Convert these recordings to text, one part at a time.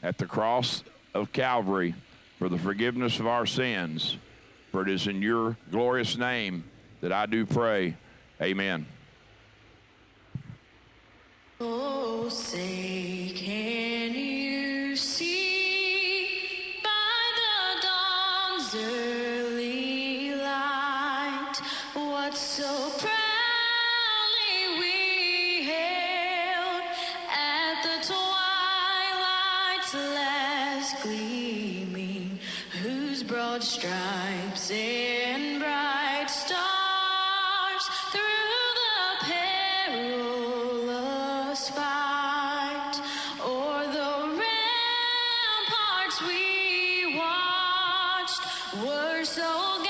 at the cross of Calvary for the forgiveness of our sins. For it is in your glorious name that I do pray. Amen. Oh, say, can you see by the dawn's early light what so proudly we hailed at the twilight's last gleaming, whose broad stripes and bright stars through the perilous fight o'er the ramparts we watched were so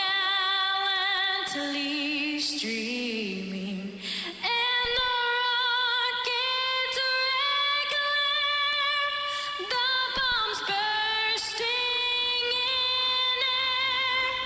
gallantly streaming, and the rockets regular, the bombs bursting in air,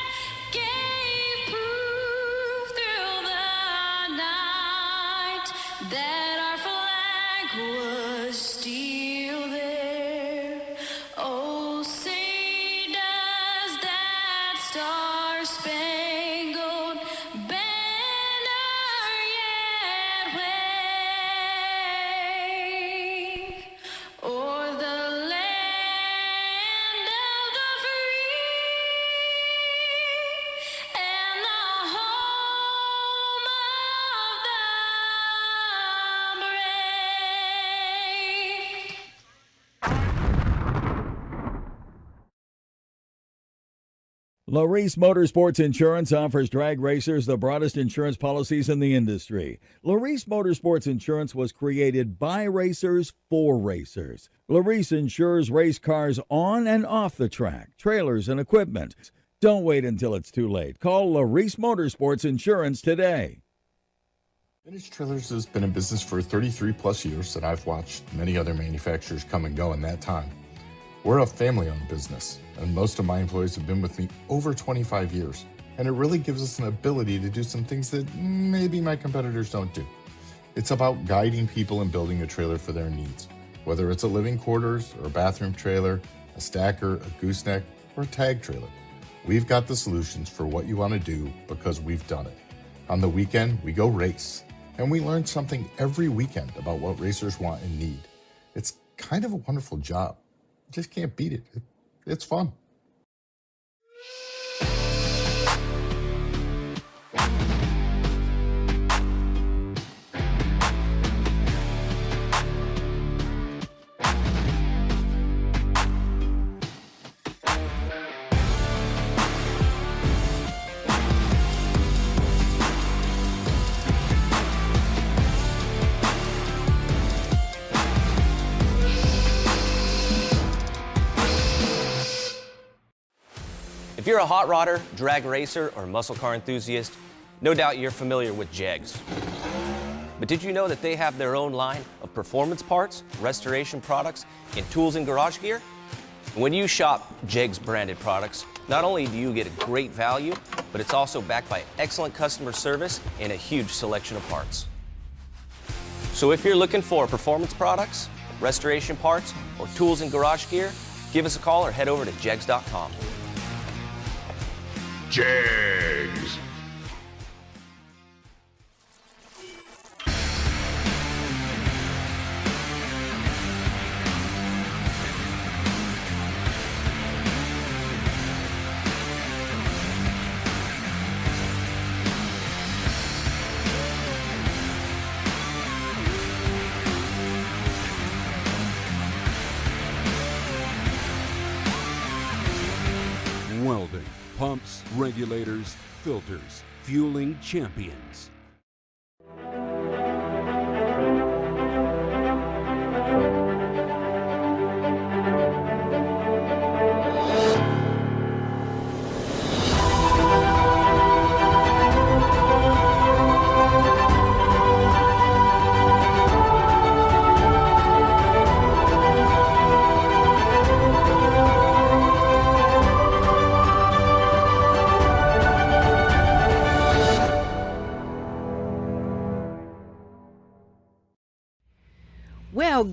gave proof through the night that our flag was still there. Oh, say does that star-spangled banner yet wave o'er the land of the free and the home of the brave. LARIS Motorsports Insurance offers drag racers the broadest insurance policies in the industry. LARIS Motorsports Insurance was created by racers for racers. LARIS insures race cars on and off the track, trailers and equipment. Don't wait until it's too late. Call LARIS Motorsports Insurance today. Vintage Trailers has been in business for 33 plus years, and I've watched many other manufacturers come and go in that time. We're a family-owned business, and most of my employees have been with me over 25 years, and it really gives us an ability to do some things that maybe my competitors don't do. It's about guiding people and building a trailer for their needs, whether it's a living quarters or a bathroom trailer, a stacker, a gooseneck, or a tag trailer. We've got the solutions for what you want to do because we've done it. On the weekend, we go race, and we learn something every weekend about what racers want and need. It's kind of a wonderful job. Just can't beat it. It's fun. If you're a hot rodder, drag racer, or muscle car enthusiast, no doubt you're familiar with JEGS. But did you know that they have their own line of performance parts, restoration products, and tools and garage gear? When you shop JEGS branded products, not only do you get a great value, but it's also backed by excellent customer service and a huge selection of parts. So if you're looking for performance products, restoration parts, or tools and garage gear, give us a call or head over to jegs.com. JEGS. Welding, pumps, regulators, filters, fueling champions.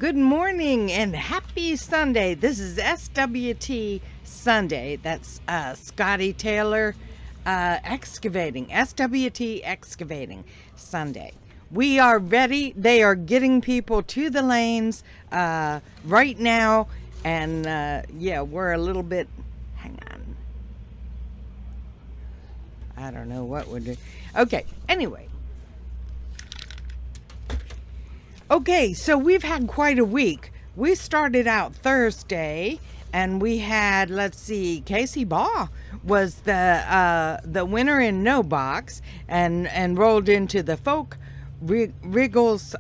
good morning and happy Sunday. This is SWT Sunday. That's Scotty Taylor Excavating, SWT Excavating Sunday. We are ready. They are getting people to the lanes right now. And yeah, we're a little bit, hang on. I don't know what we're doing. Okay, anyway. Okay, so we've had quite a week. We started out Thursday, and we had, let's see, Casey Baugh was the winner in no box, and rolled into the folk Riggeal's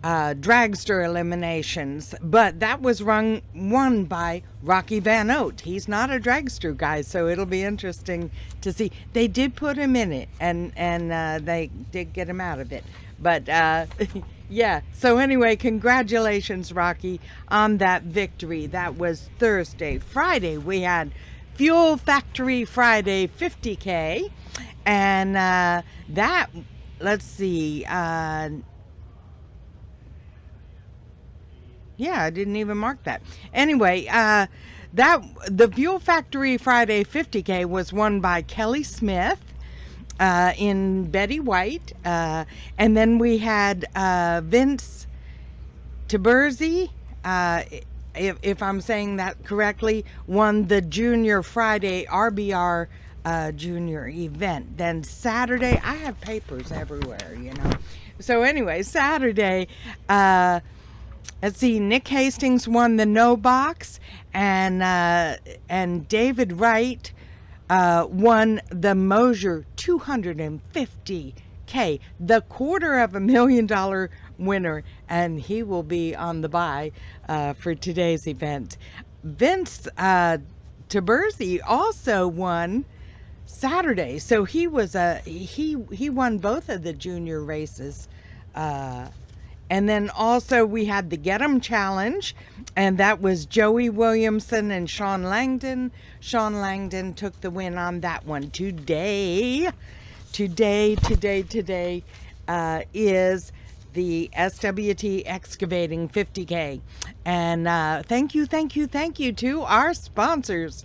dragster eliminations, but that was won by Rocky Van Oat. He's not a dragster guy, so it'll be interesting to see. They did put him in it, and they did get him out of it. But yeah, so anyway, congratulations, Rocky, on that victory. That was Thursday. Friday, we had Fuel Factory Friday 50K, and that, let's see, yeah, I didn't even mark that. Anyway, the Fuel Factory Friday 50K was won by Kelly Smith in Betty White, and then we had Vince Tiberzi, if I'm saying that correctly, won the Junior Friday RBR Junior event. Then Saturday, I have papers everywhere, you know. So anyway, Saturday, let's see, Nick Hastings won the no box, and David Wright won the Moser 250K, the $250,000 winner, and he will be on the buy for today's event. Vince Tiberzi also won Saturday, so he was he won both of the junior races. And then also we had the Get 'em Challenge, and that was Joey Williamson and Sean Langdon. Sean Langdon took the win on that one. Today is the SWT Excavating 50K. And thank you to our sponsors.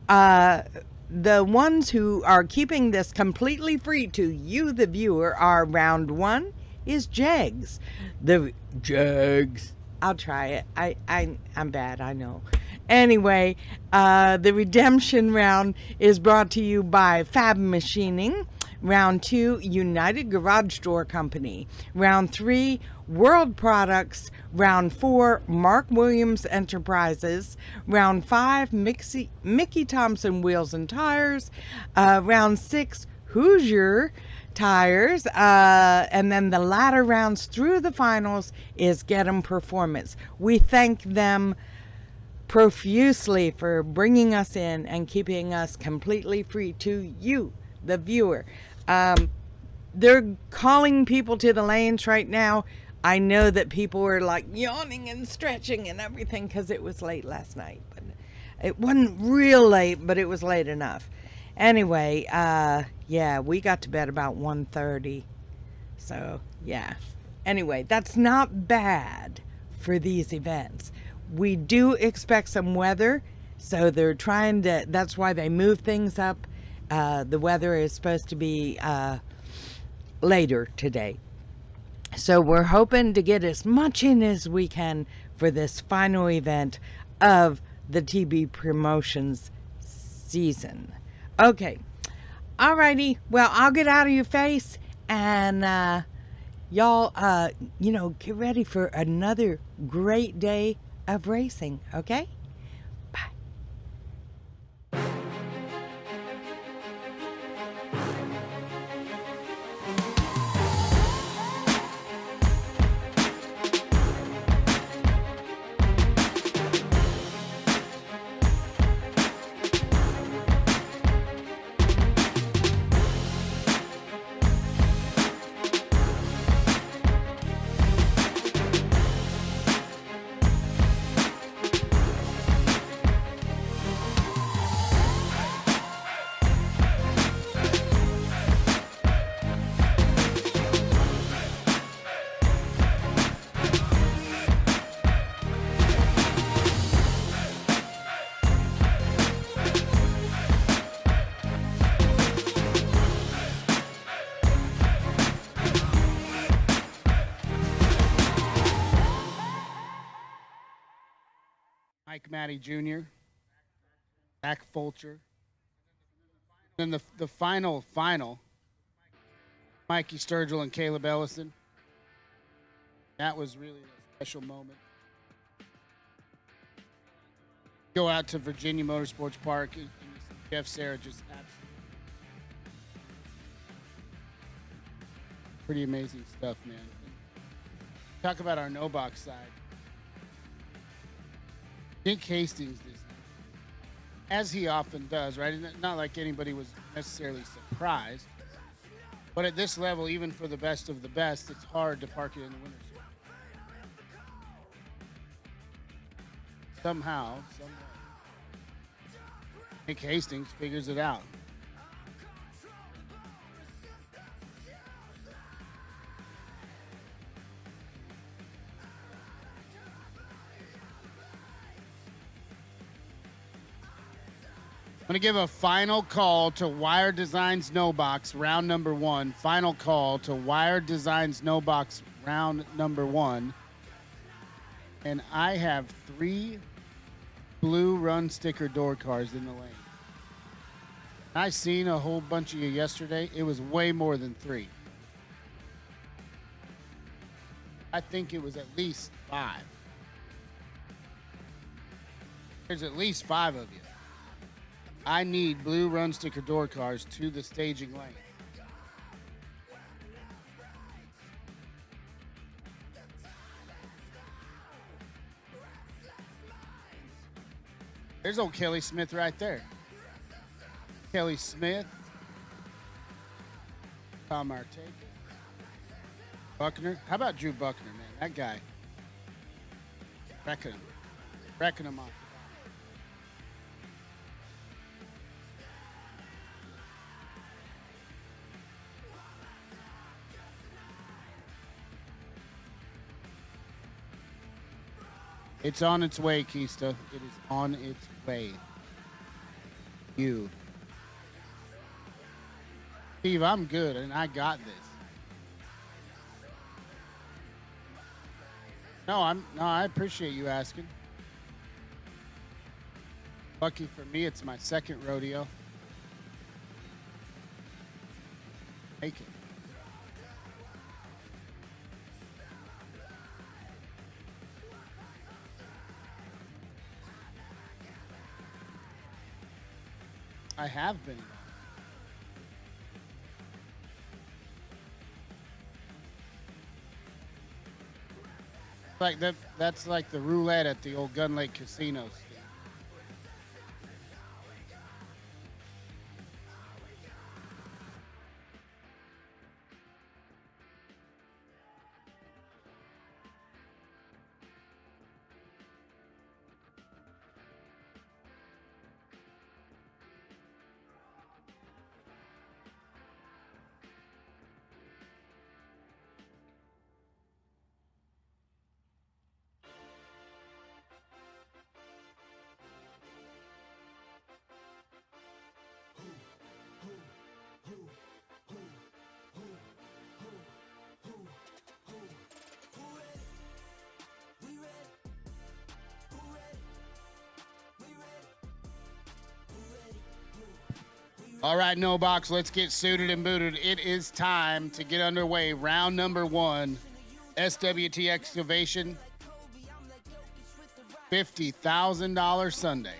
The ones who are keeping this completely free to you, the viewer, are round one is Jags. The Jags. I'll try it. I'm bad, I know. Anyway, the redemption round is brought to you by Fab Machining. Round 2, United Garage Door Company. Round 3, World Products. Round 4, Mark Williams Enterprises. Round 5, Mickey Thompson Wheels and Tires. Round 6, Hoosier Tires, and then the latter rounds through the finals is Get 'em Performance. We thank them profusely for bringing us in and keeping us completely free to you, the viewer. They're calling people to the lanes right now. I know that people were like yawning and stretching and everything because it was late last night, but it wasn't real late, but it was late enough. Anyway, yeah, we got to bed about 1:30. So, yeah. Anyway, that's not bad for these events. We do expect some weather, so they're trying to, that's why they move things up. The weather is supposed to be later today. So we're hoping to get as much in as we can for this final event of the TB Promotions season. Okay, alrighty, well, I'll get out of your face, and y'all, you know, get ready for another great day of racing, okay? Bye. Mike Matty Jr., Zach Fulcher. Then the final, Mikey Sturgill and Caleb Ellison. That was really a special moment. Go out to Virginia Motorsports Park and you see Jeff Serra just absolutely pretty amazing stuff, man. Talk about our no box side. Dick Hastings this as he often does, right? Not like anybody was necessarily surprised. But at this level, even for the best of the best, it's hard to park it in the winner's circle. Somehow, some way, Nick Hastings figures it out. I'm going to give a final call to Wire Designs No Box, round number 1. Final call to Wire Designs No Box, round number 1. And I have 3 blue run sticker door cars in the lane. I seen a whole bunch of you yesterday. It was way more than 3. I think it was at least 5. There's at least 5 of you. I need blue run sticker door cars to the staging lane. There's old Kelly Smith right there. Kelly Smith. Tom Artega. Buckner. How about Drew Buckner, man? That guy. Wrecking him. Wrecking him off. It's on its way, Keista. It is on its way. You. Steve, I'm good, and I got this. No, I appreciate you asking. Lucky for me, it's my second rodeo. Take it. I have been. Like that's like the roulette at the old Gun Lake casinos. All right, No Box, let's get suited and booted. It is time to get underway. Round number 1, SWT Excavation, $50,000 Sunday.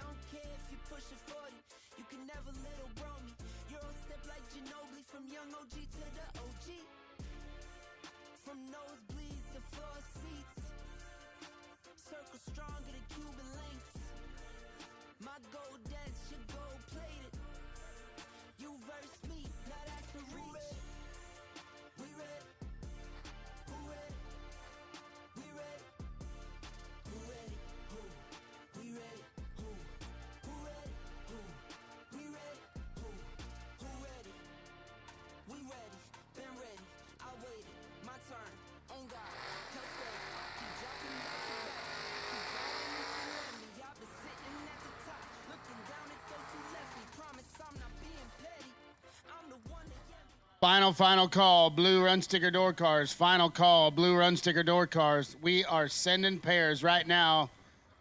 Final call, blue run sticker door cars. Final call, blue run sticker door cars. We are sending pairs right now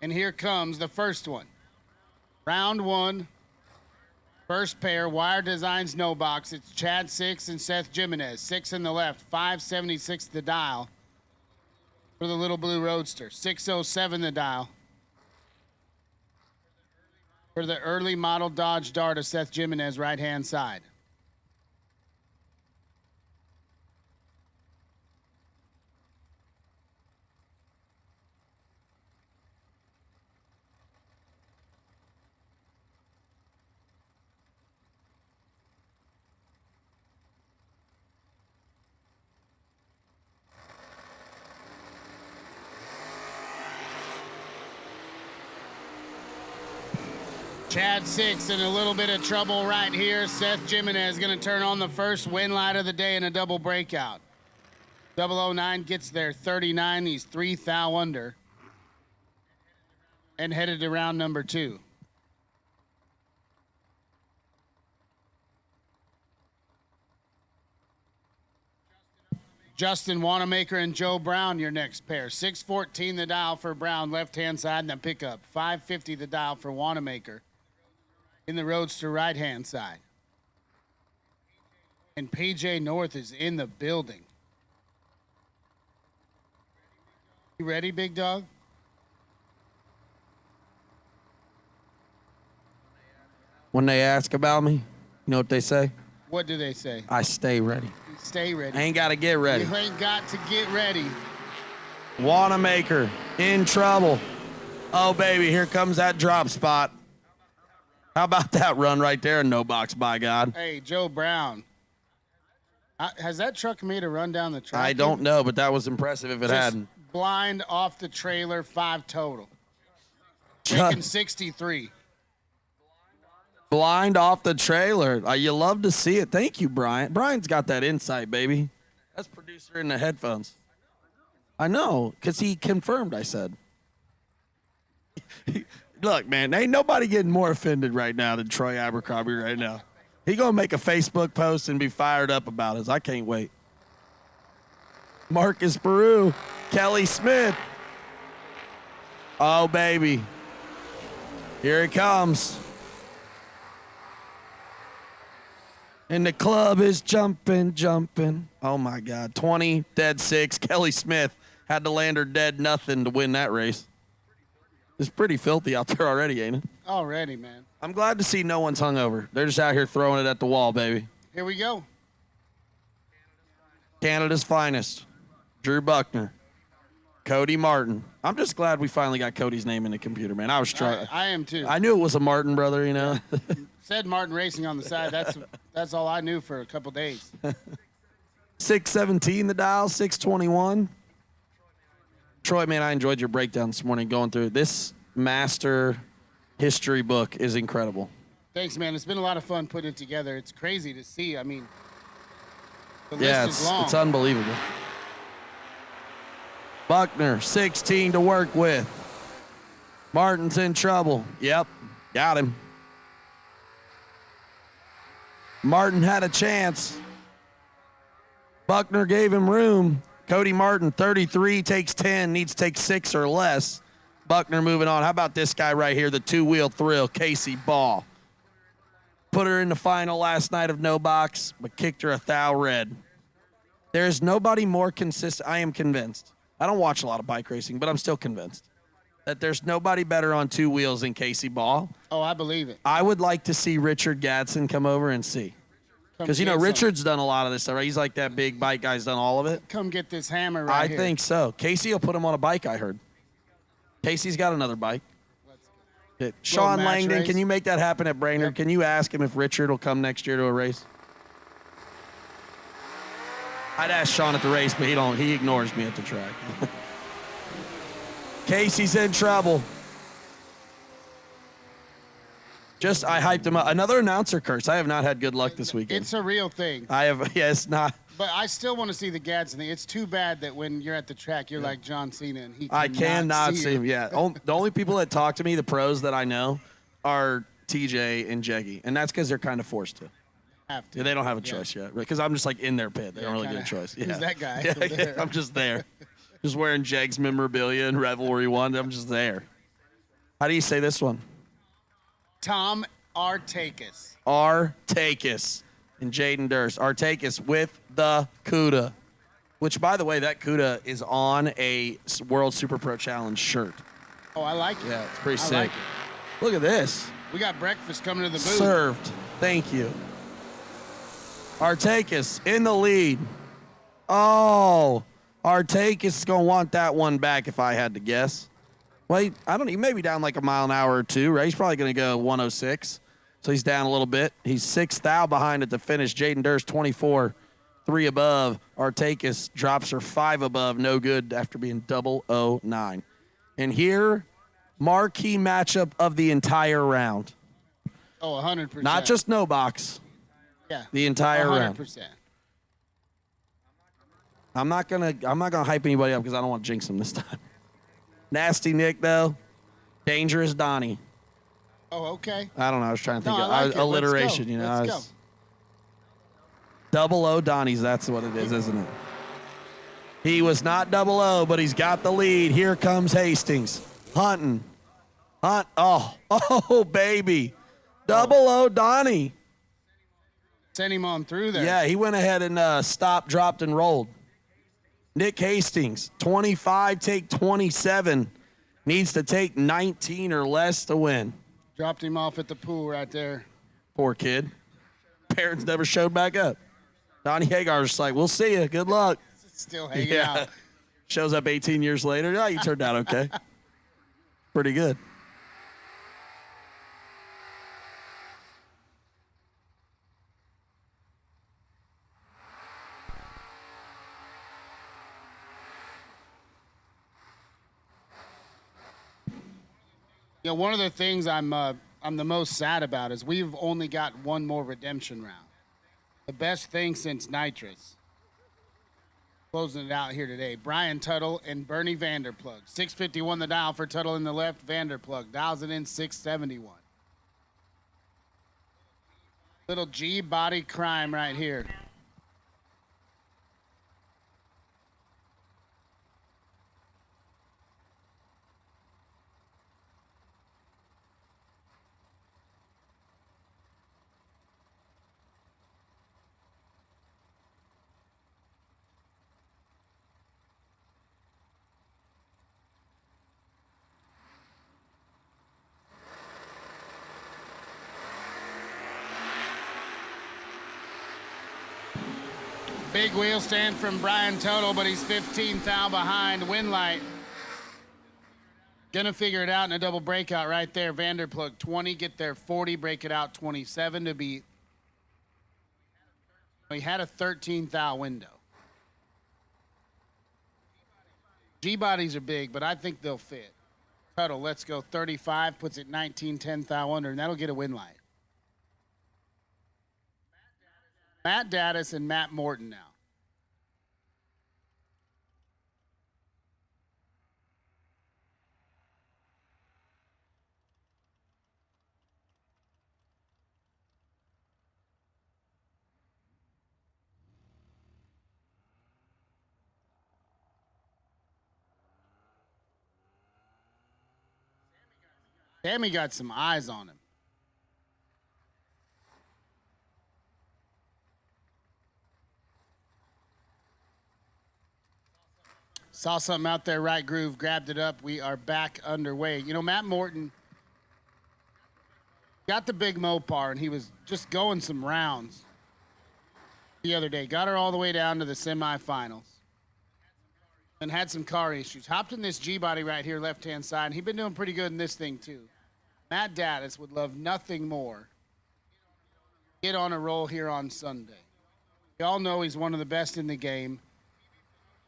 And here comes the first one. Round one. First pair, Wire Designs No Box. It's Chad 6 and Seth Jimenez. 6 in the left, 576 the dial for the little blue roadster. 607 the dial for the early model Dodge Dart of Seth Jimenez, right-hand side. Chad 6 in a little bit of trouble right here. Seth Jimenez going to turn on the first win light of the day in a double breakout. 009 gets there 39. He's 3 thou under. And headed to round number 2. Justin Wanamaker and Joe Brown, your next pair. 614 the dial for Brown, left-hand side in the pickup. 550 the dial for Wanamaker in the roadster, right-hand side. And PJ North is in the building. You ready, big dog? When they ask about me, you know what they say? What do they say? I stay ready. Stay ready. I ain't got to get ready. You ain't got to get ready. Wanamaker in trouble. Oh, baby, here comes that drop spot. How about that run right there? No box, by God. Hey, Joe Brown. Has that truck made a run down the track? I don't know, but that was impressive if it hadn't. Blind off the trailer, 5 total. Making 63. Blind off the trailer. You love to see it. Thank you, Brian. Brian's got that insight, baby. That's producer in the headphones. I know, because he confirmed, I said. Look, man, ain't nobody getting more offended right now than Troy Abercrombie right now. He going to make a Facebook post and be fired up about us. I can't wait. Marcus Peru, Kelly Smith. Oh, baby. Here it comes. And the club is jumping, jumping. Oh, my God. 20, dead 6. Kelly Smith had to land her dead nothing to win that race. It's pretty filthy out there already, ain't it? Already, man. I'm glad to see no one's hungover. They're just out here throwing it at the wall, baby. Here we go. Canada's finest. Drew Buckner. Cody Martin. I'm just glad we finally got Cody's name in the computer, man. I was trying. I am, too. I knew it was a Martin brother, you know. Said Martin Racing on the side. That's all I knew for a couple days. 617 the dial, 621. Troy, man, I enjoyed your breakdown this morning going through it. This master history book is incredible. Thanks, man. It's been a lot of fun putting it together. It's crazy to see. I mean, the list is long. It's unbelievable. Buckner, 16 to work with. Martin's in trouble. Yep, got him. Martin had a chance. Buckner gave him room. Cody Martin, 33, takes 10, needs to take 6 or less. Buckner moving on. How about this guy right here, the two-wheel thrill, Casey Ball. Put her in the final last night of no box, but kicked her a thou red. There's nobody more consistent. I am convinced. I don't watch a lot of bike racing, but I'm still convinced that there's nobody better on 2 wheels than Casey Ball. Oh, I believe it. I would like to see Richard Gadsden come over and see. Because, you know, Richard's done a lot of this stuff, right? He's like that big bike guy. He's done all of it. Come get this hammer right here. I think so. Casey will put him on a bike, I heard. Casey's got another bike. Sean Langdon, race. Can you make that happen at Brainerd? Yep. Can you ask him if Richard will come next year to a race? I'd ask Sean at the race, but he ignores me at the track. Casey's in trouble. I hyped him up. Another announcer curse. I have not had good luck this weekend. It's a real thing. It's not. But I still want to see the Gadsden thing. It's too bad that when you're at the track, you're like John Cena and he I cannot see him. Yeah. The only people that talk to me, the pros that I know, are TJ and Jeggy. And that's because they're kind of forced to. Have to. Yeah, they don't have a choice yet. Because I'm just like in their pit. They don't really get a choice. Yeah. Who's that guy? Yeah, I'm just there. Just wearing Jeg's memorabilia and Revelry 1. I'm just there. How do you say this one? Tom Artakis. Artakis and Jaden Durst. Artakis with the CUDA, which, by the way, that CUDA is on a World Super Pro Challenge shirt. Oh, I like it. Yeah, it's pretty I sick. like it. Look at this. We got breakfast coming to the booth. Served. Thank you. Artakis in the lead. Oh, Artakis is going to want that one back if I had to guess. Well, I don't know. He may be down like a mile an hour or two, right? He's probably going to go 106. So he's down a little bit. He's 6 thou behind at the finish. Jaden Durst, 24, 3 above. Artakis drops her 5 above. No good after being 009. And here, marquee matchup of the entire round. Oh, 100%. Not just no box. Yeah. The entire 100%. round. I'm not gonna hype anybody up because I don't want to jinx him this time. Nasty Nick though, dangerous Donnie. Oh, okay. I don't know. I was trying to think No, of I like it. alliteration. Let's go. You know, Let's double O Donnie's. That's what it is, isn't it? He was not double O, but he's got the lead. Here comes Hastings, Hunt. Oh, baby, double O Donnie. Send him on through there. Yeah, he went ahead and stopped, dropped, and rolled. Nick Hastings, 25, take 27. Needs to take 19 or less to win. Dropped him off at the pool right there. Poor kid. Parents never showed back up. Donnie Hagar's just like, we'll see you. Good luck. Still hanging out. Shows up 18 years later. Oh, you turned out okay. Pretty good. You know, one of the things I'm the most sad about is we've only got one more redemption round. The best thing since Nitrous. Closing it out here today. Brian Tuttle and Bernie Vanderplug. 651 the dial for Tuttle in the left. Vanderplug dials it in 671. Little G body crime right here. Big wheel stand from Brian Total, but he's 15 thou behind. Winlight. Gonna figure it out in a double breakout right there. Vanderplug 20, get there 40, break it out 27 to be. He had a 13 thou window. G-bodies are big, but I think they'll fit. Tuttle, let's go 35, puts it 19, 10 thou under, and that'll get a Winlight. Matt Daddis and Matt Morton now. Sammy got some eyes on him. Saw something out there, right groove, grabbed it up. We are back underway. You know, Matt Morton got the big Mopar, and he was just going some rounds the other day. Got her all the way down to the semifinals and had some car issues. Hopped in this G-body right here, left-hand side, and he's been doing pretty good in this thing, too. Matt Daddis would love nothing more. Get on a roll here on Sunday. Y'all know he's one of the best in the game.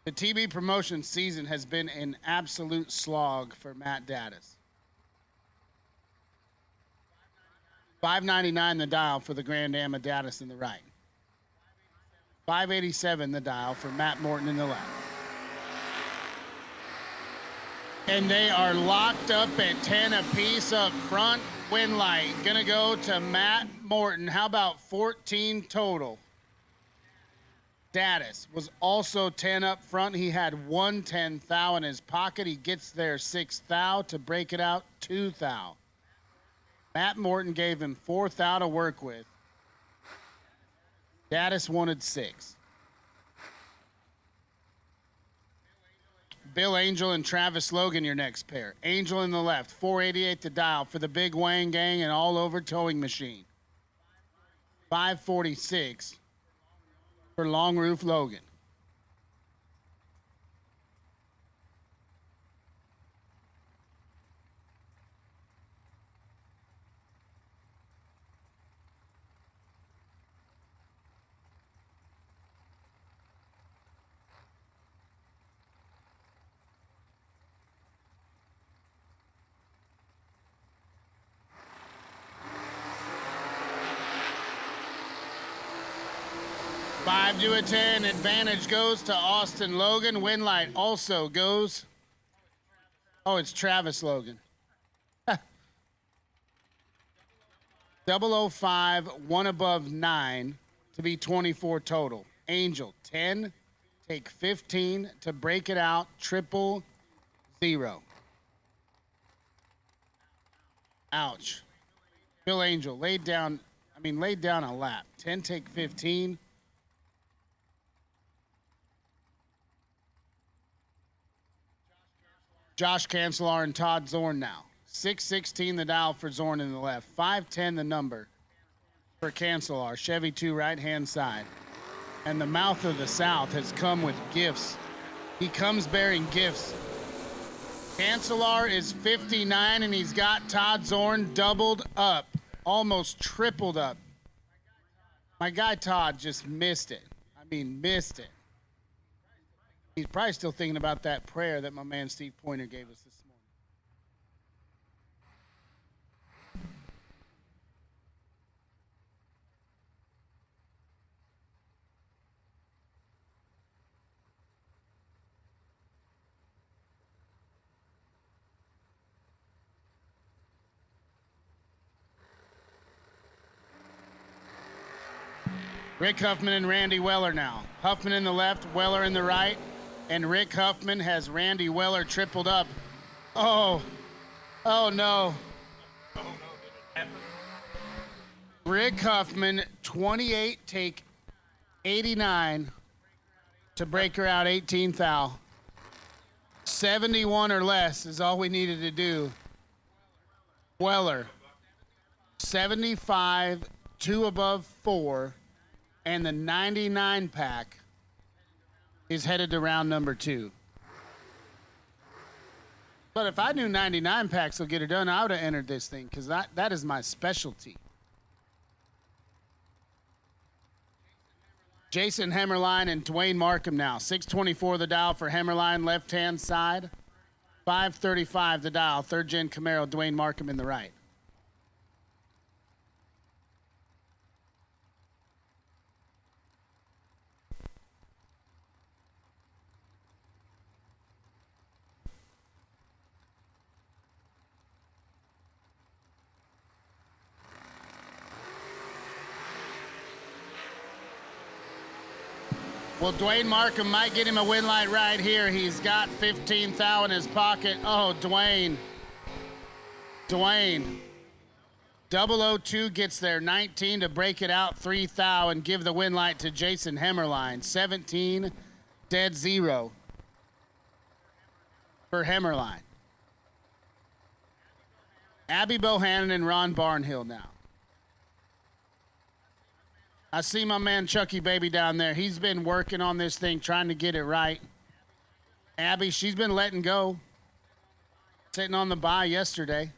The TB promotion season has been an absolute slog for Matt Daddis. $5.99 the dial for the Grand Am of Daddis in the right. $5.87 the dial for Matt Morton in the left. And they are locked up at 10 apiece up front. Winlight gonna go to Matt Morton. How about 14 total? Status was also 10 up front. He had 110 thou in his pocket. He gets there 6 thou to break it out 2 thou. Matt Morton gave him 4 thou to work with. Status wanted 6. Bill Angel and Travis Logan, your next pair. Angel in the left, 488 the dial for the Big Wang Gang and All Over Towing Machine. 546 for Long Roof Logan. Five to a 10. Advantage goes to Austin Logan. Win light also goes. Oh, it's Travis Logan. 005, 1 above 9 to be 24 total. Angel, 10. Take 15 to break it out. 000. Ouch. Bill Angel laid down a lap. 10 take 15. Josh Cancelar and Todd Zorn now. 616 the dial for Zorn in the left. 510 the number for Cancelar. Chevy 2 right-hand side. And the mouth of the South has come with gifts. He comes bearing gifts. Cancelar is 59 and he's got Todd Zorn doubled up. Almost tripled up. My guy Todd just missed it. I mean, missed it. He's probably still thinking about that prayer that my man Steve Pointer gave us this morning. Rick Huffman and Randy Weller now. Huffman in the left, Weller in the right. And Rick Huffman has Randy Weller tripled up. Oh no. Rick Huffman, 28, take 89 to break her out 18 thou. 71 or less is all we needed to do. Weller, 75, 2 above 4, and the 99 pack is headed to round number 2. But if I knew 99 packs will get it done, I would have entered this thing because that is my specialty. Jason Hemmerline and Dwayne Markham now. 624 the dial for Hemmerline, left-hand side. 535 the dial, third-gen Camaro, Dwayne Markham in the right. Well, Dwayne Markham might get him a win light right here. He's got 15 thou in his pocket. Oh, Dwayne. 002 gets there. 19 to break it out. 3 thou and give the win light to Jason Hemmerline. 17, dead 0 for Hemmerline. Abby Bohannon and Ron Barnhill now. I see my man Chucky Baby down there. He's been working on this thing, trying to get it right. Abby, she's been letting go. Sitting on the bye yesterday.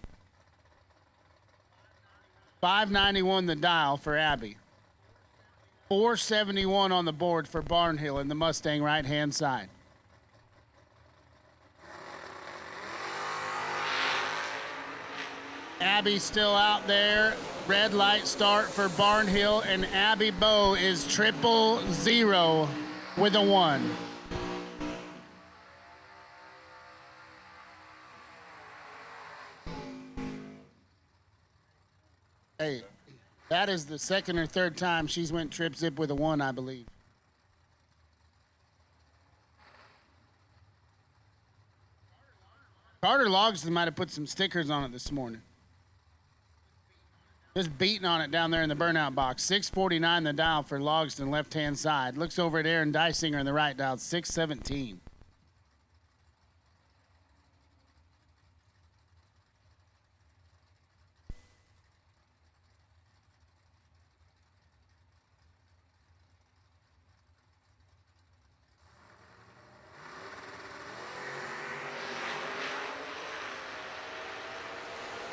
591 the dial for Abby. 471 on the board for Barnhill in the Mustang right-hand side. Abby still out there. Red light start for Barnhill, and Abby Bow is 000 with a 1. Hey, that is the second or third time she's went trip zip with a 1, I believe. Carter Logston might have put some stickers on it this morning. Just beating on it down there in the burnout box. 649 the dial for Logston, left-hand side. Looks over at Aaron Dysinger in the right dial, 617.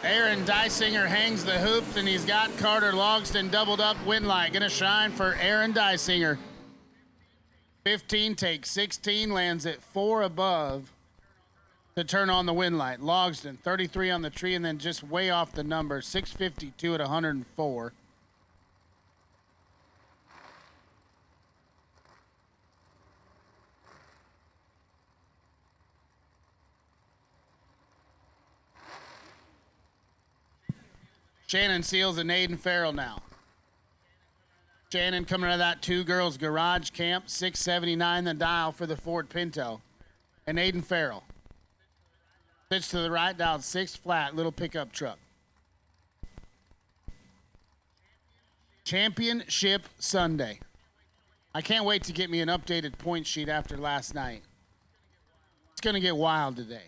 Aaron Dysinger hangs the hoops, and he's got Carter Logston doubled up. Wind light gonna shine for Aaron Dysinger. 15 takes 16, lands at 4 above to turn on the wind light. Logston 33 on the tree, and then just way off the number, 652 at 104. Shannon Seals and Aiden Farrell now. Shannon coming out of that two girls garage camp, 679 the dial for the Ford Pinto. And Aiden Farrell. Pitch to the right, dialed 6 flat, little pickup truck. Championship Sunday. I can't wait to get me an updated point sheet after last night. It's going to get wild today.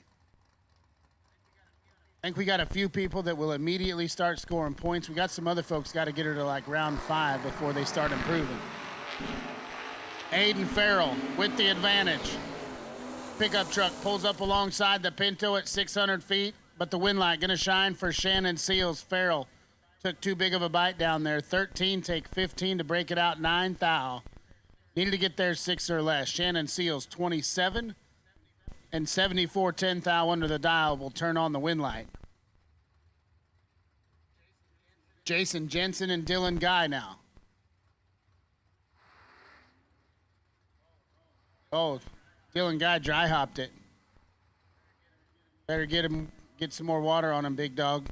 I think we got a few people that will immediately start scoring points. We got some other folks got to get her to like round 5 before they start improving. Aiden Farrell with the advantage. Pickup truck pulls up alongside the Pinto at 600 feet, but the wind light going to shine for Shannon Seals. Farrell took too big of a bite down there. 13, take 15 to break it out. 9 thou. Needed to get there 6 or less. Shannon Seals 27 and 74 10 thou under the dial will turn on the wind light. Jason Jensen and Dylan Guy now. Oh, Dylan Guy dry hopped it. Better get some more water on him, big dog.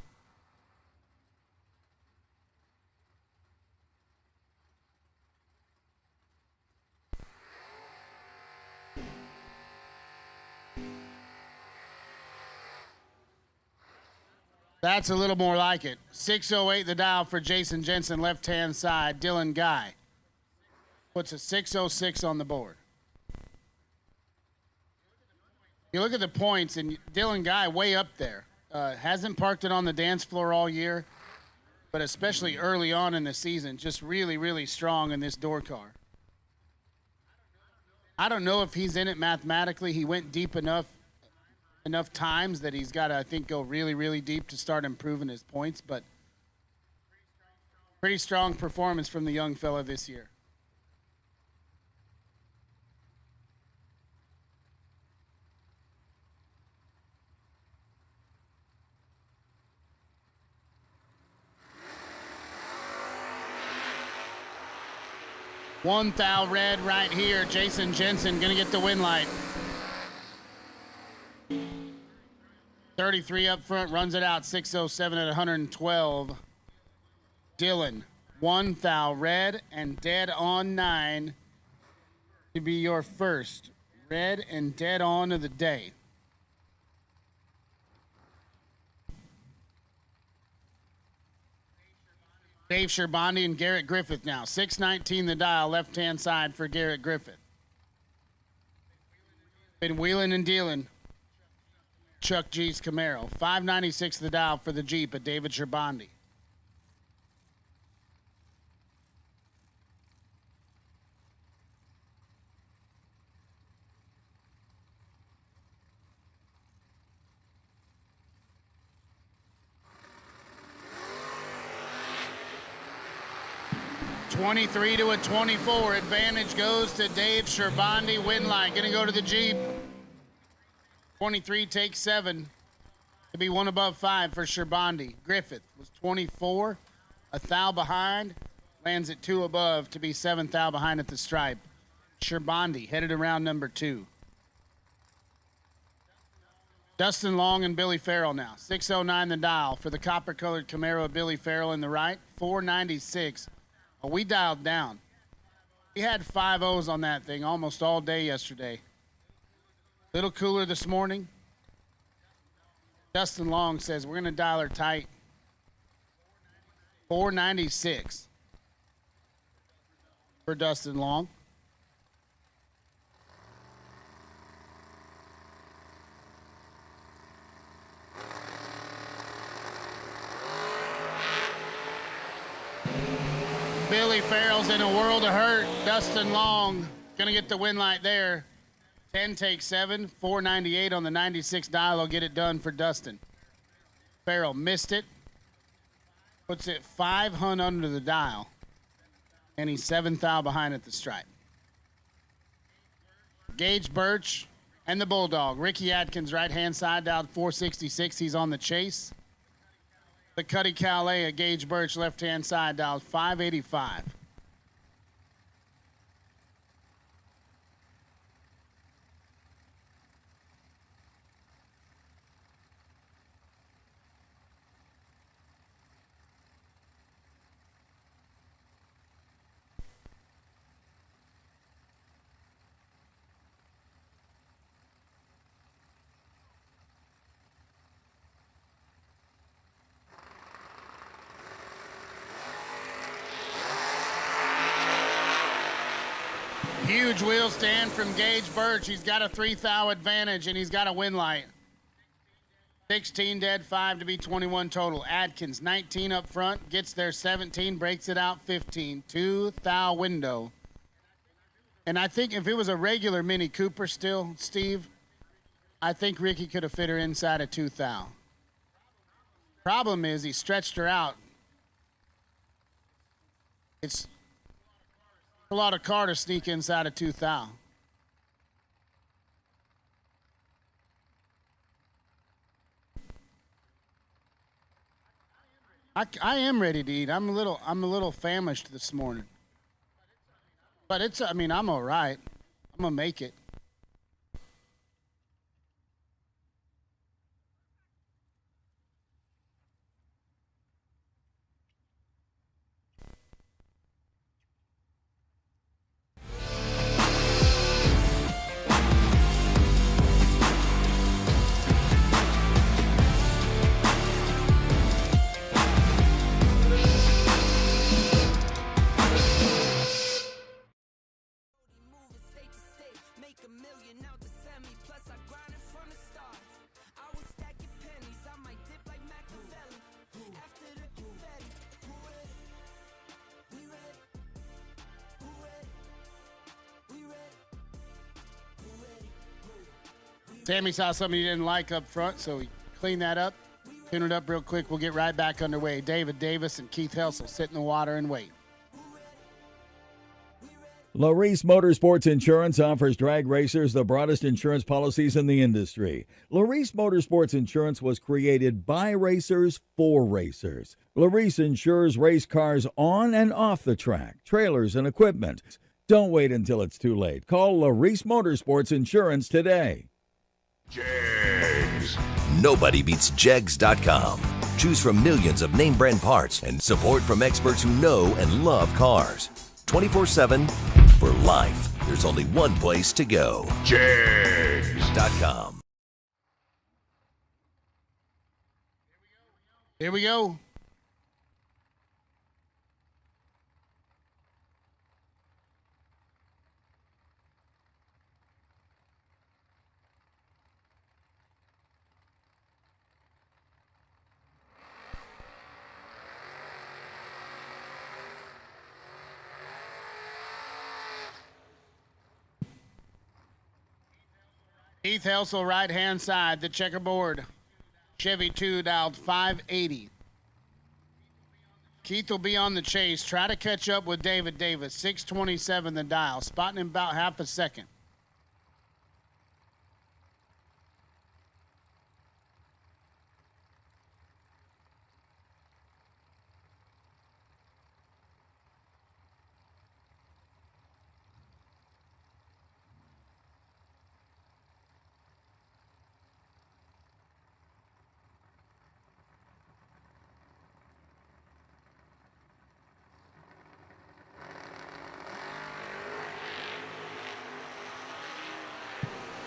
That's a little more like it. 608 the dial for Jason Jensen, left-hand side. Dylan Guy puts a 606 on the board. You look at the points, and Dylan Guy way up there. Hasn't parked it on the dance floor all year, but especially early on in the season, just really, really strong in this door car. I don't know if he's in it mathematically. He went deep enough times that he's got to, I think, go really, really deep to start improving his points, but pretty strong performance from the young fella this year. One thou red right here. Jason Jensen gonna get the win light. 33 up front, runs it out, 607 at 112. Dylan, one thou red and dead on 9 to be your first red and dead on of the day. Dave Sherbandi and Garrett Griffith now. 619 the dial, left-hand side for Garrett Griffith. Been wheeling and dealing. Chuck G's Camaro. 596 the dial for the Jeep at David Sherbandi. $23 to a 24. Advantage goes to Dave Sherbandi. Win line. Gonna go to the Jeep. 23 takes 7 to be one above 5 for Sherbandi. Griffith was 24, a thou behind, lands at 2 above to be 7 thou behind at the stripe. Sherbandi headed around number 2. Dustin Long and Billy Farrell now. 609 the dial for the copper-colored Camaro. Billy Farrell in the right. 496. Oh, we dialed down. We had 5.0s on that thing almost all day yesterday. Little cooler this morning. Dustin Long says we're going to dial her tight. 496 for Dustin Long. Billy Farrell's in a world of hurt. Dustin Long gonna get the win light there. 10 takes 7, 498 on the 96 dial. Will get it done for Dustin. Farrell missed it. Puts it 5 hun under the dial. And he's 7 thou behind at the stripe. Gage Birch and the Bulldog. Ricky Atkins right hand side dialed 466. He's on the chase. The Cuddy Calais at Gage Birch left hand side dialed 585. Huge wheel stand from Gage Birch. He's got a 3 thou advantage, and he's got a win light. 16 dead, 5 to be 21 total. Atkins, 19 up front, gets there 17, breaks it out 15. 2 thou window. And I think if it was a regular Mini Cooper still, Steve, I think Ricky could have fit her inside a 2 thou. Problem is he stretched her out. It's a lot of car to sneak inside a 2 thou. I am ready to eat. I'm a little famished this morning. But I'm all right. I'm gonna make it. Sammy saw something he didn't like up front, so he cleaned that up, tune it up real quick. We'll get right back underway. David Davis and Keith Helsel sit in the water and wait. LARIS Motorsports Insurance offers drag racers the broadest insurance policies in the industry. LARIS Motorsports Insurance was created by racers for racers. LARIS insures race cars on and off the track, trailers and equipment. Don't wait until it's too late. Call LARIS Motorsports Insurance today. Jegs. Nobody beats Jegs.com. Choose from millions of name brand parts and support from experts who know and love cars. 24/7 for life. There's only one place to go. Jegs.com. Here we go. Keith Helsel, right hand side, the checkerboard. Chevy 2 dialed 580. Keith will be on the chase. Try to catch up with David Davis. 627 the dial. Spotting him about half a second.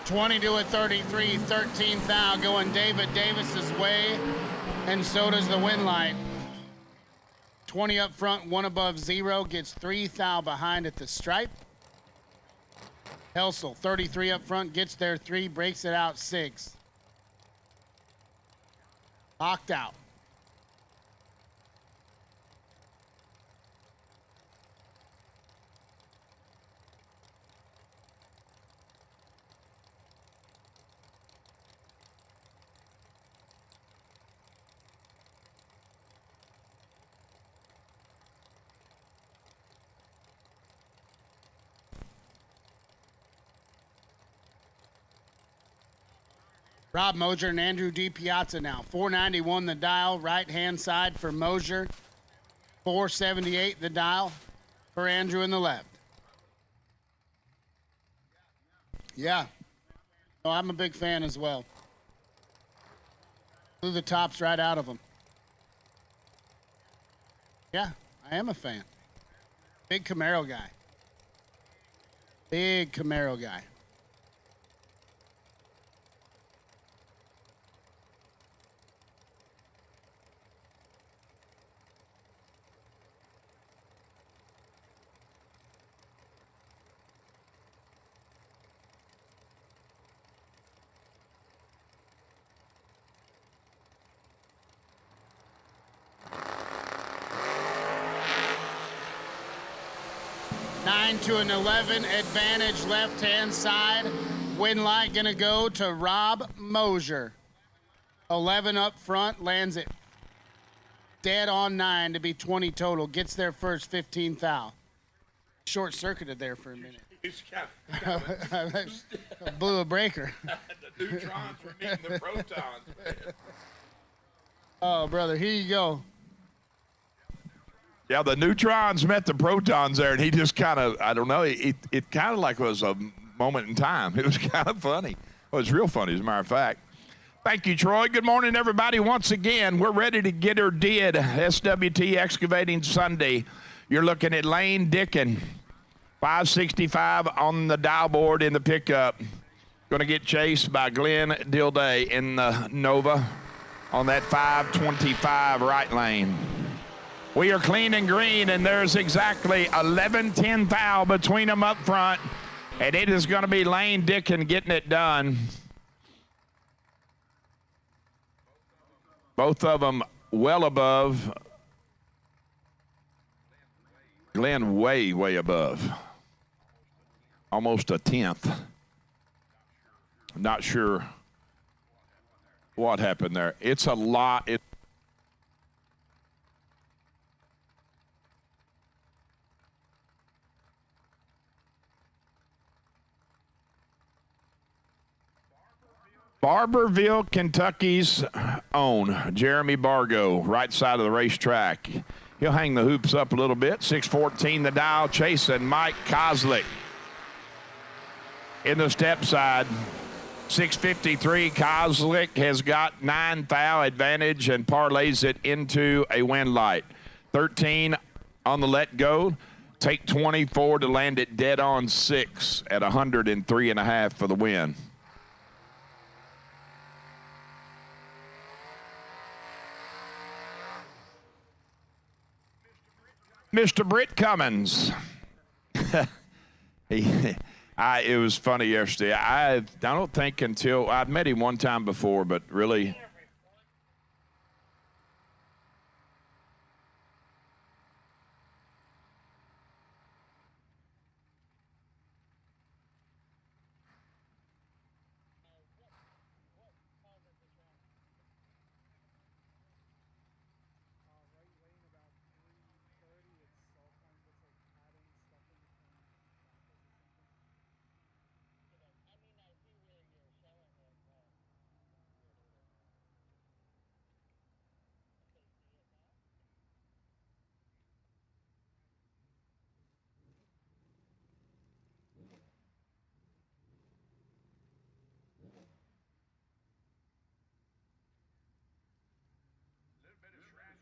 22 at 33, 13th thou going David Davis's way, and so does the win light. 20 up front, 1 above 0, gets 3 thou behind at the stripe. Helsel, 33 up front, gets there 3, breaks it out 6. Locked out. Rob Moser and Andrew D. Piazza now. 491 the dial, right-hand side for Moser. 478 the dial for Andrew in the left. Yeah. Oh, I'm a big fan as well. Blew the tops right out of them. Yeah, I am a fan. Big Camaro guy. Big Camaro guy. To an 11 advantage left-hand side. Win light gonna go to Rob Moser. 11 up front, lands it dead on 9 to be 20 total. Gets there first, 15 thou. Short-circuited there for a minute. Blew a breaker. The neutrons were meeting the protons. Oh, brother, here you go. Yeah, the neutrons met the protons there, and he just kind of, I don't know, it kind of like was a moment in time. It was kind of funny. Well, it was real funny, as a matter of fact. Thank you, Troy. Good morning, everybody. Once again, we're ready to get her did. SWT Excavating Sunday. You're looking at Lane Dickin, 565 on the dial board in the pickup. Going to get chased by Glenn Dilday in the Nova on that 525 right lane. We are clean and green, and there's exactly 11-10 thou between them up front, and it is going to be Lane Dickin getting it done. Both of them well above. Glenn way, way above. Almost a tenth. I'm not sure what happened there. It's a lot. Barberville, Kentucky's own Jeremy Bargo, right side of the racetrack. He'll hang the hoops up a little bit. 614 the dial, chasing Mike Kozlik. In the step side, 653, Kozlik has got 9 thou advantage and parlays it into a win light. 13 on the let go. Take 24 to land it dead on 6 at 103.5 for the win. Mr. Britt Cummins. It was funny yesterday. I don't think until I've met him one time before, but really.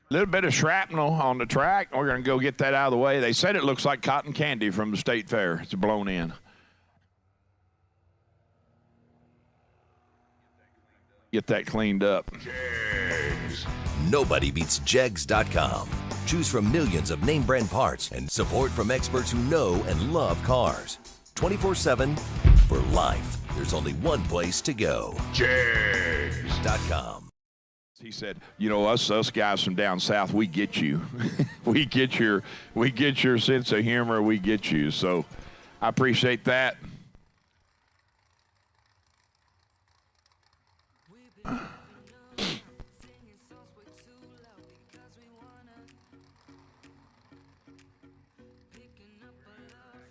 A little bit of shrapnel on the track. We're going to go get that out of the way. They said it looks like cotton candy from the state fair. It's blown in. get that cleaned up. Nobody beats Jegs.com. Choose from millions of name brand parts and support from experts who know and love cars. 24/7 for life. There's only one place to go. Jegs.com. He said, you know, us guys from down south, we get you. we get your sense of humor, we get you. So I appreciate that.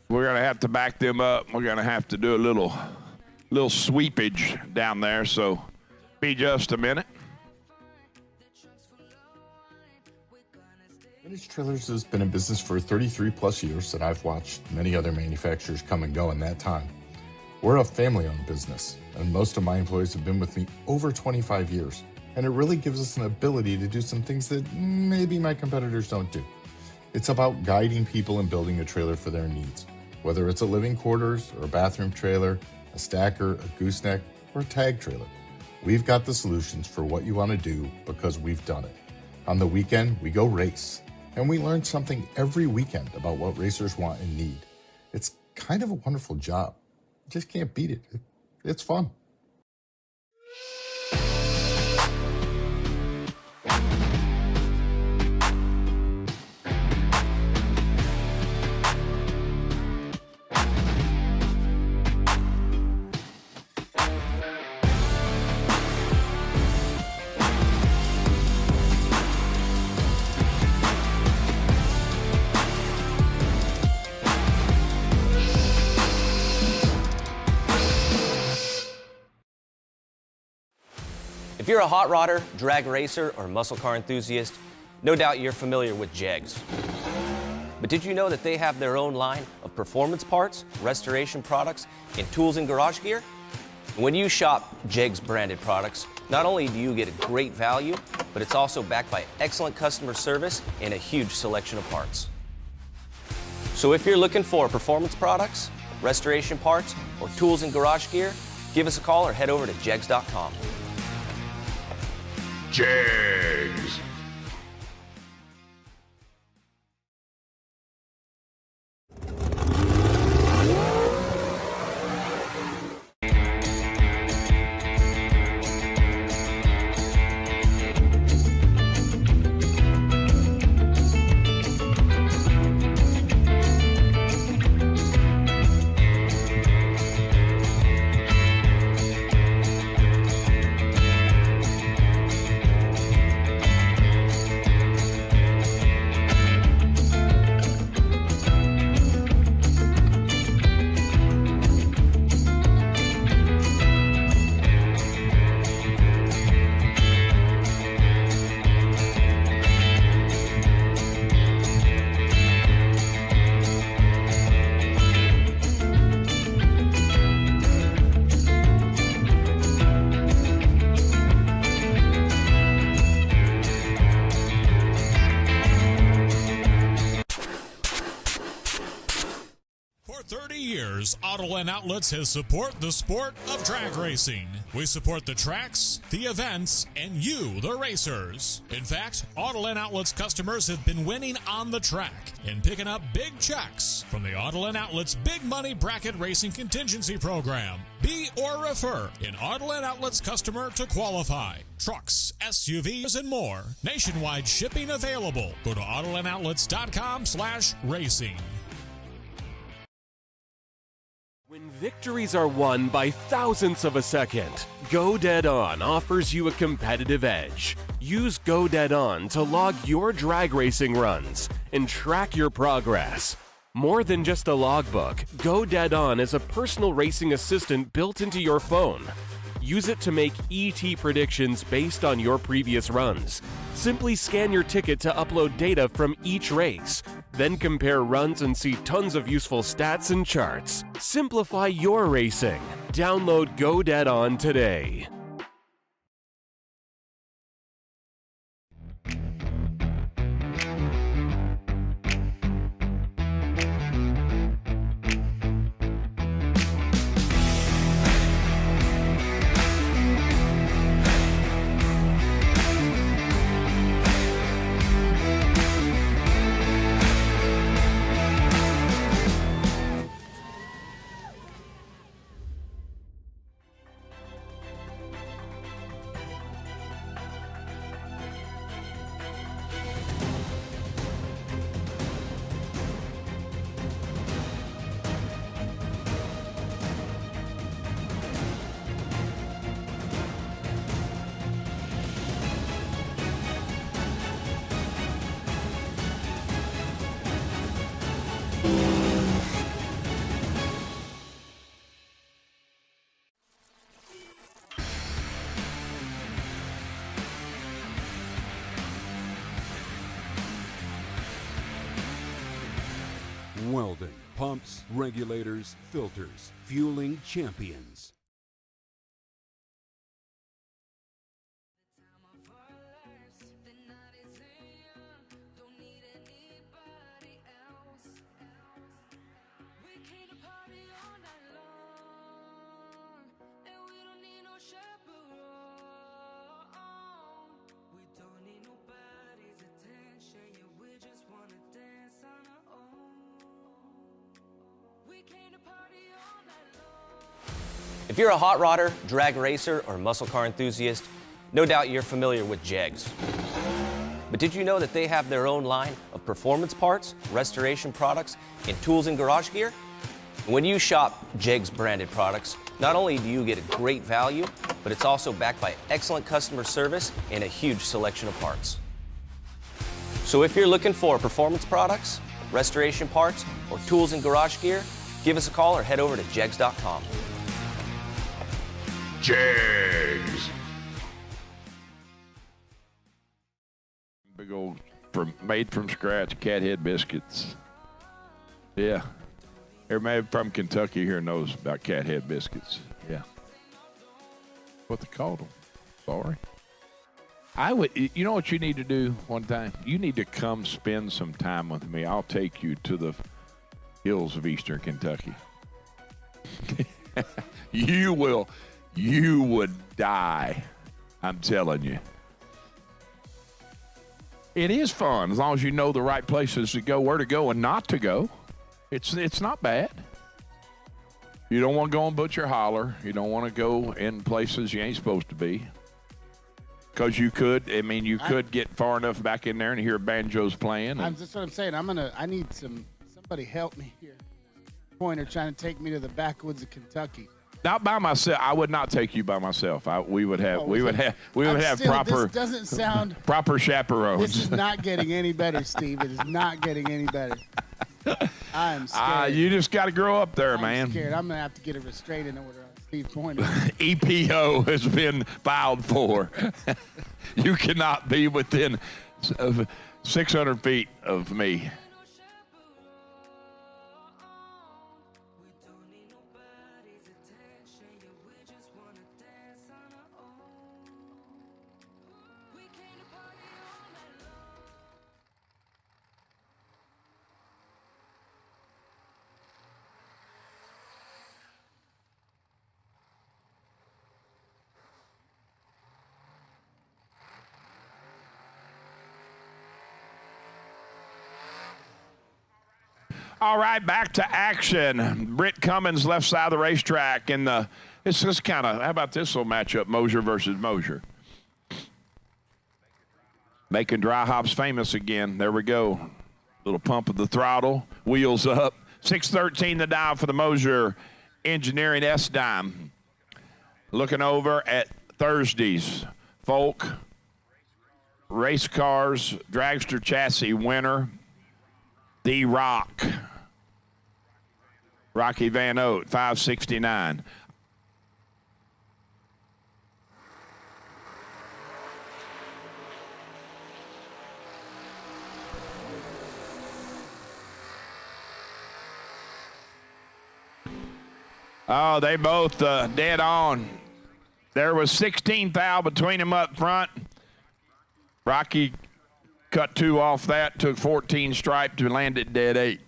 We're going to have to back them up. We're going to have to do a little sweepage down there, so be just a minute. Vintage Trailers has been in business for 33 plus years, and I've watched many other manufacturers come and go in that time. We're a family-owned business, and most of my employees have been with me over 25 years, and it really gives us an ability to do some things that maybe my competitors don't do. It's about guiding people and building a trailer for their needs, whether it's a living quarters or a bathroom trailer, a stacker, a gooseneck, or a tag trailer. We've got the solutions for what you want to do because we've done it. On the weekend, we go race. And we learn something every weekend about what racers want and need. It's kind of a wonderful job. You just can't beat it. It's fun. If you're a hot rodder, drag racer, or muscle car enthusiast, no doubt you're familiar with Jegs. But did you know that they have their own line of performance parts, restoration products, and tools and garage gear? When you shop Jegs branded products, not only do you get a great value, but it's also backed by excellent customer service and a huge selection of parts. So if you're looking for performance products, restoration parts, or tools and garage gear, give us a call or head over to Jegs.com. Jegs. Autoland Outlets has supported the sport of drag racing. We support the tracks, the events, and you, the racers. In fact, Autoland Outlets customers have been winning on the track and picking up big checks from the Autoland Outlets Big Money Bracket Racing Contingency Program. Be or refer an Autoland Outlets customer to qualify. Trucks, SUVs, and more. Nationwide shipping available. Go to AutolandOutlets.com/racing. When victories are won by thousandths of a second, Go Dead On offers you a competitive edge. Use Go Dead On to log your drag racing runs and track your progress. More than just a logbook, Go Dead On is a personal racing assistant built into your phone. Use it to make ET predictions based on your previous runs. Simply scan your ticket to upload data from each race. Then compare runs and see tons of useful stats and charts. Simplify your racing. Download Go Dead On today. Weldon, pumps, regulators, filters, fueling champions. If you're a hot rodder, drag racer, or muscle car enthusiast, no doubt you're familiar with JEGS. But did you know that they have their own line of performance parts, restoration products, and tools and garage gear? When you shop JEGS branded products, not only do you get a great value, but it's also backed by excellent customer service and a huge selection of parts. So if you're looking for performance products, restoration parts, or tools and garage gear, give us a call or head over to jegs.com. JEGS. Big old made from scratch cat head biscuits. Yeah. Everybody from Kentucky here knows about cat head biscuits. Yeah. What they called them. Sorry. You know what you need to do one time? You need to come spend some time with me. I'll take you to the hills of eastern Kentucky. You would die. I'm telling you. It is fun as long as you know the right places to go, where to go, and not to go. It's not bad. You don't want to go and Butcher Holler. You don't want to go in places you ain't supposed to be. Because you could get far enough back in there and hear banjos playing. That's what I'm saying. I need somebody help me here. Pointer trying to take me to the backwoods of Kentucky. Not by myself. I would not take you by myself. We would have proper. This doesn't sound proper chaperones. This is not getting any better, Steve. It is not getting any better. I'm scared. You just got to grow up there, man. I'm scared. I'm gonna have to get a restraining order on Steve Pointer. EPO has been filed for. You cannot be within 600 feet of me. All right, back to action. Britt Cummins, left side of the racetrack. It's just kind of, how about this little matchup, Moser versus Moser? Making dry hops famous again. There we go. Little pump of the throttle, wheels up. 613 the dial for the Moser Engineering S-Dime. Looking over at Thursday's Folk Race Cars Dragster Chassis winner, The Rock. Rocky Van Oat, 569. Oh, they both dead on. There was 16 thou between them up front. Rocky cut 2 off that, took 14 stripe to land at dead 8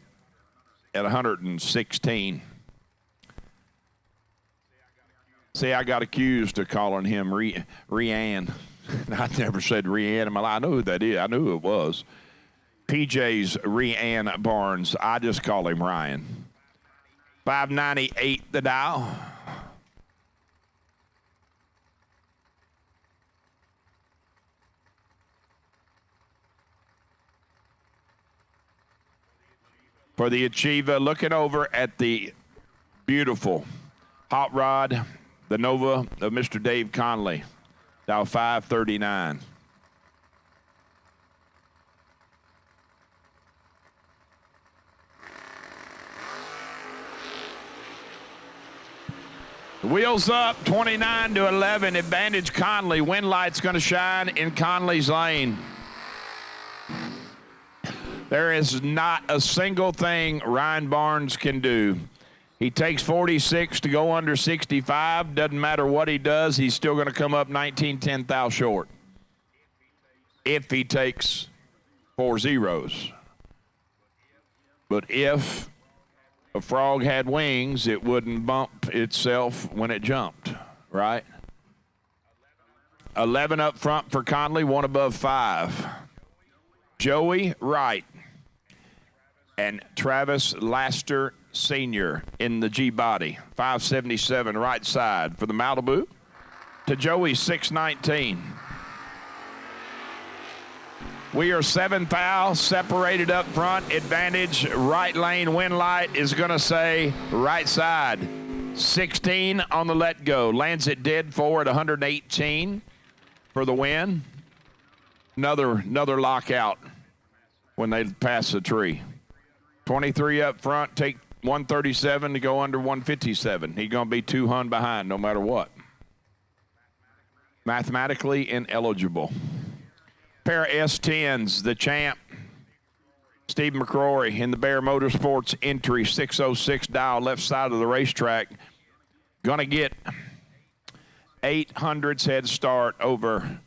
at 116. See, I got accused of calling him Rianne. I never said Rianne in my life. I know who that is. I knew who it was. PJ's Rianne Barnes. I just call him Ryan. 598 the dial. For the Achiever, looking over at the beautiful hot rod, the Nova of Mr. Dave Conley, dial 539. Wheels up, 29 to 11, advantage Conley. Wind light's going to shine in Conley's lane. There is not a single thing Ryan Barnes can do. He takes 46 to go under 65. Doesn't matter what he does, he's still going to come up 19 10 short. If he takes 4 zeros. But if a frog had wings, it wouldn't bump itself when it jumped, right? 11 up front for Conley, 1 above 5. Joey Wright and Travis Laster Sr. in the G body. 577 right side for the Malibu to Joey 619. We are 7th thou, separated up front. Advantage, right lane, wind light is going to say right side. 16 on the let go. Lands it dead forward, 118 for the win. Another lockout when they pass the tree. 23 up front, take 137 to go under 157. He's going to be 2 hun behind no matter what. Mathematically ineligible. Pair of S10s, the champ, Steve McCrory in the Bear Motorsports Entry, 606 dial, left side of the racetrack. Going to get 800s head start over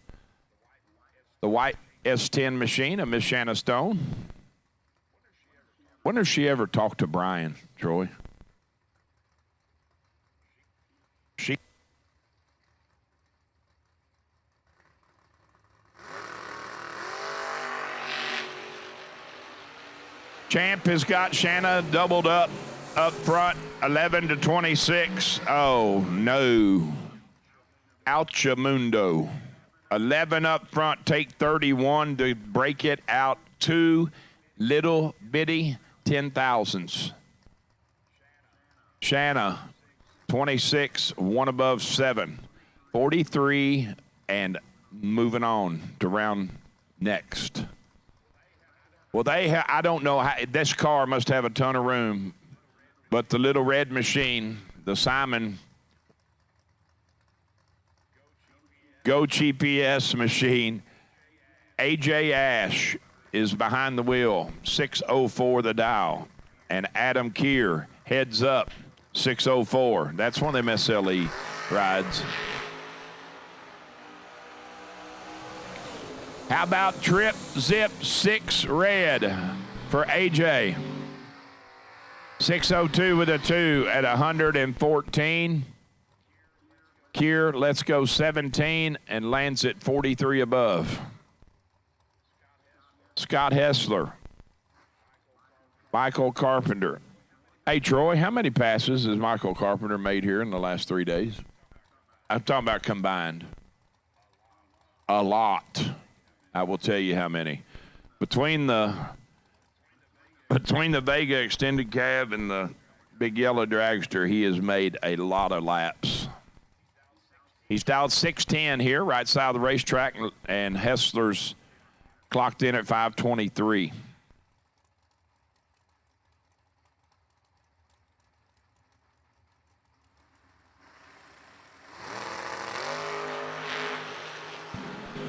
the white S10 machine of Miss Shanna Stone. When does she ever talk to Brian, Troy? She. Champ has got Shanna doubled up front, 11 to 26. Oh, no. Ouchamundo. 11 up front, take 31 to break it out. 2 little bitty 10,000s. Shanna, 26, 1 above 7. 43 and moving on to round next. Well, I don't know how, this car must have a ton of room, but the little red machine, the Simon Go GPS machine, AJ Ash is behind the wheel, 604 the dial, and Adam Keir heads up, 604. That's one of them SLE rides. How about Trip Zip 6 red for AJ? 602 with a 2 at 114. Keir, let's go 17 and lands at 43 above. Scott Hessler. Michael Carpenter. Hey, Troy, how many passes has Michael Carpenter made here in the last 3 days? I'm talking about combined. A lot. I will tell you how many. Between the Vega extended cab and the big yellow dragster, he has made a lot of laps. He's dialed 610 here, right side of the racetrack, and Hessler's clocked in at 523.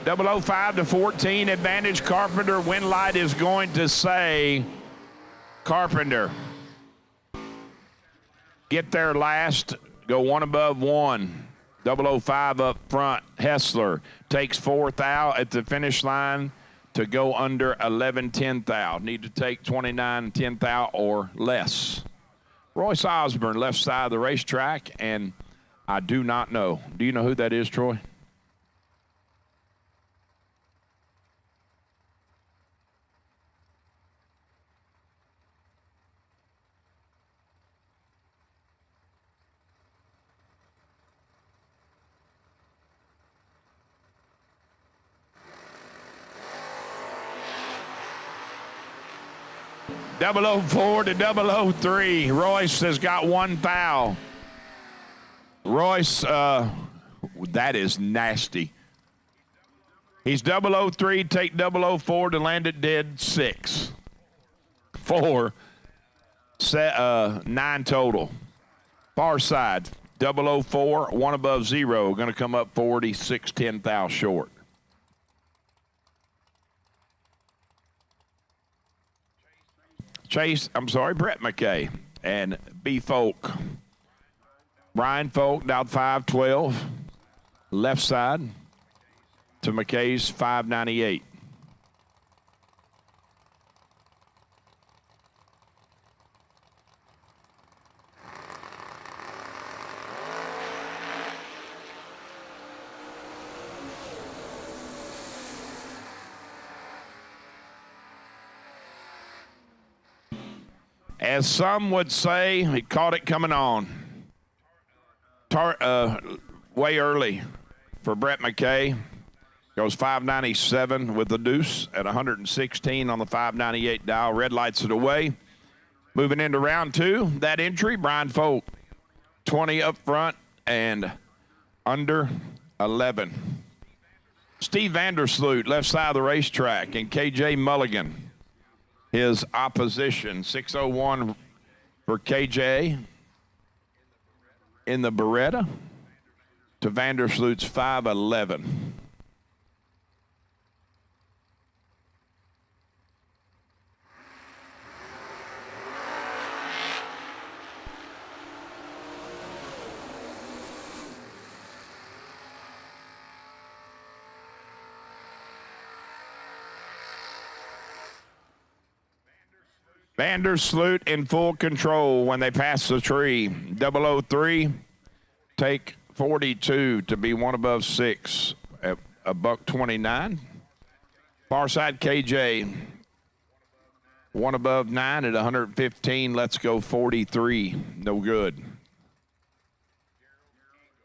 .005 to 14 advantage. Carpenter. Wind light is going to say Carpenter. Get there last. Go 1 above 1. 005 up front. Hessler takes 4th thou at the finish line to go under 11 10 thou. Need to take 29 10 thou or less. Royce Osborne, left side of the racetrack, and I do not know. Do you know who that is, Troy? .004 to 003. Royce has got 1 thou. Royce, that is nasty. He's 003, take 004 to land it dead 6. 4, 9 total. Far side, 004, 1 above 0. Going to come up 46 10 thou short. Brett McKay and B. Folk. Brian Folk down 512, left side to McKay's 598. As some would say, he caught it coming on. Way early for Brett McKay. Goes 597 with the deuce at 116 on the 598 dial. Red lights it away. Moving into round two, that entry, Brian Folk, 20 up front and under 11. Steve Vandersloot, left side of the racetrack, and KJ Mulligan, his opposition. 601 for KJ in the Beretta to Vandersloot's 511. Vandersloot in full control when they pass the tree. 003, take 42 to be one above 6 at a $129. Far side KJ, one above 9 at 115. Let's go 43. No good.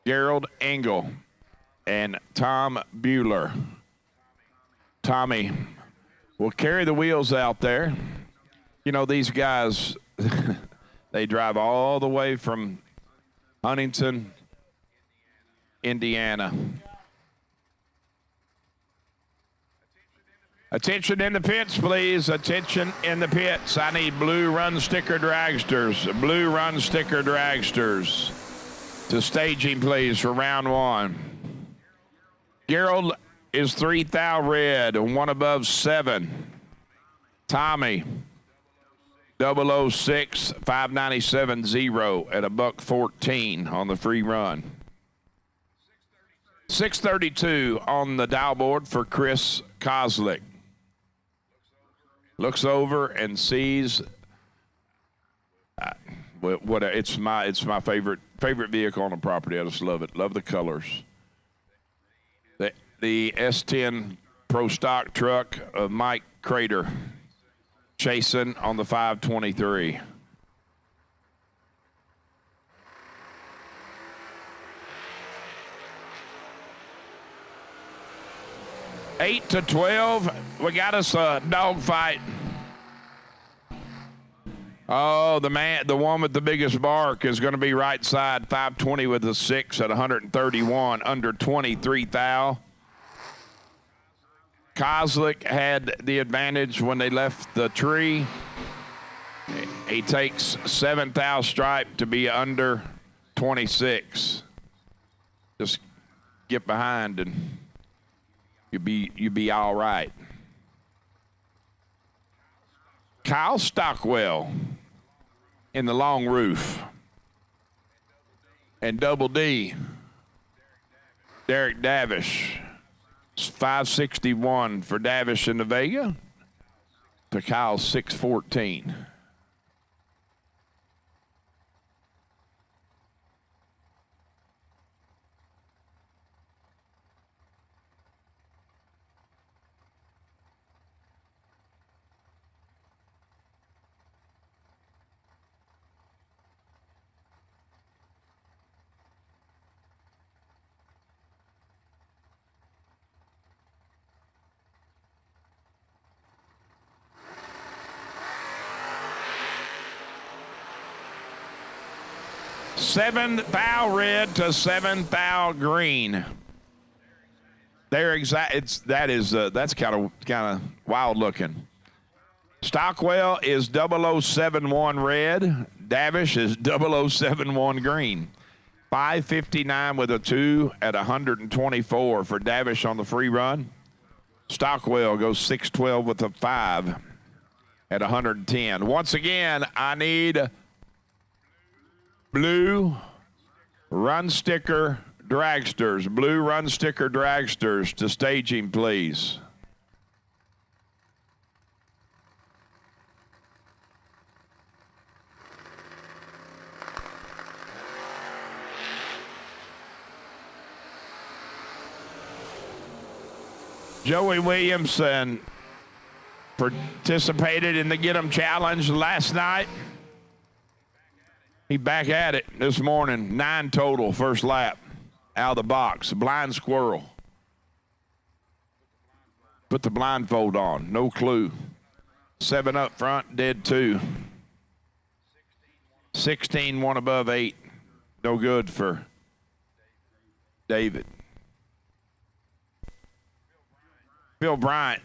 Gerald Engel and Tom Bueller. Tommy will carry the wheels out there. You know, these guys, they drive all the way from Huntington, Indiana. Attention in the pits, please. Attention in the pits. I need blue run sticker dragsters. Blue run sticker dragsters to staging, please, for round one. Gerald is 3,000 red, one above 7. Tommy, 006, 597 0 at a $114 on the free run. 632 on the dial board for Chris Kozlik. Looks over and sees it's my favorite vehicle on the property. I just love it. Love the colors. The S10 Pro Stock truck of Mike Crater chasing on the 523. Eight to 12. We got us a dogfight. Oh, the one with the biggest bark is going to be right side. 520 with a 6 at 131, under 23 thou. Kozlik had the advantage when they left the tree. He takes 7 thou stripe to be under 26. Just get behind and you be all right. Kyle Stockwell in the long roof. And Double D, Derek Davish. 561 for Davish in the Vega to Kyle 614. Seven thou red to 7 thou green. That's kind of wild looking. Stockwell is 0071 red. Davish is 0071 green. 559 with a 2 at 124 for Davish on the free run. Stockwell goes 612 with a 5. at 110. Once again, I need blue run sticker dragsters. Blue run sticker dragsters to staging, please. Joey Williamson participated in the Get 'em Challenge last night. He back at it this morning. 9 total first lap out of the box. Blind squirrel. Put the blindfold on. No clue. 7 up front, dead 2. 16, 1 above 8. No good for David. Phil Bryant,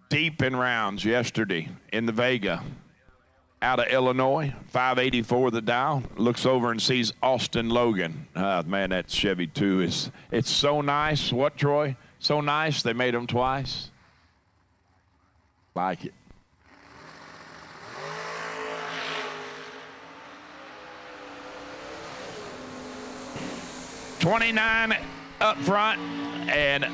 deep in rounds yesterday in the Vega. Out of Illinois, 584 the dial. Looks over and sees Austin Logan. Man, that Chevy 2 it's so nice. What, Troy? So nice they made them twice. Like it. $29 up front and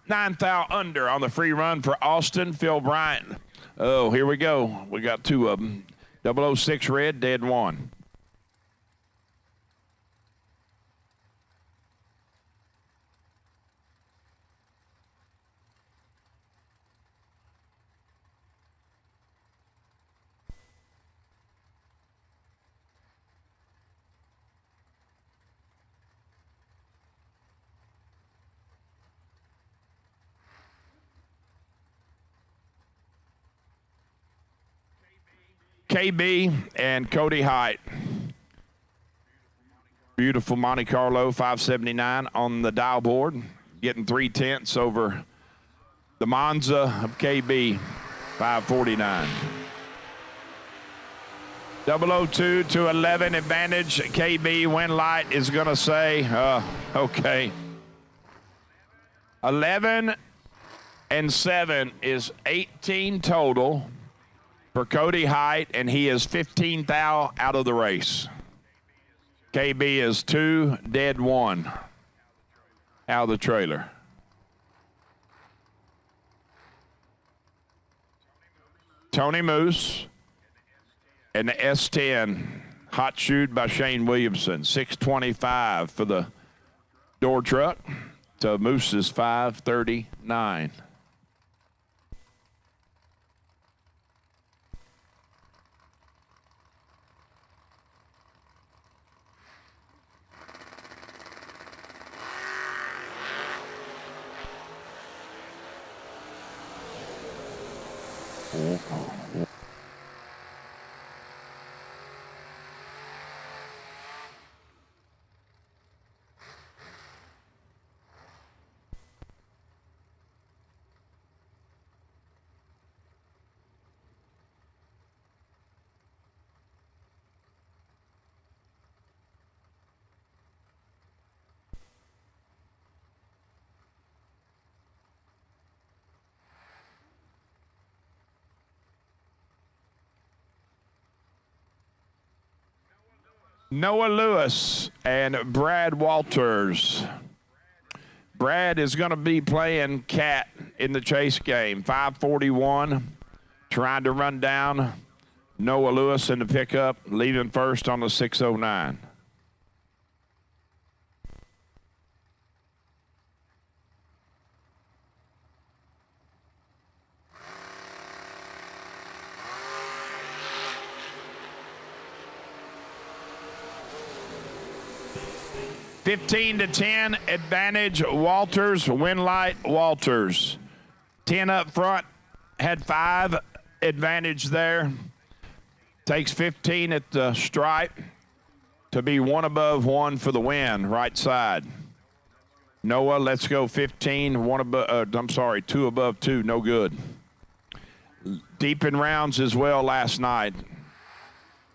9 thou under on the free run for Austin. Phil Bryant. Oh, here we go. We got 2 of them. 006 red, dead 1. KB and Cody Height. Beautiful Monte Carlo 579 on the dial board. Getting 3/10 over the Monza of KB 549. 002 to 11 advantage. KB win light is going to say, okay. 11 and 7 is 18 total for Cody Height, and he is 15 thou out of the race. KB is 2, dead 1 out of the trailer. Tony Moose and the S10, hot shoot by Shane Williamson, 625 for the door truck to Moose's 539. Noah Lewis and Brad Walters. Brad is going to be playing cat in the chase game. 541, trying to run down Noah Lewis in the pickup, leaving first on the 609. $15 to 10 advantage Walters, win light Walters. 10 up front, had 5 advantage there. Takes 15 at the stripe to be 1 above 1 for the win, right side. Noah, let's go 15, 1 above, 2 above 2, no good. Deep in rounds as well last night.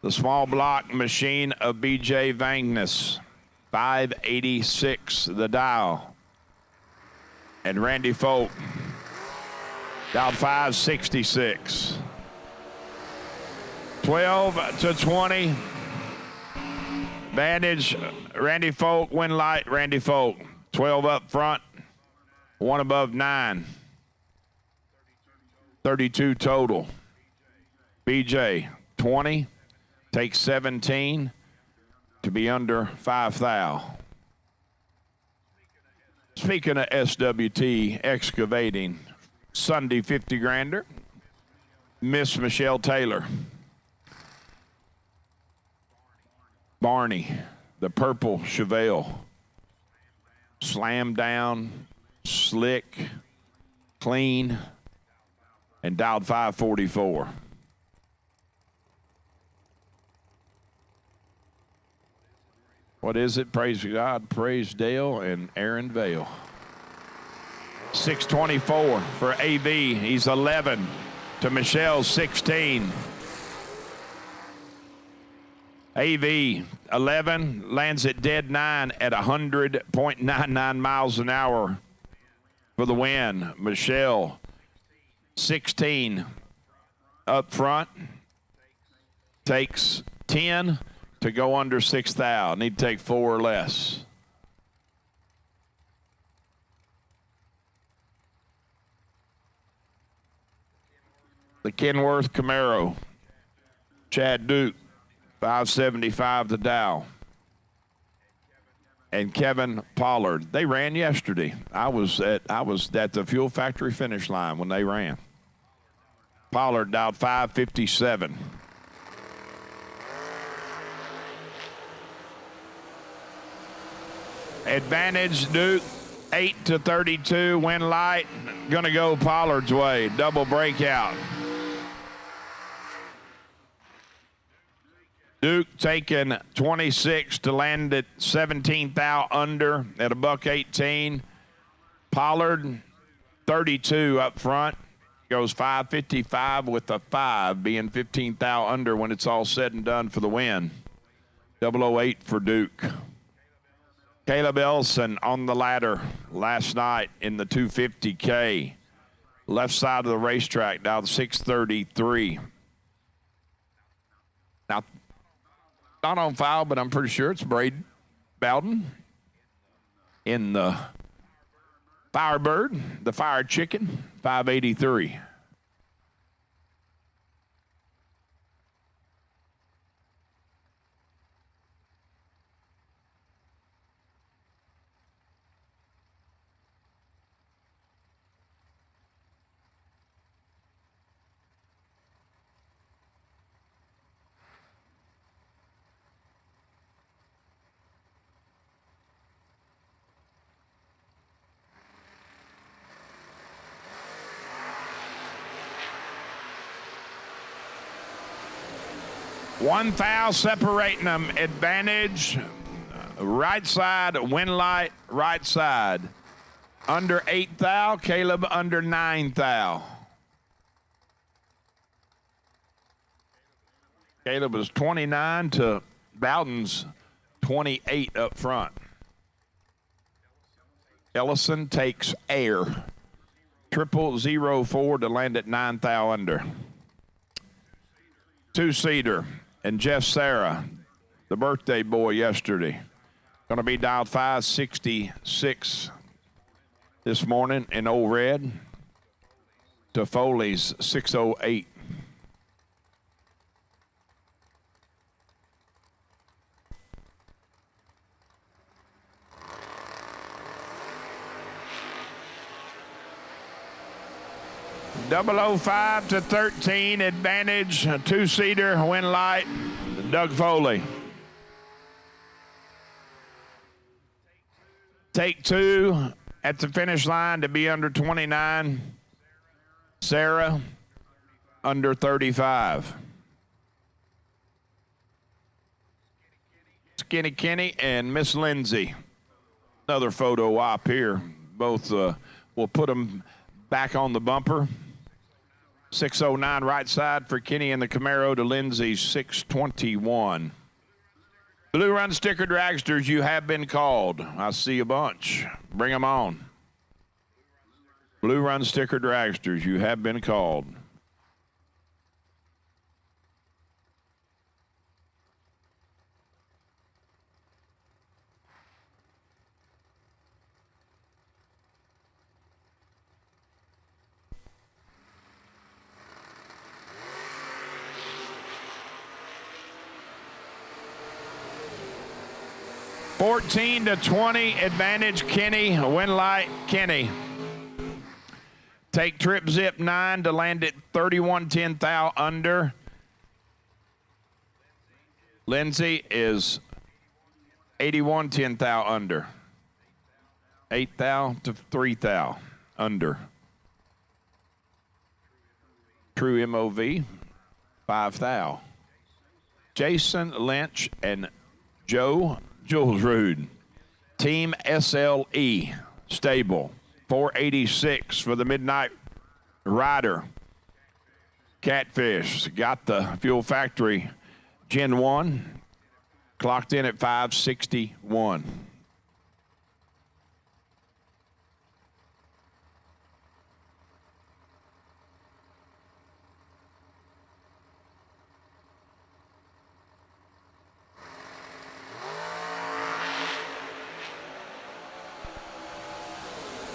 The small block machine of BJ Vangness. 586 the dial. And Randy Folk dialed 566. 12 to 20. Advantage, Randy Folk, win light, Randy Folk. 12 up front, 1 above 9. 32 total. BJ, 20, takes 17 to be under 5 thou. Speaking of SWT Excavating, Sunday 50 grander, Miss Michelle Taylor. Barney, the purple Chevelle. Slam down, slick, clean, and dialed 544. What is it? Praise God, praise Dale, and Aaron Vale. 624 for AV. He's 11 to Michelle's 16. AV 11 lands at dead 9 at 100.99 miles an hour for the win. Michelle 16 up front, takes 10 to go under 6 thou. Need to take 4 or less. The Kenworth Camaro, Chad Duke, 575 the Dow. And Kevin Pollard. They ran yesterday. I was at the Fuel Factory finish line when they ran. Pollard dialed 557. Advantage Duke, 8 to 32, win light. Gonna go Pollard's way, double breakout. Duke taking 26 to land at 17 thou under at $1.18. Pollard 32 up front, goes 555 with a 5, being 15 thou under when it's all said and done for the win. 008 for Duke. Caleb Elson on the ladder last night in the 250K. Left side of the racetrack, down 633. Now, not on file, but I'm pretty sure it's Braden Bowden in the Firebird, the Fire Chicken, 583. One thou separating them. Advantage, right side, win light, right side. Under 8 thou, Caleb under 9 thou. Caleb was 29 to Bowden's 28 up front. Ellison takes air. 0004 to land at 9 thou under. 2-seater. And Jeff Sarah, the birthday boy yesterday, going to be dialed 566 this morning in Old Red to Foley's 608. .005 to 13, advantage, 2-seater, win light, Doug Foley. Take 2 at the finish line to be under 29. Sarah, under 35. Skinny Kenny and Miss Lindsay. Another photo op here. Both, we'll put them back on the bumper. 609 right side for Kenny and the Camaro to Lindsay's 621. Blue Run Sticker Dragsters, you have been called. I see a bunch. Bring them on. Blue Run Sticker Dragsters, you have been called. 14-20 advantage Kenny. Win light Kenny. Take trip zip 9 to land at 31.10 thou under. Lindsay is 81.10 thou under. 8 thou to 3 thou under. True MOV 5 thou. Jason Lynch and Joe Jules Rude. Team SLE stable. 486 for the Midnight Rider. Catfish got the Fuel Factory Gen 1. Clocked in at 561.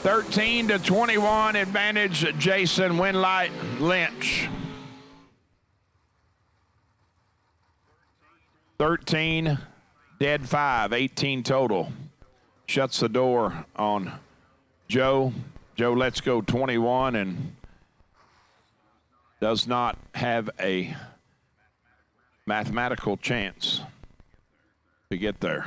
Thirteen to 21 advantage Jason Winlight Lynch. 13 dead 5, 18 total. Shuts the door on Joe. Joe lets go 21 and does not have a mathematical chance to get there.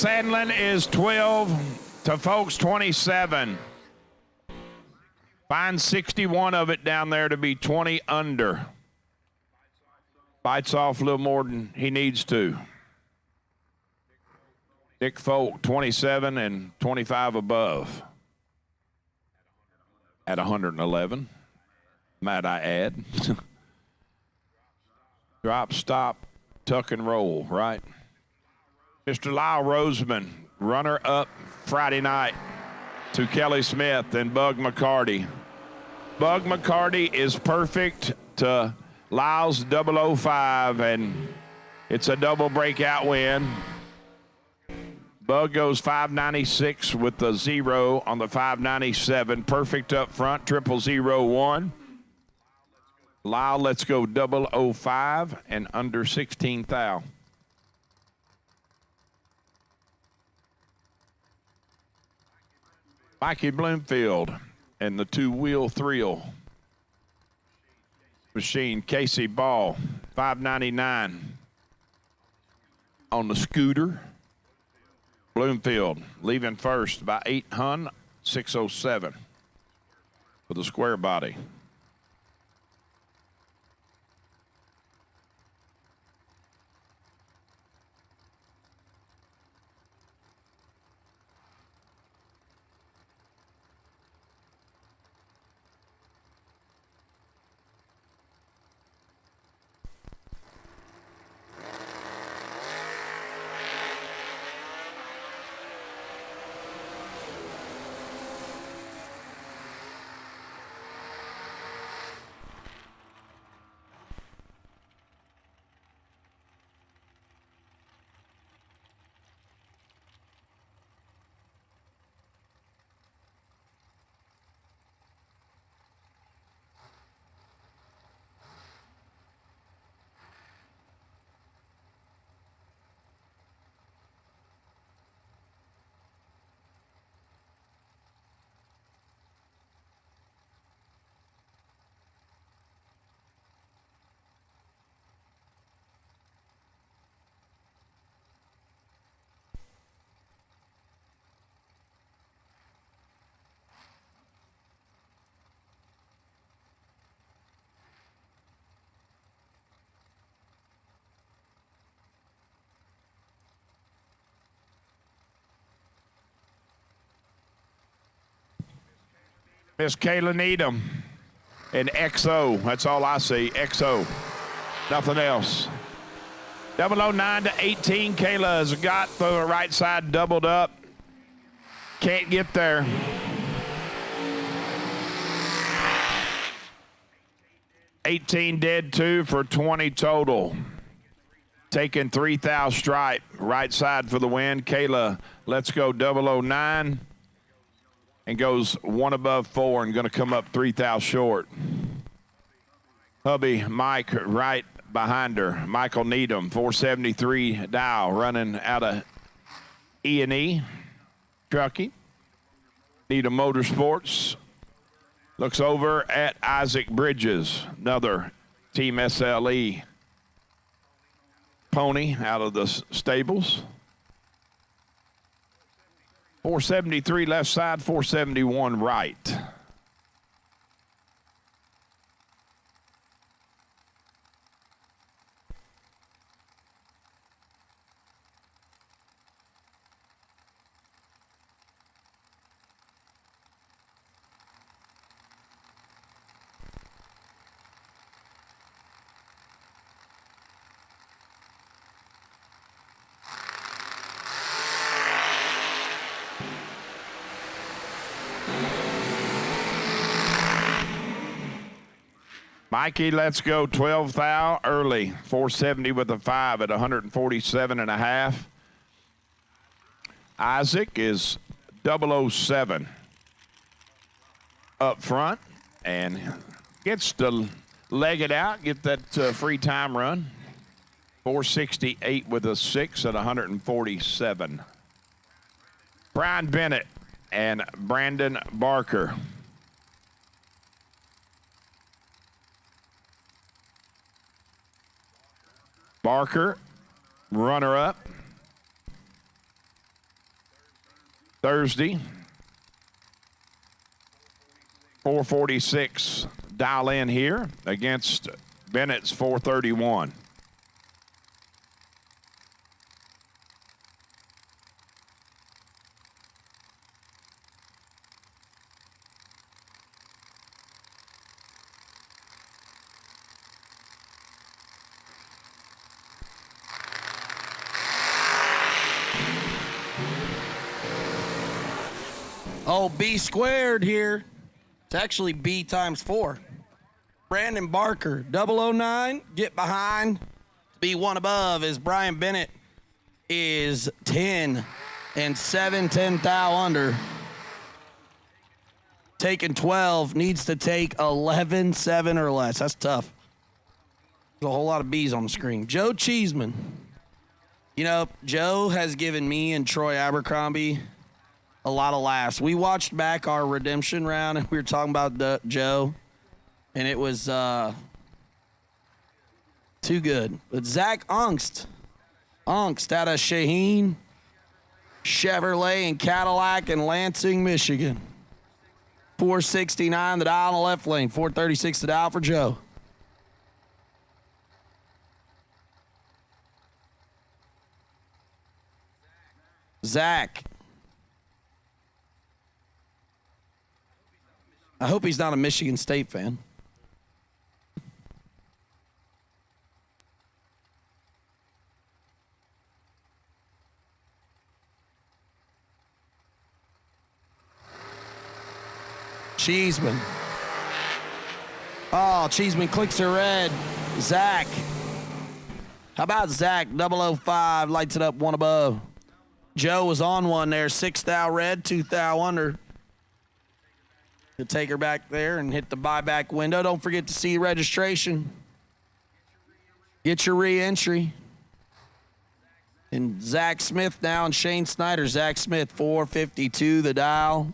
Sandlin is 12 to Folks 27. Find 61 of it down there to be 20 under. Bites off a little more than he needs to. Dick Folk 27 and 25 above. At 111. Might I add. Drop, stop, tuck and roll, right? Mr. Lyle Roseman, runner-up Friday night to Kelly Smith and Bug McCarty. Bug McCarty is perfect to Lyle's 005, and it's a double breakout win. Bug goes 596 with the 0 on the 597. Perfect up front, 001. Lyle, let's go 005 and under 16 thou. Mikey Bloomfield and the two-wheel thrill machine. Casey Ball, 599 on the scooter. Bloomfield leaving first by 800, 607 for the square body. Miss Kayla Needham and XO. That's all I see. XO. Nothing else. 009 to 18. Kayla has got the right side doubled up. Can't get there. $18 dead, 2 for 20 total. Taking 3 thou stripe. Right side for the win. Kayla, let's go 009. And goes 1 above 4 and going to come up 3 thou short. Hubby Mike right behind her. Michael Needham, 473 dial, running out of E&E Trucking. Needham Motorsports. Looks over at Isaac Bridges, another Team SLE pony out of the stables. 473 left side, 471 right. Mikey, let's go 12 thou early. 470 with a 5 at 147.5. Isaac is 007 up front and gets to leg it out, get that free time run. 468 with a 6 at 147. Brian Bennett and Brandon Barker. Barker, runner-up. Thursday, 446 dial in here against Bennett's 431. Oh, B squared here. It's actually B times 4. Brandon Barker, 009, get behind. B one above as Brian Bennett is 10 and 7, 10 thou under. Taking 12, needs to take 11, 7 or less. That's tough. There's a whole lot of B's on the screen. Joe Cheeseman. You know, Joe has given me and Troy Abercrombie a lot of laughs. We watched back our redemption round, and we were talking about Joe, and it was too good. But Zach Ungst out of Shaheen, Chevrolet, and Cadillac in Lansing, Michigan. 469 the dial in the left lane, 436 the dial for Joe. Zach. I hope he's not a Michigan State fan. Cheeseman. Oh, Cheeseman clicks her red. Zach. How about Zach? 005 lights it up one above. Joe was on one there. 6 thou red, 2 thou under. To take her back there and hit the buyback window. Don't forget to see registration. Get your re-entry. And Zach Smith now and Shane Snyder. Zach Smith, 452 the dial.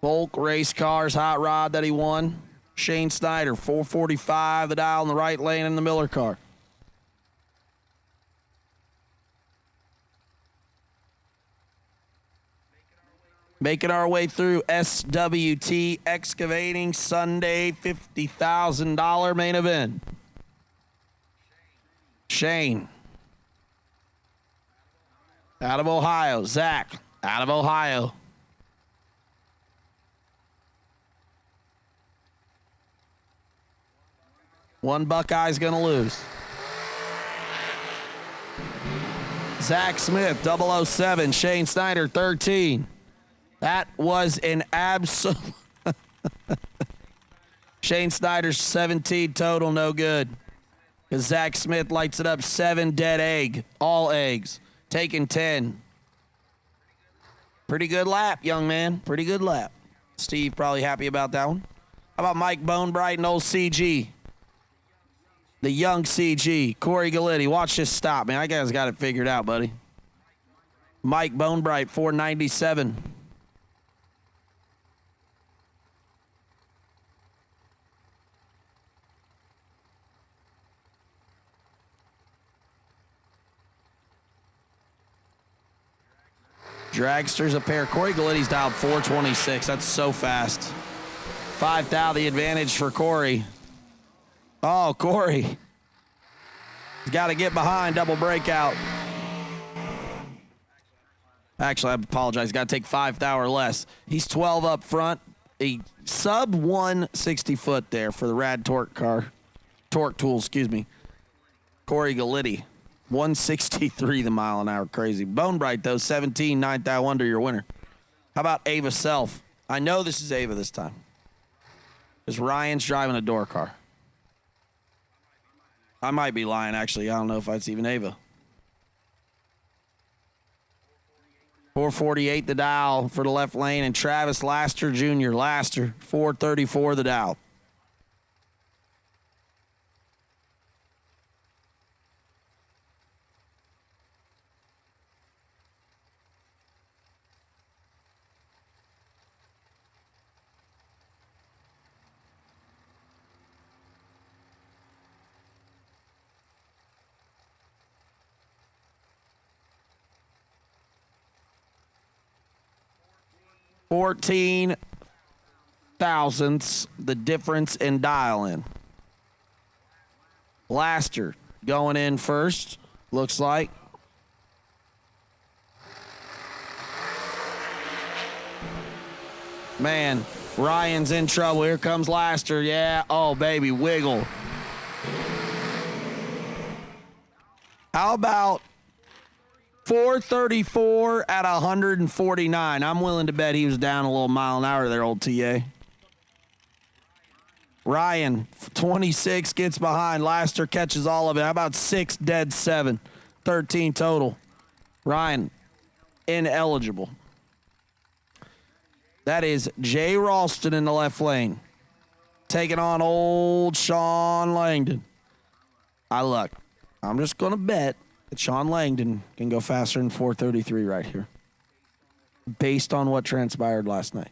Volk race cars, hot rod that he won. Shane Snyder, 445 the dial in the right lane in the Miller car. Making our way through SWT Excavating Sunday $50,000 main event. Shane. Out of Ohio. Zach. Out of Ohio. One Buckeye's going to lose. Zach Smith, 007. Shane Snyder, 13. That was an absolute... Shane Snyder's 17 total, no good. Because Zach Smith lights it up, 7 dead egg. All eggs. Taking 10. Pretty good lap, young man. Pretty good lap. Steve probably happy about that one. How about Mike Bonebright and old CG? The young CG. Corey Galletti. Watch this stop, man. I guys got it figured out, buddy. Mike Bonebright, 497. Dragsters a pair. Corey Galletti's dialed 426. That's so fast. 5 thou the advantage for Corey. Oh, Corey. He's got to get behind. Double breakout. Actually, I apologize. Got to take 5 thou or less. He's 12 up front. A sub 160 foot there for the Rad Torque car. Torque Tools, excuse me. Corey Galletti. 163 the mile an hour. Crazy. Bonebright, though, 17, 9 thou under your winner. How about Ava Self? I know this is Ava this time. Because Ryan's driving a door car. I might be lying, actually. I don't know if it's even Ava. 448 the dial for the left lane. And Travis Laster Jr. Laster, 434 the dial. $14 thousandths the difference in dial in. Laster going in first, looks like. Man, Ryan's in trouble. Here comes Laster. Yeah, oh baby, wiggle. How about 434 at 149. I'm willing to bet he was down a little mile an hour there, old TA. Ryan, 26, gets behind. Laster catches all of it. How about 6 dead 7? 13 total. Ryan, ineligible. That is Jay Ralston in the left lane. Taking on old Sean Langdon. I'm just going to bet that Sean Langdon can go faster than 433 right here, based on what transpired last night.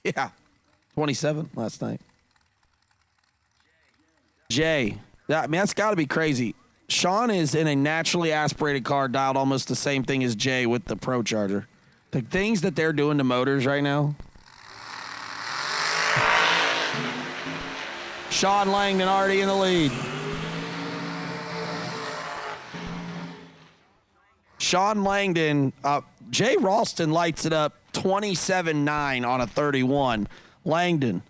Yeah, 27 last night. Jay, that's got to be crazy. Sean is in a naturally aspirated car, dialed almost the same thing as Jay with the Pro Charger. The things that they're doing to motors right now. Sean Langdon already in the lead. Sean Langdon, Jay Ralston lights it up 27.9 on a 31. Langdon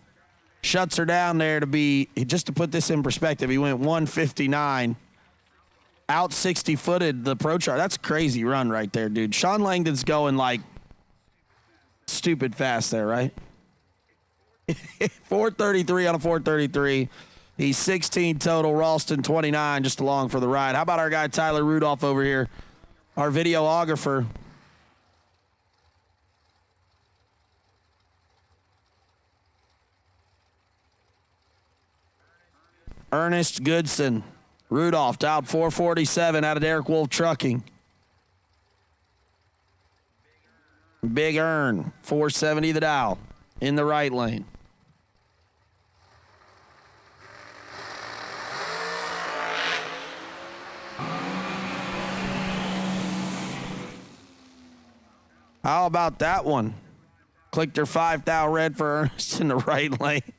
shuts her down there to be, just to put this in perspective, he went 159. Out 60-footed the Pro Chart. That's a crazy run right there, dude. Sean Langdon's going like stupid fast there, right? 433 on a 433. He's 16 total. Ralston 29, just along for the ride. How about our guy Tyler Rudolph over here? Our videographer. Ernest Goodson. Rudolph dialed 447 out of Derek Wolf Trucking. Big Earn, 470 the dial in the right lane. How about that one? Clicked her 5 thou red for Ernest in the right lane.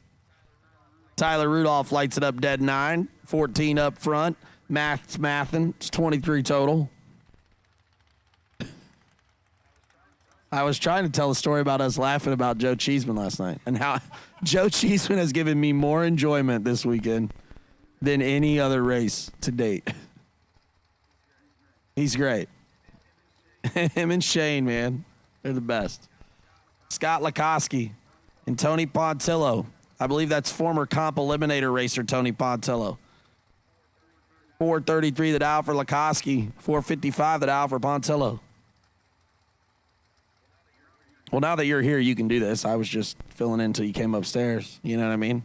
Tyler Rudolph lights it up dead 9. 14 up front. Math's mathin'. It's 23 total. I was trying to tell a story about us laughing about Joe Cheeseman last night and how Joe Cheeseman has given me more enjoyment this weekend than any other race to date. He's great. Him and Shane, man, they're the best. Scott Likoski and Tony Pontillo. I believe that's former comp eliminator racer Tony Pontillo. 433 the dial for Likoski, 455 the dial for Pontillo. Well, now that you're here, you can do this. I was just filling in until you came upstairs. You know what I mean?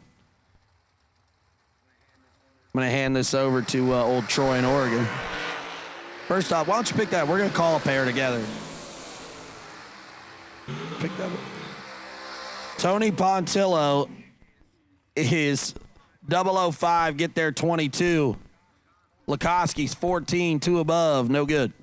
I'm going to hand this over to old Troy in Oregon. First off, why don't you pick that? We're going to call a pair together. Pick that up. Tony Pontillo is 005, get there 22. Likoski's 14, 2 above, no good.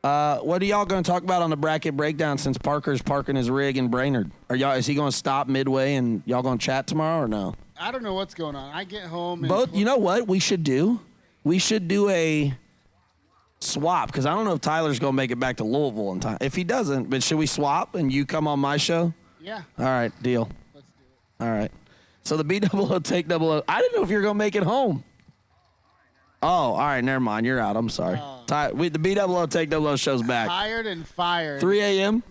What are y'all going to talk about on the bracket breakdown since Parker's parking his rig in Brainerd? Is he going to stop midway and y'all going to chat tomorrow or no? I don't know what's going on. I get home and Both. You know what we should do? We should do a swap because I don't know if Tyler's going to make it back to Louisville in time. If he doesn't, but should we swap and you come on my show? Yeah. All right, deal. Let's do it. All right. So the B-double-O, take double-O. I didn't know if you were going to make it home. Oh, all right, never mind. You're out. I'm sorry. The B-double-O, take double-O show's back. Hired and fired. 3 a.m.?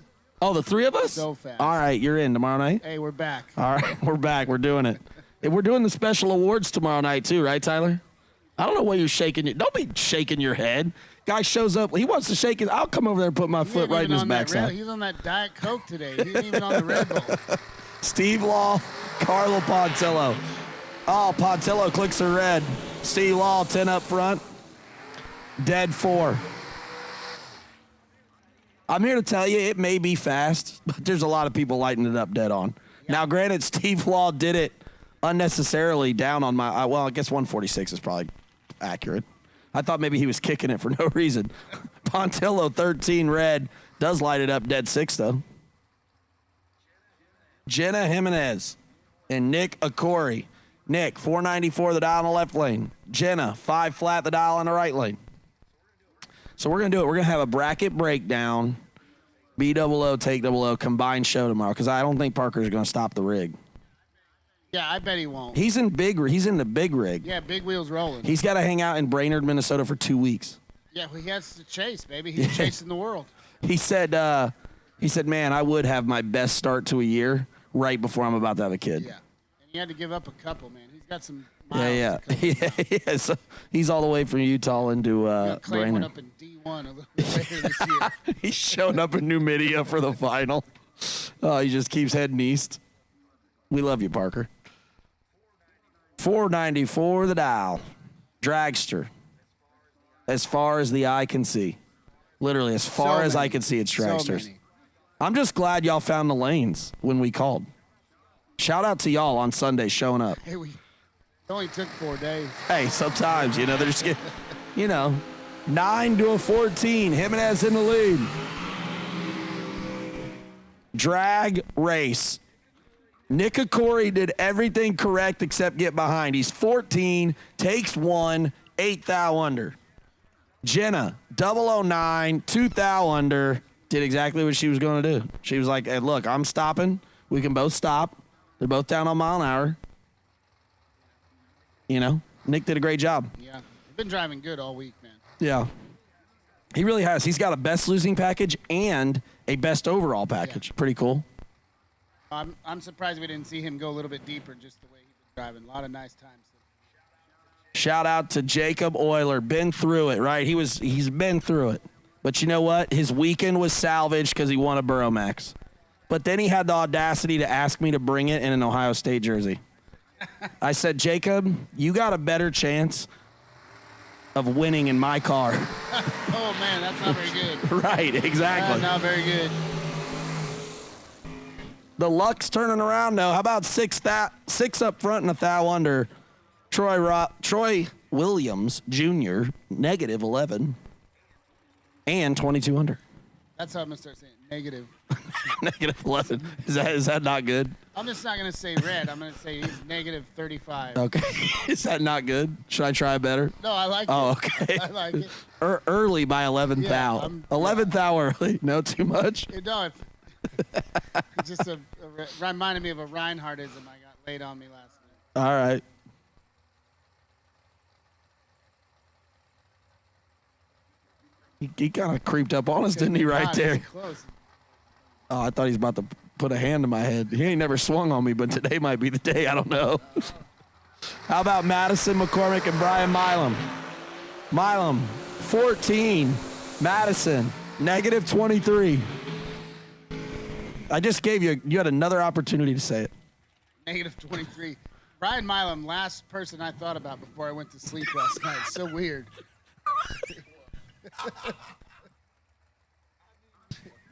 Oh, the three of us? So fast. All right, you're in tomorrow night? Hey, we're back. All right, we're back. We're doing it. And we're doing the special awards tomorrow night too, right, Tyler? I don't know why you're shaking. Don't be shaking your head. Guy shows up. He wants to shake it. I'll come over there and put my foot right in his backside. He's on that Diet Coke today. He ain't even on the Red Bull. Steve Law, Carlo Pontillo. Oh, Pontillo clicks a red. Steve Law, 10 up front. Dead 4. I'm here to tell you it may be fast, but there's a lot of people lighting it up dead on. Yeah. Now, granted, Steve Law did it unnecessarily down on my, I guess 146 is probably accurate. I thought maybe he was kicking it for no reason. Pontillo, 13 red, does light it up dead 6, though. Jenna Jimenez and Nick Akori. Nick, 494 the dial in the left lane. Jenna, 5 flat the dial in the right lane. So we're going to do it. We're going to have a bracket breakdown, B-double-O, take double-O, combined show tomorrow because I don't think Parker's going to stop the rig. Yeah, I bet he won't. He's in the big rig. Yeah, big wheels rolling. He's got to hang out in Brainerd, Minnesota for 2 weeks. Yeah, well, he has to chase, baby. He's chasing the world. He said, man, I would have my best start to a year right before I'm about to have a kid. Yeah, and he had to give up a couple, man. He's got some miles. Yeah. So he's all the way from Utah into Brainerd. Up in D1 a little later this year. He's showing up in Numidia for the final. Oh, he just keeps heading east. We love you, Parker. 494 the dial. Dragster. As far as the eye can see. Literally, as far as I can see, it's Dragsters. So I'm just glad y'all found the lanes when we called. Shout out to y'all on Sunday showing up. Hey, it only took 4 days. Hey, sometimes, they're just getting, 9 to a 14. Jimenez in the lead. Drag race. Nick Akori did everything correct except get behind. He's 14, takes 1, 8 thou under. Jenna, 009, 2 thou under, did exactly what she was going to do. She was like, hey, look, I'm stopping. We can both stop. They're both down on mile an hour. Nick did a great job. Yeah, he's been driving good all week, man. Yeah. He really has. He's got a best losing package and a best overall package. Yeah. Pretty cool. I'm surprised we didn't see him go a little bit deeper just the way he's been driving. A lot of nice times. Shout out to Jacob Euler. Been through it, right? He's been through it. But you know what? His weekend was salvaged because he won a Burromax. But then he had the audacity to ask me to bring it in an Ohio State jersey. I said, Jacob, you got a better chance of winning in my car. Oh, man, that's not very good. Right, exactly. That's not very good. The luck's turning around, though. How about 6 up front and a thou under? Troy Williams, Jr., negative 11, and 22 under. That's how I'm going to start saying negative. Negative 11. Is that not good? I'm just not going to say red. I'm going to say he's negative 35. Okay. Is that not good? Should I try better? No, I like it. Oh, okay. I like it. Early by 11th thou. 11th thou early. No, too much? No, it's just reminded me of a Reinhardtism I got laid on me last night. All right. He kind of creeped up on us, didn't he, right there? Close. Oh, I thought he was about to put a hand to my head. He ain't never swung on me, but today might be the day. I don't know. How about Madison McCormick and Brian Milam? Milam, 14. Madison, -23. I just gave you had another opportunity to say it. -23. Brian Milam, last person I thought about before I went to sleep last night. So weird.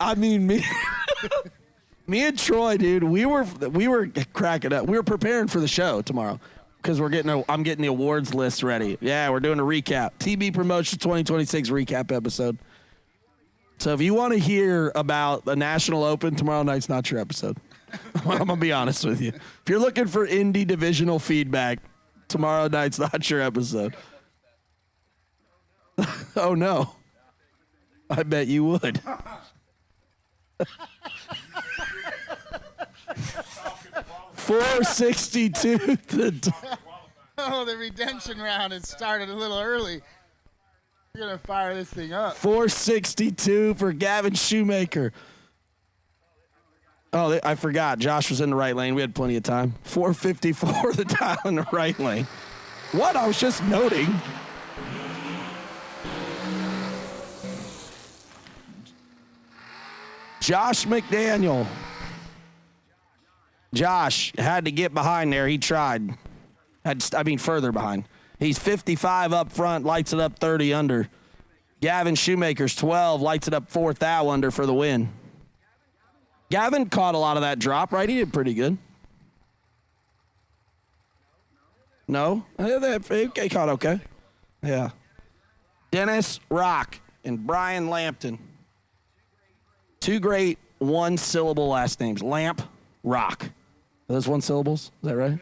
I mean, me and Troy, dude, we were cracking up. We were preparing for the show tomorrow because I'm getting the awards list ready. Yeah, we're doing a recap. TB Promotions 2026 recap episode. So if you want to hear about the National Open, tomorrow night's not your episode. I'm going to be honest with you. If you're looking for indie divisional feedback, tomorrow night's not your episode. Oh, no. I bet you would. $462. Oh, the redemption round has started a little early. We're going to fire this thing up. $462 for Gavin Shoemaker. Oh, I forgot. Josh was in the right lane. We had plenty of time. $454 the tile in the right lane. What? I was just noting. Josh McDaniel. Josh had to get behind there. He tried. Further behind. He's 55 up front, lights it up 30 under. Gavin Shoemaker's 12, lights it up 4 thou under for the win. Gavin caught a lot of that drop, right? He did pretty good. No? He caught okay. Yeah. Dennis Rock and Brian Lampton. 2 great one-syllable last names. Lamp, Rock. Are those 1 syllables? Is that right?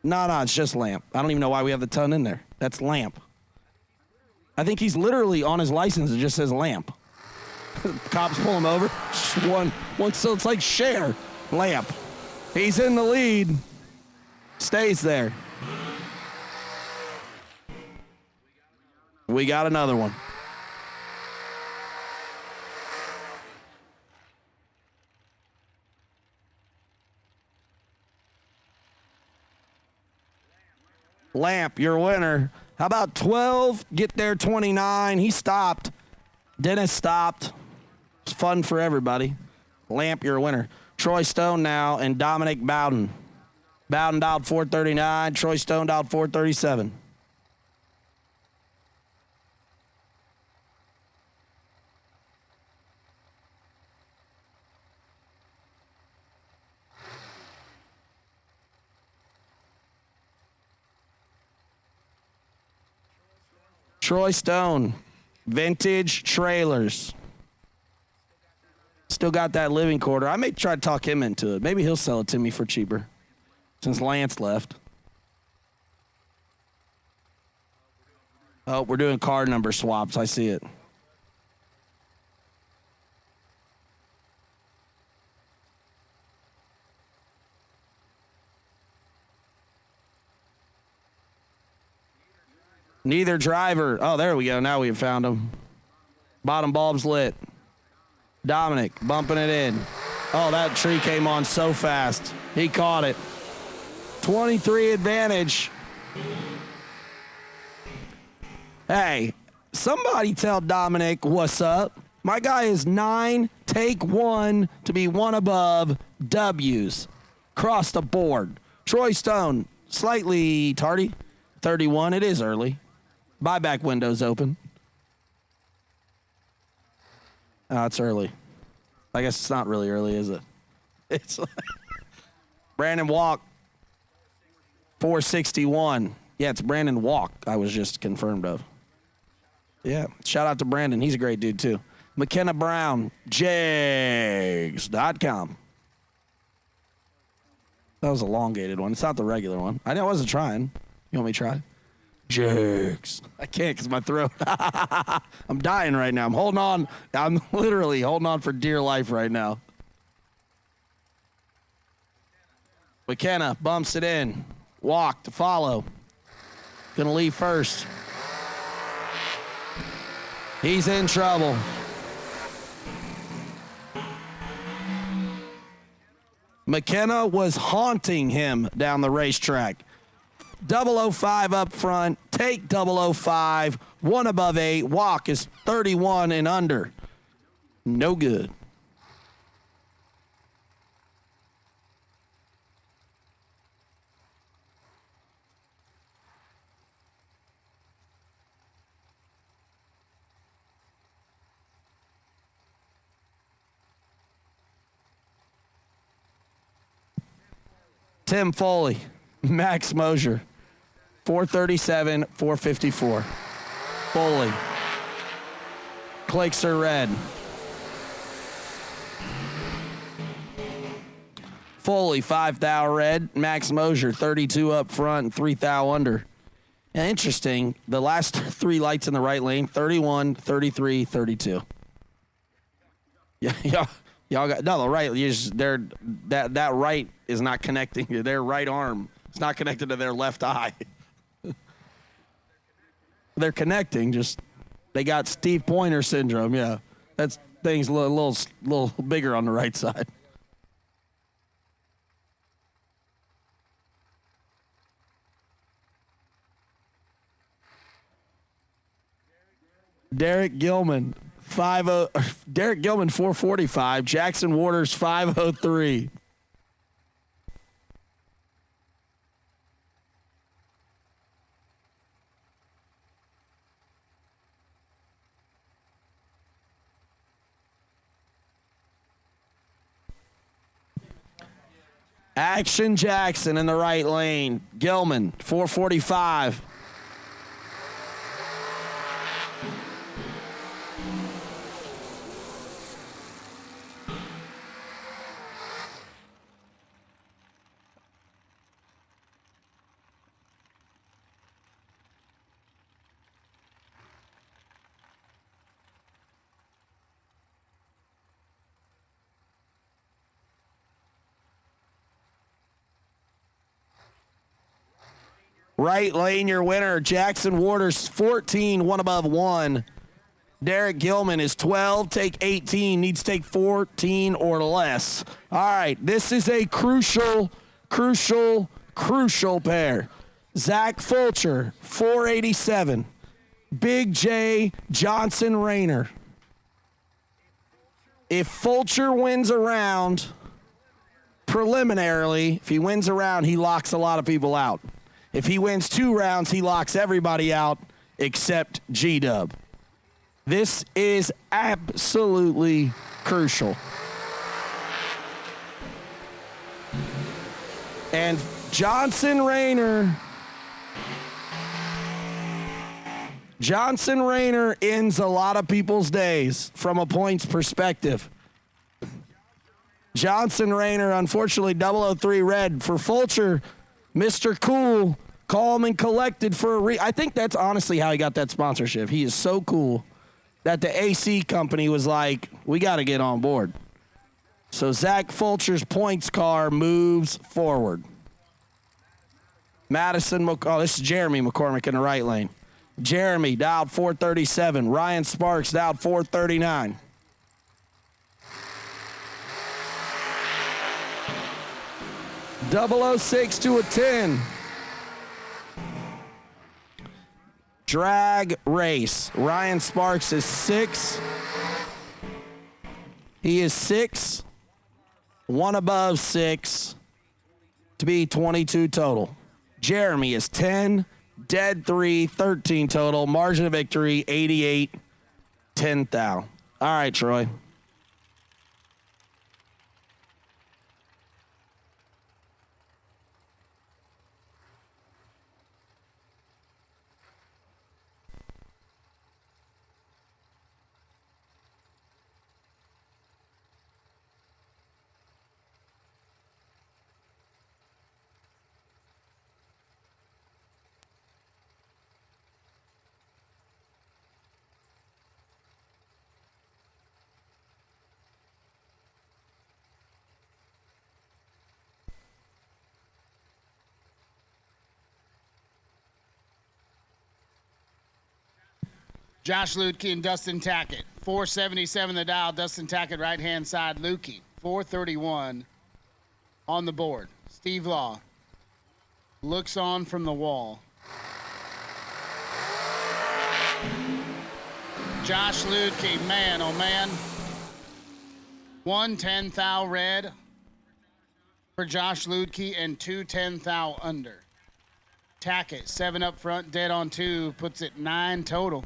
No, it's just Lamp. I don't even know why we have the ton in there. That's Lamp. I think he's literally on his license. It just says Lamp. Cops pull him over. Just one. So it's like Cher. Lamp. He's in the lead. Stays there. We got another one. Lamp, your winner. How about 12? Get there 29. He stopped. Dennis stopped. It's fun for everybody. Lamp, your winner. Troy Stone now and Dominic Bowden. Bowden dialed 439. Troy Stone dialed 437. Troy Stone, vintage trailers. Still got that living quarter. I may try to talk him into it. Maybe he'll sell it to me for cheaper since Lance left. Oh, we're doing car number swaps. I see it. Neither driver. Oh, there we go. Now we've found him. Bottom bulb's lit. Dominic bumping it in. Oh, that tree came on so fast. He caught it. 23 advantage. Hey, somebody tell Dominic what's up. My guy is 9, take 1 to be 1 above W's. Across the board. Troy Stone, slightly tardy. 31. It is early. Buyback window's open. Oh, it's early. I guess it's not really early, is it? It's Brandon Walk, 461. Yeah, it's Brandon Walk I was just confirmed of. Yeah, shout out to Brandon. He's a great dude, too. McKenna Brown, Jags.com. That was a elongated one. It's not the regular one. I wasn't trying. You want me to try? Jags. I can't because my throat. I'm dying right now. I'm holding on. I'm literally holding on for dear life right now. McKenna bumps it in. Walk to follow. Gonna leave first. He's in trouble. McKenna was haunting him down the racetrack. 005 up front, take 005, 1 above 8, walk is 31 and under. No good. Tim Foley, Max Moser, 437, 454. Foley. Clicks are red. Foley, 5 thou red. Max Moser, 32 up front and 3 thou under. And interesting, the last 3 lights in the right lane, 31, 33, 32. Yeah. Y'all got no the right. That right is not connecting to their right arm. It's not connected to their left eye. They're connecting. Just they got Steve Pointer syndrome. Yeah, that's things a little bigger on the right side. Derek Gilman. Derek Gilman, 445. Jackson Waters, 503. Action Jackson in the right lane. Gilman, 445. Right lane, your winner, Jackson Waters, 14, 1 above 1. Derek Gilman is 12, take 18, needs to take 14 or less. All right, this is a crucial pair. Zach Fulcher, 487. Big J Johnson Rayner. If Fulcher wins a round, preliminarily, if he wins a round, he locks a lot of people out. If he wins 2 rounds, he locks everybody out except G-Dub. This is absolutely crucial. And Johnson Rayner ends a lot of people's days from a points perspective. Johnson Rayner, unfortunately, 003 red. For Fulcher, Mr. Cool, calm and collected for I think that's honestly how he got that sponsorship. He is so cool that the AC company was like, we got to get on board. So Zach Fulcher's points car moves forward. This is Jeremy McCormick in the right lane. Jeremy dialed 437. Ryan Sparks dialed 439. .006 to a 10. Drag race. Ryan Sparks is 6. He is 6. 1 above 6 to be 22 total. Jeremy is 10. Dead 3, 13 total. Margin of victory, 88, 10 thou. All right, Troy. Josh Lutke and Dustin Tackett. 477 the dial. Dustin Tackett right-hand side. Lutke, 431 on the board. Steve Law looks on from the wall. Josh Lutke, man, oh man. 110 thou red for Josh Lutke and 210 thou under. Tackett, 7 up front, dead on 2, puts it 9 total.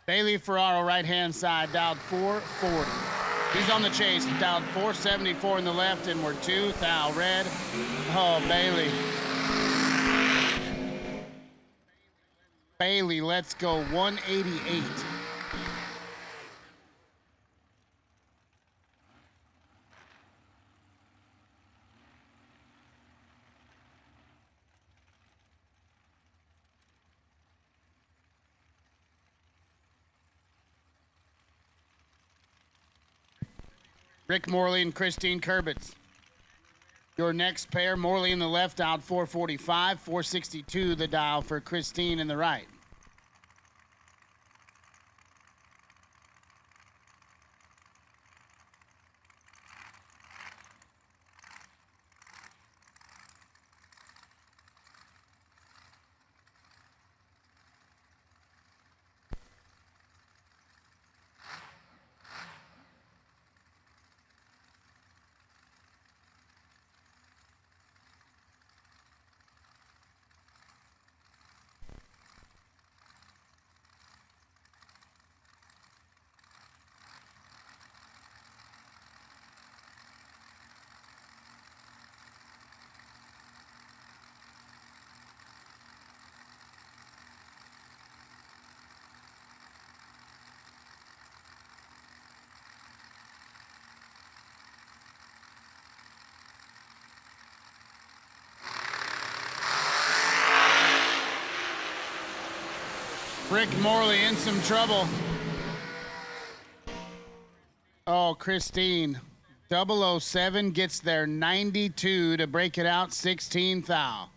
Bailey Ferraro, right-hand side, dialed 440. He's on the chase, dialed 474 in the left, and we're 2 thou red. Oh, Bailey. Bailey, let's go, 188. Rick Morley and Christine Kurbitz. Your next pair, Morley in the left, dialed 445, 462 the dial for Christine in the right. Rick Morley in some trouble. Oh, Christine. 007 gets their 92 to break it out, 16 thou.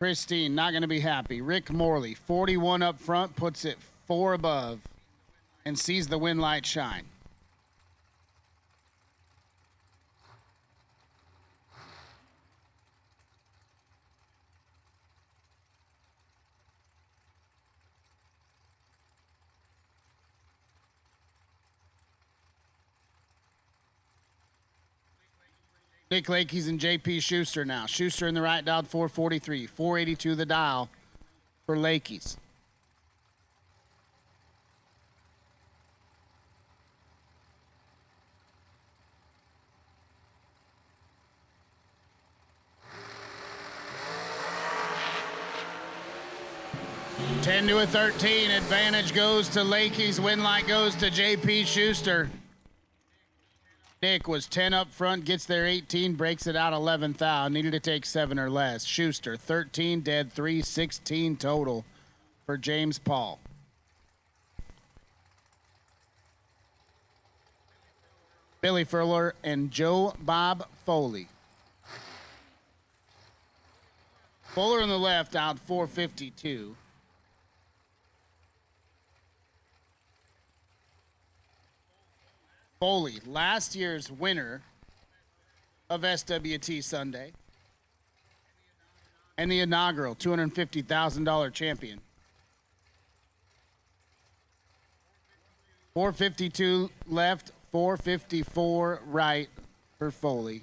Christine not going to be happy. Rick Morley, 41 up front, puts it 4 above and sees the wind light shine. Nick Lakey's and JP Schuster now. Schuster in the right, dialed 443. 482 the dial for Lakey's. Ten to a 13. Advantage goes to Lakey's. Win light goes to JP Schuster. Nick was 10 up front, gets there 18, breaks it out 11 thou. Needed to take 7 or less. Schuster, 13, dead 3, 16 total for James Paul. Billy Furler and Joe Bob Foley. Fuller on the left, out 452. Foley, last year's winner of SWT Sunday and the inaugural $250,000 champion. 452 left, 454 right for Foley.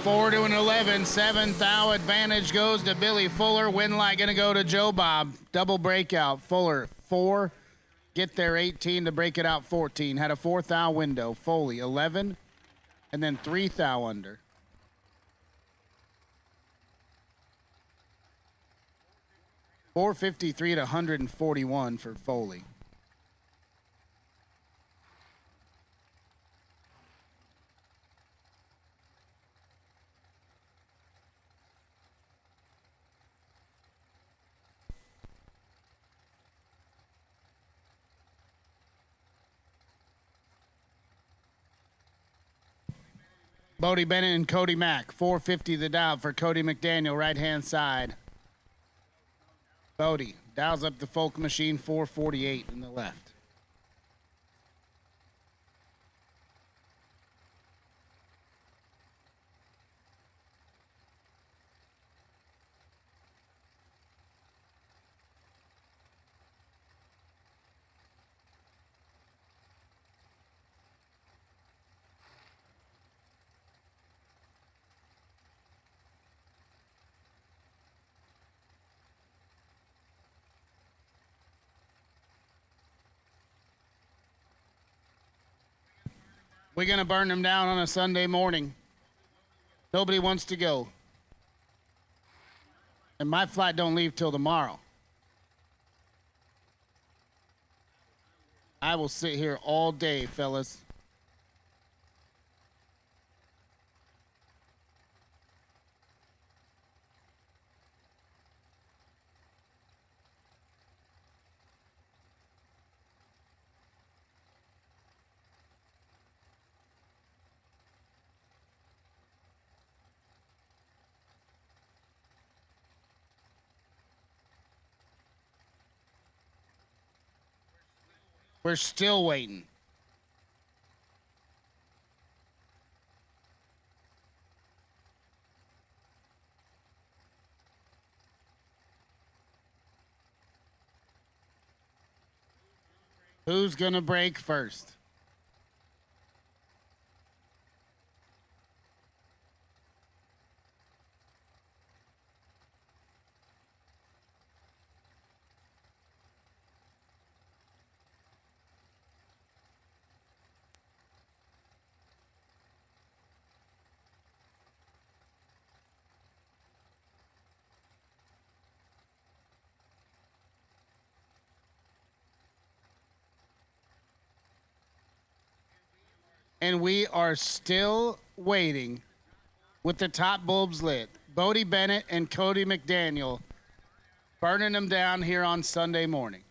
4 to an 11. 7th thou advantage goes to Billy Fuller. Win light going to go to Joe Bob. Double breakout. Fuller 4. Get there 18 to break it out 14. Had a 4th thou window. Foley 11. And then 3 thou under. $453 to 141 for Foley. Bodie Bennett and Cody Mack. $450 the dial for Cody McDaniel, right-hand side. Bodie dials up the Folk Machine, 448 in the left. We're going to burn them down on a Sunday morning. Nobody wants to go. And my flight don't leave till tomorrow. I will sit here all day, fellas. We're still waiting. Who's going to break first? And we are still waiting with the top bulbs lit. Bodie Bennett and Cody McDaniel burning them down here on Sunday morning.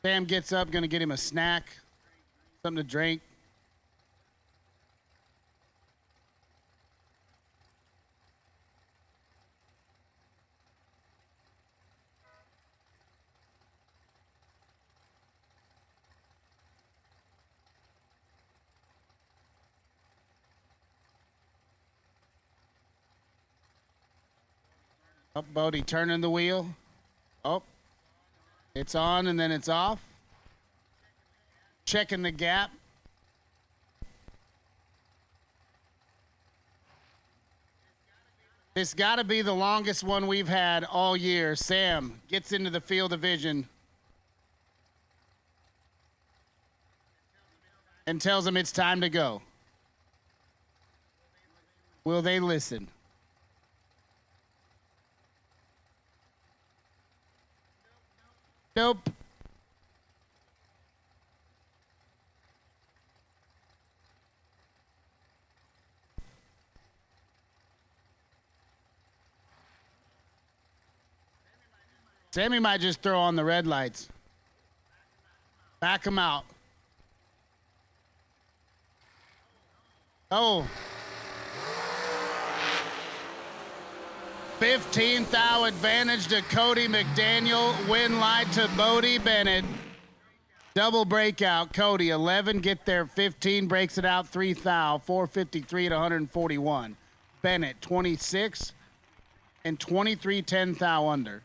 Sam gets up, going to get him a snack, something to drink. Oh, Bodie turning the wheel. Oh, it's on and then it's off. Checking the gap. This got to be the longest one we've had all year. Sam gets into the field of vision and tells him it's time to go. Will they listen? Nope. Sammy might just throw on the red lights. Back him out. Oh. 15th thou advantage to Cody McDaniel. Win light to Bodie Bennett. Double breakout. Cody 11. Get there 15. Breaks it out 3 thou. 453 to 141. Bennett 26 and 23 10 thou under.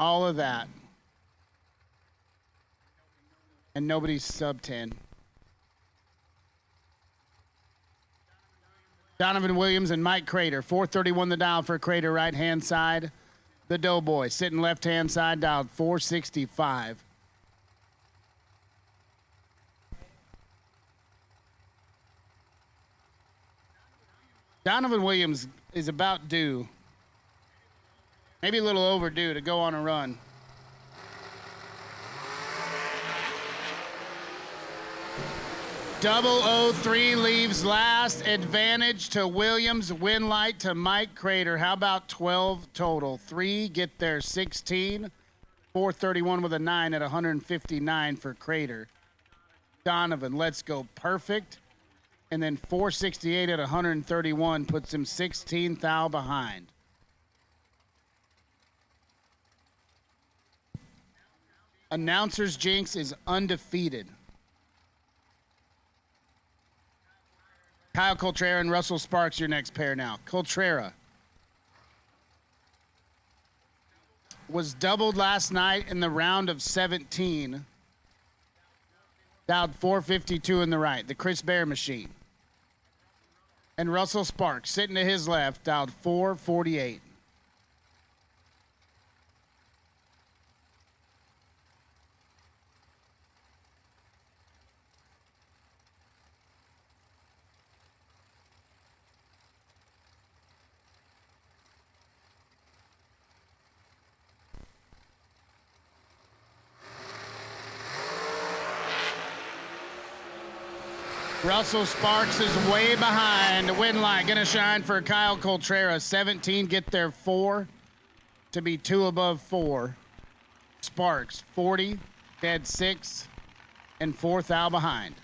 All of that. And nobody's sub 10. Donovan Williams and Mike Crater. 431 the dial for Crater, right-hand side. The Doughboy sitting left-hand side, dialed 465. Donovan Williams is about due, maybe a little overdue, to go on a run. Double 03 leaves last. Advantage to Williams. Win light to Mike Crater. How about 12 total? 3 get there 16. 431 with a 9 at 159 for Crater. Donovan, let's go perfect. And then 468 at 131 puts him 16 thou behind. Announcer's jinx is undefeated. Kyle Coltrera and Russell Sparks, your next pair now. Coltrera was doubled last night in the round of 17. Dialed 452 in the right, the Chris Bear machine. And Russell Sparks, sitting to his left, dialed 448. Russell Sparks is way behind. The win line gonna shine for Kyle Coltrera. 17 get there 4 to be 2 above 4. Sparks 40, dead 6, and 4 thou behind.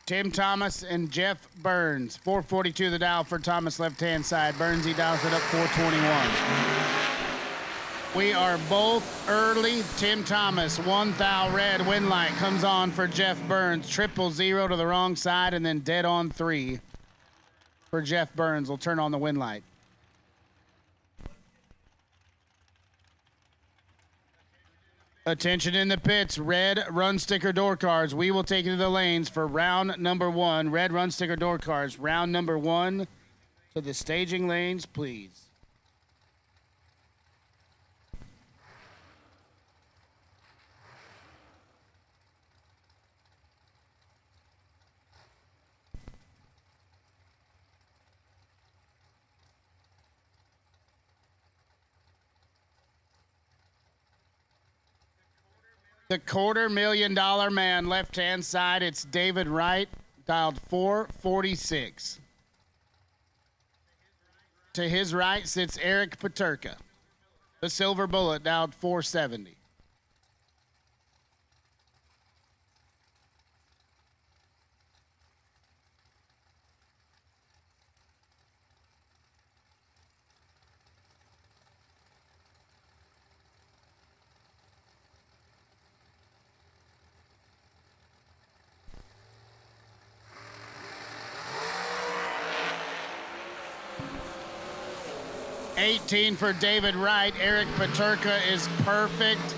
Tim Thomas and Jeff Burns. 442 the dial for Thomas left-hand side. Burns, he dials it up 421. We are both early. Tim Thomas, 1 thou red. Win light comes on for Jeff Burns. 000 to the wrong side and then dead on 3 for Jeff Burns. Will turn on the win light. Attention in the pits, red run sticker door cards. We will take you to the lanes for round number 1. Red run sticker door cards, round number 1. To the staging lanes, please. The $250,000 man, left-hand side, it's David Wright, dialed 446. To his right sits Eric Paterka. The Silver Bullet, dialed 470. $18 for David Wright. Eric Paterka is perfect.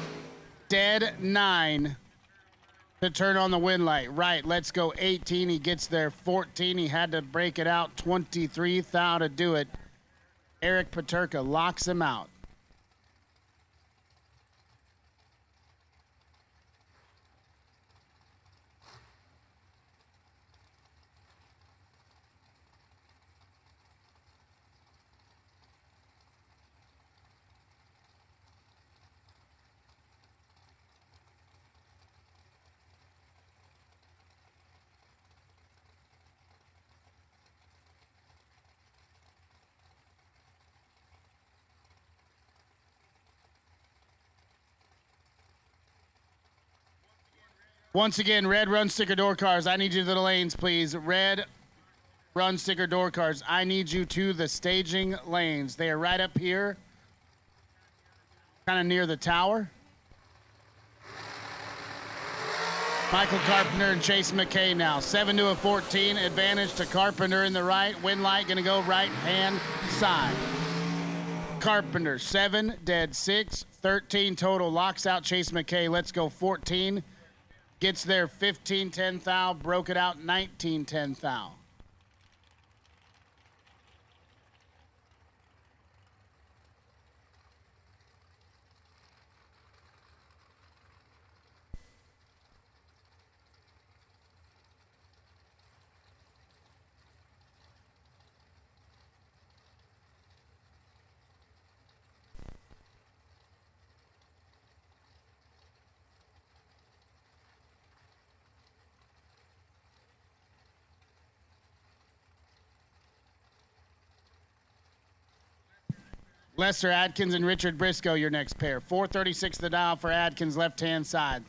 Dead 9 to turn on the win light. Right, let's go 18. He gets there 14. He had to break it out 23 thou to do it. Eric Paterka locks him out. Once again, red run sticker door cars. I need you to the lanes, please. Red Run sticker door cards. I need you to the staging lanes. They are right up here, kind of near the tower. Michael Carpenter and Chase McKay now. 7 to a 14. Advantage to Carpenter in the right. Wind light going to go right-hand side. Carpenter, 7, dead 6. 13 total. Locks out Chase McKay. Let's go 14. Gets there 15-10 thou. Broke it out 19-10 thou. Lester Adkins and Richard Briscoe, your next pair. 436 the dial for Adkins, left-hand side.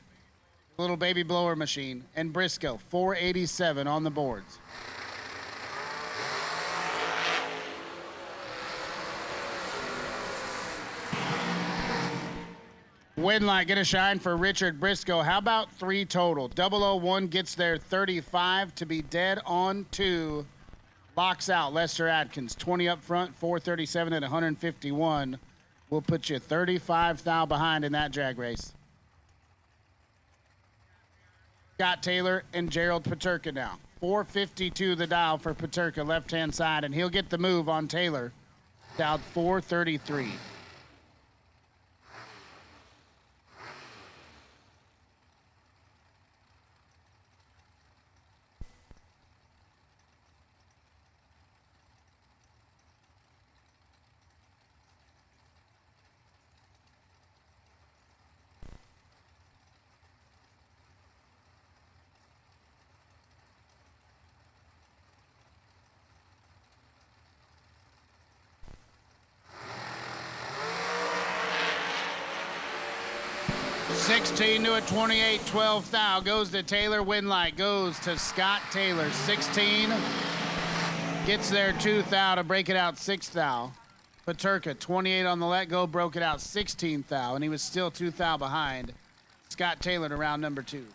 Little baby blower machine. And Briscoe, 487 on the boards. Wind light, get a shine for Richard Briscoe. How about 3 total? 001 gets there 35 to be dead on 2. Locks out Lester Atkins, 20 up front, 437 at 151. We'll put you 35 thou behind in that drag race. Scott Taylor and Gerald Paterka now. 452 the dial for Paterka, left-hand side, and he'll get the move on Taylor. Dialed 433. $16 to a 28, 12 thou. Goes to Taylor. Wind light goes to Scott Taylor. 16. Gets there 2 thou to break it out 6 thou. Paterka, 28 on the let go, broke it out 16 thou, and he was still 2 thou behind Scott Taylor to round number 2.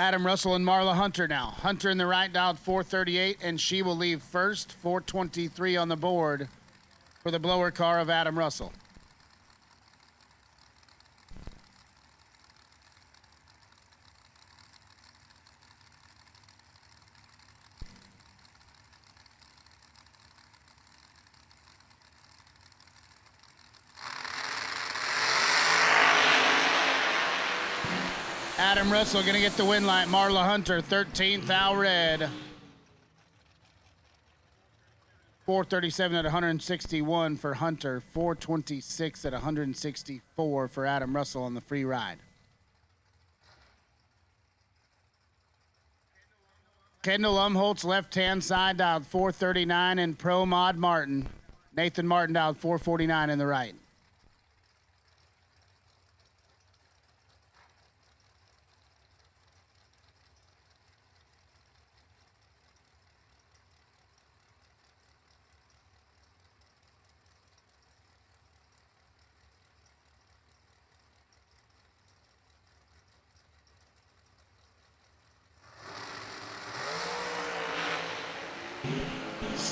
Adam Russell and Marla Hunter now. Hunter in the right, dialed 438, and she will leave first. 423 on the board for the blower car of Adam Russell. Adam Russell going to get the win light. Marla Hunter, 13th thou red. 437 at 161 for Hunter. 426 at 164 for Adam Russell on the free ride. Kendall Umholtz, left-hand side, dialed 439, and Pro Mod Martin. Nathan Martin dialed 449 in the right.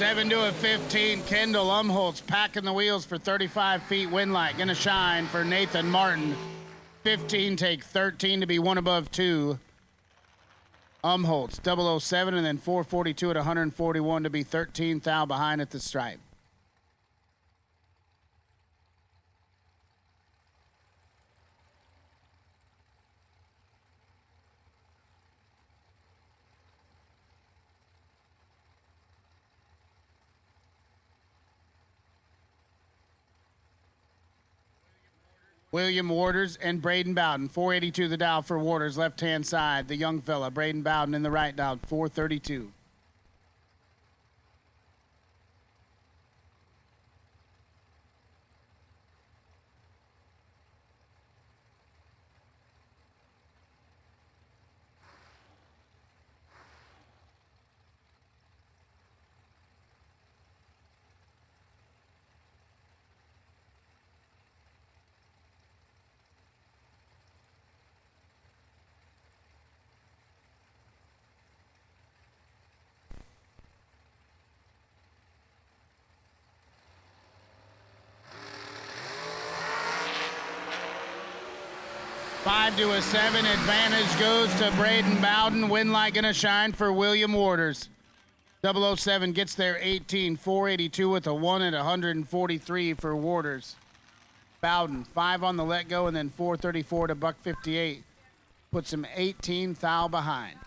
Seven to a 15. Kendall Umholtz packing the wheels for 35 feet. Wind light gonna shine for Nathan Martin. 15 take 13 to be one above 2. Umholtz 007, and then 442 at 141 to be 13 thou behind at the stripe. William Waters and Braden Bowden. 482 the dial for Waters, left-hand side. The young fella, Braden Bowden in the right dial, 432. Five to a 7 advantage goes to Braden Bowden. Win light gonna shine for William Waters. 007 gets there 18, 482 with a 1 at 143 for Waters. Bowden, 5 on the let go and then 434 to buck 58. Puts him 18 thou behind.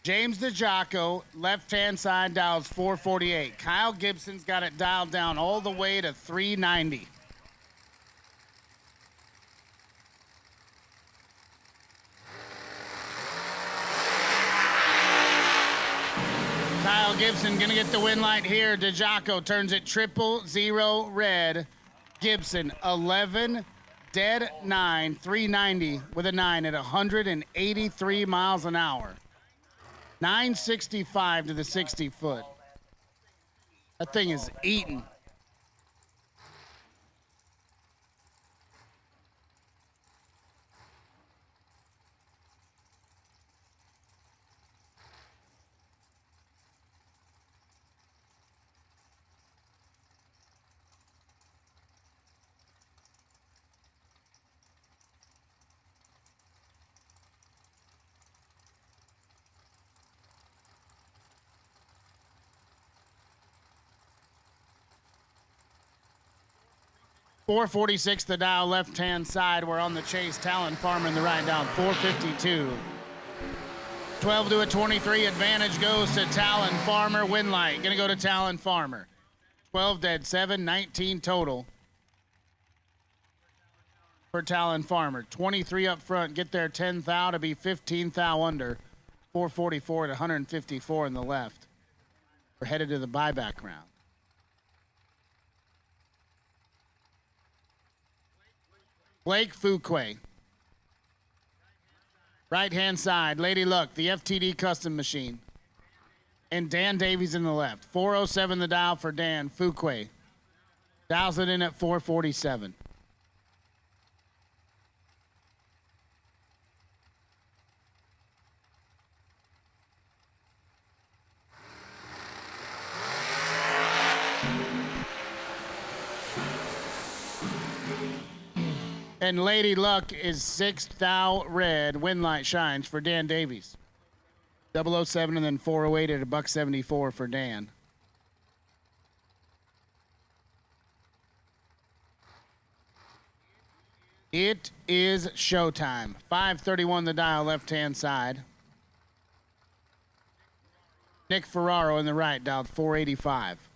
James DeJocko, left-hand side, dials 448. Kyle Gibson's got it dialed down all the way to 390. Kyle Gibson gonna get the win light here. DeJocko turns it 000 red. Gibson 11, dead 9, 390 with a 9 at 183 miles an hour. 965 to the 60 foot. That thing is eating. .446 the dial, left-hand side. We're on the chase. Talon Farmer in the right dial, 452. 12 to a 23. Advantage goes to Talon Farmer. Win light gonna go to Talon Farmer. 12 dead, 7, 19 total for Talon Farmer. 23 up front. Get there 10 thou to be 15 thou under. 444 to 154 in the left. We're headed to the buyback round. Blake Fuquay. Right-hand side, Lady Luck, the FTD custom machine. And Dan Davies in the left. 407 the dial for Dan Fuquay. Dials it in at 447. And Lady Luck is 6 thou red. Win light shines for Dan Davies. 007 and then 408 at $1.74 for Dan. It is showtime. 531 the dial, left-hand side. Nick Ferraro in the right, dialed 485.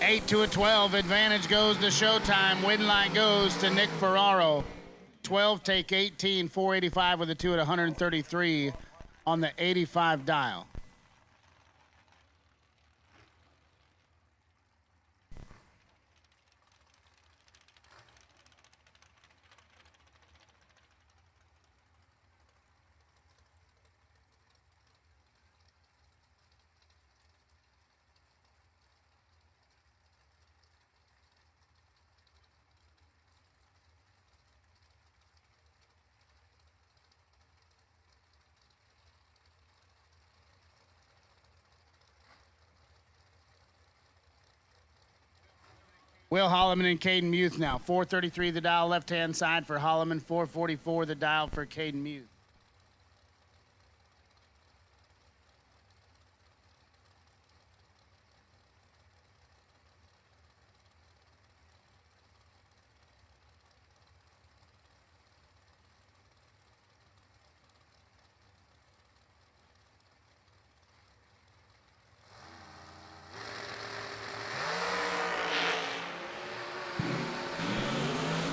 Eight to a 12. Advantage goes to Showtime. Win light goes to Nick Ferraro. 12 take 18. 485 with a 2 at 133 on the 85 dial. Will Holloman and Caden Muth now. 433 the dial left-hand side for Holloman. 444 the dial for Caden Muth.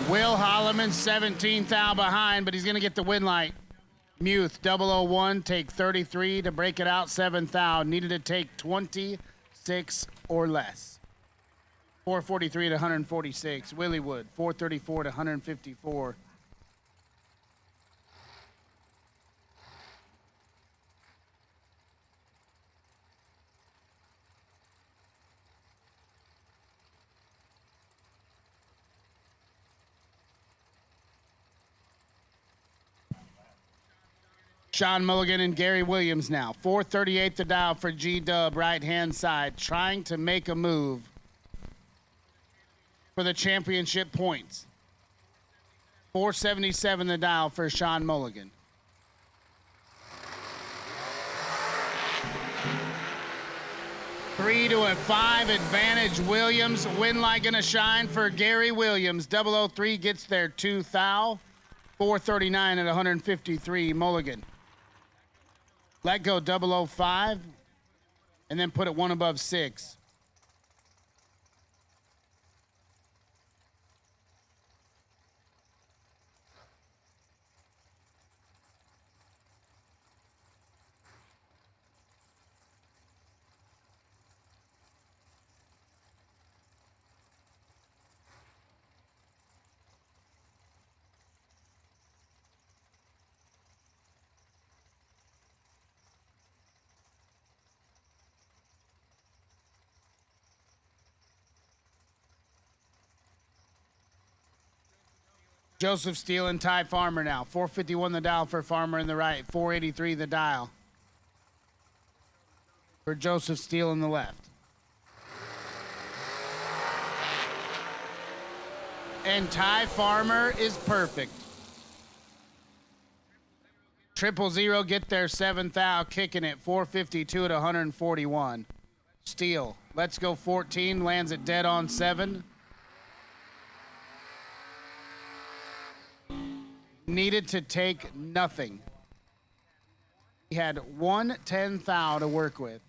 Will Holloman, 17th thou behind, but he's going to get the win light. Muth, 001, take 33 to break it out, 7th thou. Needed to take 26 or less. 443 to 146. Willie Wood, 434 to 154. Sean Mulligan and Gary Williams now. 438 the dial for G-Dub, right-hand side, trying to make a move for the championship points. 477 the dial for Sean Mulligan. Three to a 5 advantage Williams. Win light gonna shine for Gary Williams. 003 gets there 2 thou. 439 at 153 Mulligan. Let go 005 and then put it one above 6. Joseph Steele and Ty Farmer now. 451 the dial for Farmer in the right. 483 the dial for Joseph Steele in the left. And Ty Farmer is perfect. 000 get there 7th thou, kicking it 452 to 141. Steele, let's go 14, lands it dead on 7. Needed to take nothing. He had 110 thou to work with.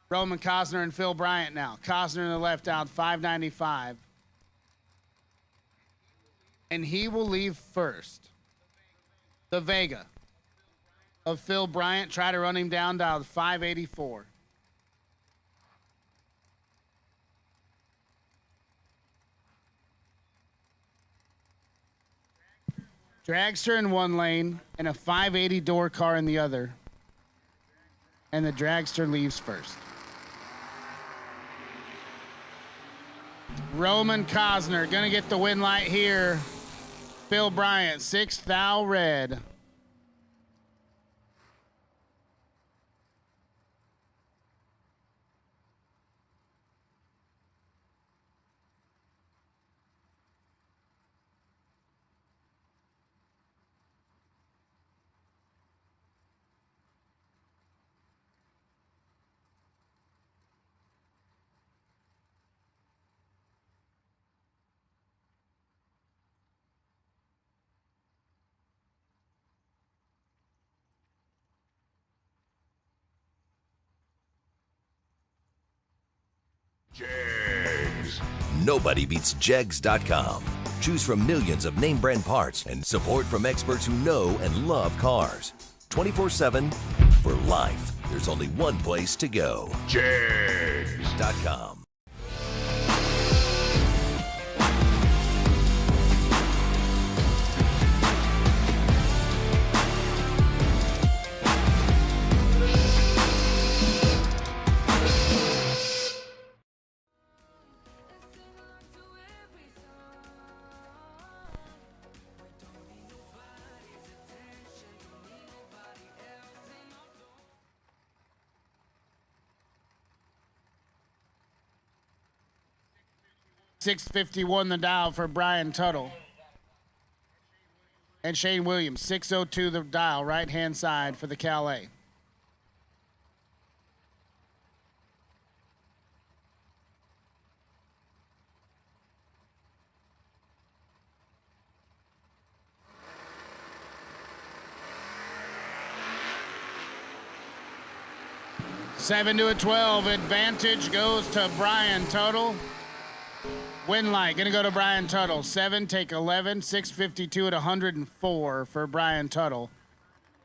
Roman Cosner and Phil Bryant now. Cosner in the left out, 595. And he will leave first. The Vega of Phil Bryant, try to run him down to 584. Dragster in one lane and a 580 door car in the other. And the Dragster leaves first. Roman Cosner gonna get the win light here. Phil Bryant, 6th thou red. Jegs. Nobody beats Jegs.com. Choose from millions of name brand parts and support from experts who know and love cars. 24/7 for life. There's only one place to go. Jegs.com. 651 the dial for Brian Tuttle. And Shane Williams, 602 the dial, right-hand side for the Calais. Seven to a 12. Advantage goes to Brian Tuttle. Win light going to go to Brian Tuttle. 7, take 11. 652 at 104 for Brian Tuttle.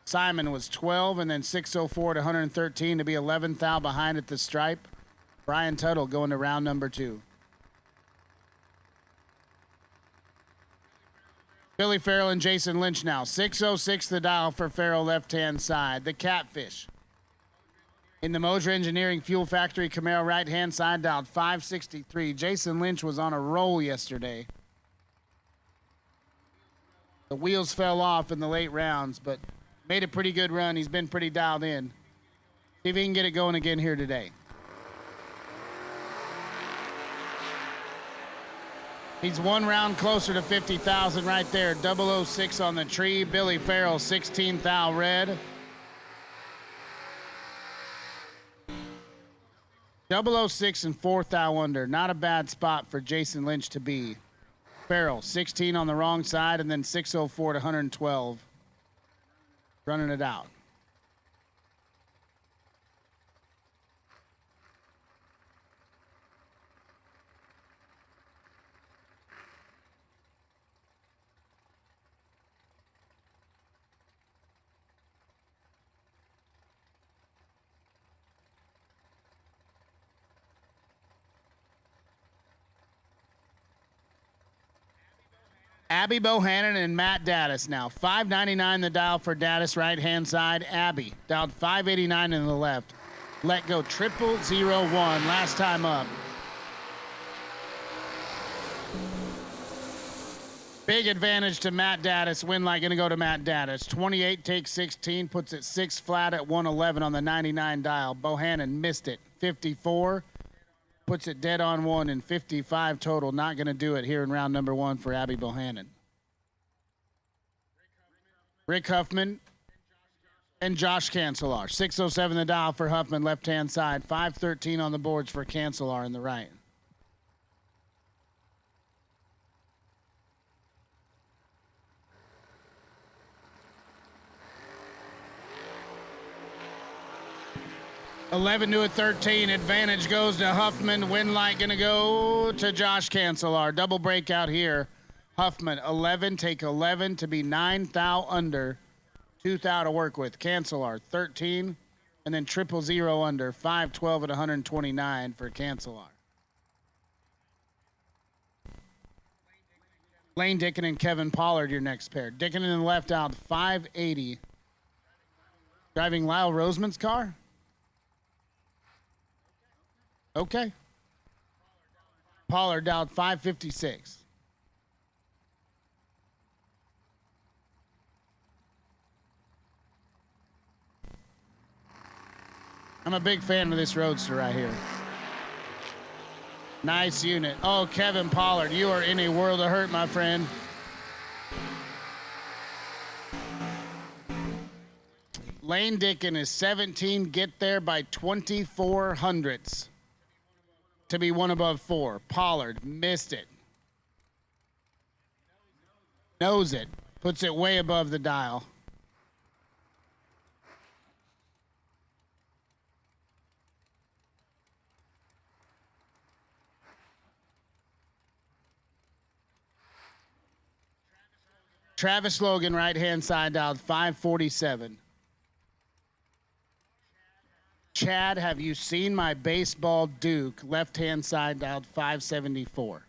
Simon was 12, and then 604 at 113 to be 11th thou behind at the stripe. Brian Tuttle going to round number 2. Billy Farrell and Jason Lynch now. 606 the dial for Farrell left-hand side. The Catfish. In the Moser Engineering Fuel Factory Camaro right-hand side, dialed 563. Jason Lynch was on a roll yesterday. The wheels fell off in the late rounds, but made a pretty good run. He's been pretty dialed in. See if he can get it going again here today. He's one round closer to 50,000 right there. 006 on the tree. Billy Farrell, 16th thou red. 006 and 4th thou under. Not a bad spot for Jason Lynch to be. Farrell, 16 on the wrong side, and then 604 to 112. Running it out. Abby Bohannon and Matt Daddis now. $5.99 the dial for Daddis, right-hand side. Abby, dialed $5.89 in the left. Let go 0001, last time up. Big advantage to Matt Daddis. Win light going to go to Matt Daddis. 28 takes 16, puts it 6 flat at 111 on the 99 dial. Bohannon missed it. 54. Puts it dead on 1 and 55 total. Not going to do it here in round number 1 for Abby Bohannon. Rick Huffman and Josh Cancelar. 607 the dial for Huffman, left-hand side. 513 on the boards for Cancelar in the right. $11 to a 13. Advantage goes to Huffman. Win light going to go to Josh Cancelar. Double breakout here. Huffman, 11. Take 11 to be 9 thou under. 2 thou to work with. Cancelar, 13. And then 000 under. 512 at 129 for Cancelar. Lane Dickin and Kevin Pollard, your next pair. Dickin in the left out, 580. Driving Lyle Roseman's car? Okay. Pollard dialed 556. I'm a big fan of this Roadster right here. Nice unit. Oh, Kevin Pollard, you are in a world of hurt, my friend. Lane Dickin is 17. Get there by 24 hundredths. To be 1 above 4. Pollard missed it. Knows it. Puts it way above the dial. Travis Logan, right-hand side, dialed 547. Chad, have you seen my baseball Duke? Left-hand side, dialed 574.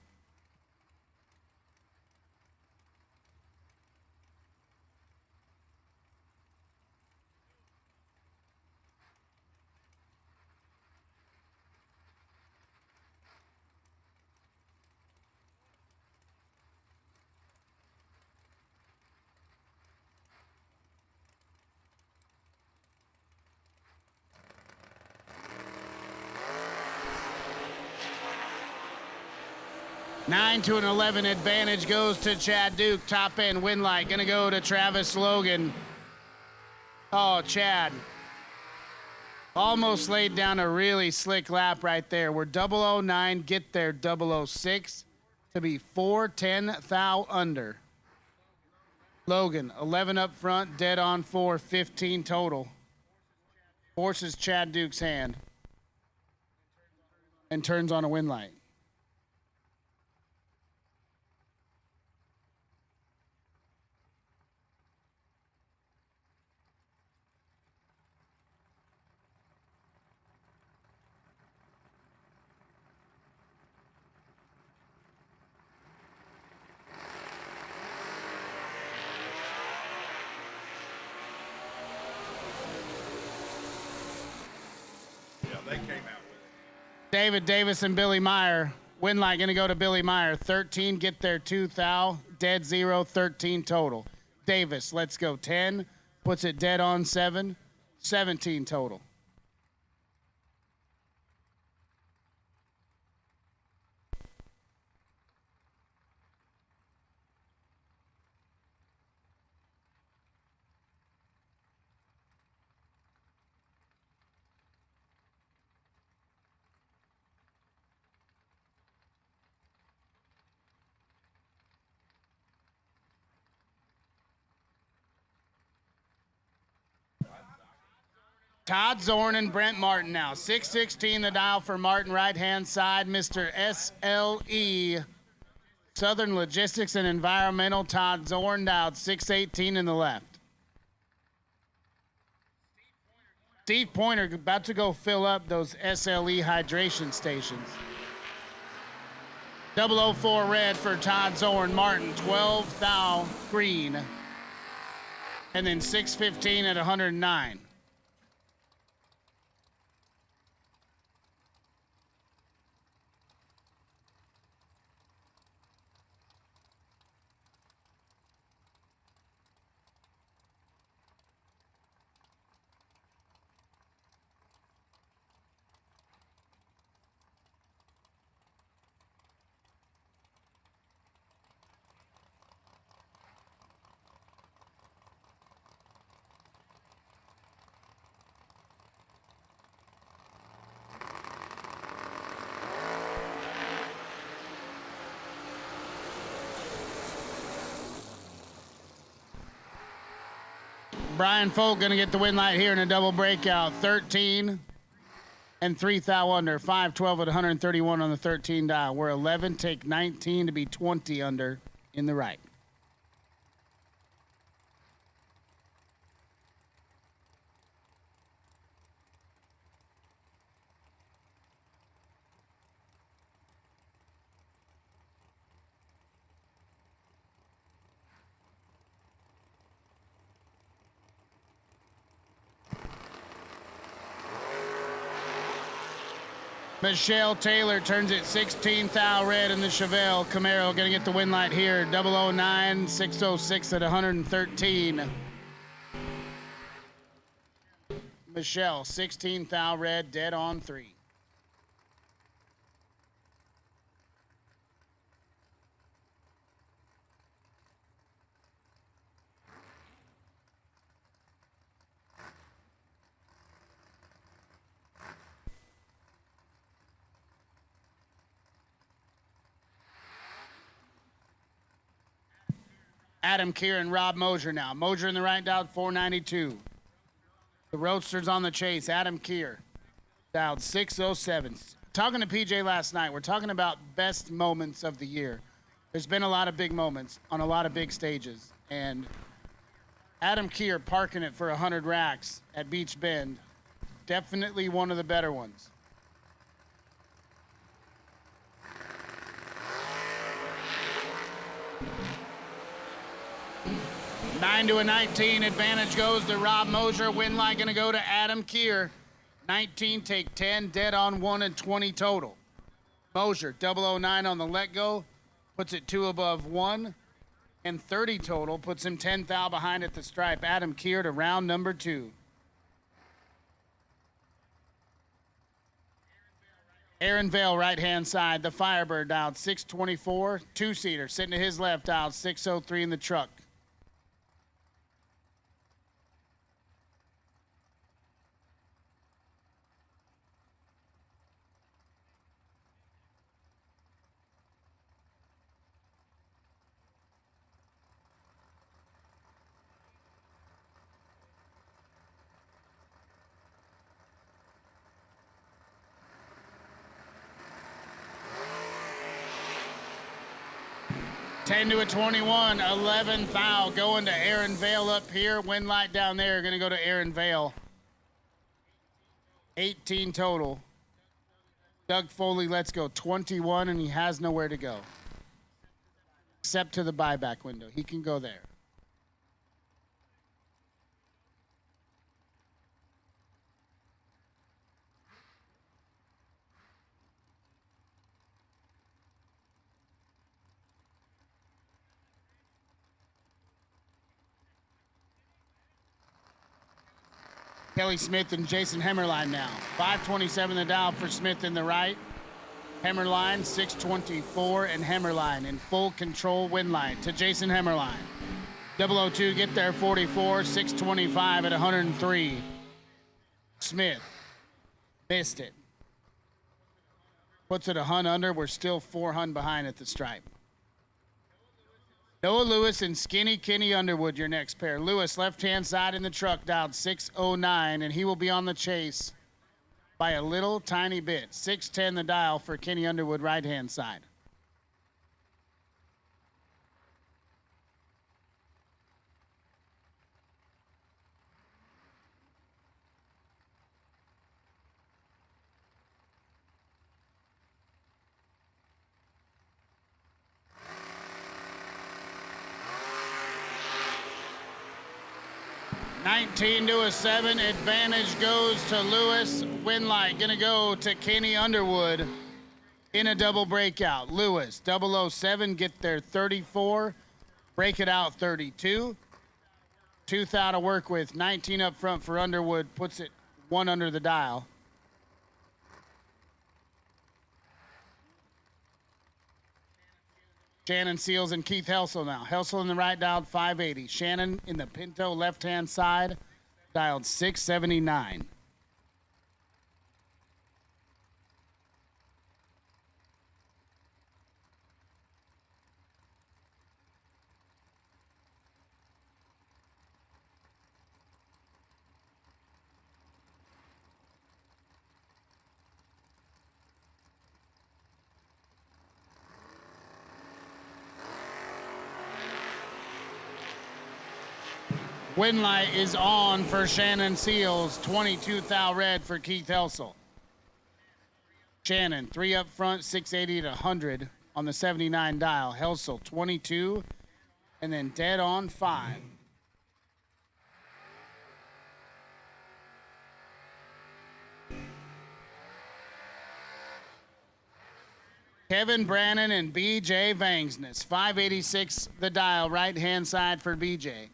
9 to an 11 advantage goes to Chad Duke. Top end win light gonna go to Travis Logan. Oh, Chad. Almost laid down a really slick lap right there. We're 009, get there 006 to be 410 thou under. Logan, 11 up front, dead on 4, 15 total. Forces Chad Duke's hand and turns on a win light. They came out with it. David Davis and Billy Meyer. Win light gonna go to Billy Meyer. 13, get there 2 thou. Dead 0, 13 total. Davis, let's go 10. Puts it dead on 7, 17 total. Todd Zorn and Brent Martin now. 616 the dial for Martin, right-hand side. Mr. SLE, Southern Logistics and Environmental. Todd Zorn dialed 618 in the left. Steve Pointer about to go fill up those SLE hydration stations. 004 red for Todd Zorn. Martin, 12 thou green. And then 615 at 109. Brian Folk gonna get the win light here in a double breakout. 13 and 3 thou under. 512 at 131 on the 13 dial. We're 11, take 19 to be 20 under in the right. Michelle Taylor turns it 16 thou red in the Chevelle Camaro. Gonna get the win light here. 009, 606 at 113. Michelle, 16 thou red, dead on 3. Adam Kieran, Rob Moser now. Moser in the right dialed 492. The Roadster's on the chase. Adam Kier dialed 607. Talking to PJ last night, we're talking about best moments of the year. There's been a lot of big moments on a lot of big stages. And Adam Kier parking it for 100 racks at Beach Bend, definitely one of the better ones. Nine to a 19, advantage goes to Rob Moser. Win line gonna go to Adam Kier. 19, take 10, dead on 1 and 20 total. Moser, 009 on the let go, puts it 2 above 1 and 30 total, puts him 10 thou behind at the stripe. Adam Kier to round number 2. Aaron Vale, right-hand side. The Firebird dialed 624. Two-seater sitting to his left, dialed 603 in the truck. Ten to a 21, 11th thou going to Aaron Vale up here. Wind light down there, going to go to Aaron Vale. 18 total. Doug Foley lets go 21, and he has nowhere to go. Except to the buyback window. He can go there. Kelly Smith and Jason Hemmerline now. 527 the dial for Smith in the right. Hemmerline, 624, and Hemmerline in full control wind light to Jason Hemmerline. 002 get there 44, 625 at 103. Smith missed it. Puts it a hun under. We're still 4 hun behind at the stripe. Noah Lewis and Skinny Kenny Underwood, your next pair. Lewis, left-hand side in the truck, dialed 609, and he will be on the chase by a little tiny bit. 610 the dial for Kenny Underwood, right-hand side. Nineteen to a 7, advantage goes to Lewis. Wind light gonna go to Kenny Underwood in a double breakout. Lewis, 007, get there 34, break it out 32. 2 thou to work with, 19 up front for Underwood, puts it 1 under the dial. Shannon Seals and Keith Helsel now. Helsel in the right dialed 580. Shannon in the Pinto left-hand side dialed 679. Wind light is on for Shannon Seals. 22 thou red for Keith Helsel. Shannon, 3 up front, 680 to 100 on the 79 dial. Helsel, 22, and then dead on 5. Kevin Brannon and BJ Vangsness. 586 the dial, right-hand side for BJ.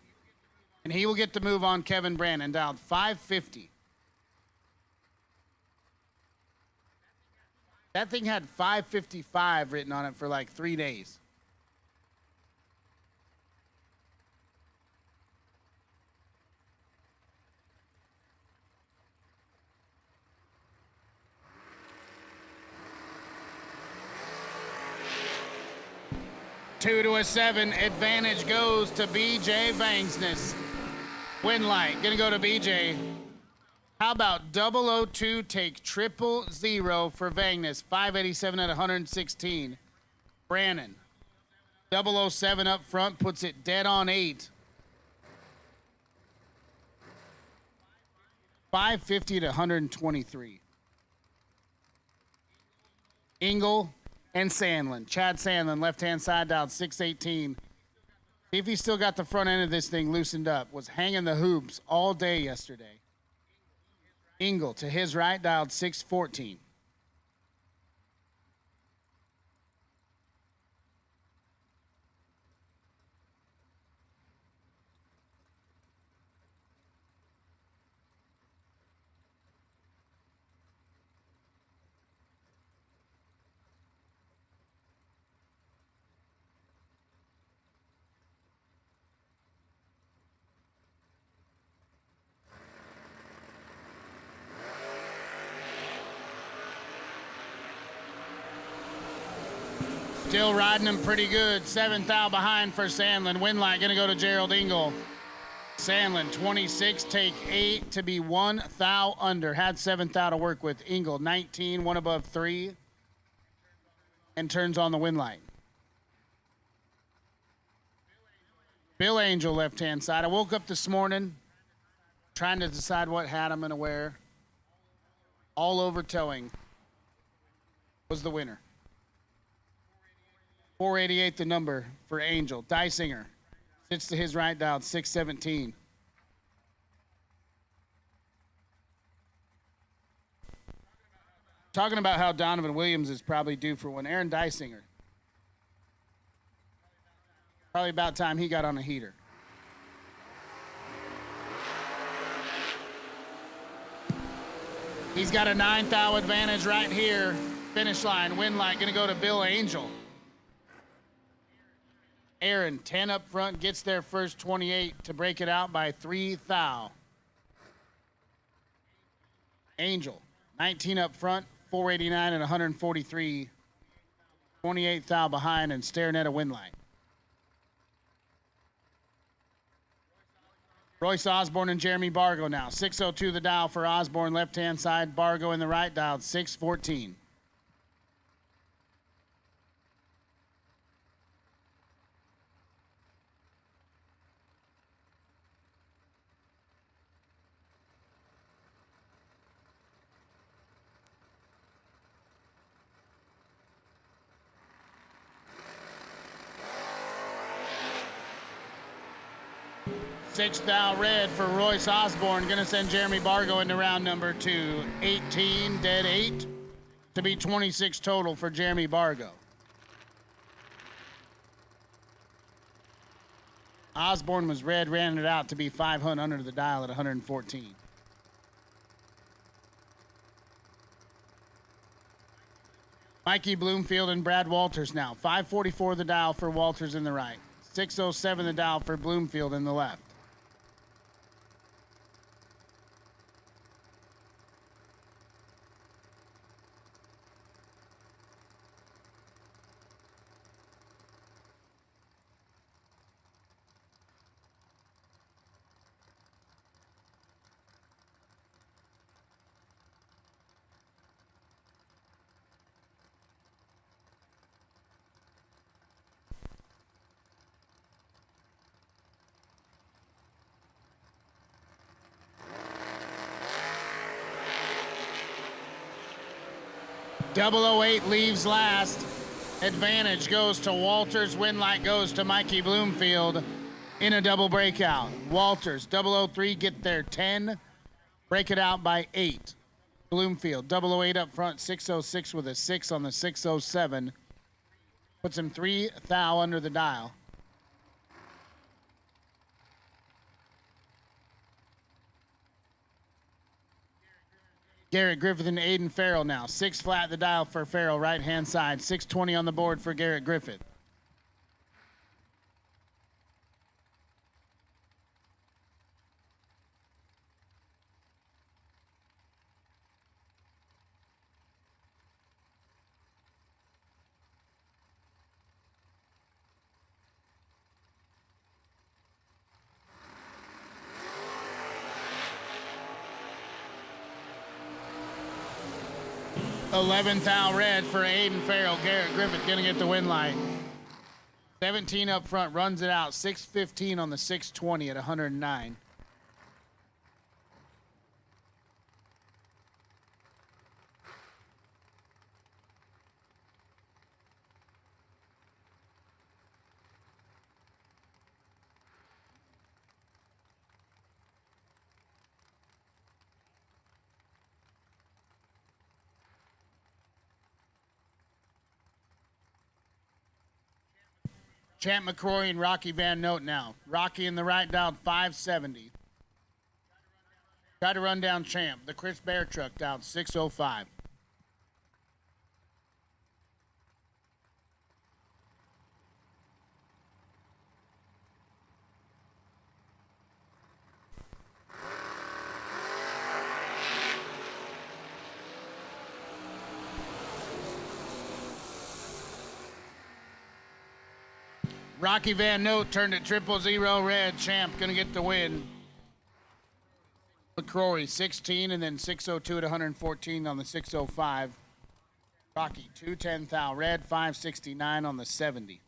And he will get the move on Kevin Brannon, dialed 550. That thing had 555 written on it for like 3 days. Two to a 7, advantage goes to BJ Vangsness. Wind light, gonna go to BJ. How about 002 take 000 for Vangsness, 587 at 116. Brannon, 007 up front, puts it dead on 8. 550 to 123. Engel and Sandlin. Chad Sandlin, left-hand side, dialed 618. See if he still got the front end of this thing loosened up. Was hanging the hoops all day yesterday. Engel to his right, dialed 614. Still riding him pretty good. 7th thou behind for Sandlin. Win light going to go to Gerald Engel. Sandlin, 26, take 8 to be 1 thou under. Had 7th thou to work with. Engel, 19, 1 above 3. And turns on the win light. Bill Angel, left-hand side. I woke up this morning trying to decide what hat I'm going to wear. All Over Towing was the winner. 488 the number for Angel. Dysinger sits to his right dial, 617. Talking about how Donovan Williams is probably due for one. Aaron Dysinger. Probably about time he got on a heater. He's got a 9th thou advantage right here. Finish line, win light, gonna go to Bill Angel. Aaron, 10 up front, gets there first, 28 to break it out by 3 thou. Angel, 19 up front, 489 and 143. 28 thou behind and staring at a win light. Royce Osborne and Jeremy Bargo now. 602 the dial for Osborne, left-hand side. Bargo in the right dial, 614. Sixth thou red for Royce Osborne. Going to send Jeremy Bargo into round number 2. 18, dead 8 to be 26 total for Jeremy Bargo. Osborne was red, ran it out to be 500 under the dial at 114. Mikey Bloomfield and Brad Walters now. 544 the dial for Walters in the right. 607 the dial for Bloomfield in the left. .008 leaves last. Advantage goes to Walters. Win light goes to Mikey Bloomfield in a double breakout. Walters, 003, get there 10. Break it out by 8. Bloomfield, 008 up front, 606 with a 6 on the 607. Puts him 3 thou under the dial. Garrett Griffith and Aiden Farrell now. 6 flat the dial for Farrell, right-hand side. 620 on the board for Garrett Griffith. $11 thou red for Aiden Farrell. Garrett Griffith gonna get the win light. 17 up front, runs it out. 615 on the 620 at 109. Champ McCrory and Rocky Van Note now. Rocky in the right dialed 570. Try to run down Champ. The Chris Bear truck down 605. Rocky Van Note turned at 000 red. Champ gonna get the win. McCrory 16 and then 602 at 114 on the 605. Rocky 210 thou red, 569 on the 70.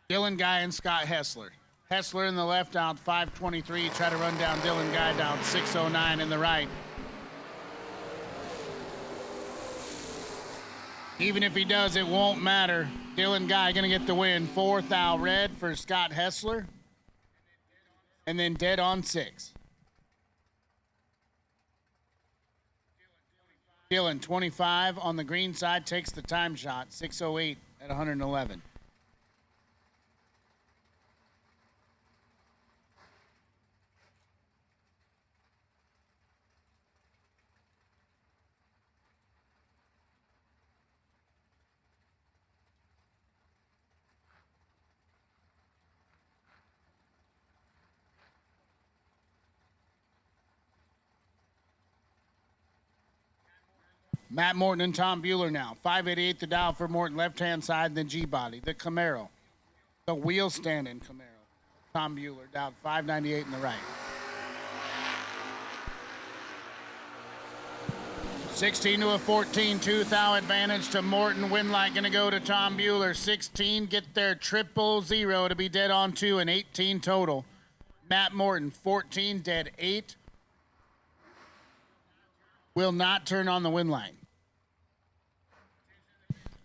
Dylan Guy and Scott Hessler. Hessler in the left out 523. Try to run down Dylan Guy down 609 in the right. Even if he does, it won't matter. Dylan Guy gonna get the win. 4 thou red for Scott Hessler. And then dead on 6. Dylan 25 on the green side takes the time shot. 608 at 111. Matt Morton and Tom Bueller now. 588 the dial for Morton, left-hand side, then G-body. The Camaro. The wheel stand-in Camaro. Tom Bueller down 598 in the right. 16 to a 14, 2 thou advantage to Morton. Win light going to go to Tom Bueller. 16 get their 000 to be dead on 2 and 18 total. Matt Morton 14 dead 8. Will not turn on the win line.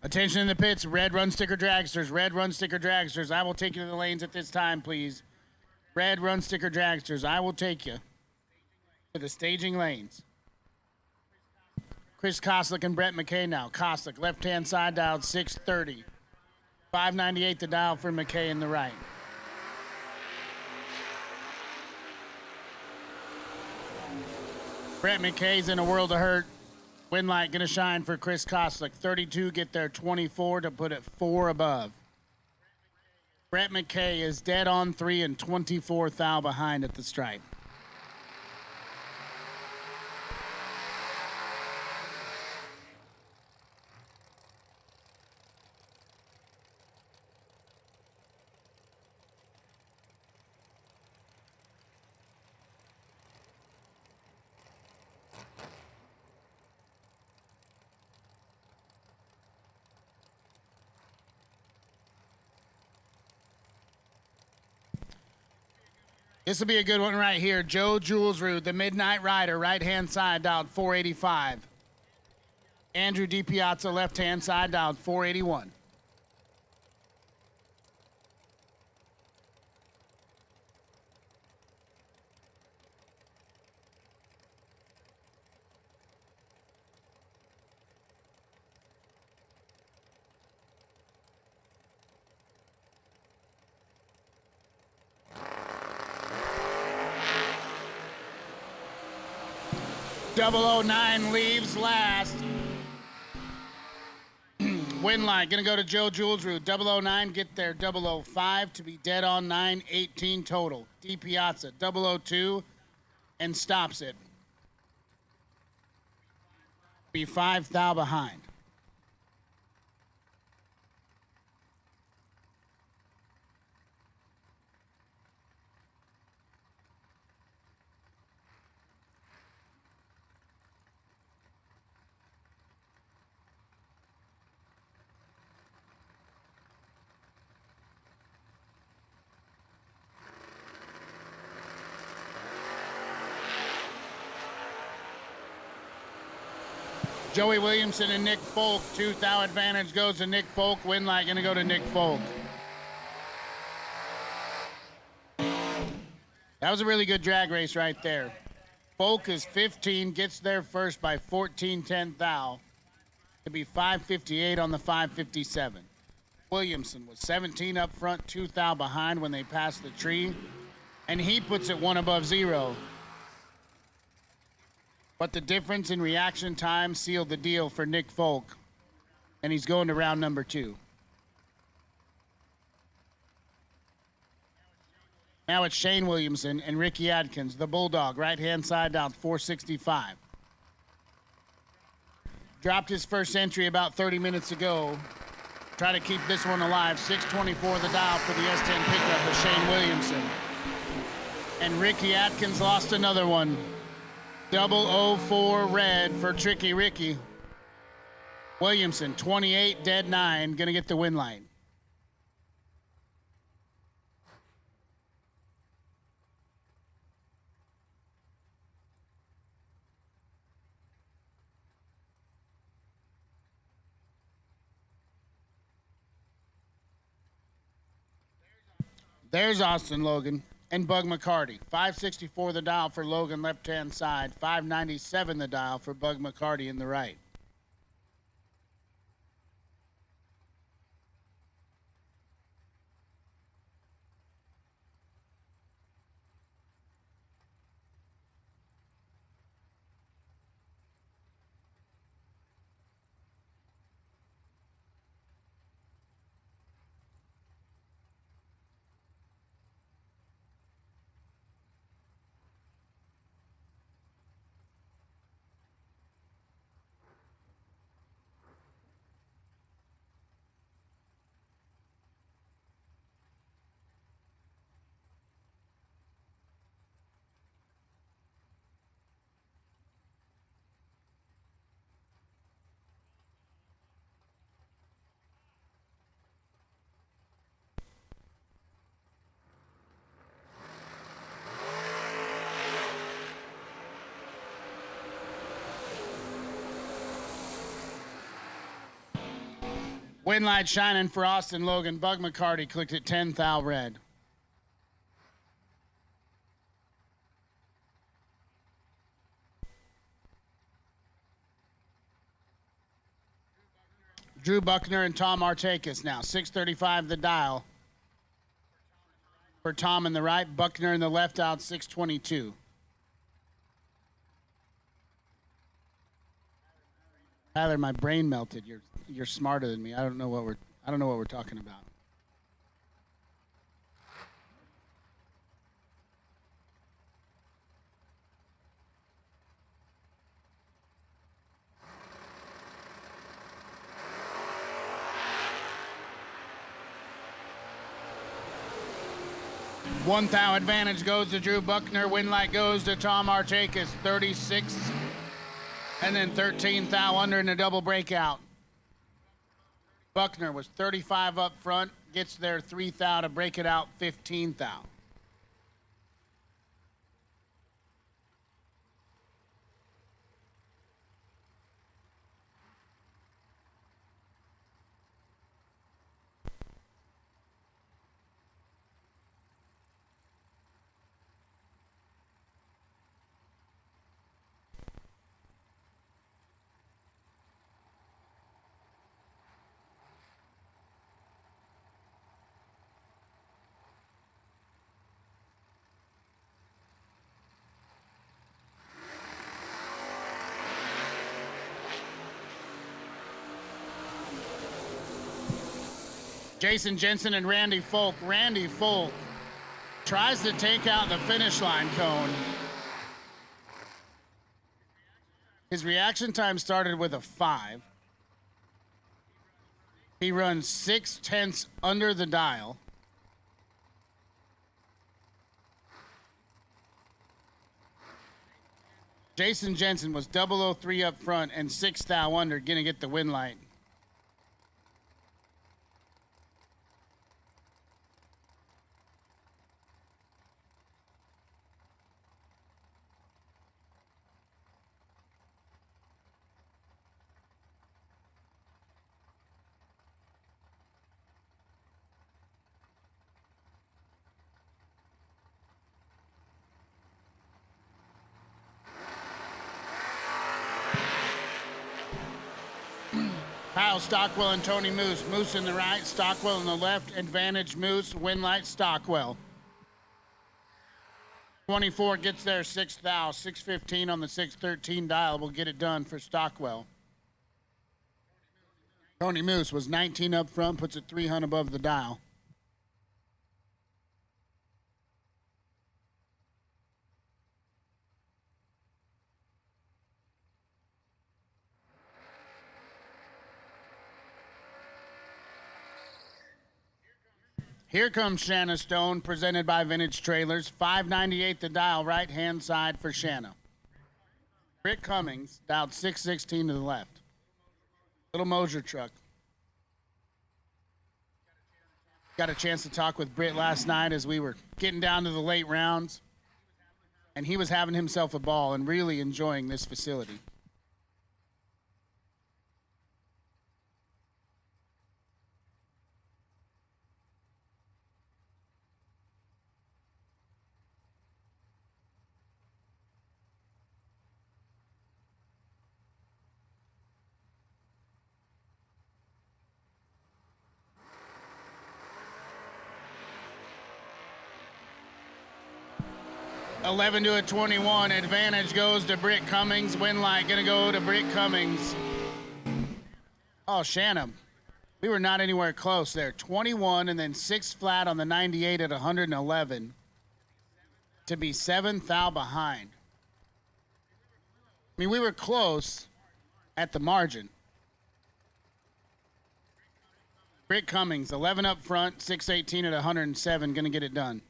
Attention in the pits. Red run sticker dragsters. Red run sticker dragsters. I will take you to the lanes at this time, please. Red run sticker dragsters. I will take you to the staging lanes. Chris Koslick and Brett McKay now. Koslick, left-hand side dialed 630. 598 the dial for McKay in the right. Brett McKay's in a world of hurt. Win light gonna shine for Chris Koslick. 32 get their 24 to put it 4 above. Brett McKay is dead on 3 and 24 thou behind at the stripe. This will be a good one right here. Joe Julesrud, the Midnight Rider, right-hand side, dialed 485. Andrew DiPiazza, left-hand side, dialed 481. .009 leaves last. Win line gonna go to Joe Julesrud. 009 get there. 005 to be dead on 9, 18 total. DiPiazza 002 and stops it. Be 5 thou behind. Joey Williamson and Nick Folk. 2 thou advantage goes to Nick Folk. Win light gonna go to Nick Folk. That was a really good drag race right there. Folk is 15, gets there first by 14-10 thou. To be 558 on the 557. Williamson was 17 up front, 2 thou behind when they passed the tree. And he puts it 1 above 0. But the difference in reaction time sealed the deal for Nick Folk, and he's going to round number 2. Now it's Shane Williamson and Ricky Adkins, the Bulldog, right-hand side down 465. Dropped his first entry about 30 minutes ago. Try to keep this one alive. 624 the dial for the S10 pickup of Shane Williamson. And Ricky Atkins lost another one. 004 red for Tricky Ricky. Williamson, 28, dead 9, gonna get the win line. There's Austin Logan and Bug McCarty. 564 the dial for Logan left-hand side. 597 the dial for Bug McCarty in the right. Win light shining for Austin Logan. Bug McCarty clicked at 10 thou red. Drew Buckner and Tom Artakis now. 635 the dial for Tom in the right. Buckner in the left out 622. Tyler, my brain melted. You're smarter than me. I don't know what we're talking about. One thou advantage goes to Drew Buckner. Win light goes to Tom Artakis. 36. And then 13 thou under in a double breakout. Buckner was 35 up front, gets there 3 thou to break it out 15 thou. Jason Jensen and Randy Folk. Randy Folk tries to take out the finish line cone. His reaction time started with a 5. He runs 6/10 under the dial. Jason Jensen was 003 up front and 6 thou under, gonna get the win light. Kyle Stockwell and Tony Moose. Moose in the right, Stockwell in the left. Advantage Moose, win light Stockwell. 24 gets there, 6th thou. 615 on the 613 dial will get it done for Stockwell. Tony Moose was 19 up front, puts it 300 above the dial. Here comes Shanna Stone, presented by Vintage Trailers. 598 the dial, right-hand side for Shanna. Britt Cummings, dialed 616 to the left. Little Moser truck. Got a chance to talk with Britt last night as we were getting down to the late rounds. And he was having himself a ball and really enjoying this facility. $11 to a 21. Advantage goes to Britt Cummings. Win light gonna go to Britt Cummings. Oh, Shanna, we were not anywhere close there. 21 and then 6 flat on the 98 at 111 to be 7th thou behind. I mean, we were close at the margin. Britt Cummings, 11 up front, 618 at 107, gonna get it done.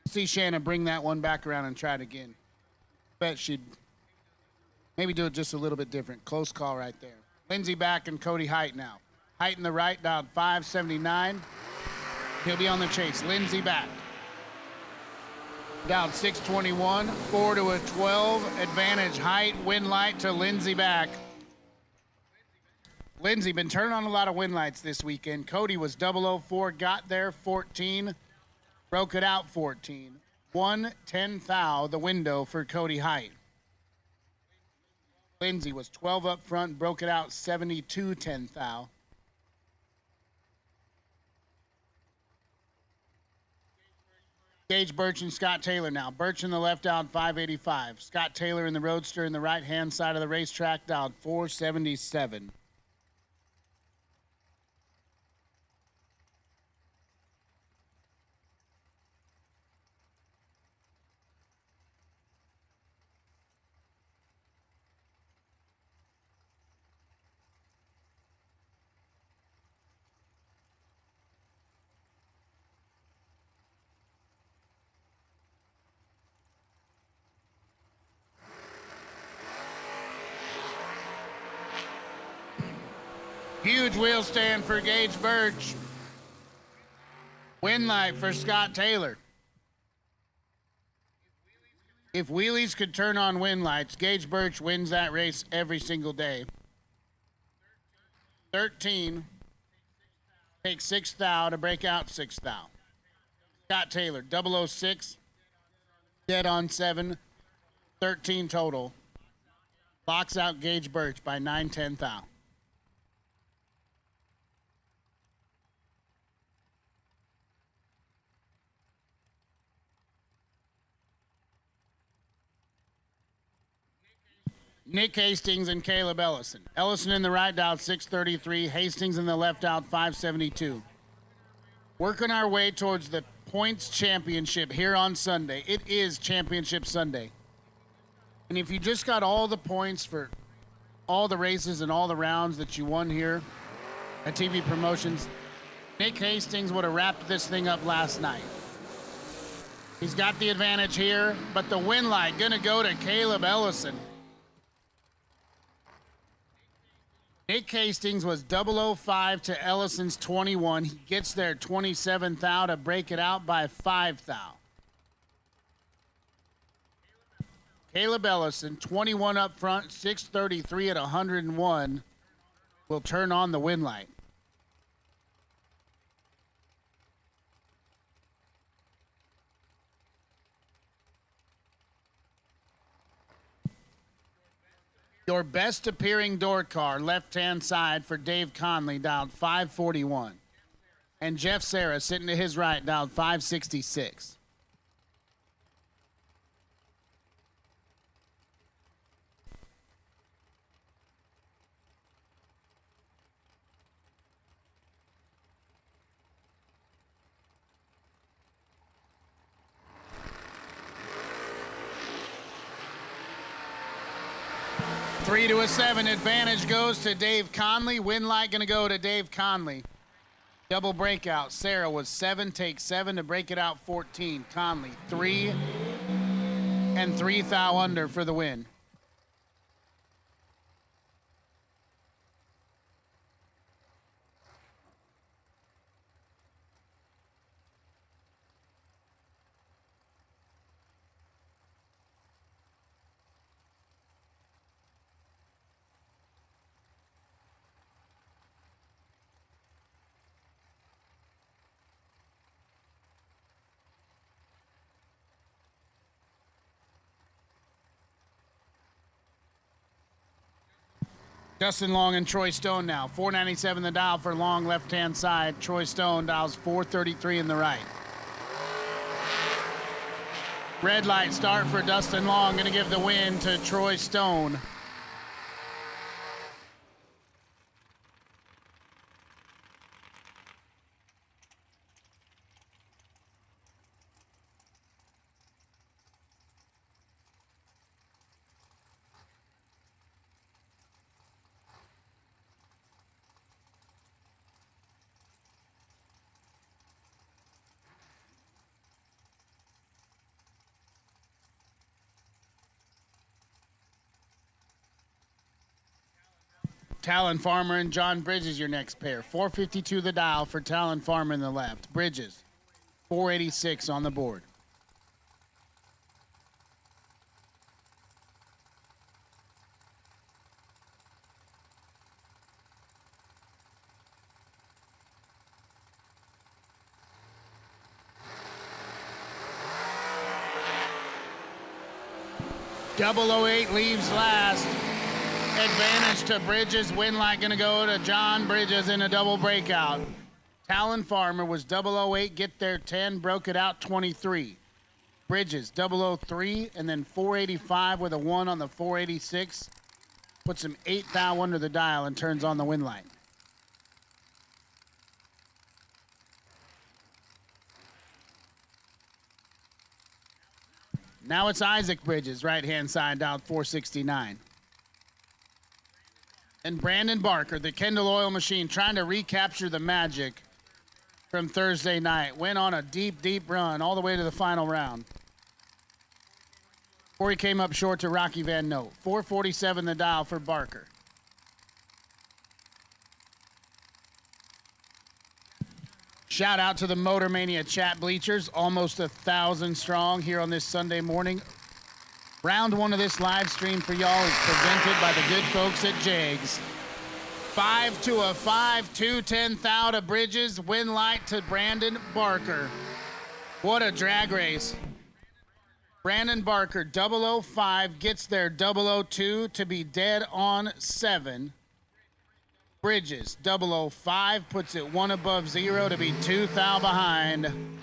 See Shanna bring that one back around and try it again. Bet she'd maybe do it just a little bit different. Close call right there. Lindsey back and Cody Height now. Height in the right, dialed 579. He'll be on the chase. Lindsey back. Dialed 621. 4 to a 12. Advantage Height. Win light to Lindsey back. Lindsey been turning on a lot of win lights this weekend. Cody was 004, got there 14. Broke it out 14. 110 thou, the window for Cody Height. Lindsey was 12 up front, broke it out 72 10 thou. Gage Birch and Scott Taylor now. Birch in the left dialed 585. Scott Taylor in the Roadster in the right-hand side of the racetrack dialed 477. Huge wheel stand for Gage Birch. Win light for Scott Taylor. If wheelies could turn on win lights, Gage Birch wins that race every single day. 13. Takes 6 thou to break out 6 thou. Scott Taylor, 006. Dead on 7. 13 total. Locks out Gage Birch by 9-10 thou. Nick Hastings and Caleb Ellison. Ellison in the right dialed 633. Hastings in the left dialed 572. Working our way towards the points championship here on Sunday. It is Championship Sunday. And if you just got all the points for all the races and all the rounds that you won here at TV Promotions, Nick Hastings would have wrapped this thing up last night. He's got the advantage here, but the win light gonna go to Caleb Ellison. Nick Hastings was 005 to Ellison's 21. He gets there 27 thou to break it out by 5 thou. Caleb Ellison, 21 up front, 633 at 101, will turn on the win light. Your best appearing door car, left-hand side for Dave Conley, dialed 541. And Jeff Serra, sitting to his right, dialed 566. Three to a 7 advantage goes to Dave Conley. Win light going to go to Dave Conley. Double breakout. Sarah was 7, takes 7 to break it out 14. Conley 3 and 3 thou under for the win. Justin Long and Troy Stone now. 497 the dial for Long, left-hand side. Troy Stone dials 433 in the right. Red light start for Dustin Long. Going to give the win to Troy Stone. Talon Farmer and John Bridges, your next pair. 452 the dial for Talon Farmer in the left. Bridges, 486 on the board. .008 leaves last. Advantage to Bridges. Win light going to go to John Bridges in a double breakout. Talon Farmer was 008, get there 10, broke it out 23. Bridges 003 and then 485 with a 1 on the 486. Puts him 8 thou under the dial and turns on the win light. Now it's Isaac Bridges, right-hand side, dialed 469. And Brandon Barker, the Kendall Oil Machine, trying to recapture the magic from Thursday night. Went on a deep, deep run all the way to the final round. Before he came up short to Rocky Van Note. 447 the dial for Barker. Shout out to the MotorMania chat bleachers, almost 1,000 strong here on this Sunday morning. Round one of this live stream for y'all is presented by the good folks at Jags. 5 to a 5, 210 thou to Bridges, win light to Brandon Barker. What a drag race. Brandon Barker, 005, gets there 002 to be dead on 7. Bridges, 005, puts it 1 above 0 to be 2 thou behind.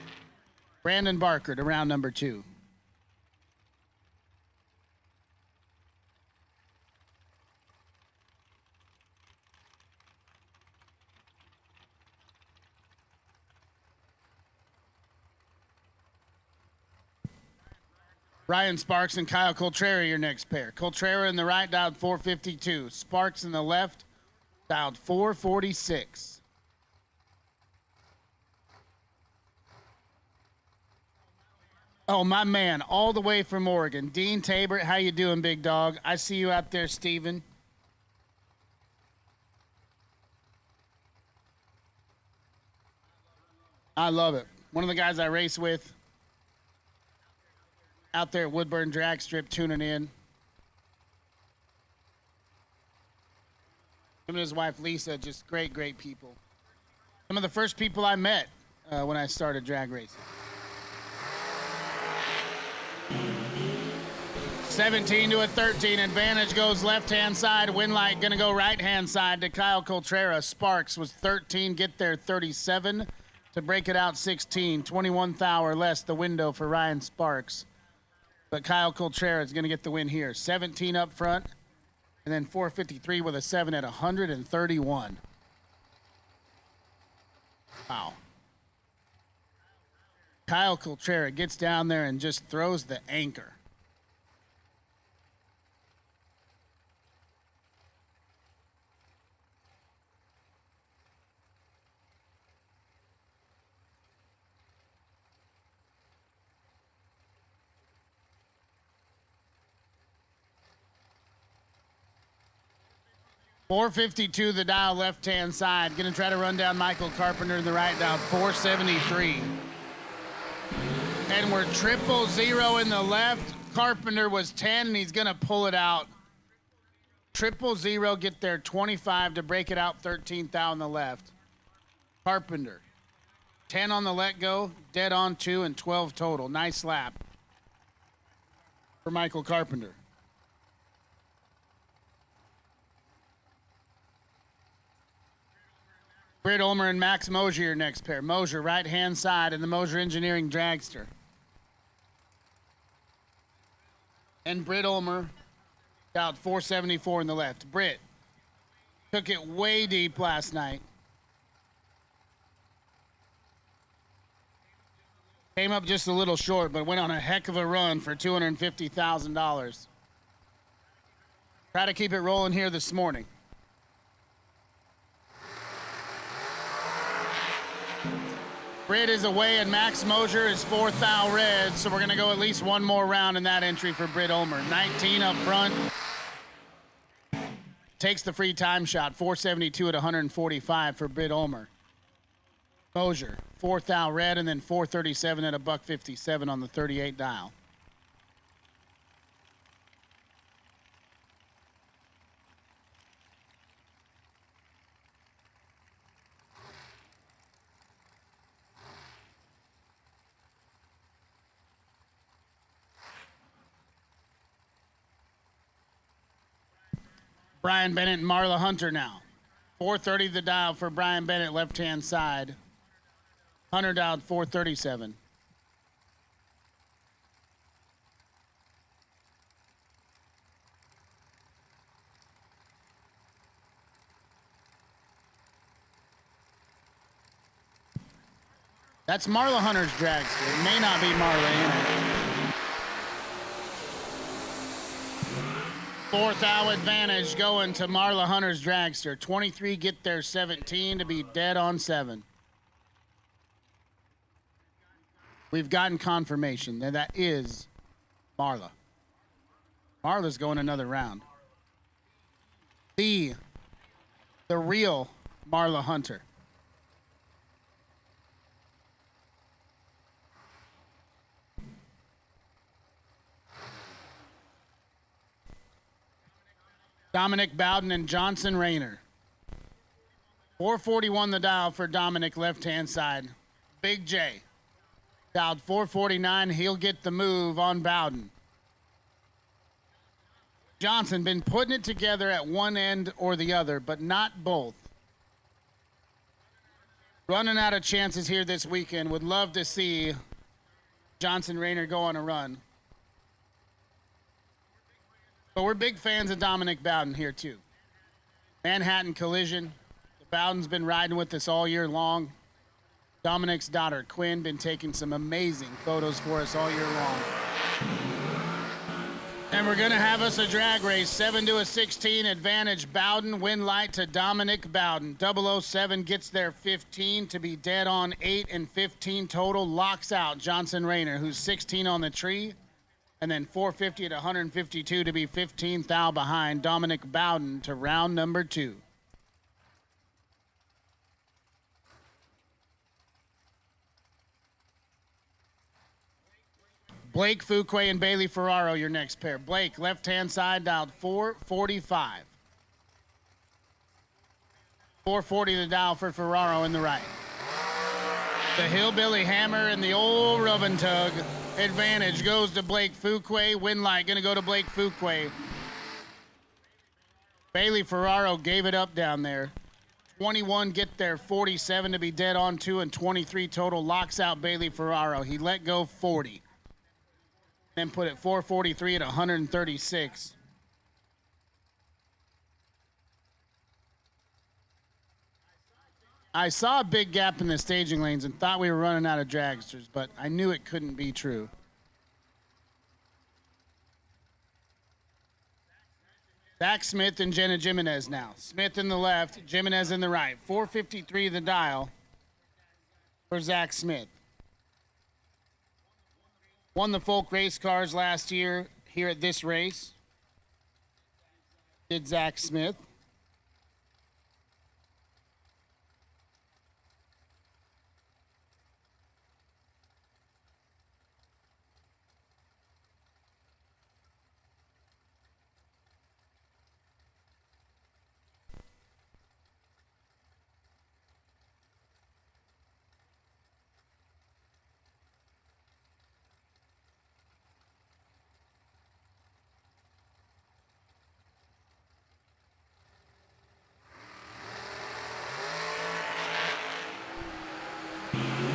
Brandon Barker to round number 2. Ryan Sparks and Kyle Coltrera, your next pair. Coltrera in the right, dialed 452. Sparks in the left, dialed 446. Oh, my man, all the way from Oregon. Dean Tabor, how you doing, big dog? I see you out there, Steven. I love it. One of the guys I race with. out there at Woodburn Drag Strip tuning in. Him and his wife Lisa, just great, great people. Some of the first people I met when I started drag racing. 17 to a 13. Advantage goes left-hand side. Winlight going to go right-hand side to Kyle Contreras. Sparks was 13. Get there 37 to break it out 16. 21th thou or less the window for Ryan Sparks. But Kyle Contreras is going to get the win here. 17 up front. And then 453 with a 7 at 131. Wow. Kyle Contreras gets down there and just throws the anchor. .452 the dial left-hand side. Gonna try to run down Michael Carpenter in the right dial. 473. And we're 000 in the left. Carpenter was 10 and he's gonna pull it out. 000 get there 25 to break it out 13th thou on the left. Carpenter. 10 on the let go, dead on 2 and 12 total. Nice lap for Michael Carpenter. Britt Ulmer and Max Moser next pair. Moser right-hand side in the Moser Engineering Dragster. And Britt Ulmer out 474 in the left. Britt took it way deep last night. Came up just a little short, but went on a heck of a run for $250,000. Try to keep it rolling here this morning. Britt is away and Max Moser is 4th thou red, so we're going to go at least one more round in that entry for Britt Ulmer. 19 up front. Takes the free time shot. 472 at 145 for Britt Ulmer. Moser, 4th thou red, and then 437 at $157 on the 38 dial. Brian Bennett and Marla Hunter now. 430 the dial for Brian Bennett, left-hand side. Hunter dialed 437. That's Marla Hunter's dragster. It may not be Marla in it. 4th thou advantage going to Marla Hunter's dragster. 23 get there 17 to be dead on 7. We've gotten confirmation that that is Marla. Marla's going another round. The real Marla Hunter. Dominic Bowden and Johnson Rayner. 441 the dial for Dominic, left-hand side. Big J. Dialed 449. He'll get the move on Bowden. Johnson been putting it together at one end or the other, but not both. Running out of chances here this weekend. Would love to see Johnson Rayner go on a run. But we're big fans of Dominic Bowden here, too. Manhattan Collision. Bowden's been riding with us all year long. Dominic's daughter, Quinn, been taking some amazing photos for us all year long. And we're going to have us a drag race. 7 to a 16, advantage Bowden. Win light to Dominic Bowden. 007 gets there 15 to be dead on 8 and 15 total. Locks out Johnson Rayner, who's 16 on the tree. And then 450 at 152 to be 15th thou behind Dominic Bowden to round number 2. Blake Fuquay and Bailey Ferraro, your next pair. Blake, left-hand side, dialed 445. 440 the dial for Ferraro in the right. The Hillbilly Hammer and the old rub and tug. Advantage goes to Blake Fuquay. Win light going to go to Blake Fuquay. Bailey Ferraro gave it up down there. 21 get there, 47 to be dead on 2, and 23 total locks out Bailey Ferraro. He let go 40. Then put it 443 at 136. I saw a big gap in the staging lanes and thought we were running out of dragsters, but I knew it couldn't be true. Zach Smith and Jenna Jimenez now. Smith in the left, Jimenez in the right. 453 the dial for Zach Smith. Won the Folk race cars last year here at this race. Did Zach Smith.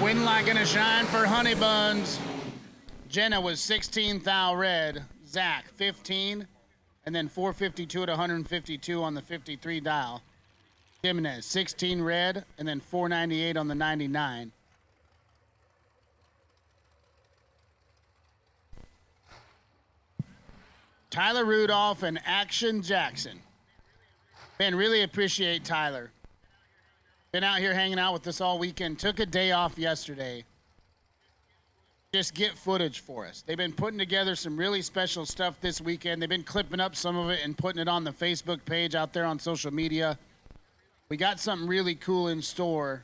Win light gonna shine for Honey Buns. Jenna was 16 thou red. Zach 15, and then 452 at 152 on the 53 dial. Jimenez 16 red, and then 498 on the 99. Tyler Rudolph and Action Jackson. Man, really appreciate Tyler. Been out here hanging out with us all weekend. Took a day off yesterday. Just get footage for us. They've been putting together some really special stuff this weekend. They've been clipping up some of it and putting it on the Facebook page out there on social media. We got something really cool in store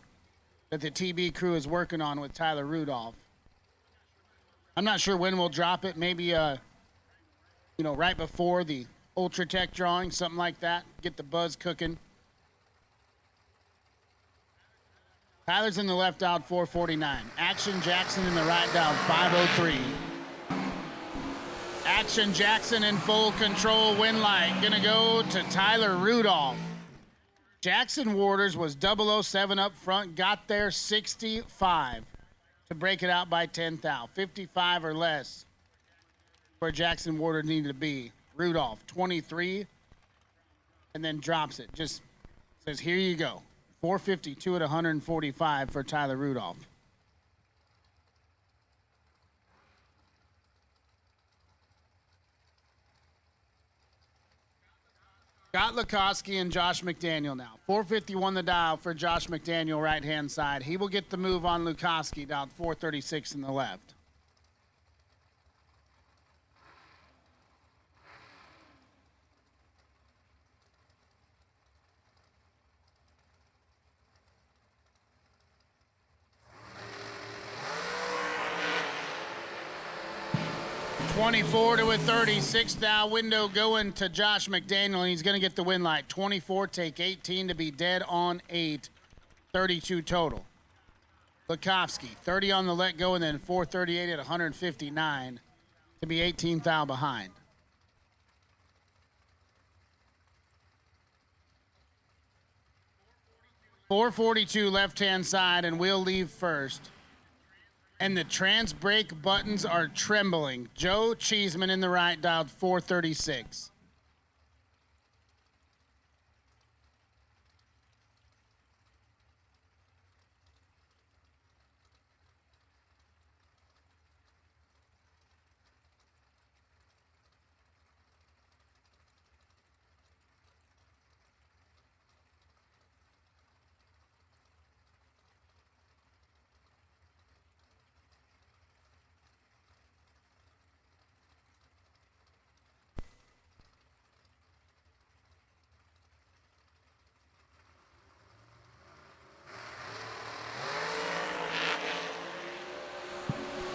that the TB crew is working on with Tyler Rudolph. I'm not sure when we'll drop it. Maybe, right before the Ultra Tech drawing, something like that. Get the buzz cooking. Tyler's in the left dial 449. Action Jackson in the right dial 503. Action Jackson in full control. Win light gonna go to Tyler Rudolph. Jackson Waters was 007 up front, got there 65 to break it out by 10 thou. 55 or less where Jackson Waters needed to be. Rudolph 23 and then drops it. Just says, here you go. 452 at 145 for Tyler Rudolph. Scott Lukoski and Josh McDaniel now. 451 the dial for Josh McDaniel, right-hand side. He will get the move on Lukoski, down 436 in the left. $24 to a 36 thou window going to Josh McDaniel, and he's going to get the win light. 24, take 18 to be dead on 8. 32 total. Lukovsky, 30 on the let go, and then 438 at 159 to be 18 thou behind. $442 left-hand side, and we'll leave first. And the trans brake buttons are trembling. Joe Cheeseman in the right dialed 436.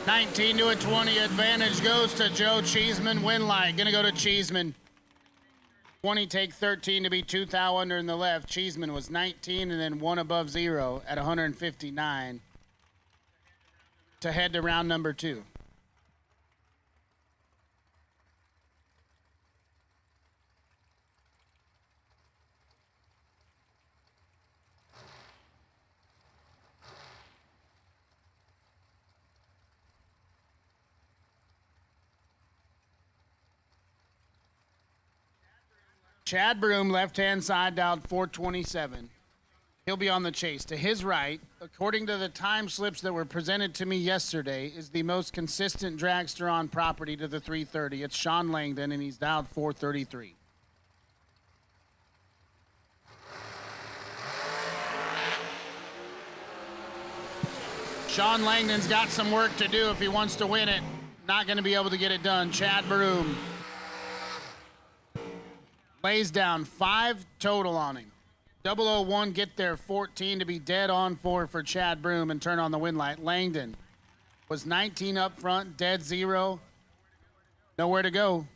19 to a 20 advantage goes to Joe Cheeseman. Win light. Gonna go to Cheeseman. 20 take 13 to be 2 thou under in the left. Cheeseman was 19 and then 1 above 0 at 159 to head to round number 2. Chad Broom, left-hand side, dialed 427. He'll be on the chase. To his right, according to the time slips that were presented to me yesterday, is the most consistent dragster on property to the 330. It's Sean Langdon, and he's dialed 433. Sean Langdon's got some work to do if he wants to win it. Not going to be able to get it done. Chad Broom lays down 5 total on him. 001 get there 14 to be dead on 4 for Chad Broom and turn on the win light. Langdon was 19 up front, dead 0. Nowhere to go.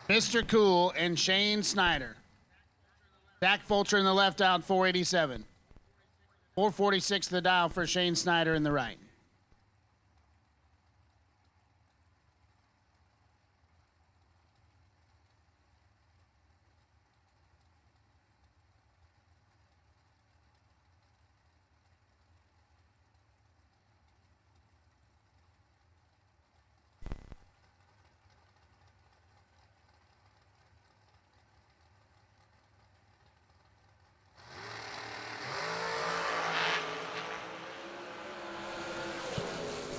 Mr. Cool and Shane Snyder. Zach Fulcher in the left, out 487. 446 the dial for Shane Snyder in the right.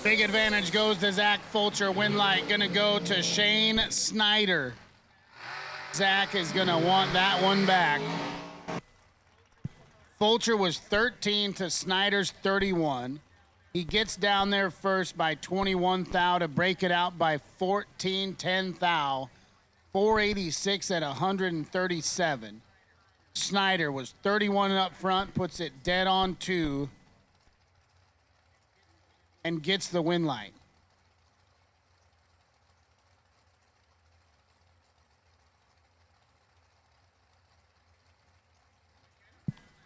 Big advantage goes to Zach Fulcher. Win light gonna go to Shane Snyder. Zach is gonna want that one back. Fulcher was 13 to Snyder's 31. He gets down there first by 21 thou to break it out by 14-10 thou. 486 at 137. Snyder was 31 up front, puts it dead on 2. And gets the win light.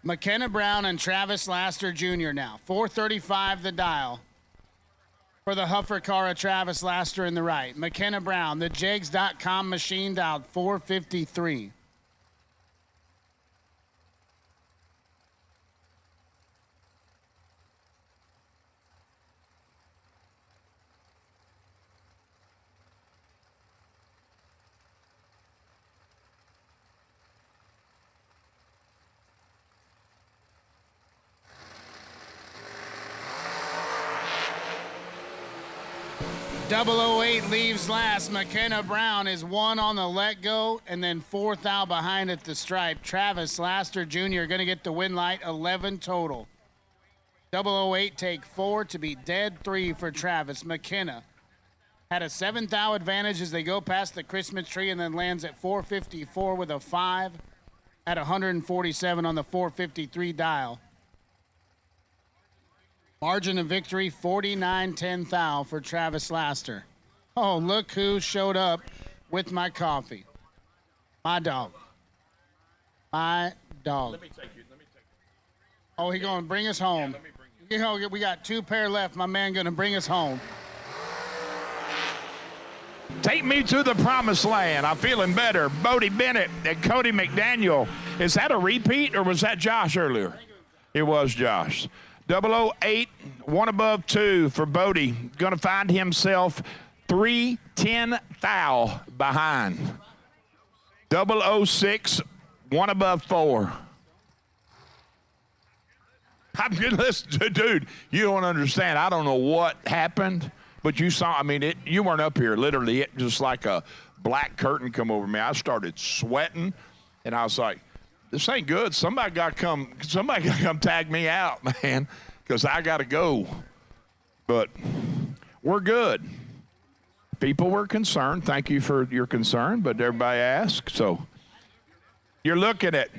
McKenna Brown and Travis Laster Jr. now. 435 the dial for the Huffer car of Travis Laster in the right. McKenna Brown, the Jegs.com machine, dialed 453. .008 leaves last. McKenna Brown is 1 on the let go and then 4 thou behind at the stripe. Travis Laster Jr. going to get the win light, 11 total. 008 take 4 to be dead 3 for Travis. McKenna had a 7 thou advantage as they go past the Christmas tree and then lands at 454 with a 5 at 147 on the 453 dial. Margin of victory, 49-10 thou for Travis Laster. Oh, look who showed up with my coffee. My dog. My dog. Let me take you. Oh, he's going to bring us home. You know, we got 2 pair left. My man going to bring us home. Take me to the promised land. I'm feeling better. Bodie Bennett and Cody McDaniel. Is that a repeat or was that Josh earlier? It was Josh. 008, 1 above 2 for Bodie. Going to find himself 310 thou behind. 006, 1 above 4. I'm good. Listen, dude, you don't understand. I don't know what happened, but you saw, I mean, you weren't up here. Literally, it just like a black curtain come over me. I started sweating, and I was like, this ain't good. Somebody got to come tag me out, man, because I got to go. But we're good. People were concerned. Thank you for your concern, but everybody asked. So You're looking at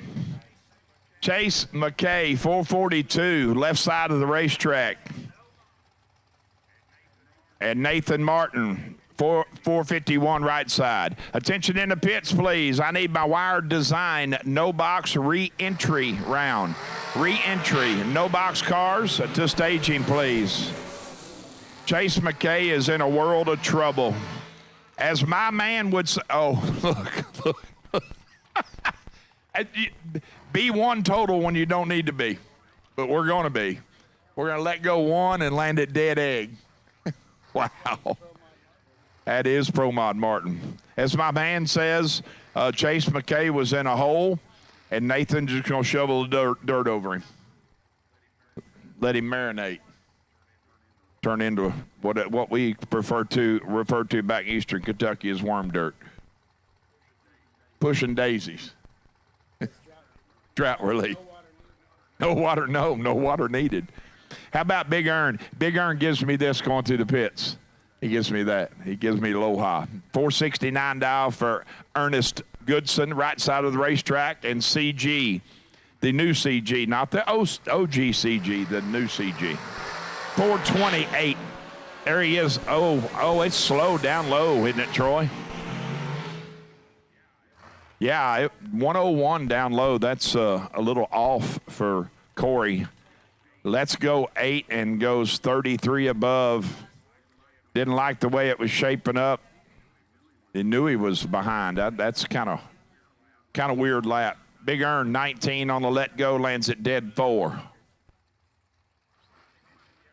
Chase McKay, 442, left side of the racetrack. And Nathan Martin, 451, right side. Attention in the pits, please. I need my wire design, no box re-entry round. Re-entry, no box cars to staging, please. Chase McKay is in a world of trouble. As my man would say, oh, look. Be one total when you don't need to be, but we're going to be. We're going to let go one and land at dead egg. Wow. That is Pro Mod Martin. As my man says, Chase McKay was in a hole, and Nathan just going to shovel the dirt over him. Let him marinate. Turn into what we refer to back in Eastern Kentucky as worm dirt. Pushing daisies. Drought relief. No water needed. How about Big Earn? Big Earn gives me this going through the pits. He gives me that. He gives me Aloha. 469 dial for Ernest Goodson, right side of the racetrack, and CG, the new CG, not the OG CG, the new CG. 428. There he is. Oh, it's slow down low, isn't it, Troy? Yeah, 101 down low. That's a little off for Corey. Let's go 8 and goes 33 above. Didn't like the way it was shaping up. He knew he was behind. That's kind of weird lap. Big Earn 19 on the let go, lands at dead 4.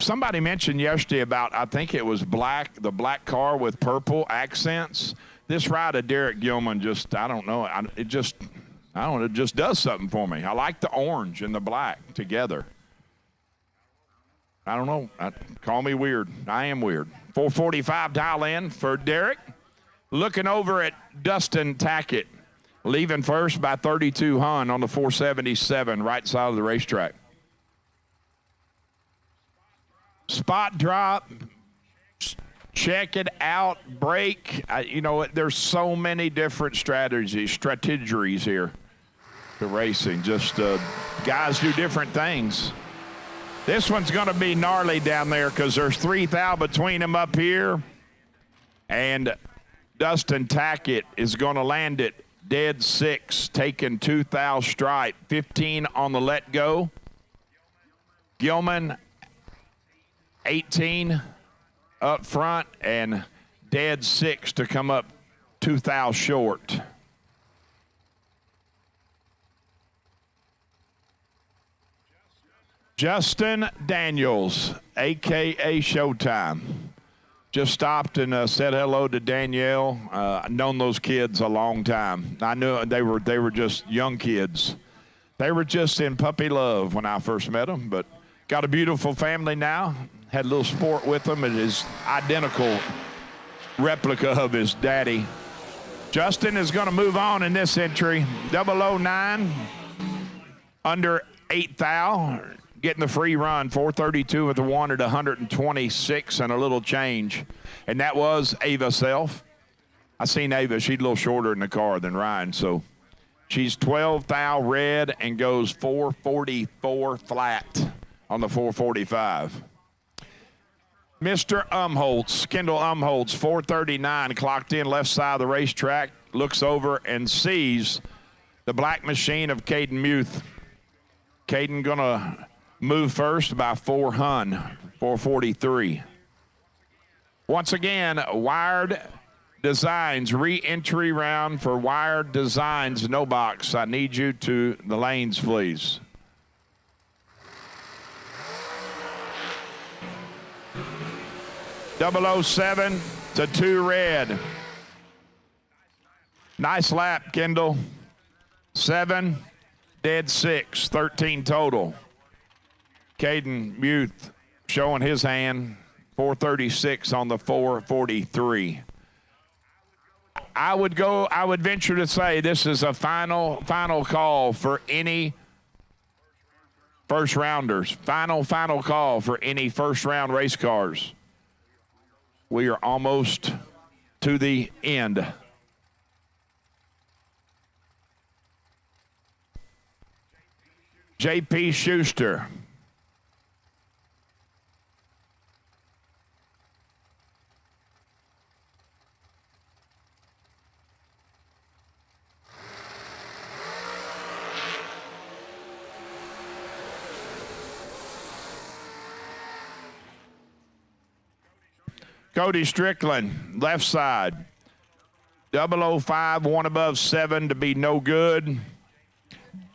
Somebody mentioned yesterday about, I think it was the black car with purple accents. This ride of Derek Gilman just, I don't know, it just does something for me. I like the orange and the black together. I don't know. Call me weird. I am weird. 445 dial in for Derek. Looking over at Dustin Tackett, leaving first by 32 Hun on the 477, right side of the racetrack. Spot drop. Check it out, break. There's so many different strategies here to racing. Just guys do different things. This one's going to be gnarly down there because there's 3 thou between them up here. And Dustin Tackett is going to land it dead 6, taking 2 thou stripe, 15 on the let go. Gilman, 18 up front, and dead 6 to come up 2 thou short. Justin Daniels, a.k.a. Showtime, just stopped and said hello to Danielle. I've known those kids a long time. I knew they were just young kids. They were just in puppy love when I first met them, but got a beautiful family now. Had a little sport with him, and his identical replica of his daddy. Justin is going to move on in this entry. 009, under 8 thou, getting the free run. 432 with the 1 at 126 and a little change. And that was Ava Self. I seen Ava. She's a little shorter in the car than Ryan, so she's 12 thou red and goes 444 flat on the 445. Mr. Kendall Umholtz, 439, clocked in left side of the racetrack, looks over and sees the black machine of Caden Muth. Caden gonna move first by 4 Hun, 443. Once again, Wired Designs, re-entry round for Wired Designs, no box. I need you to the lanes, please. .007 to 2 red. Nice lap, Kendall. 7, dead 6, 13 total. Caden Muth showing his hand, 436 on the 443. I would venture to say this is a final call for any first rounders. Final call for any first round race cars. We are almost to the end. JP Schuster. Cody Strickland, left side. 005, one above 7 to be no good.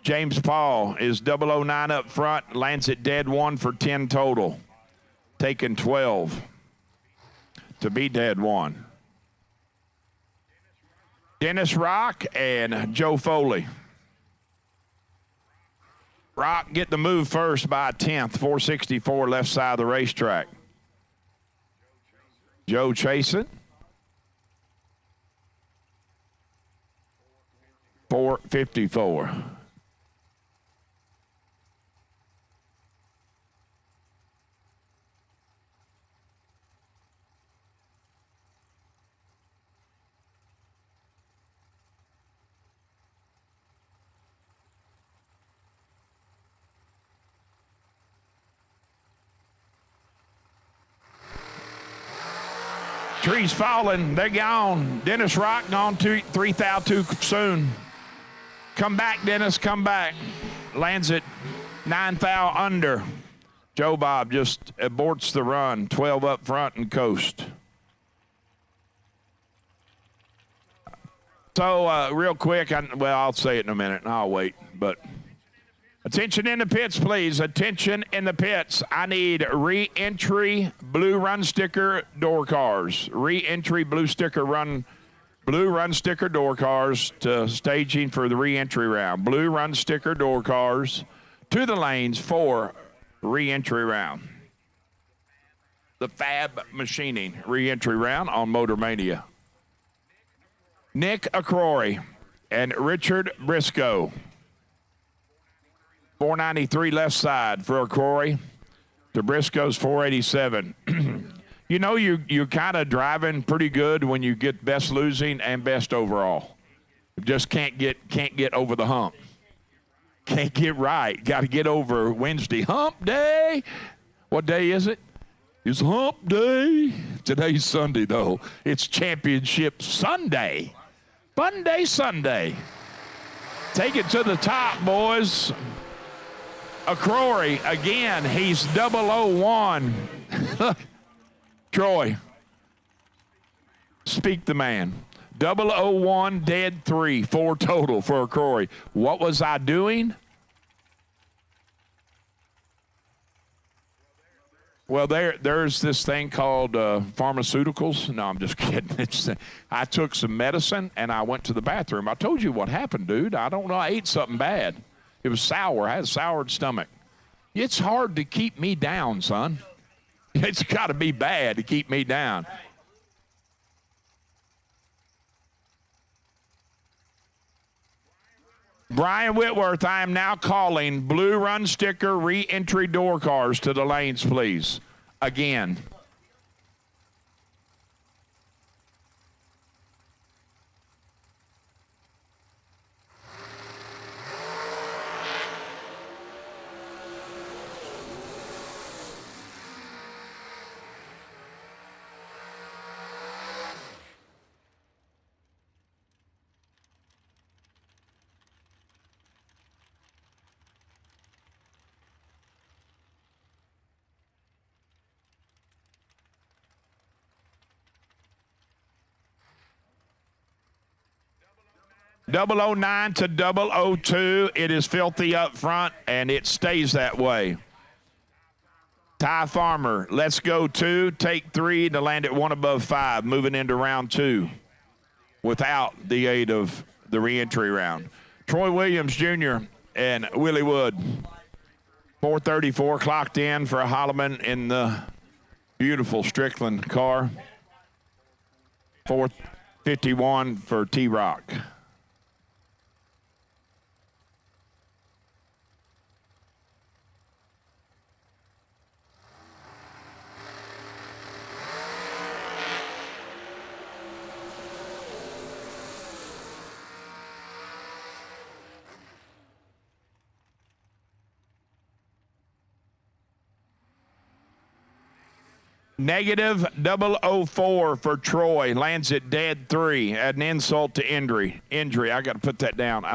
James Paul is 009 up front, lands it dead 1 for 10 total. Taking 12 to be dead 1. Dennis Rock and Joe Foley. Rock get the move first by a 10th, 464 left side of the racetrack. Joe chasing. 454. Trees falling. They're gone. Dennis Rock gone 3,000 too soon. Come back, Dennis. Come back. Lands it 9,000 under. Joe Bob just aborts the run. 12 up front and coast. So, real quick, I'll say it in a minute, and I'll wait. But attention in the pits, please. Attention in the pits. I need re-entry blue run sticker door cars. Re-entry blue run sticker door cars to staging for the re-entry round. Blue run sticker door cars to the lanes for re-entry round. The Fab Machining re-entry round on MotorMania. Nick Acrory and Richard Briscoe. 493 left side for Acrory to Briscoe's 487. You know, you're kind of driving pretty good when you get best losing and best overall. Just can't get over the hump. Can't get right. Got to get over Wednesday. Hump day. What day is it? It's hump day. Today's Sunday, though. It's Championship Sunday. Fun day Sunday. Take it to the top, boys. Acrory, again, he's 001. Look, Troy, speak the man. 001, dead 3, 4 total for Acrory. What was I doing? Well, there's this thing called pharmaceuticals. No, I'm just kidding. I took some medicine, and I went to the bathroom. I told you what happened, dude. I don't know. I ate something bad. It was sour. I had a soured stomach. It's hard to keep me down, son. It's got to be bad to keep me down. Brian Whitworth, I am now calling blue run sticker re-entry door cars to the lanes, please. Again. .009 to 002. It is filthy up front, and it stays that way. Ty Farmer, let's go 2, take 3 to land at 1 above 5, moving into round 2 without the aid of the reentry round. Troy Williams, Jr. and Willie Wood. 434 clocked in for Holloman in the beautiful Strickland car. 451 for T-Rock. Negative 004 for Troy. Lands at dead 3. Add an insult to injury. I got to put that down.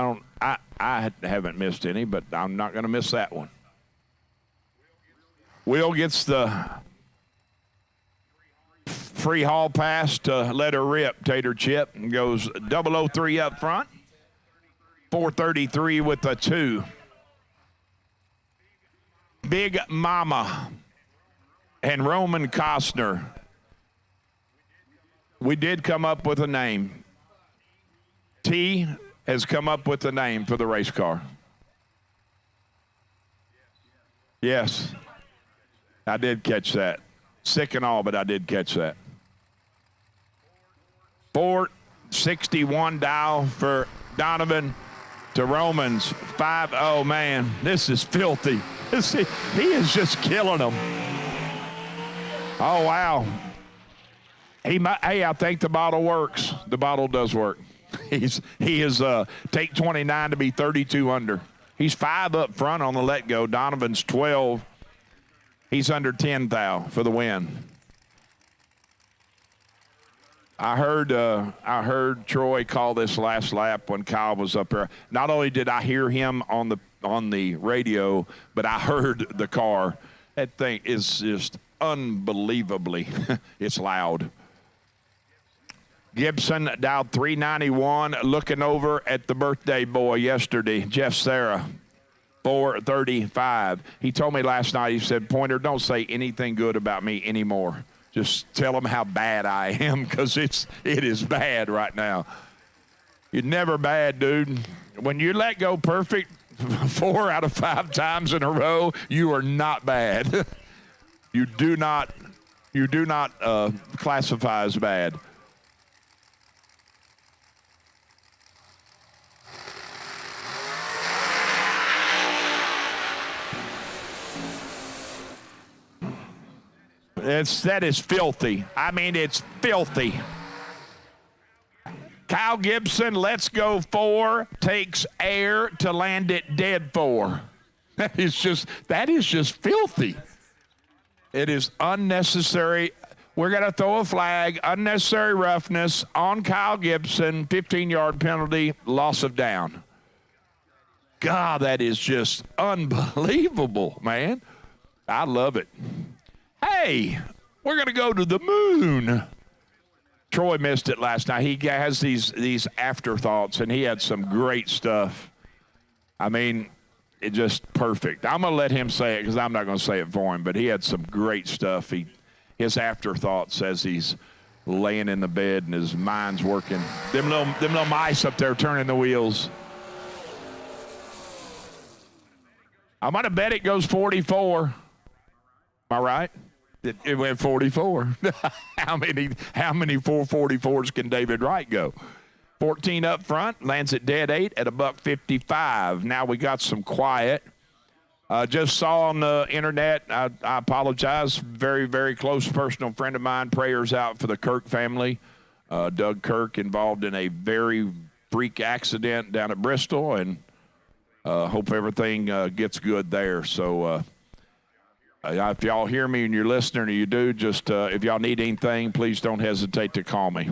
I haven't missed any, but I'm not going to miss that one. Will gets the free hall pass to let her rip. Tater Chip and goes 003 up front. 433 with a 2. Big Mama and Roman Costner. We did come up with a name. T has come up with a name for the race car. Yes, I did catch that. Sick and all, but I did catch that. 461 dial for Donovan to Romans. 5. Oh, man, this is filthy. He is just killing them. Oh, wow. Hey, I think the bottle works. The bottle does work. He is take 29 to be 32 under. He's 5 up front on the let go. Donovan's 12. He's under 10 thou for the win. I heard Troy call this last lap when Kyle was up there. Not only did I hear him on the radio, but I heard the car. That thing is just unbelievably, it's loud. Gibson dialed 391, looking over at the birthday boy yesterday, Jeff Sarah, 435. He told me last night, he said, Pointer, don't say anything good about me anymore. Just tell them how bad I am, because it is bad right now. You're never bad, dude. When you let go perfect 4 out of 5 times in a row, you are not bad. You do not classify as bad. That is filthy. I mean, it's filthy. Kyle Gibson, let's go 4, takes air to land it dead 4. That is just filthy. It is unnecessary. We're going to throw a flag, unnecessary roughness on Kyle Gibson, 15-yard penalty, loss of down. God, that is just unbelievable, man. I love it. Hey, we're going to go to the moon. Troy missed it last night. He has these afterthoughts, and he had some great stuff. I mean, it just perfect. I'm going to let him say it because I'm not going to say it for him, but he had some great stuff. His afterthoughts as he's laying in the bed and his mind's working. Them little mice up there turning the wheels. I'm going to bet it goes 44. Am I right? It went 44. How many 444s can David Wright go? 14 up front, lands at dead 8 at $155. Now we got some quiet. Just saw on the internet, I apologize, very, very close personal friend of mine, prayers out for the Kirk family. Doug Kirk involved in a very freak accident down at Bristol, and hope everything gets good there. So if y'all hear me and you're listening or you do, just if y'all need anything, please don't hesitate to call me.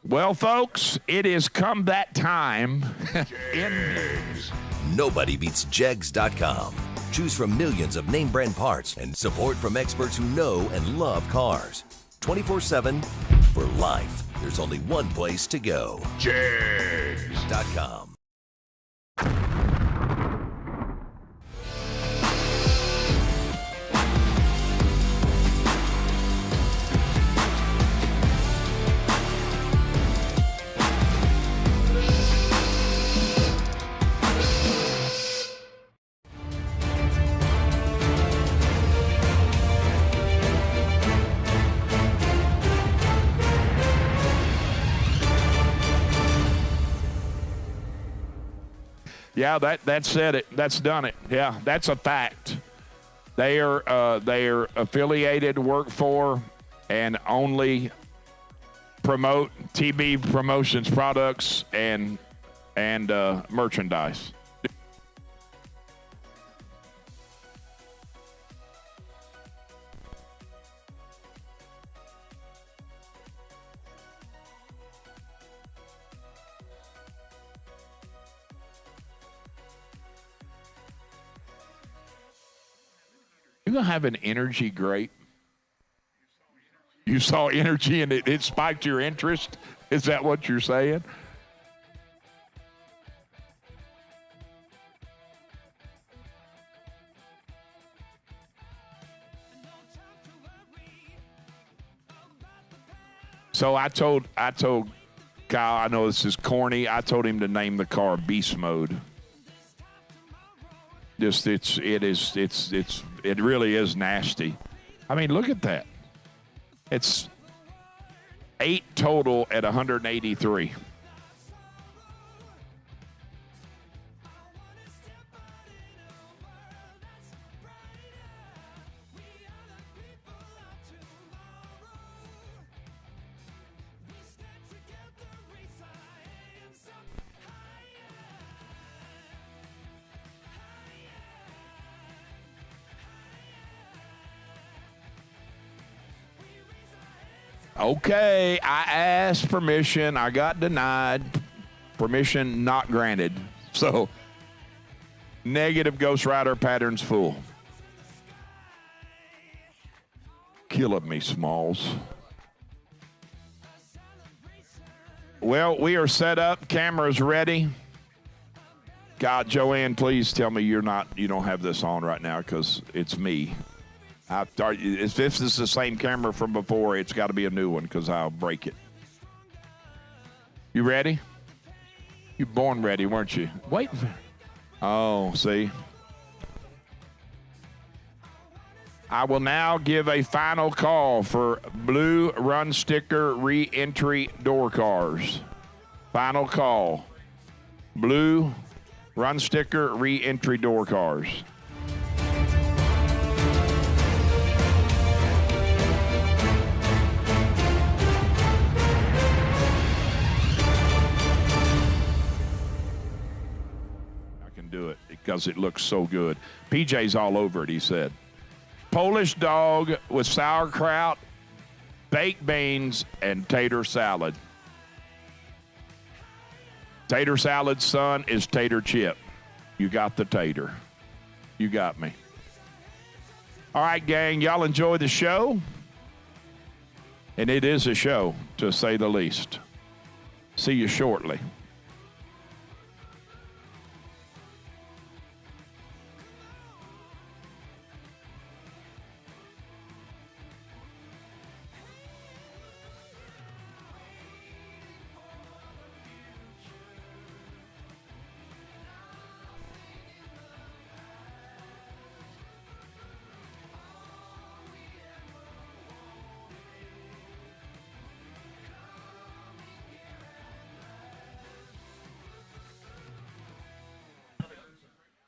Well, folks, it has come that time. Nobody beats Jegs.com. Choose from millions of name brand parts and support from experts who know and love cars. 24/7 for life. There's only one place to go. Jegs.com. Yeah, that said it. That's done it. Yeah, that's a fact. They are affiliated, work for, and only promote TB Promotions products and merchandise. going to have an energy grape? You saw energy and it spiked your interest? Is that what you're saying? So I told Kyle, I know this is corny, I told him to name the car Beast Mode. Just it really is nasty. I mean, look at that. It's 8 total at 183. Okay, I asked permission. I got denied. Permission not granted. So, negative Ghost Rider patterns full. Killing me, Smalls. Well, we are set up. Cameras ready. God, Joanne, please tell me you don't have this on right now because it's me. If this is the same camera from before, it's got to be a new one because I'll break it. You ready? You born ready, weren't you? Wait. Oh, see. I will now give a final call for blue run sticker re-entry door cars. Final call. Blue run sticker re-entry door cars. Do it because it looks so good. PJ's all over it, he said. Polish dog with sauerkraut, baked beans, and tater salad. Tater salad's son is tater chip. You got the tater. You got me. All right, gang, y'all enjoy the show. And it is a show, to say the least. See you shortly.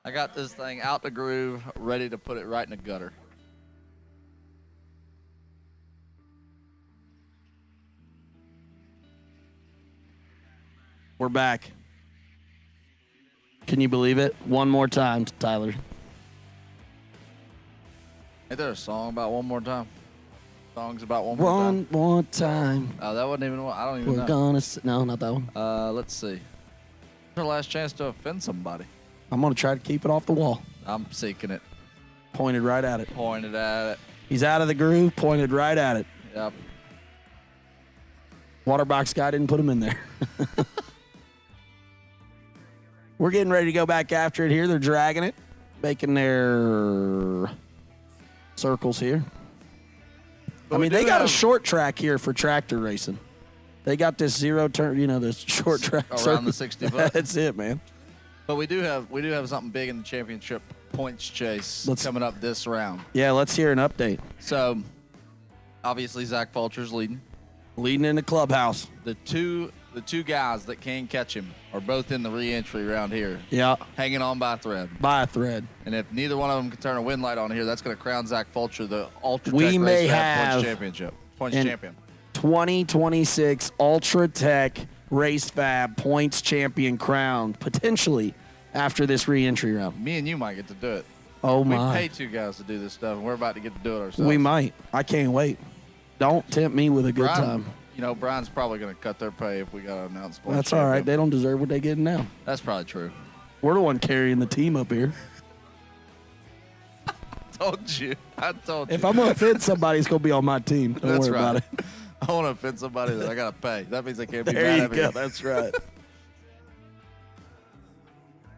I got this thing out the groove, ready to put it right in the gutter. We're back. Can you believe it? One more time, Tyler. Ain't there a song about one more time? Songs about one more time? One more time. Oh, that wasn't even one. I don't even know. We're gonna... No, not that one. Let's see. Our last chance to offend somebody. I'm going to try to keep it off the wall. I'm seeking it. Pointed right at it. Pointed at it. He's out of the groove, pointed right at it. Yep. Waterbox guy didn't put him in there. We're getting ready to go back after it here. They're dragging it, making their circles here. But I mean, they got a short track here for tractor racing. They got this zero turn, the short track. Around the 60 foot. That's it, man. But we do have something big in the championship points chase coming up this round. Yeah, let's hear an update. So, obviously, Zach Fulcher's leading. Leading in the clubhouse. The two guys that can catch him are both in the re-entry round here. Yeah. Hanging on by a thread. By a thread. And if neither one of them can turn a win light on here, that's going to crown Zach Fulcher the Ultra We Tech may Race have Points Championship. Points champion. 2026 Ultra Tech Race Fab Points Champion crowned, potentially after this re-entry round. Me and you might get to do it. Oh, my. We pay 2 guys to do this stuff, and we're about to get to do it ourselves. We might. I can't wait. Don't tempt me with a good time. Brian's probably going to cut their pay if we got to announce points. That's all right. They don't deserve what they get now. That's probably true. We're the one carrying the team up here. told you. I told you. If I'm going to offend somebody, it's going to be on my team. Don't That's worry right. about it. I want to offend somebody that I got to pay. That means I can't be There mad you at me. go. That's right.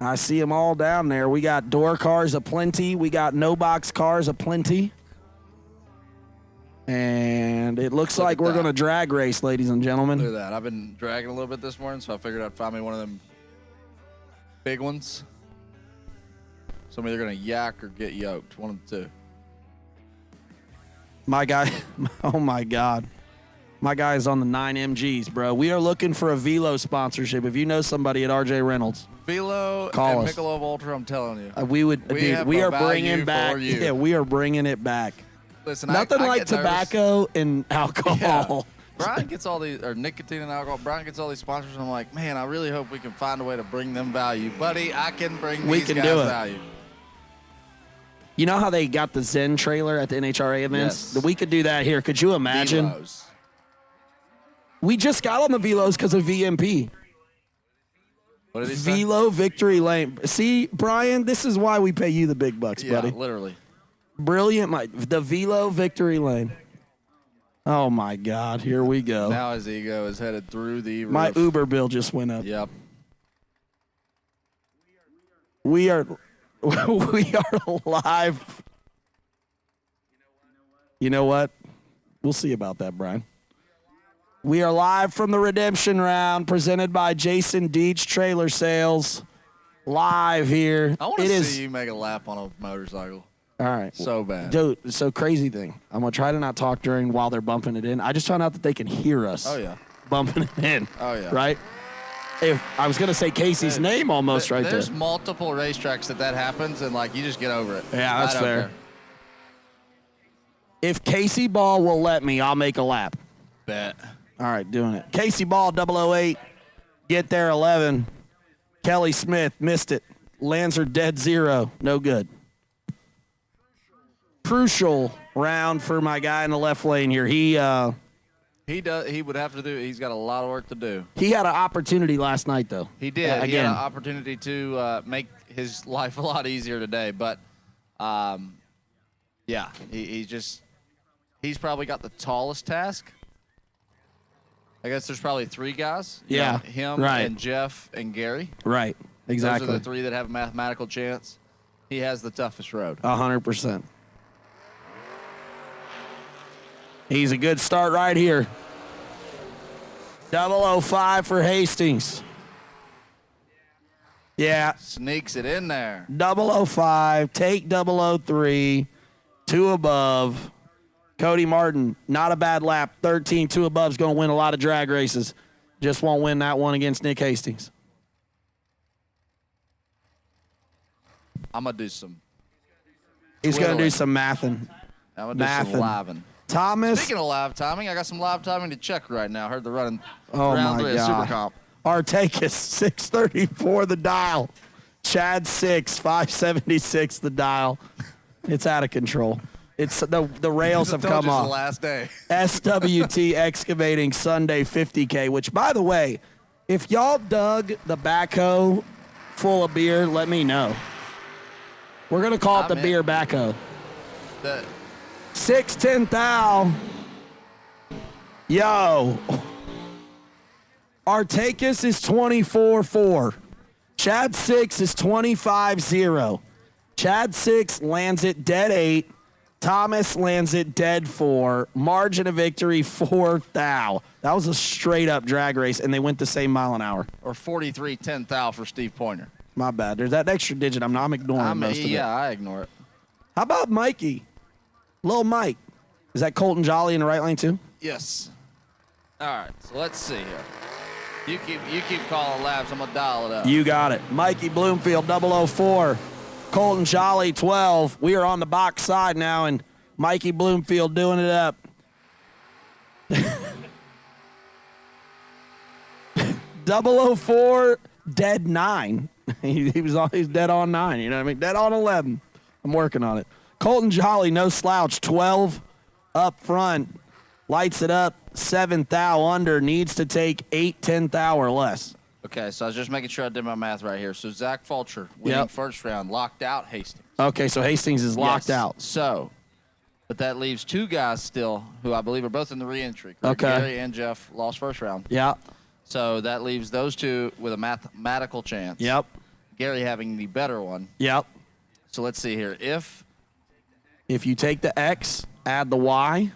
I see them all down there. We got door cars aplenty. We got no box cars aplenty. And it looks Look like at we're that. going to drag race, ladies and gentlemen. Look at that. I've been dragging a little bit this morning, so I figured I'd find me one of them big ones. So I'm either going to yak or get yoked. One of the two. My guy, oh my God. My guy is on the 9MGs, bro. We are looking for a Velo sponsorship. If you know somebody at RJ Reynolds, Velo call and us. Michelob Ultra, I'm telling you. We would. We Dude, have we a are bringing value back. for you. Yeah, we are bringing it back. Listen, Nothing I like get nervous. tobacco and alcohol. Brian gets all these, or nicotine and alcohol. Brian gets all these sponsors, and I'm like, man, I really hope we can find a way to bring them value. Buddy, I can bring We these can guys do it. value. You know how they got the Zen trailer at the NHRA events? Yes. We could do that here. Could you imagine? Velos. We just got on the Velos because of VMP. What did he say? Velo Victory Lane. See, Brian, this is why we pay you the big bucks, Yeah, buddy. literally. Brilliant. The Velo Victory Lane. Oh, my God. Here we go. Now his ego is headed through the roof. My Uber bill just went up. Yep. We are live. You know what? We'll see about that, Brian. We are live from the redemption round presented by Jason Deach Trailer Sales. Live here. I want to see you make a lap on a motorcycle. All right. So bad. Dude, so crazy thing. I'm going to try to not talk during while they're bumping it in. I just found out that they can hear us. Oh, yeah. Bumping it in. Oh, yeah. Right? If I was going to say Casey's name almost right there. There's multiple racetracks that happens, and, like, you just get over it. Yeah, that's I don't fair. care. If Casey Ball will let me, I'll make a lap. Bet. All right, doing it. Casey Ball, 008. Get there, 11. Kelly Smith, missed it. Lancer, dead 0. No good. Crucial round for my guy in the left lane here. He would have to do. He's got a lot of work to do. had an opportunity last night, though. He did. He had Again. an opportunity to make his life a lot easier today, but yeah, he's probably got the tallest task. I guess there's probably 3 guys. You Yeah, know, him right. and Jeff and Gary. Right, exactly. Those are the 3 that have a mathematical chance. He has the toughest road. 100%. He's a good start right here. 005 for Hastings. Yeah. Sneaks it in there. 005, take 003, 2 above. Cody Martin, not a bad lap. 13, 2 above is going to win a lot of drag races. Just won't win that one against Nick Hastings. I'm going to do some. He's going to do twiddling. some mathing. I'm going to do some living. Thomas. Speaking of live timing, I got some live timing to check right now. Heard the running Oh, round my 3 of God. Super Comp. Artakis, 634 the dial. Chad 6, 576 the dial. It's out of control. It's the rails have I told come you it's off. the last day. SWT Excavating Sunday 50K, which, by the way, if y'all dug the backhoe full of beer, let me know. We're going to call it the I'm in. beer backhoe. The, 610 thou. Yo. Artakis is 24-4. Chad 6 is 25-0. Chad 6 lands it dead 8. Thomas lands it dead 4. Margin of victory 4 thou. That was a straight up drag race, and they went the same mile an hour. or 43-10 thou for Steve Pointer. My bad. There's that extra digit. I'm ignoring most of it. Yeah, I ignore it. How about Mikey? Lil Mike. Is that Colton Jolly in the right lane too? Yes. All right, so let's see here. You keep calling laps. I'm going to dial it up. You got it. Mikey Bloomfield, 004. Colton Jolly, 12. We are on the box side now, and Mikey Bloomfield doing it up. 004, dead 9. He's dead on 9. You know what I mean? Dead on 11. I'm working on it. Colton Jolly, no slouch, 12 up front. Lights it up, 7 thou under. Needs to take 8, 10 thou or less. Okay, so I was just making sure I did my math right here. So Zach Fulcher winning Yep. first round, locked out Hastings. Okay, so Hastings is locked Yes. out. So, but that leaves 2 guys still who I believe are both in the re-entry. Correct? Okay. Gary and Jeff lost first round. Yeah. So that leaves those 2 with a mathematical chance. Yep. Gary having the better one. Yep. So let's see here. If you take the X, add the Y,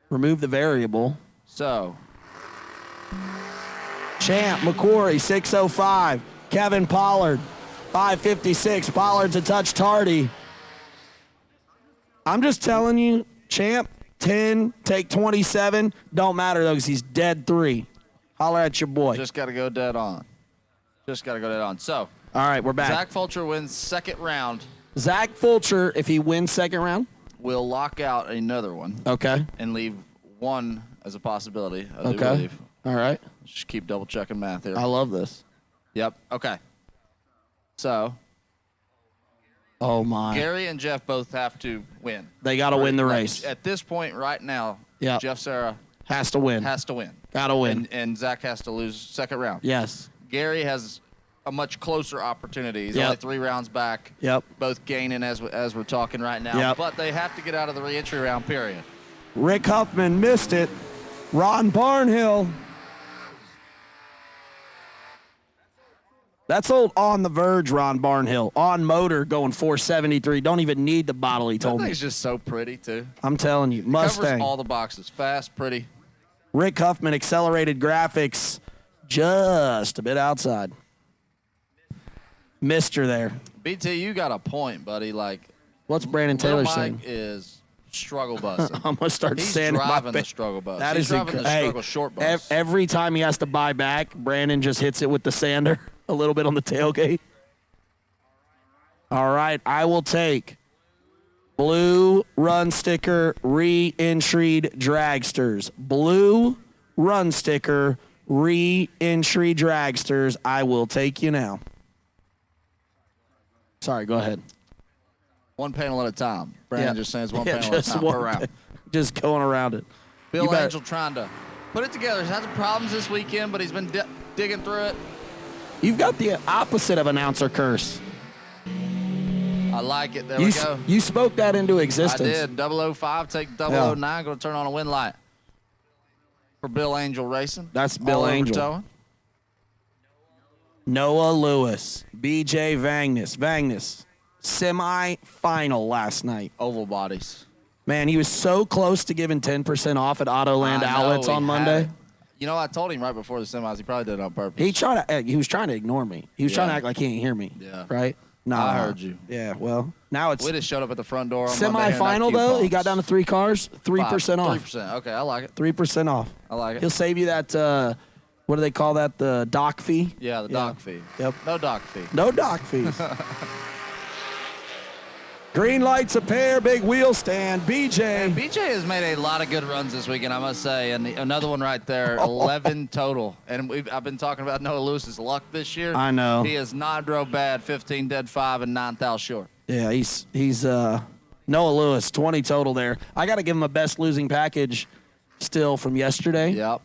remove the variable. So. Champ, McQuarrie, 605. Kevin Pollard, 556. Pollard's a touch tardy. I'm just telling you, Champ, 10, take 27. Don't matter, though, because he's dead 3. Holler at your boy. Just got to go dead on. Just got to go dead on. So. All right, we're back. Zach Fulcher wins second round. Zach Fulcher, if he wins second round, will lock out another one. Okay. And leave 1 as a possibility. I do Okay. believe. All right. Just keep double checking math here. I love this. Yep. Okay. So. Oh, my. Gary and Jeff both have to win. They got to win the race. At this point right now, Yep. Jeff Serra Has to win. has to win. Got to win. And Zach has to lose second round. Yes. Gary has a much closer opportunity. He's Yep. only 3 rounds back. Yep. Both gaining as we're talking right now. Yep. But they have to get out of the re-entry round, period. Rick Huffman missed it. Ron Barnhill. That's old on the verge, Ron Barnhill. On motor going 473. Don't even need the bottle, he told That me. thing's just so pretty, too. I'm telling you. Covers Mustang. all the boxes. Fast, pretty. Rick Huffman, accelerated graphics, just a bit outside. Missed her there. BT, you got a point, buddy. Like, what's Brandon Lil Taylor Mike saying? is struggle busting. I'm going to start He's sanding my driving the face. struggle bus. That He's is driving the struggle short bus. Every time he has to buy back, Brandon just hits it with the sander a little bit on the tailgate. All right, I will take blue run sticker re-entry dragsters. Blue run sticker re-entry dragsters. I will take you now. Sorry, go ahead. One panel at a time. Brandon just saying it's one Yeah, panel at a just time one per round. pa- Just going around it. Bill You better- Angel trying to put it together. He's had some problems this weekend, but he's been digging through it. You've got the opposite of announcer curse. I like it. There we go. You spoke that into existence. I did. 005, take 009, going to turn on a win light for Bill Angel Racing. That's Bill All over Angel. towing. Noah Lewis, BJ Vangnis, semi-final last night. Oval bodies. Man, he was so close to giving 10% off at Autoland I know, Outlets he on had Monday. it. You know, I told him right before the semis, he probably did it on purpose. He was trying to ignore me. He was trying to Yeah. act like he didn't hear me. Yeah. Right? No, I heard you. Yeah, well, now it's We just showed up at the front door on Monday handing out semi-final, though. He coupons. got down to 3 cars, 3% off. 3%. Okay, I like it. 3% off. I like it. He'll save you that, what do they call that, the dock fee? Yeah, the dock fee. Yep. No dock fee. No dock fees. Green lights a pair, big wheel stand. BJ. And BJ has made a lot of good runs this weekend, I must say, and another one right there, 11 total. And I've been talking about Noah Lewis's luck this year. I know. He has not drove bad, 15 dead 5 and 9 thou short. Yeah, he's Noah Lewis, 20 total there. I got to give him a best losing package still from yesterday. Yep.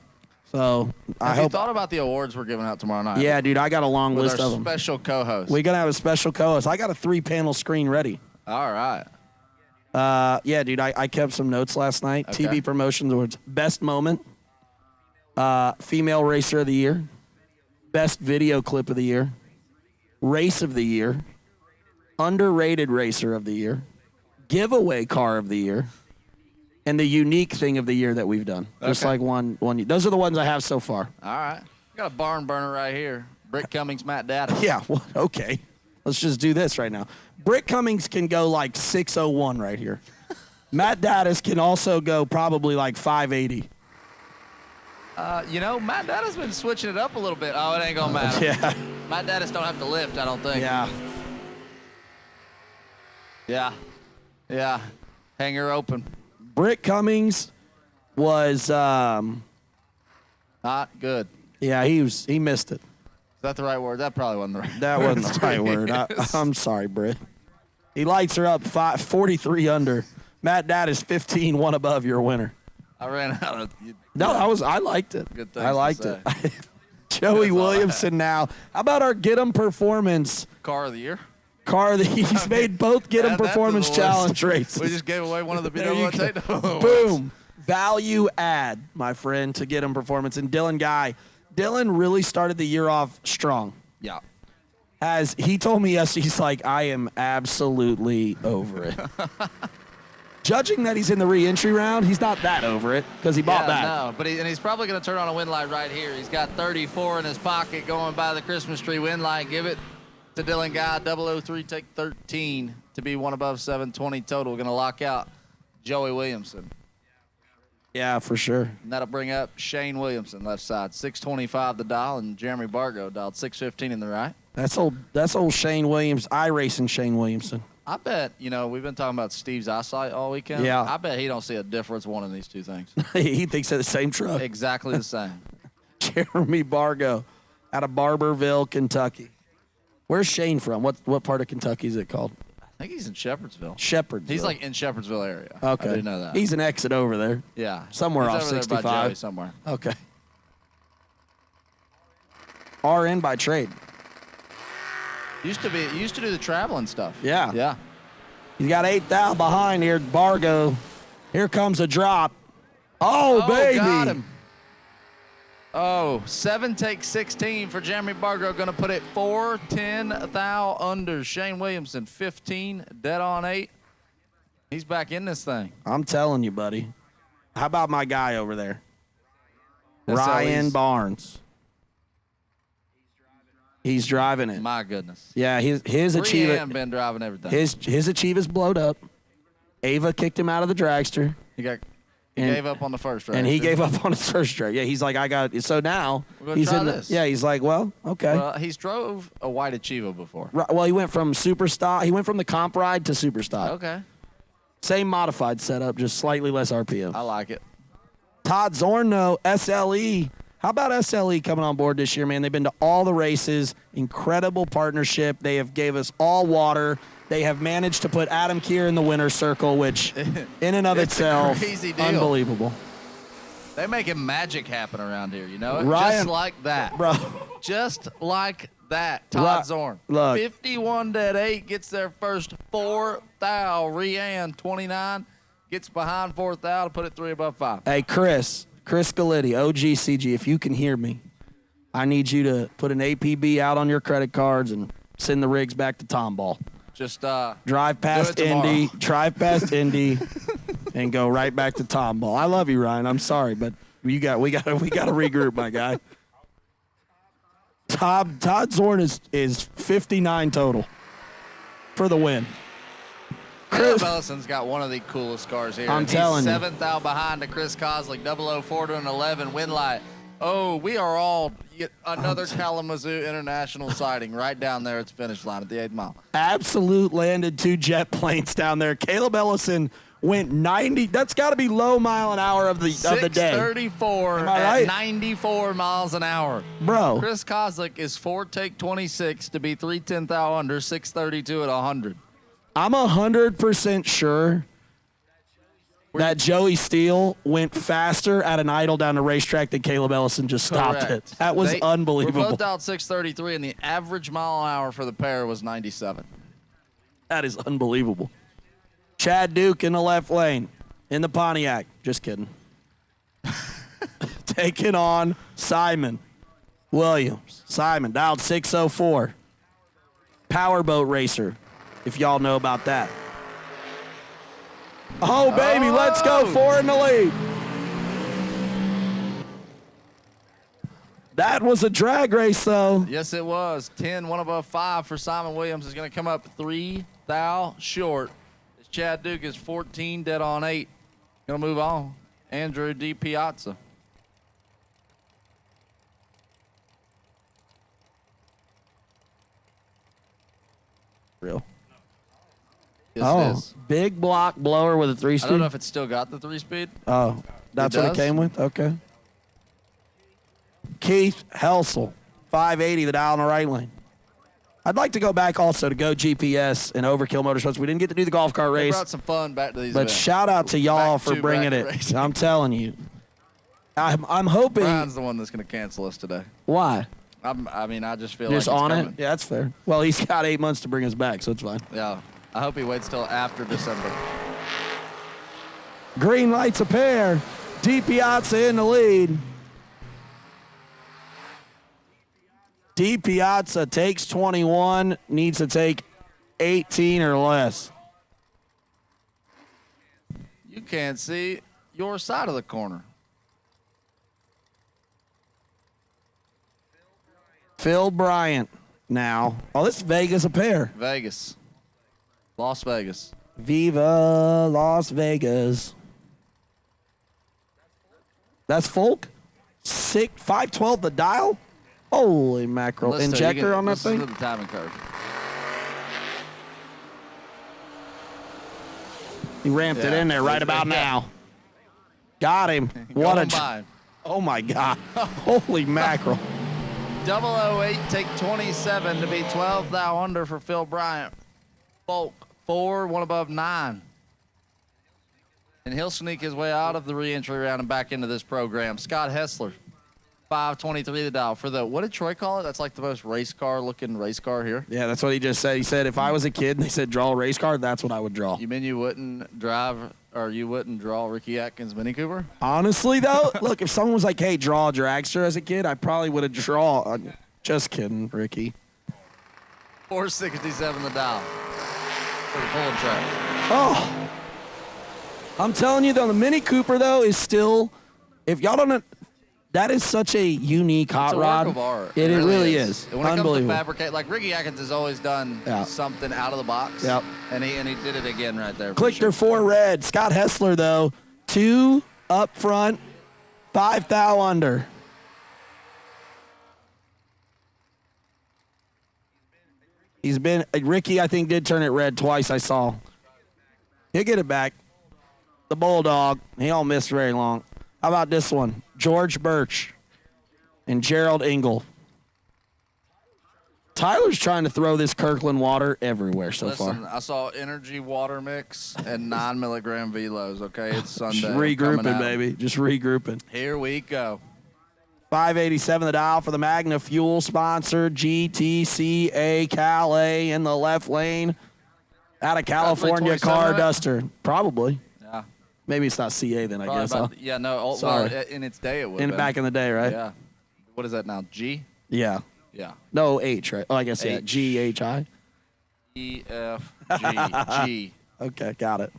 So I Have you hope. thought about the awards we're giving out tomorrow night? Yeah, dude, I got a long With list our of them. special co-host. We're gonna have a special co-host. I got a 3-panel screen ready. All right. Yeah, dude, I kept some notes last night. Okay. TV Promotions Awards. Best moment. Female Racer of the Year. Best Video Clip of the Year. Race of the Year. Underrated Racer of the Year. Giveaway Car of the Year. And the unique thing of the year that we've done. Just Okay. like one. Those are the ones I have so far. All right. Got a barn burner right here. Brick Cummings, Matt Daddis. Yeah, well, okay. Let's just do this right now. Brick Cummings can go like 601 right here. Matt Daddis can also go probably like 580. You know, Matt Daddis been switching it up a little bit. Oh, it ain't going to matter. Yeah. Matt Daddis don't have to lift, I don't think. Yeah. Yeah. Yeah. Hanger open. Brick Cummings was, Not good. yeah, he missed it. Is that the right word? That probably wasn't the right That wasn't the right word. I'm sorry, Britt. He lights her up 43 under. Matt Daddis 15, one above your winner. I ran out of. No, I liked it. Good things I to liked say. it. Joey That's all I Williamson now. How about our Get 'em performance? Car of the year. car that he's made both Get 'em Add that to Performance the Challenge list. races. We just gave away one of the There you video go. Boom. Value add, my friend, to Get 'em Performance. And Dylan Guy. Dylan really started the year off strong. Yeah. As he told me yesterday, he's like, I am absolutely over it. Judging that he's in the re-entry round, he's not that over it because he bought that. No, but he's probably going to turn on a wind light right here. He's got 34 in his pocket going by the Christmas tree wind light. Give it to Dylan Guy. 003, take 13 to be one above 720 total. Going to lock out Joey Williamson. Yeah, for sure. And that'll bring up Shane Williamson, left side. 625 the dial, and Jeremy Bargo dialed 615 in the right. That's old Shane Williams, iRacing Shane Williamson. I bet, we've been talking about Steve's eyesight all weekend. Yeah. I bet he don't see a difference one in these two things. He thinks they're the same truck. Exactly the same. Jeremy Bargo out of Barberville, Kentucky. Where's Shane from? What part of Kentucky is it called? I think he's in Shepherdsville. Shepherdsville. He's like in Shepherdsville area. Okay. I didn't know that. He's an exit over there. Yeah. Somewhere He's off over there by 65. Joey somewhere. Okay. RN by trade. Used to do the traveling stuff. Yeah. Yeah. He's got 8 thou behind here, Bargo. Here comes a drop. Oh, baby. Got him. Oh, 7 takes 16 for Jeremy Bargo. Going to put it 4-10 thou under. Shane Williamson, 15, dead on 8. He's back in this thing. I'm telling you, buddy. How about my guy over there? SLEs. Ryan Barnes. He's driving it. My goodness. Yeah, his Achieva. Been driving everything. His Achieva's blowed up. Ava kicked him out of the dragster. He gave up on the first race. And he gave up on his first drag. Yeah, he's like, I got it. So now he's in this. Yeah, he's like, well, okay. Well, he's drove a white Achieva before. Right, well, he went from super stock. He went from the comp ride to super stock. Okay. Same modified setup, just slightly less RPM. I like it. Todd Zorno, SLE. How about SLE coming on board this year, man? They've been to all the races. Incredible partnership. They have gave us all water. They have managed to put Adam Keir in the winner's circle, which in and of It's itself, a crazy deal. unbelievable. They making magic happen around here, you know? Ryan- Just like that. Bro. Just like that. Todd Zorn. Look. 51 dead 8 gets their first 4 thou. Rianne, 29, gets behind 4 thou to put it 3 above 5. Hey, Chris Galitti, OGCG, if you can hear me, I need you to put an APB out on your credit cards and send the rigs back to Tomball. Just drive past Indy, and go right back to Tomball. I love you, Ryan. I'm sorry, but we got to regroup, my guy. Todd Zorn is 59 total for the win. Caleb Ellison's got one of the coolest cars here. I'm telling you. 7th out behind to Chris Cosley, 004 to an 11 win light. Oh, we are all another Kalamazoo International sighting right down there at the finish line at the 8th mile. Absolute landed 2 jet planes down there. Caleb Ellison went 90. That's got to be low mile an hour of the day. 634 Am I at right? 94 miles an hour. Bro. Chris Koslick is 4 take 26 to be 310 thou under, 632 at 100. I'm 100% sure that Joey Steele went faster at an idle down the racetrack than Caleb Ellison just stopped Correct. it. That was unbelievable. We're both out 633, and the average mile an hour for the pair was 97. That is unbelievable. Chad Duke in the left lane in the Pontiac. Just kidding. Taking on Simon Williams. Simon dialed 604. Powerboat racer, if y'all know about that. Oh, baby, let's go. 4 in the lead. That was a drag race, though. Yes, it was. 10, 1 above 5 for Simon Williams is going to come up 3 thou short. Chad Duke is 14, dead on 8. Going to move on. Andrew D. Piazza. Real. Yes, it is. Big block blower with a 3-speed. I don't know if it's still got the 3-speed. Oh, that's what it does? came with? Okay. Keith Helsel, 580, the dial in the right lane. I'd like to go back also to Go GPS and Overkill Motorsports. We didn't get to do the golf cart They race. brought some fun back to these But events. shout out to y'all Back for to bringing bracket it. racing. I'm telling you. I'm hoping. Brian's the one that's going to cancel us today. Why? I mean, I just feel Just like it's on coming. it? Yeah, that's fair. Well, he's got 8 months to bring us back, so it's fine. Yeah. I hope he waits till after December. Green lights a pair. DiPiazza in the lead. DiPiazza takes 21, needs to take 18 or less. You can't see your side of the corner. Phil Bryant now. Oh, this is Vegas a pair. Vegas. Las Vegas. Viva Las Vegas. That's Folk. 512 the dial. Holy mackerel. Listen, Injector on that listen thing? to the timing curve. He ramped it Yeah. in there right about now. Got him. What Going a. by. Oh my God. Holy mackerel. 008 take 27 to be 12 thou under for Phil Bryant. Folk 4, 1 above 9. And he'll sneak his way out of the re-entry round and back into this program. Scott Hessler, 523 the dial for the, what did Troy call it? That's like the most race car looking race car here. Yeah, that's what he just said. He said if I was a kid and they said draw a race car, that's what I would draw. You mean you wouldn't drive or you wouldn't draw Ricky Atkins Mini Cooper? Honestly, though, look, if someone was like, hey, draw a dragster as a kid, I probably would have drawn. Just kidding, Ricky. 467 the dial for the pulling track. Oh, I'm telling you, though, the Mini Cooper, though, is still, if y'all don't know, that is such a unique hot It's a rod. work of art. It really is. When it comes to Unbelievable. fabricate, like Ricky Atkins has always done something out of the box. Yep. And he did it again right there. Clicker 4 red. Scott Hessler, though, 2 up front, 5 thou under. He's been, Ricky, I think, did turn it red twice, I saw. He'll get it back. The Bulldog, he don't miss very long. How about this one? George Birch and Gerald Engel. Tyler's trying to throw this Kirkland water everywhere so Listen, far. I saw energy water mix and 9 milligram velos. Okay, it's Sunday. Just coming regrouping, out. baby. Just regrouping. Here we go. 587 the dial for the Magna Fuel sponsor, GTCA Calais in the left lane. Out of California, 27 car of it? duster. Probably. Yeah. Maybe it's not CA then, I Probably guess. about- huh? yeah, no. Well, Sorry. in its day it would. In back in the day, right? Yeah. What is that now? G? Yeah. Yeah. No, H, right? Oh, I guess, yeah. H. G-H-I. E F G G. Okay, got it.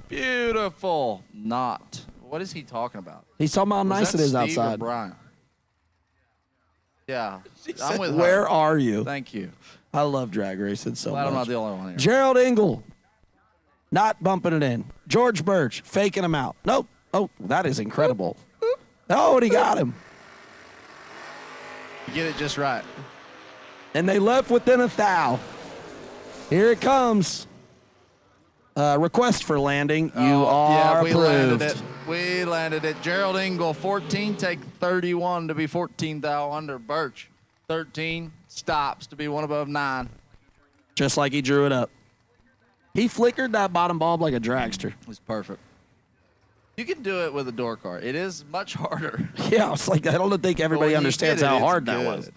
Beautiful. Not. What is he talking about? He's talking about how Was nice that it is Steve or outside. Brian? Yeah. I'm said, with her. where are you? Thank you. I love drag racing so Glad much. I'm not the only one here. Gerald Engel, not bumping it in. George Birch, faking him out. Nope. Oh, that is incredible. Oh, and he got him. You get it just right. And they left within a thou. Here it comes. Request for landing. You are yeah, we approved. landed it. We landed it. Gerald Engel, 14, take 31 to be 14 thou under. Birch, 13, stops to be 1 above 9. Just like he drew it up. He flickered that bottom bulb like a dragster. It's perfect. You can do it with a door car. It is much harder. Yeah, it's like I don't think everybody understands how hard that was.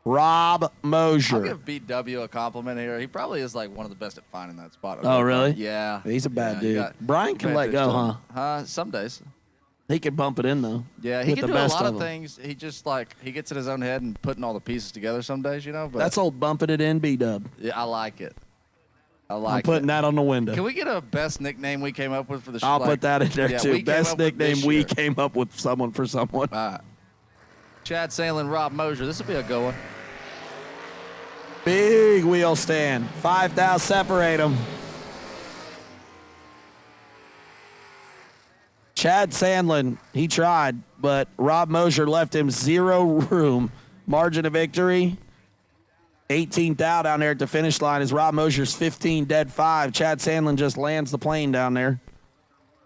Rob Moser. I'll give BW a compliment here. He probably is like one of the best at finding that spot. Oh, really? Yeah. He's a bad you dude. got Brian can let go, huh? Huh? Some days. He can bump it in, though. Yeah, he with can the do a best lot of them. things. He just like he gets in his own head and putting all the pieces together some days, you know. But That's old bumping it in, B-dub. yeah, I like it. I I'm like putting it. that on the window. Can we get a best nickname we came up with for the show? I'll put that in there, Yeah, we too. came Best up with nickname this we year. came up with someone for someone. All right. Chad Sandlin, Rob Moser. This will be a good one. Big wheel stand. 5 thou separate them. Chad Sandlin, he tried, but Rob Moser left him 0 room. Margin of victory, 18 thou down there at the finish line as Rob Moser's 15, dead 5. Chad Sandlin just lands the plane down there.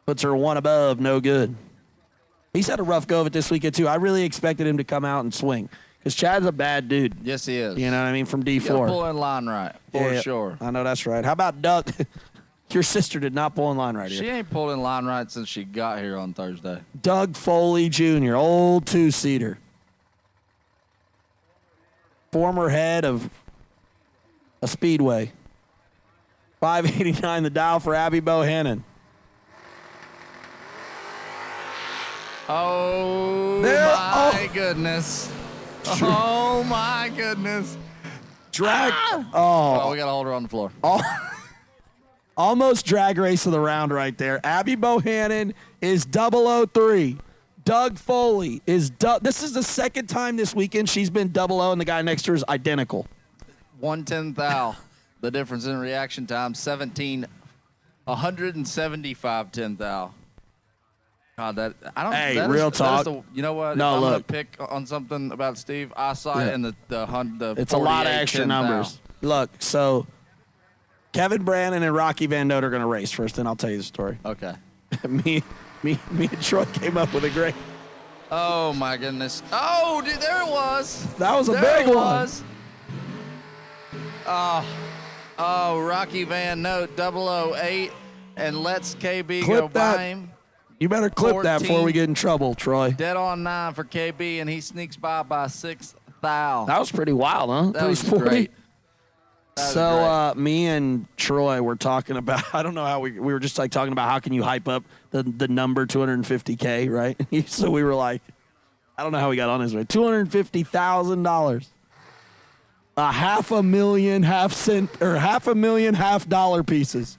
Puts her 1 above, no good. He's had a rough go of it this weekend, too. I really expected him to come out and swing because Chad's a bad dude. Yes, he is. You know what I mean? From D4. You gotta pull in line right, for Yeah, sure. I know that's right. How about Duck? Your sister did not pull in line right She here. ain't pulled in line right since she got here on Thursday. Doug Foley Jr., old 2-seater. former head of a speedway. $589 the dial for Abby Bohannon. Oh, my goodness. Oh, my goodness. Drag. Oh, we got to hold her on the floor. Almost drag race of the round right there. Abby Bohannon is 003. Doug Foley is this is the second time this weekend she's been 00, and the guy next to her is identical. 1/10 thou. The difference in reaction time, 175 10 thou. God, that I don't. Hey, that real is, talk. that is you know what? No, if I'm look. gonna pick on something about Steve. I saw it in the It's a lot of 48 extra 10 thou. numbers. Look, so Kevin Brannon and Rocky Van Note are going to race first, then I'll tell you the story. Okay. me and Troy came up with a great. Oh my goodness. Oh, dude, there it was. That was a There big it one. was. Oh, Rocky Van Note 008, and let's KB Clip go that. by him. You better clip that before we get in trouble, Troy. Dead on 9 for KB, and he sneaks by 6 thou. That was pretty wild, huh? That Pretty was sporty. great. That was So me and Troy were talking about, I don't know how we were just like talking about how can you hype up the number 250K, right? So we were like, I don't know how we got on this way. $250,000. $500,000 half dollar pieces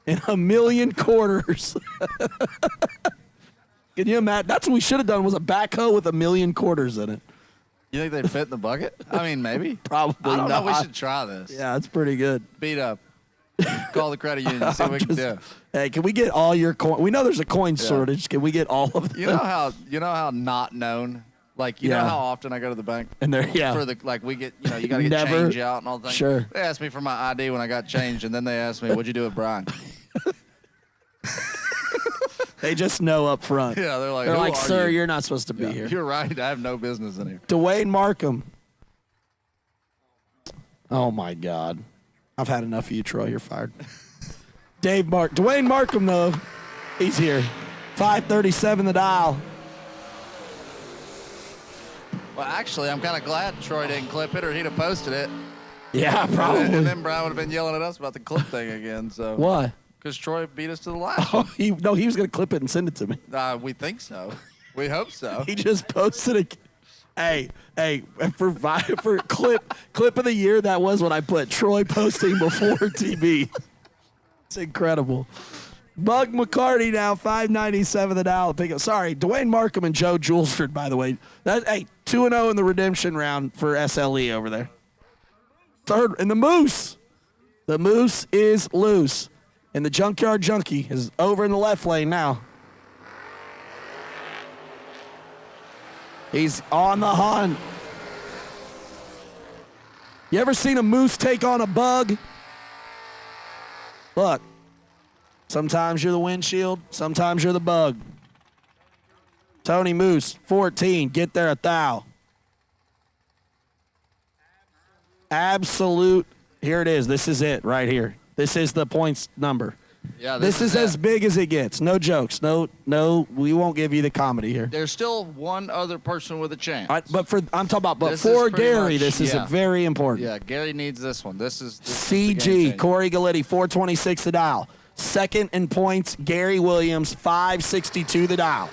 and 1,000,000 quarters. Can you imagine? That's what we should have done was a backhoe with 1,000,000 quarters in it. You think they fit in the bucket? I mean, maybe. Probably I don't know. We not. should try this. Yeah, it's pretty good. Beat up. Call the credit union. See what we can do. Hey, can we get all your coin? We know there's a coin shortage. Can we get all of them? You know how not known. Like you know how often I go to the bank. And there, For the we get you got to get Never. change out and all that. Sure. They asked me for my ID when I got changed, and then they asked me, "What'd you do with Brian?" They just know up front. Yeah, they're like, They're "Who like, are sir, you?" you're not supposed to be here. You're right. I have no business in here. Dwayne Markham. Oh my God, I've had enough of you, Troy. You're fired. Dwayne Markham though, he's here. 537 the dial. Well, actually, I'm kind of glad Troy didn't clip it, or he'd have posted it. Yeah, probably. And then Brian would have been yelling at us about the clip thing again. So Why? Because Troy beat us to the last. Oh, he was going to clip it and send it to me. We think so. We hope so. He just posted it. Hey, for clip of the year, that was what I put. Troy posting before TV. It's incredible. Bug McCarty now, 597 the dial. Pick up. Sorry, Dwayne Markham and Joe Julesford, by the way. 2-0 in the redemption round for SLE over there. Third, and the Moose. The Moose is loose. And the Junkyard Junkie is over in the left lane now. He's on the hunt. You ever seen a moose take on a bug? Look, sometimes you're the windshield, sometimes you're the bug. Tony Moose, 14, get there 1,000. Absolute, here it is. This is it right here. This is the points number. Yeah, this is as big as it gets. No jokes. No, we won't give you the comedy here. There's still one other person with a chance. I'm talking about, but This for is pretty Gary, much- this is yeah. very important. Yeah, Gary needs this one. This is the game CG, changer. Corey Galletti, 426 the dial. Second in points, Gary Williams, 562 the dial.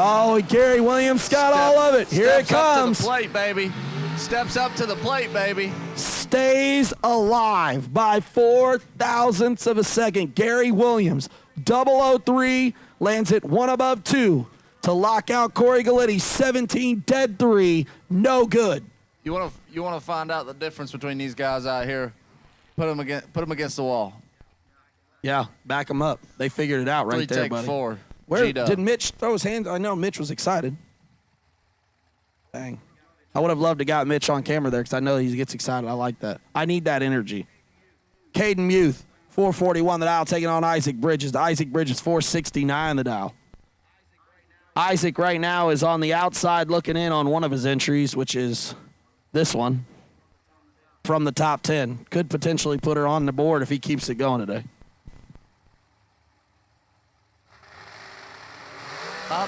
Oh, and Gary Williams got all of it. Here it Steps up comes. to the plate, baby. Steps up to the plate, baby. Stays alive by 0.004 of a second. Gary Williams, 003, lands it one above 2 to lock out Corey Galletti, 17 dead 3, no good. You want to find out the difference between these guys out here? Put them against the wall. Yeah, back them up. They figured it out right 3 there, take buddy. 4. Where G-Dub. did Mitch throw his hands? I know Mitch was excited. Dang. I would have loved to got Mitch on camera there because I know he gets excited. I like that. I need that energy. Caden Muth, 441 the dial, taking on Isaac Bridges. Isaac Bridges, 469 the dial. Isaac right now is on the outside looking in on one of his entries, which is this one from the top 10. Could potentially put her on the board if he keeps it going today.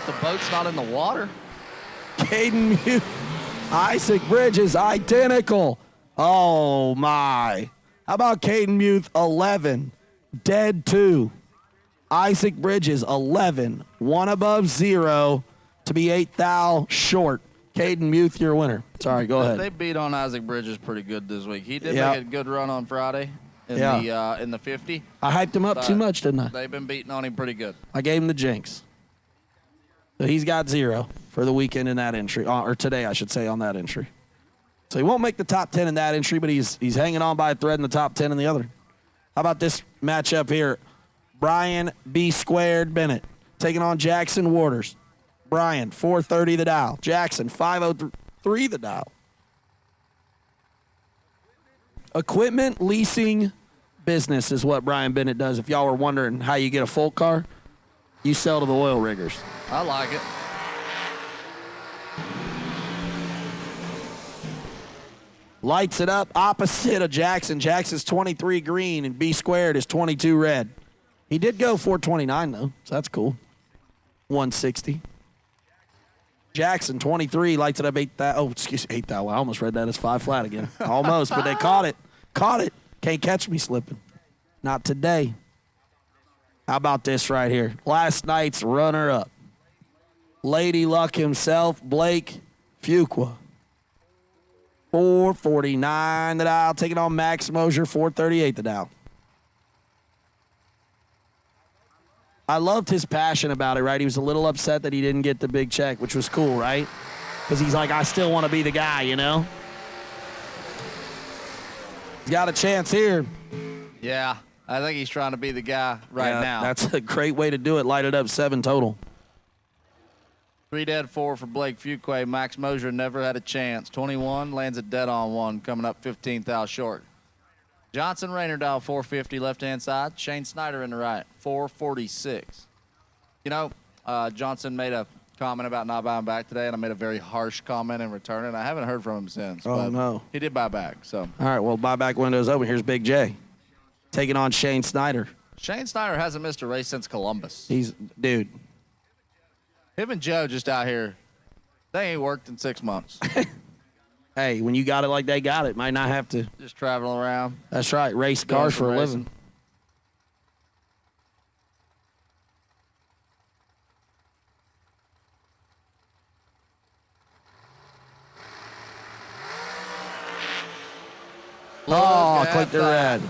The boat's not in the water. Caden Muth. Isaac Bridges, identical. Oh, my. How about Caden Muth, 11, dead 2. Isaac Bridges, 11, 1 above 0 to be 8 thou short. Caden Muth, your winner. Sorry, go ahead. They beat on Isaac Bridges pretty good this week. He did Yeah. make a good run on Friday in the 50. I hyped him up too much, didn't I? They've been beating on him pretty good. I gave him the jinx. So he's got 0 for the weekend in that entry, or today, I should say, on that entry. So he won't make the top 10 in that entry, but he's hanging on by a thread in the top 10 in the other. How about this matchup here? Brian B squared Bennett taking on Jackson Waters. Brian, 430 the dial. Jackson, 503 the dial. Equipment leasing business is what Brian Bennett does. If y'all were wondering how you get a full car, you sell to the oil riggers. I like it. Lights it up opposite of Jackson. Jackson's 23 green and B squared is 22 red. He did go 429 though, so that's cool. 160. Jackson 23 lights it up 8,000. Oh, excuse me, 8,000. I almost read that as 5 flat again. Almost, but they caught it. Caught it. Can't catch me slipping. Not today. How about this right here? Last night's runner-up. Lady Luck himself, Blake Fuqua. 449 the dial, taking on Max Moser, 438 the dial. I loved his passion about it, right? He was a little upset that he didn't get the big check, which was cool, right? Because he's like, I still want to be the guy, you know? He's got a chance here. Yeah, I think he's trying to be the guy right now. That's a great way to do it. Light it up 7 total. 3 dead 4 for Blake Fuqua. Max Moser never had a chance. 21 lands a dead on 1, coming up 15 thou short. Johnson Rayner dial 450 left-hand side. Shane Snyder in the right, 446. You know, Johnson made a comment about not buying back today, and I made a very harsh comment in return, and I haven't heard from him since. Oh, but no. He did buy back, so. All right, well, buyback window's open. Here's Big J taking on Shane Snyder. Shane Snyder hasn't missed a race since Columbus. Dude. Him and Joe just out here, they ain't worked in 6 months. Hey, when you got it like they got it, might not have to. Just traveling around. That's right, race cars for a living. Oh, click the red.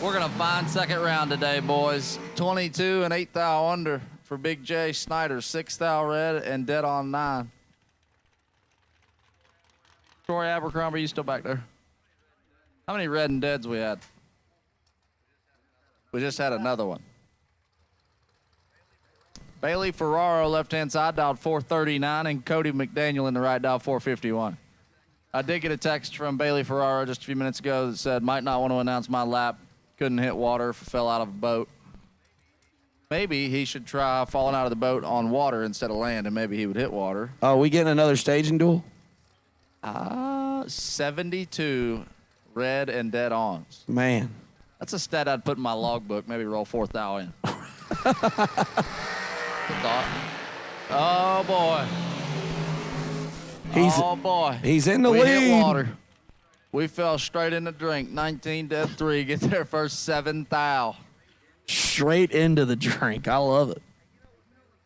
We're going to find second round today, boys. 22 and 8 thou under for Big J Snyder. 6 thou red and dead on 9. Troy Abercrombie, you still back there? How many red and deads we had? We just had another one. Bailey Ferraro, left-hand side, dialed 439, and Cody McDaniel in the right, dialed 451. I did get a text from Bailey Ferraro just a few minutes ago that said, might not want to announce my lap. Couldn't hit water, fell out of a boat. Maybe he should try falling out of the boat on water instead of land, and maybe he would hit water. Oh, we getting another staging duel? 72 red and dead ons. Man. That's a stat I'd put in my logbook. Maybe roll 4 thou in. Good thought. Oh, boy. Oh, boy. He's in the we lead. Hit water. We fell straight in the drink. 19 dead 3. Get their first 7 thou. Straight into the drink. I love it.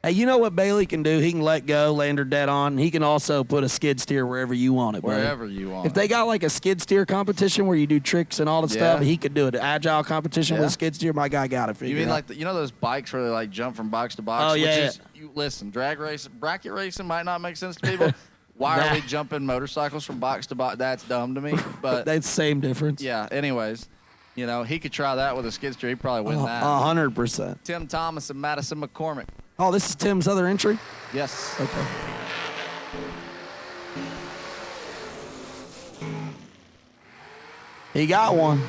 Hey, you know what Bailey can do? He can let go, land her dead on. He can also put a skid steer wherever you want it, buddy. Wherever you want If they got like a skid steer competition where you do tricks and all the stuff, he could do it. Agile competition with a skid steer, my guy got it figured You mean out. like, you know those bikes where they like jump from box to box? Oh, yeah. Listen, drag racing, bracket racing might not make sense to people. Why are we jumping motorcycles from box to box? That's dumb to me. But that's the same difference. Yeah, anyways. You know, he could try that with a skid steer. He'd probably win that. 100%. Tim Thomas and Madison McCormick. Oh, this is Tim's other entry? Yes. Okay. He got one.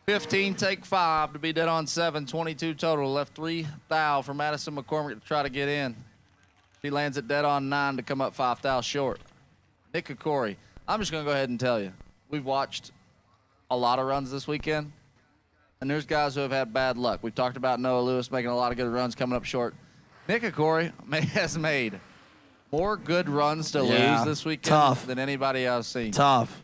15, take 5 to be dead on 7. 22 total. Left 3 thou for Madison McCormick to try to get in. She lands it dead on 9 to come up 5 thou short. Nick Okori. I'm just going to go ahead and tell you. We've watched a lot of runs this weekend, and there's guys who have had bad luck. We've talked about Noah Lewis making a lot of good runs coming up short. Nick Okori has made More good runs to Yeah, lose this weekend tough. than anybody I've seen. Tough.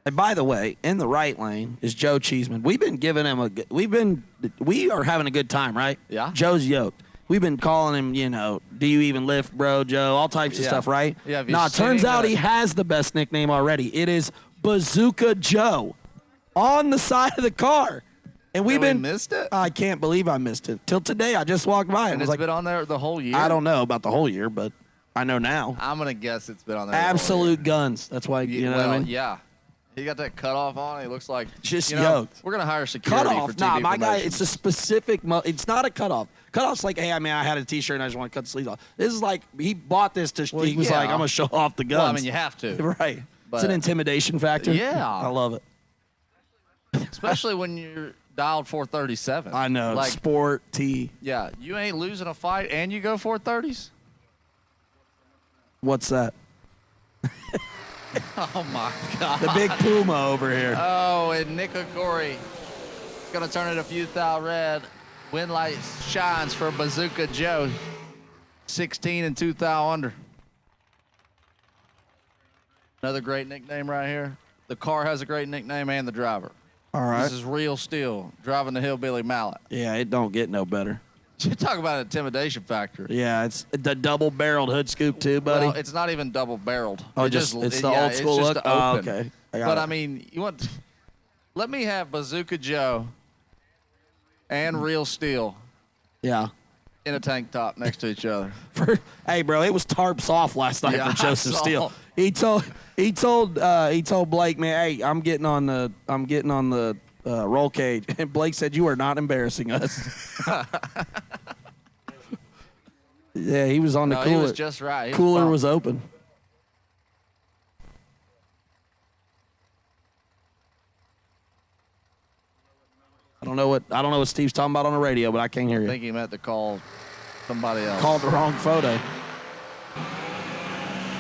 And by the way, in the right lane is Joe Cheeseman. We've been giving him we are having a good time, right? Yeah. Joe's yoked. We've been calling him, do you even lift, bro, Joe? All types of Yeah. stuff, right? Yeah, have you Nah, it seen turns him out at- he has the best nickname already. It is Bazooka Joe on the side of the car. And we've Really been missed it? I can't believe I missed it. Till today, I just walked by and And was it's like, been on there the whole year? I don't know about the whole year, but I know now. I'm going to guess it's been on there the whole Absolute guns. That's why, year. you know what I mean? Yeah. He got that cutoff on. He looks like Just you know, yoked. We're gonna hire security Cutoff. for TV Nah, my guy, promotions. it's a specific, it's not a cutoff. Cutoff's like, hey, I had a T-shirt and I just want to cut the sleeves off. This is like, he bought this to, he was yeah. like, I'm going to show off the guns. Well, I mean, you have to. Right. But- It's an intimidation factor. Yeah. I love it. Especially when you're dialed 437. I know. Like, Sport, T. yeah, you ain't losing a fight and you go 430s. What's that? Oh my God. The big Puma over here. Oh, and Nick Agori gonna turn it a few thou red. Wind light shines for Bazooka Joe. 16 and 2 thou under. Another great nickname right here. The car has a great nickname and the driver. All right. This is Real Steel driving the Hillbilly Mallet. Yeah, it don't get no better. You talk about an intimidation factor. Yeah, it's the double-barreled hood scoop too, buddy. Well, it's not even double barreled. Oh, it's the old school it's look? just Oh, open. okay. I got But it. I mean, let me have Bazooka Joe and Real Steel Yeah. in a tank top next to each other. Hey, bro, it was tarps off last night Yeah, for Joseph I saw. Steele. He told Blake, man, hey, I'm getting on the roll cage, and Blake said, you are not embarrassing us. Yeah, he was on the No, cooler. he was just right. He was Cooler pumped. was open. I don't know what Steve's talking about on the radio, but I can't hear I you. think he meant to call somebody else. Called the wrong photo.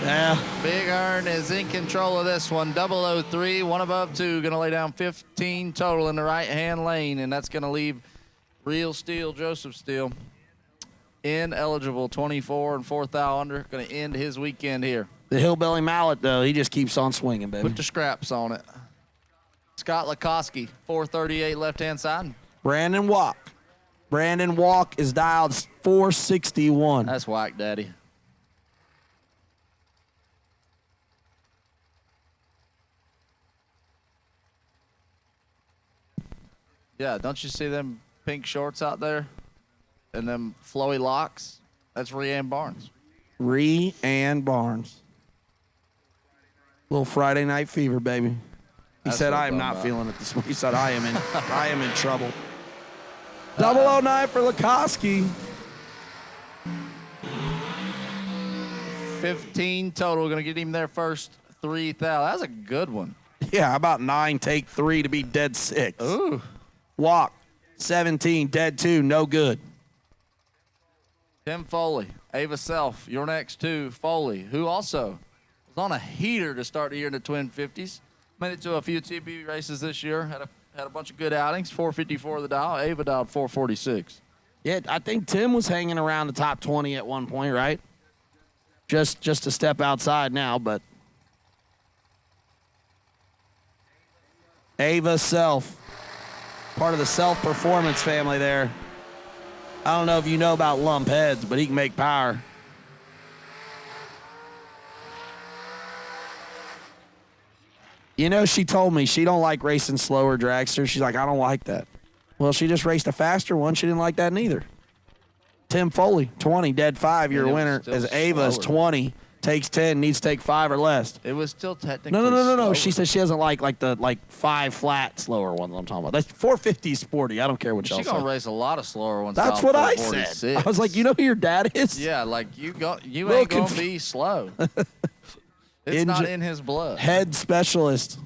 Yeah. Big Earn is in control of this one. 003, one above two, going to lay down 15 total in the right-hand lane, and that's going to leave Real Steel, Joseph Steele, ineligible, 24 and 4 thou under. Going to end his weekend here. The Hillbilly Mallet, though, he just keeps on swinging, baby. Put the scraps on it. Scott Lakoski, 438 left-hand side. Brandon Walk. Brandon Walk is dialed 461. That's whack, Daddy. Yeah, don't you see them pink shorts out there? And them flowy locks? That's Rhiann Barnes. Rhiann Barnes. Little Friday night fever, baby. He That's said, what I I'm am talking not about. feeling it this morning. He said, I am in trouble. 009 for Lakoski. 15 total. Going to get him their first 3 thou. That's a good one. Yeah, how about 9, take 3 to be dead 6. Ooh. Walk, 17, dead 2, no good. Tim Foley, Ava Self, your next 2, Foley, who also was on a heater to start the year in the twin 50s. Made it to a few TB races this year. Had a bunch of good outings. 454 the dial. Ava dialed 446. Yeah, I think Tim was hanging around the top 20 at one point, right? Just a step outside now, but Ava Self, part of the Self Performance family there. I don't know if you know about lump heads, but he can make power. You know, she told me she don't like racing slower dragsters. She's like, I don't like that. Well, she just raced a faster one. She didn't like that neither. Tim Foley, 20, dead 5, you're a it was winner. still As Ava is slower. 20, takes 10, needs to take 5 or less. It was still technically No. slower. She says she doesn't like the 5 flat slower ones I'm talking about. That's 450 sporty. I don't care what y'all She's say. going to race a lot of slower ones. That's dialed what I 446. said. I was like, you know who your dad is? Yeah, like you Little ain't going to be slow. It's not in his blood. Head specialist.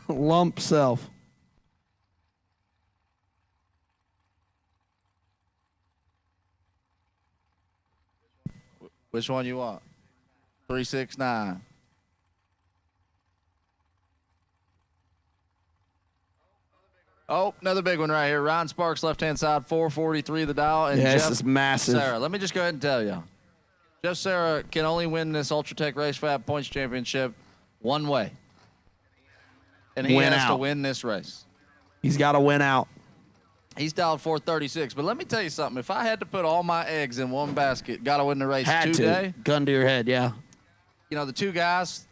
Lump self. Which one you want? 369. Oh, another big one right here. Ryan Sparks, left-hand side, 443 the dial. And Yeah, this Jeff is massive. Sarah, let me just go ahead and tell you. Jeff Serra can only win this Ultratech Race Fab Points Championship one way. And he Win has to out. win this race. He's got to win out. He's dialed 436. But let me tell you something. If I had to put all my eggs in one basket, got to win the race Had today. to. Gun to your head, yeah. You know, the two guys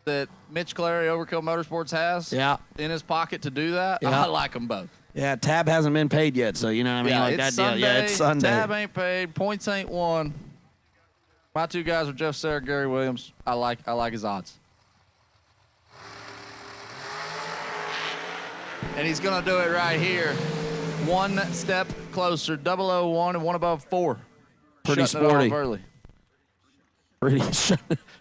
that Mitch Clary, Overkill Motorsports, has in his pocket to do that, Yeah. I like them both. Yeah, Tab hasn't been paid yet, so you know what I mean? Yeah, Like it's that Sunday. deal. Yeah, it's Sunday. Tab ain't paid. Points ain't won. My two guys are Jeff Serra, Gary Williams. I like his odds. And he's going to do it right here. One step closer. 001 and one above 4. Pretty Shutting it sporty. off early. Pretty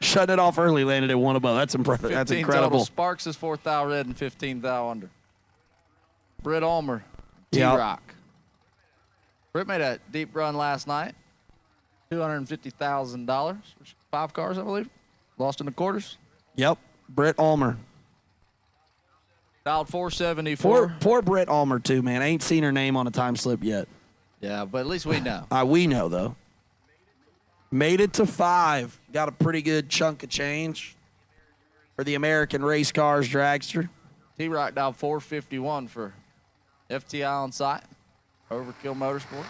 shutting it off early, landed at one above. That's impressive. That's 15 incredible. total. Sparks is 4th thou red and 15th thou under. Britt Ulmer, Yep. T-Rock. Britt made a deep run last night. $250,000. 5 cars, I believe. Lost in the quarters. Yep. Britt Ulmer. Dialed 474. Poor Britt Ulmer, too, man. I ain't seen her name on a time slip yet. Yeah, but at least we know. We know, though. Made it to 5. Got a pretty good chunk of change for the American Race Cars Dragster. T-Rock dialed 451 for FTI on site. Overkill Motorsport.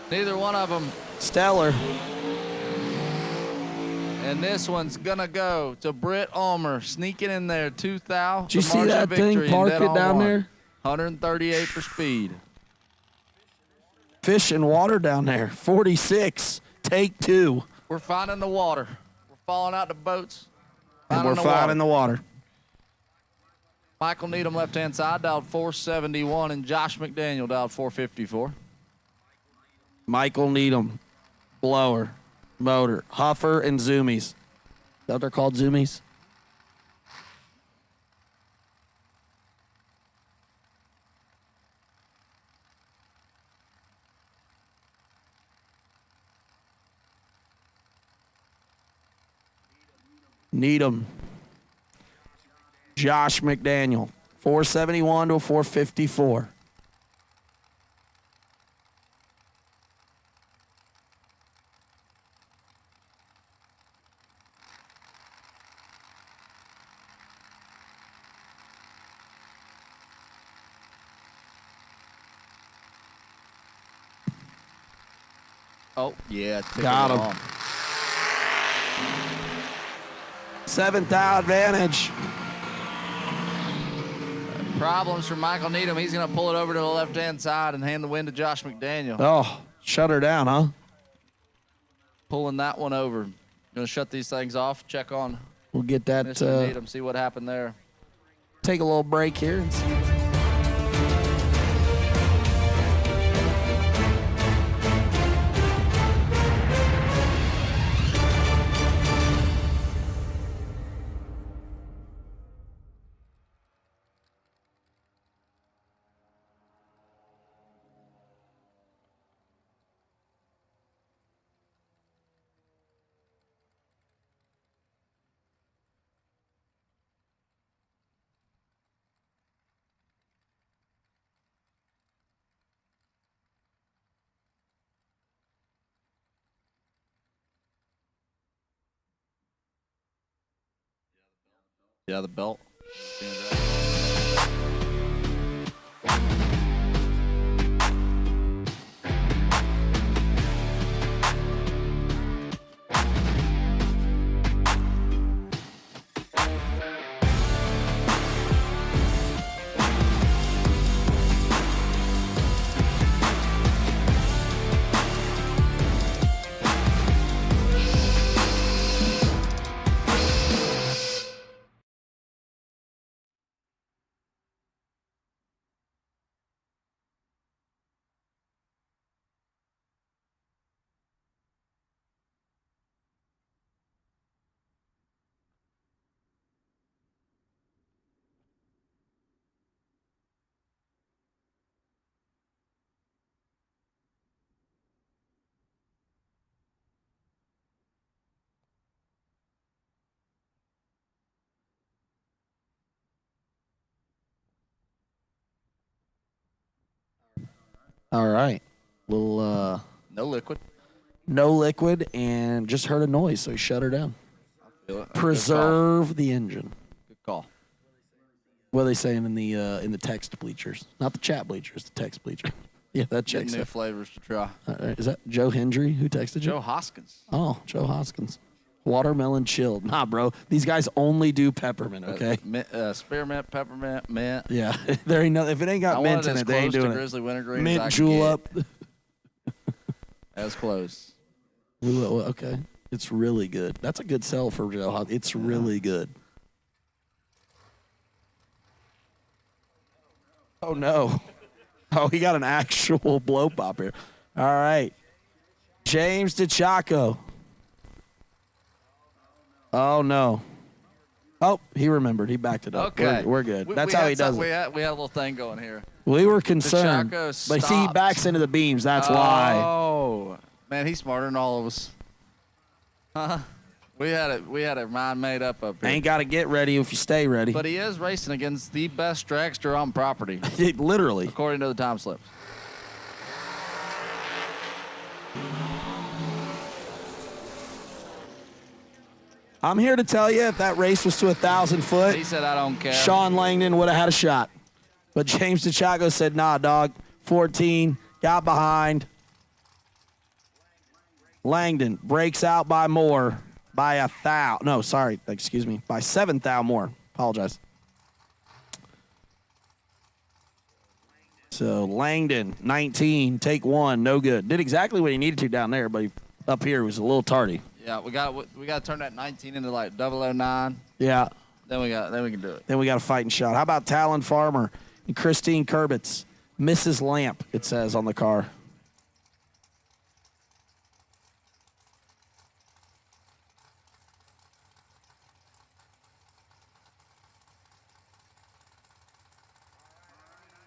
Neither one of them. Stellar. And this one's going to go to Britt Ulmer, sneaking in there. 2 thou. Did you see that thing? Park it down there. 138 for speed. Fish and water down there. 46. Take 2. We're finding the water. We're falling out the boats. And we're finding the water. Michael Needham, left-hand side, dialed 471, and Josh McDaniel dialed 454. Michael Needham. Blower. Motor. Huffer and Zoomies. Is that what they're called, Zoomies? Needham. Josh McDaniel. 471 to 454. Oh, yeah. Got him. 7th thou advantage. Problems for Michael Needham. He's going to pull it over to the left-hand side and hand the win to Josh McDaniel. Oh, shut her down, huh? Pulling that one over. Going to shut these things off. Check on We'll get that. Mr. Needham. See what happened there. Take a little break here and see. Yeah, the belt. All right. Little No liquid. no liquid, and just heard a noise, so he shut her down. Feel it. Preserve the engine. Good call. What are they saying in the text bleachers? Not the chat bleachers, the text bleacher. Yeah, that Getting checks new out. flavors to try. Is that Joe Hendry who texted you? Joe Hoskins. Oh, Joe Hoskins. Watermelon chilled. Nah, bro. These guys only do peppermint, okay? Spearmint, peppermint, mint. Yeah. There ain't no, if it ain't got I mint want it in as it, they ain't close to doing it. Grizzly Wintergreen Mint as I can julep. As close. Okay. It's really good. That's a good sell for Joe Hoskins. It's really good. Oh, no. Oh, he got an actual blow pop here. All right. James DeChaco. Oh, no. Oh, he remembered. He backed it up. Okay. We're good. We That's how had he does some- it. We had a little thing going here. We were concerned. DeChaco But see, he stopped. backs into the beams. That's why. Oh, man, he's smarter than all of us. Huh? We had a mind made up here. Ain't got to get ready if you stay ready. But he is racing against the best dragster on property, Literally. according to the time slips. I'm here to tell you, if that race was to 1,000 foot, He said, "I don't care." Sean Langdon would have had a shot. But James DeChaco said, nah, dog. 14, got behind. Langdon breaks out by more, by 1,000. No, sorry, excuse me, by 7,000 more. Apologize. So Langdon, 19, take one, no good. Did exactly what he needed to down there, but he, up here was a little tardy. Yeah, we got to turn that 19 into like 009. Yeah. Then we can do it. Then we got a fighting shot. How about Talon Farmer and Christine Kurbitz? Mrs. Lamp, it says on the car.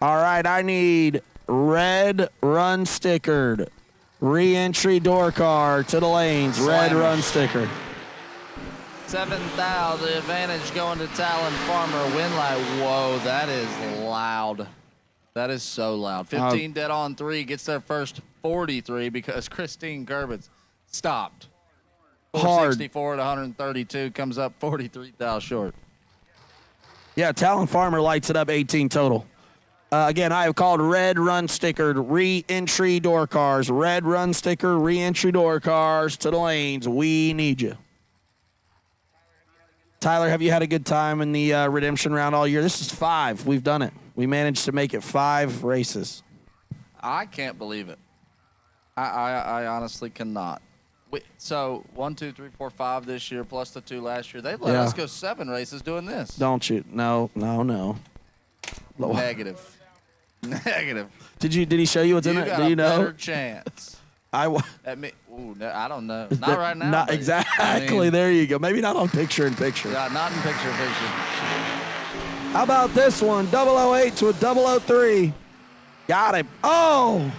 All right, I need red run stickered. Re-entry door car to the lanes. Red Slammers. run sticker. 7,000. The advantage going to Talon Farmer. Win light. Whoa, that is loud. That is so loud. 15 dead on 3 gets their first 43 because Christine Gerbitz stopped. Hard. 464 to 132 comes up 43,000 short. Yeah, Talon Farmer lights it up 18 total. Again, I have called red run stickered re-entry door cars. Red run sticker re-entry door cars to the lanes. We need you. Tyler, have you had a good time in the redemption round all year? This is 5. We've done it. We managed to make it 5 races. I can't believe it. I honestly cannot. So 1, 2, 3, 4, 5 this year plus the 2 last year. They've let us go 7 races doing this. Don't you? No. Negative. Did he show you what's in it? got Do you a know? better chance. I don't know. Not right now. Not but, exactly. I mean, There you go. Maybe not on picture in picture. Yeah, not in picture. How about this one? 008 to a 003. Got him. Oh!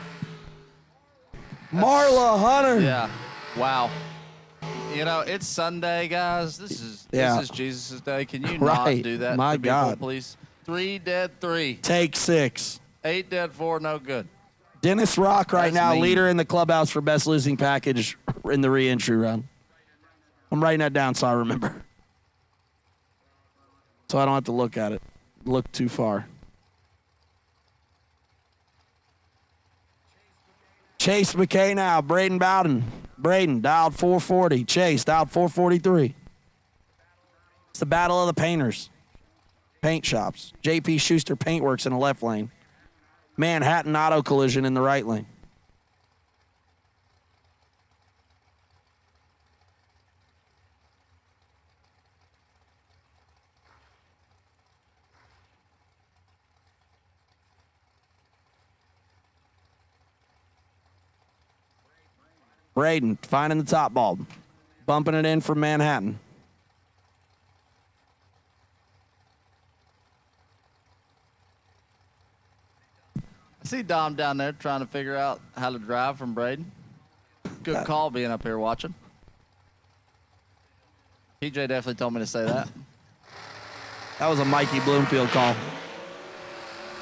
Marla Hunter. Yeah. Wow. You know, it's Sunday, guys. This is Jesus' day. Can you not do that? My to people, God. please. 3 dead, 3. Take 6. 8 dead, 4. No good. Dennis Rock right That's now, mean. leader in the clubhouse for best losing package in the re-entry run. I'm writing that down so I remember. So I don't have to look at it. Look too far. Chase McKay now. Braden Bowden. Braden dialed 440. Chase dialed 443. It's the battle of the painters. Paint shops. J.P. Schuster Paintworks in the left lane. Manhattan Auto Collision in the right lane. Braden finding the top bulb. Bumping it in from Manhattan. I see Dom down there trying to figure out how to drive from Braden. Good call being up here watching. PJ definitely told me to say that. That was a Mikey Bloomfield call.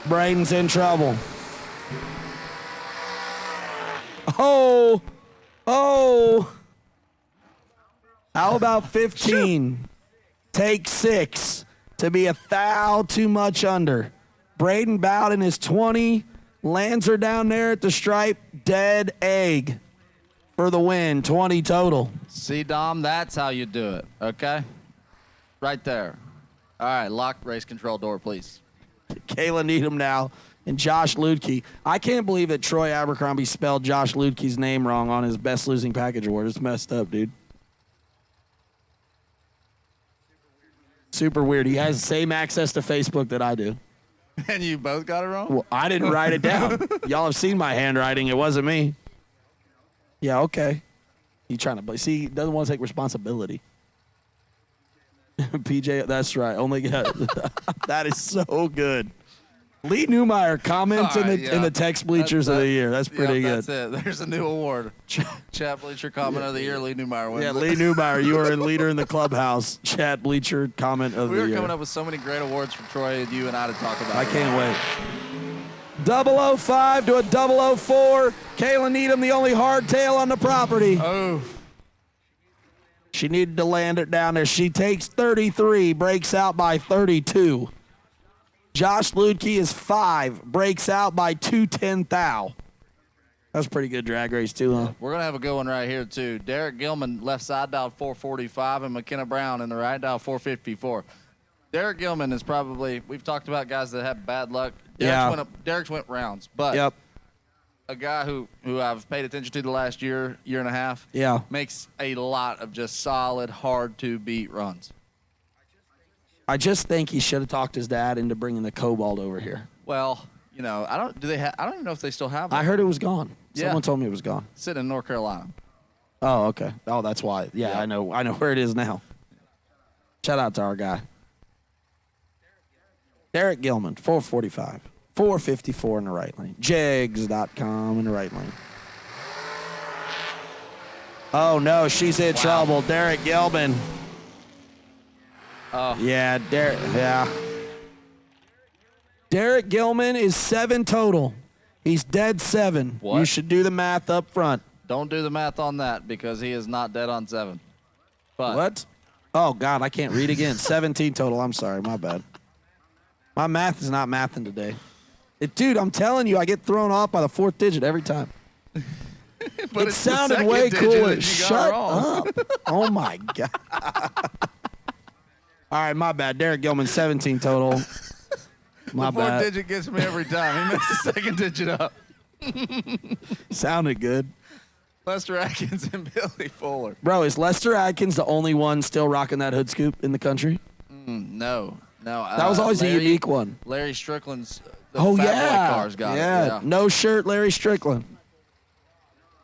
Braden's in trouble. Oh. How about 15? Take 6 to be a thou too much under. Braden Bowden is 20. Lands her down there at the stripe. Dead egg for the win. 20 total. See, Dom, that's how you do it, okay? Right there. All right, lock race control door, please. Kayla Needham now and Josh Ludke. I can't believe that Troy Abercrombie spelled Josh Ludke's name wrong on his best losing package award. It's messed up, dude. Super weird. He has the same access to Facebook that I do. And you both got it wrong? Well, I didn't write it down. Y'all have seen my handwriting. It wasn't me. Yeah, okay. He trying to see, he doesn't want to take responsibility. PJ, that's right. Only that is so good. Lee Newmeyer comments in the text bleachers of the year. That's pretty good. That's it. There's a new award. Chat bleacher comment of the year. Lee Newmeyer wins. Yeah, Lee Newmeyer, you are a leader in the clubhouse. Chat bleacher comment of the year. We were coming up with so many great awards from Troy and you and I to talk about. I can't wait. 005 to a 004. Kayla Needham, the only hardtail on the property. Oh. She needed to land it down there. She takes 33, breaks out by 32. Josh Ludke is 5, breaks out by 210 thou. That's a pretty good drag race, too, huh? We're going to have a good one right here, too. Derek Gilman, left side dial 445, and McKenna Brown in the right dial 454. Derek Gilman is probably, we've talked about guys that have bad luck. Derek's went rounds, but a guy who I've paid attention to the last year and a half, makes a lot of just solid, hard-to-beat runs. I just think he should have talked his dad into bringing the Cobalt over here. Well, you know, I don't even know if they still have one. I heard it was gone. Someone told me it was gone. Sitting in North Carolina. Oh, okay. Oh, that's why. Yeah, I know where it is now. Shout out to our guy. Derek Gilman, 445. 454 in the right lane. Jegs.com in the right lane. Oh, no, she's in trouble. Derek Gilman. Yeah, Derek Gilman is 7 total. He's dead 7. What? You should do the math up front. Don't do the math on that because he is not dead on 7. But What? Oh, God, I can't read again. 17 total. I'm sorry. My bad. My math is not mathing today. Dude, I'm telling you, I get thrown off by the 4th digit every time. But it sounded way cooler. Shut up. Oh, my God. All right, my bad. Derek Gilman, 17 total. My the 4th bad. digit gets me every time. He messed the 2nd digit up. Sounded good. Lester Atkins and Billy Fuller. Bro, is Lester Atkins the only one still rocking that hood scoop in the country? No. That was always a unique one. Larry Strickland's Fat Boy cars got it. Yeah. No shirt, Larry Strickland.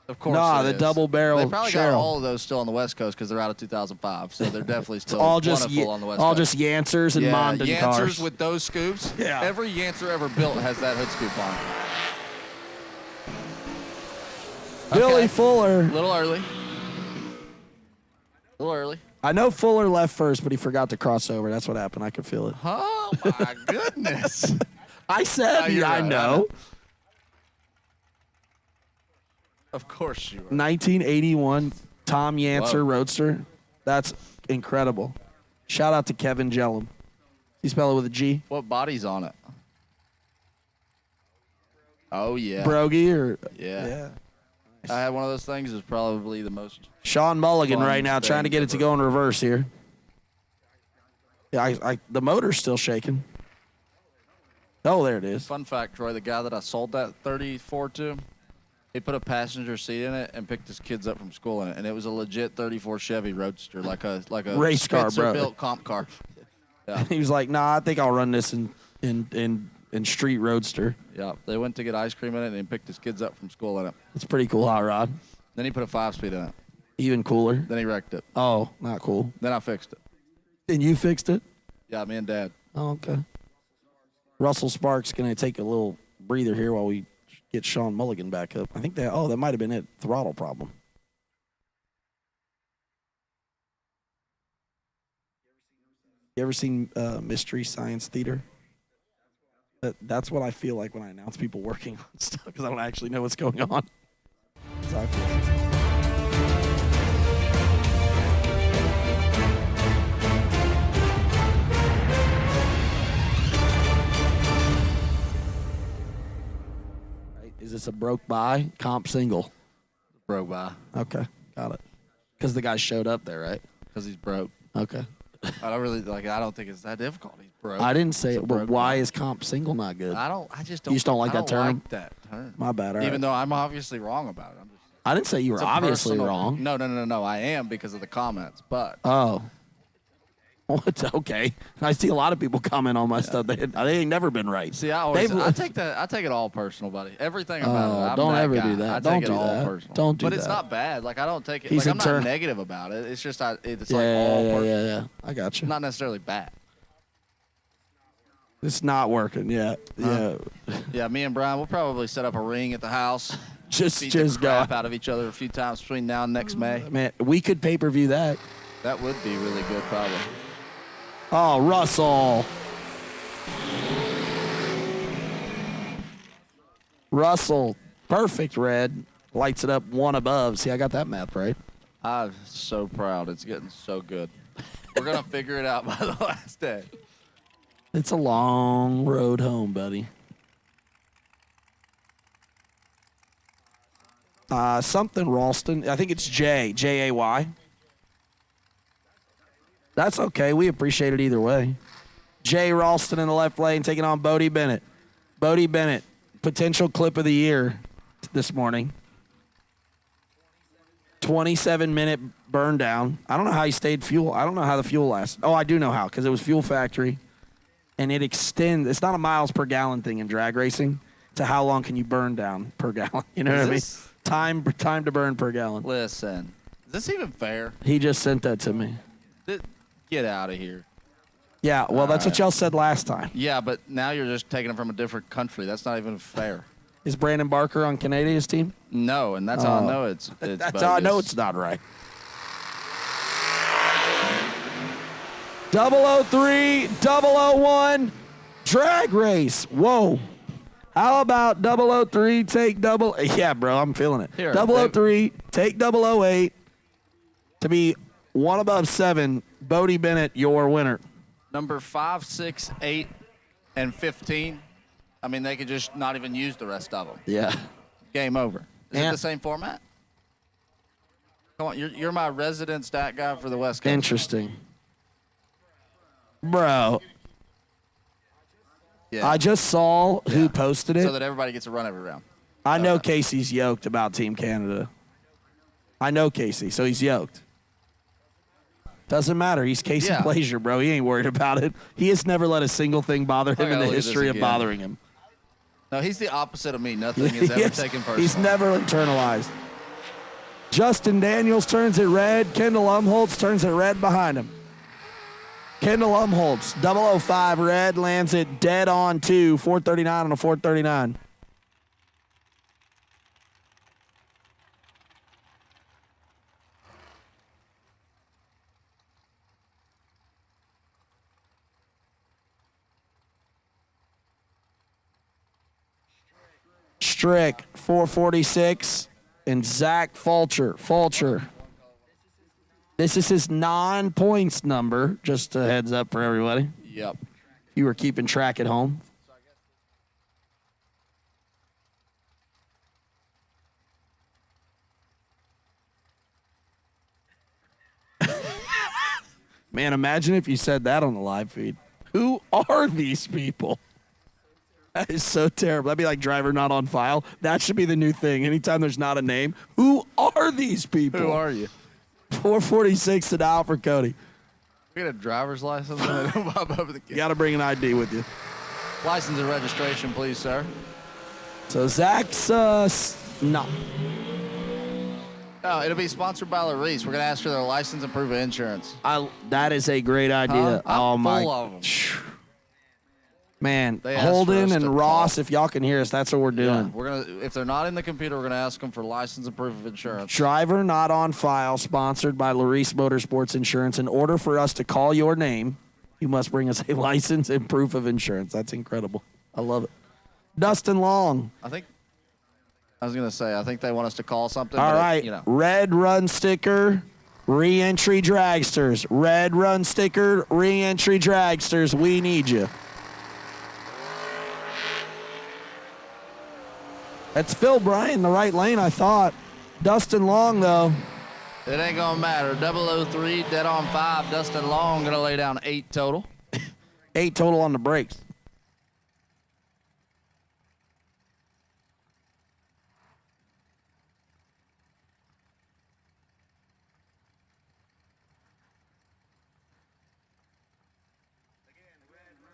Of course. Nah, the double barrel. They probably Cheryl. got all of those still on the West Coast because they're out of 2005, so they're definitely still all just plentiful on the West all Coast. just Yancers and Mondon Yancers cars. with those scoops. Yeah. Every Yancer ever built has that hood scoop on. Billy Fuller. A little early. I know Fuller left first, but he forgot to cross over. That's what happened. I could feel it. Oh my goodness! I said, I know. Of course you are. 1981 Tom Yancer Roadster. That's incredible. Shout out to Kevin Jellum. You spell it with a G? What body's on it? Oh yeah. Brogy or yeah. I had one of those things. Is probably the most. Sean Mulligan fun right now thing trying to get it to ever. go in reverse here. Yeah, the motor's still shaking. Oh, there it is. Fun fact, Troy, the guy that I sold that 34 to, he put a passenger seat in it and picked his kids up from school in it, and it was a legit 34 Chevy Roadster, like a race car, bro. built comp car. Yeah. He was like, "Nah, I think I'll run this in street roadster." Yeah, they went to get ice cream in it, and he picked his kids up from school in it. It's pretty cool, hot rod. Then he put a 5-speed in it. Even cooler. Then he wrecked it. Oh, not cool. Then I fixed it. And you fixed it? Yeah, me and Dad. Oh, okay. Russell Sparks going to take a little breather here while we get Sean Mulligan back up. I think that might have been it. Throttle problem. You ever seen Mystery Science Theater? That's what I feel like when I announce people working on stuff because I don't actually know what's going on. how I feel. Is this a broke by comp single? Broke by. Okay, got it. Because the guy showed up there, right? Because he's broke. Okay. I don't really like. I don't think it's that difficult. He's broke. I didn't say It's a it, but broke why by. is comp single not good? I just don't. You just don't like I that term? Like that term. My bad. All Even right. though I'm obviously wrong about it. I didn't say you were It's a obviously personal- wrong. No. I am because of the comments. But Oh. Well, it's okay. I see a lot of people comment on my stuff. They ain't never been right. see, I take that. I take it all personal, buddy. Everything about it. I'm don't that ever guy. do that. I Don't take do it all that. personal. Don't do But it's that. not bad. Like I don't take it. He's like I'm not internal. negative about it. It's just it's Yeah, like all personal. yeah. I got you. Not necessarily bad. It's not working yet. Yeah. Yeah, me and Brian, we'll probably set up a ring at the house. Just beat the go. crap out of each other a few times between now and next May. Man, we could pay-per-view that. That would be really good, probably. Oh, Russell. Russell. Perfect red. Lights it up one above. See, I got that math right. I'm so proud. It's getting so good. We're going to figure it out by the last day. It's a long road home, buddy. Something Ralston. I think it's J-A-Y. That's okay. We appreciate it either way. Jay Ralston in the left lane taking on Bodie Bennett. Bodie Bennett, potential clip of the year this morning. 27-minute burn down. I don't know how he stayed fuel. I don't know how the fuel lasted. Oh, I do know how, because it was Fuel Factory. And it extends. It's not a miles per gallon thing in drag racing. To how long can you burn down per gallon? You know what I mean? Time to burn per gallon. Listen, is this even fair? He just sent that to me. Get out of here. Yeah, well, that's what y'all said last time. Yeah, but now you're just taking it from a different country. That's not even fair. Is Brandon Barker on Canadia's team? No, and that's how I know it's That's how I know it's not right. 003, 001, drag race. Whoa. How about 003, take double? Yeah, bro, I'm feeling it. Here, 003, take 008 to be one above 7. Bodie Bennett, your winner. Number 5, 6, 8, and 15. I mean, they could just not even use the rest of them. Yeah. Game over. Is it And- the same format? Come on, you're my resident stat guy for the West Coast. Interesting. Bro, Yeah. I just saw who posted it. So that everybody gets a run every round. I know Casey's yoked about Team Canada. I know Casey, so he's yoked. Doesn't matter. He's Casey Yeah. Plaisir, bro. He ain't worried about it. He has never let a single thing bother him in gotta the look at this history of again. bothering him. No, he's the opposite of me. Nothing is ever Yes, taken personally. he's never internalized. Justin Daniels turns it red. Kendall Umholtz turns it red behind him. Kendall Umholtz, 005 red, lands it dead on 439 on a 439. Strick, 446, and Zach Fulcher. This is his non-points number, just a heads up for everybody. Yep. You were keeping track at home. Man, imagine if you said that on the live feed. Who are these people? That is so terrible. That'd be like driver not on file. That should be the new thing. Anytime there's not a name, who are these people? Who are you? 446 to dial for Cody. We got a driver's license. You got to bring an ID with you. License and registration, please, sir. So Zach's no. Oh, it'll be sponsored by LARIS. We're gonna ask for their license and proof of insurance. That is a great idea. I'm my full of them. man, They asked for Holden us and to Ross, if y'all can hear us, that's what we're doing. Yeah, we're gonna. If they're not in the computer, we're gonna ask them for license and proof of insurance. Driver not on file, sponsored by LARIS Motorsports Insurance. In order for us to call your name, you must bring us a license and proof of insurance. That's incredible. I love it. Dustin Long. I think I was going to say, I think they want us to call something. All but right, you know. red run sticker, re-entry dragsters. Red run sticker, re-entry dragsters. We need you. That's Phil Bryan in the right lane, I thought. Dustin Long, though. It ain't going to matter. 003, dead on 5. Dustin Long going to lay down 8 total. 8 total on the brakes.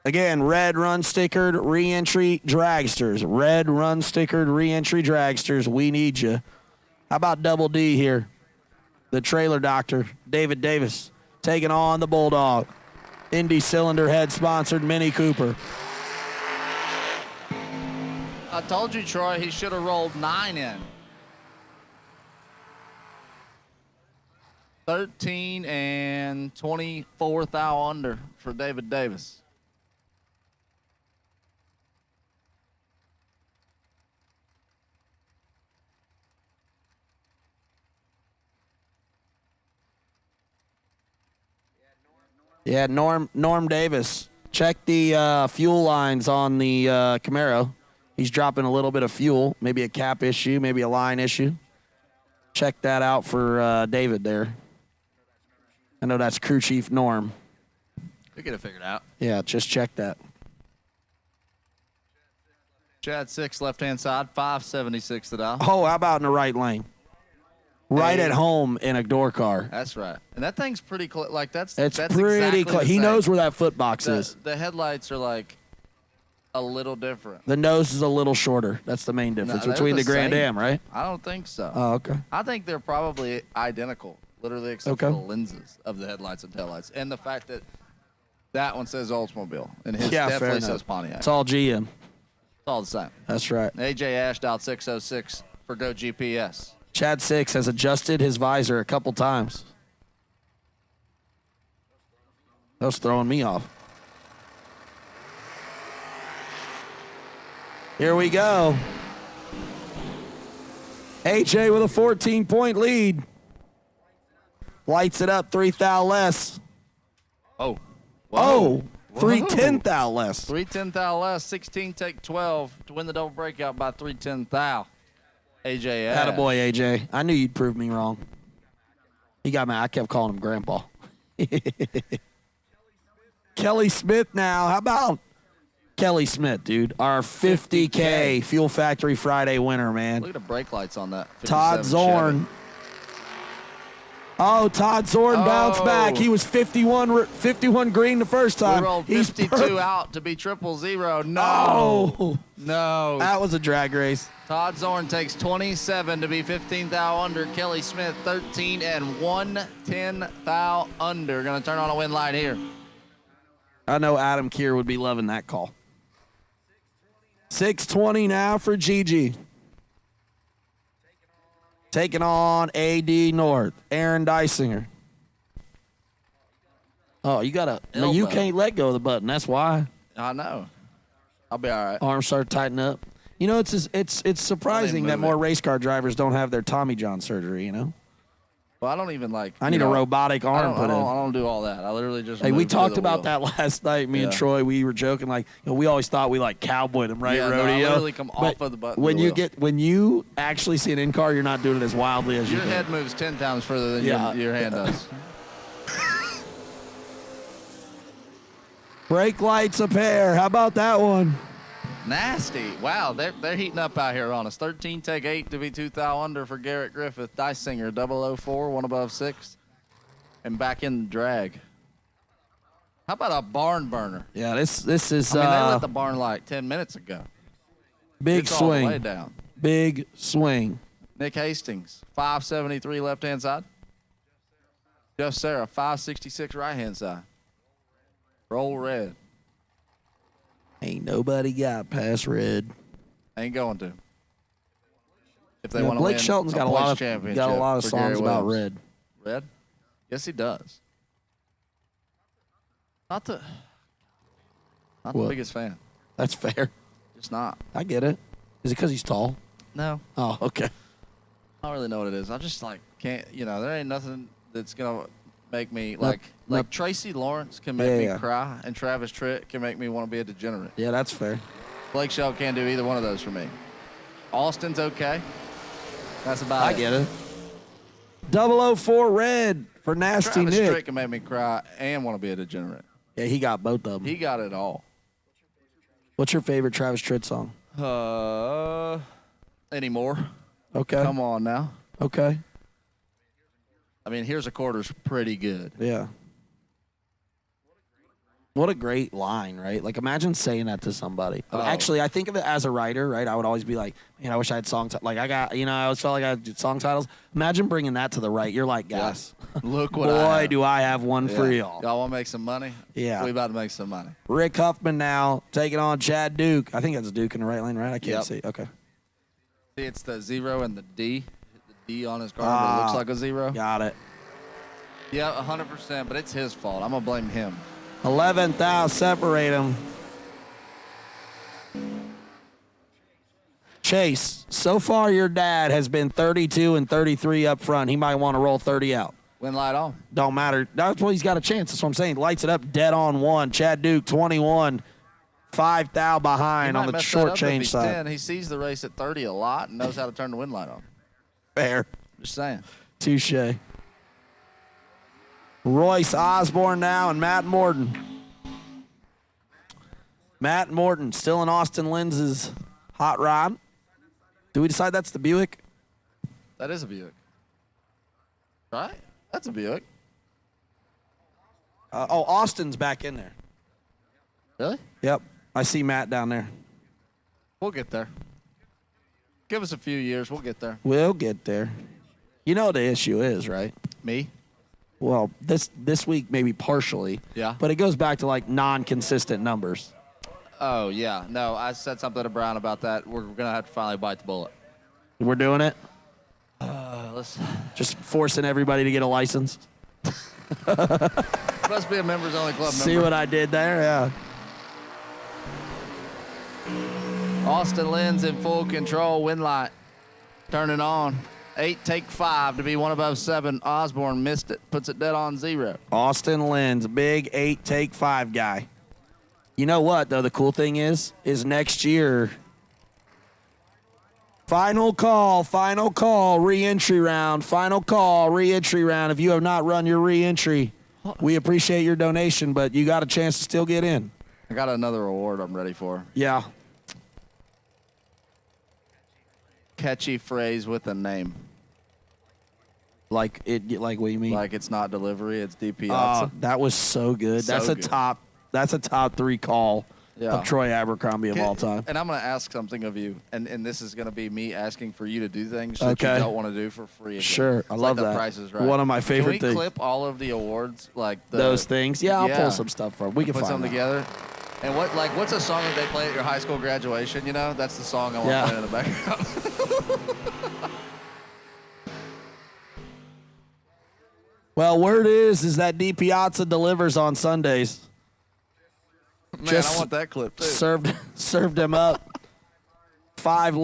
Again, red run stickered re-entry dragsters. Red run stickered re-entry dragsters. We need you. How about Double D here? The trailer doctor, David Davis, taking on the Bulldog. Indy Cylinder Head sponsored Mini Cooper. I told you, Troy, he should have rolled 9 in. 13 and 24 thou under for David Davis. Yeah, Norm Davis. Check the fuel lines on the Camaro. He's dropping a little bit of fuel, maybe a cap issue, maybe a line issue. Check that out for David there. I know that's crew chief Norm. We get it figured out. Yeah, just check that. Chad 6, left-hand side, 576 to dial. Oh, how about in the right lane? Right at home in a door car. That's right. And that thing's pretty close. Like, that's It's that's pretty exactly close. the He same. knows where that foot box is. The headlights are, like, a little different. The nose is a little shorter. That's the main difference they're between the Grand same. Am, right? I don't think so. Oh, okay. I think they're probably identical, literally, except for the lenses of the headlights and taillights. And the fact that that one says Oldsmobile, and his Yeah, fair definitely enough. says Pontiac. It's all GM. It's all the same. That's right. AJ Ash dialed 606 for Go GPS. Chad 6 has adjusted his visor a couple times. That was throwing me off. Here we go. AJ with a 14-point lead. Lights it up, 3 thou less. Oh. Oh, 310 thou less. 310 thou less, 16 take 12 to win the double breakout by 310 thou. AJ Ash. Attaboy, AJ. I knew you'd prove me wrong. He got mad. I kept calling him Grandpa. Kelly Smith now. How about Kelly Smith, dude? Our 50K Fuel Factory Friday winner, man. Look at the brake lights on that. Todd 57 Zorn. Chevy. Oh, Todd Zorn bounced Oh. back. He was 51 green the first time. We rolled He's 52 out to be 000. No. Oh, No. that was a drag race. Todd Zorn takes 27 to be 15 thou under. Kelly Smith 13 and 110 thou under. Going to turn on a win light here. I know Adam Keir would be loving that call. 620 now for Gigi. Taking on AD North, Aaron Dysinger. Oh, you gotta. No, you Elbow. can't let go of the button. That's why. I know. I'll be all right. Arms start tightening up. You know, it's surprising that move more it. race car drivers don't have their Tommy John surgery. You know, Well, I don't even like. I need a robotic I arm don't, put I don't, in. I don't do all that. I literally just. Hey, we move to talked the about wheel. that last night. Me and Yeah. Troy, we were joking like, you know, we always thought we like cowboyed him, right? Yeah, no, I rodeo. literally come But off of the button when to the you wheel. when you actually see an in car, you're not doing it as wildly as Your you head think. moves 10 times further than Yeah. your hand does. Brake lights a pair. How about that one? Nasty. Wow, they're heating up out here on us. 13 take 8 to be 2 thou under for Garrett Griffith. Dysinger 004, one above 6. And back in the drag. How about a barn burner? Yeah, this is I mean, they lit the barn like 10 minutes ago. big It's all the way swing. down. Big swing. Nick Hastings, 573 left-hand side. Jeff Serra, 566 right-hand side. Roll red. Ain't nobody got past red. Ain't going to. If they Yeah, want to Blake win Shelton's got a points lot of championship for songs Gary about Williams. red. Red? Yes, he does. Not the What? biggest fan. That's fair. Just not. I get it. Is it because he's tall? No, Oh, okay. I don't really know what it is. I just like can't. There ain't nothing that's gonna make me like Tracy Lawrence can make me cry, and Travis Tritt can make me want to be a degenerate. Yeah, that's fair. Blake Shelton can't do either one of those for me. Austin's okay. That's about I it. get it. 004 red for Nasty Travis Nick. Tritt can make me cry and want to be a degenerate. Yeah, he got both of them. He got it all. What's your favorite Travis Tritt song? Anymore. Okay. Come on now. Okay. I mean, Here's a Quarter's pretty good. Yeah. What a great line, right? Like, imagine saying that to somebody. Oh. Actually, I think of it as a writer, right? I would always be like, man, I wish I had song like I always felt like I had song titles. Imagine bringing that to the right. You're like, guys, Look what boy, do I have one for Yeah. y'all. Y'all want to make some money? Yeah. We about to make some money. Rick Huffman now taking on Chad Duke. I think that's Duke in the right lane, right? I can't Yep. see. Okay. See, it's the 0 and the D. The D on his car, but it looks like a 0. Got it. Yeah, 100%, but it's his fault. I'm going to blame him. 11th out, separate them. Chase, so far your dad has been 32 and 33 up front. He might want to roll 30 out. Win light on. Don't matter. That's what he's got a chance. That's what I'm saying. Lights it up dead on 1. Chad Duke, 21. 5 thou He behind might on the mess short that up if change he's side. 10. He sees the race at 30 a lot and knows how to turn the win light on. Fair. Just saying. Touche. Royce Osborne now and Matt Morton. Matt Morton still in Austin Lenz's hot rod. Do we decide that's the Buick? That is a Buick. Right? That's a Buick. Austin's back in there. Really? Yep. I see Matt down there. We'll get there. Give us a few years. We'll get there. We'll get there. You know what the issue is, right? Me? Well, this week maybe partially. Yeah. But it goes back to like non-consistent numbers. Oh, yeah. No, I said something to Brown about that. We're going to have to finally bite the bullet. We're doing it. Let's Just forcing everybody to get a license. must be a members only club See member. what I did there? Yeah. Austin Lynn's in full control. Win light. Turning on. 8, take 5 to be 1 above 7. Osborne missed it. Puts it dead on 0. Austin Lynn's big 8 take 5 guy. You know what though? The cool thing is next year. Final call, re-entry round. Final call, re-entry round. If you have not run your re-entry, we appreciate your donation, but you got a chance to still get in. I got another award I'm ready for. Yeah. Catchy phrase with a name. Like what do you mean? Like it's not delivery, it's DP. That was so good. So That's a good. top 3 call Yeah. of Troy Abercrombie of all time. And I'm going to ask something of you, and this is going to be me asking for you to do things that Okay. you don't want to do for free. Again. Sure, I It's love like that. The Price is Right. One of my favorite Can we things. clip all of the awards, like Those things? Yeah, I'll pull some stuff from. We can put find something that. together. And what's a song that they play at your high school graduation? You know, that's the song I want Yeah. playing in the background. Well, word is that D Piazza delivers on Sundays. Man, I want that clip too. Served him up 5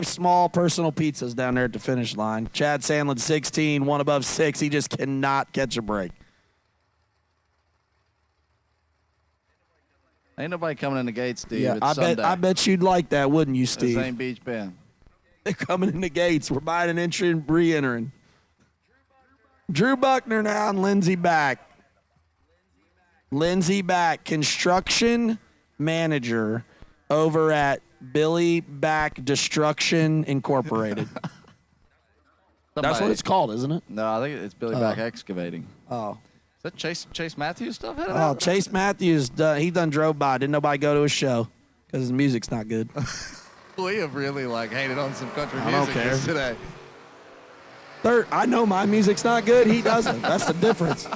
small personal pizzas down there at the finish line. Chad Sandlin 16, 1 above 6. He just cannot catch a break. Ain't nobody coming in the gates, Steve. Yeah, It's Sunday. I bet you'd like that, wouldn't you, It's Steve? Zane Beach Bend. They're coming in the gates. We're buying an entry and re-entering. Drew Buckner now and Lindsey back. Lindsey back, construction manager over at Billy Back Destruction Incorporated. That's what it's called, isn't it? No, I think it's Billy Back Excavating. Oh. Is that Chase Matthews stuff? Oh, Chase Matthews, he done drove by. Didn't nobody go to his show because his music's not good. We have really hated on some country I don't music care. today. Third, I know my music's not good. He doesn't. That's the difference.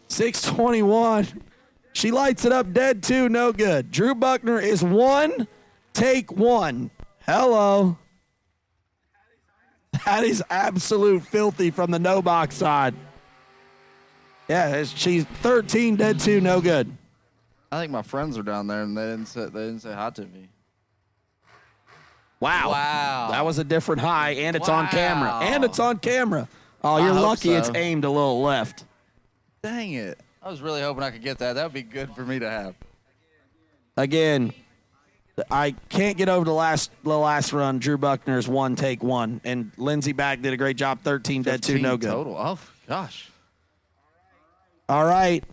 621. She lights it up dead too. No good. Drew Buckner is 1, take 1. Hello. That is absolute filthy from the no box side. Yeah, she's 13 dead 2, no good. I think my friends are down there and they didn't say hi to me. Wow. Wow. That was a different high, and it's on camera. And it's on camera. Oh, I you're hope lucky so. it's aimed a little left. Dang it. I was really hoping I could get that. That would be good for me to have. Again, I can't get over the last run. Drew Buckner's one, take one. And Lindsey Back did a great job. 13 dead, 2 no good. Total. Oh, gosh. All right.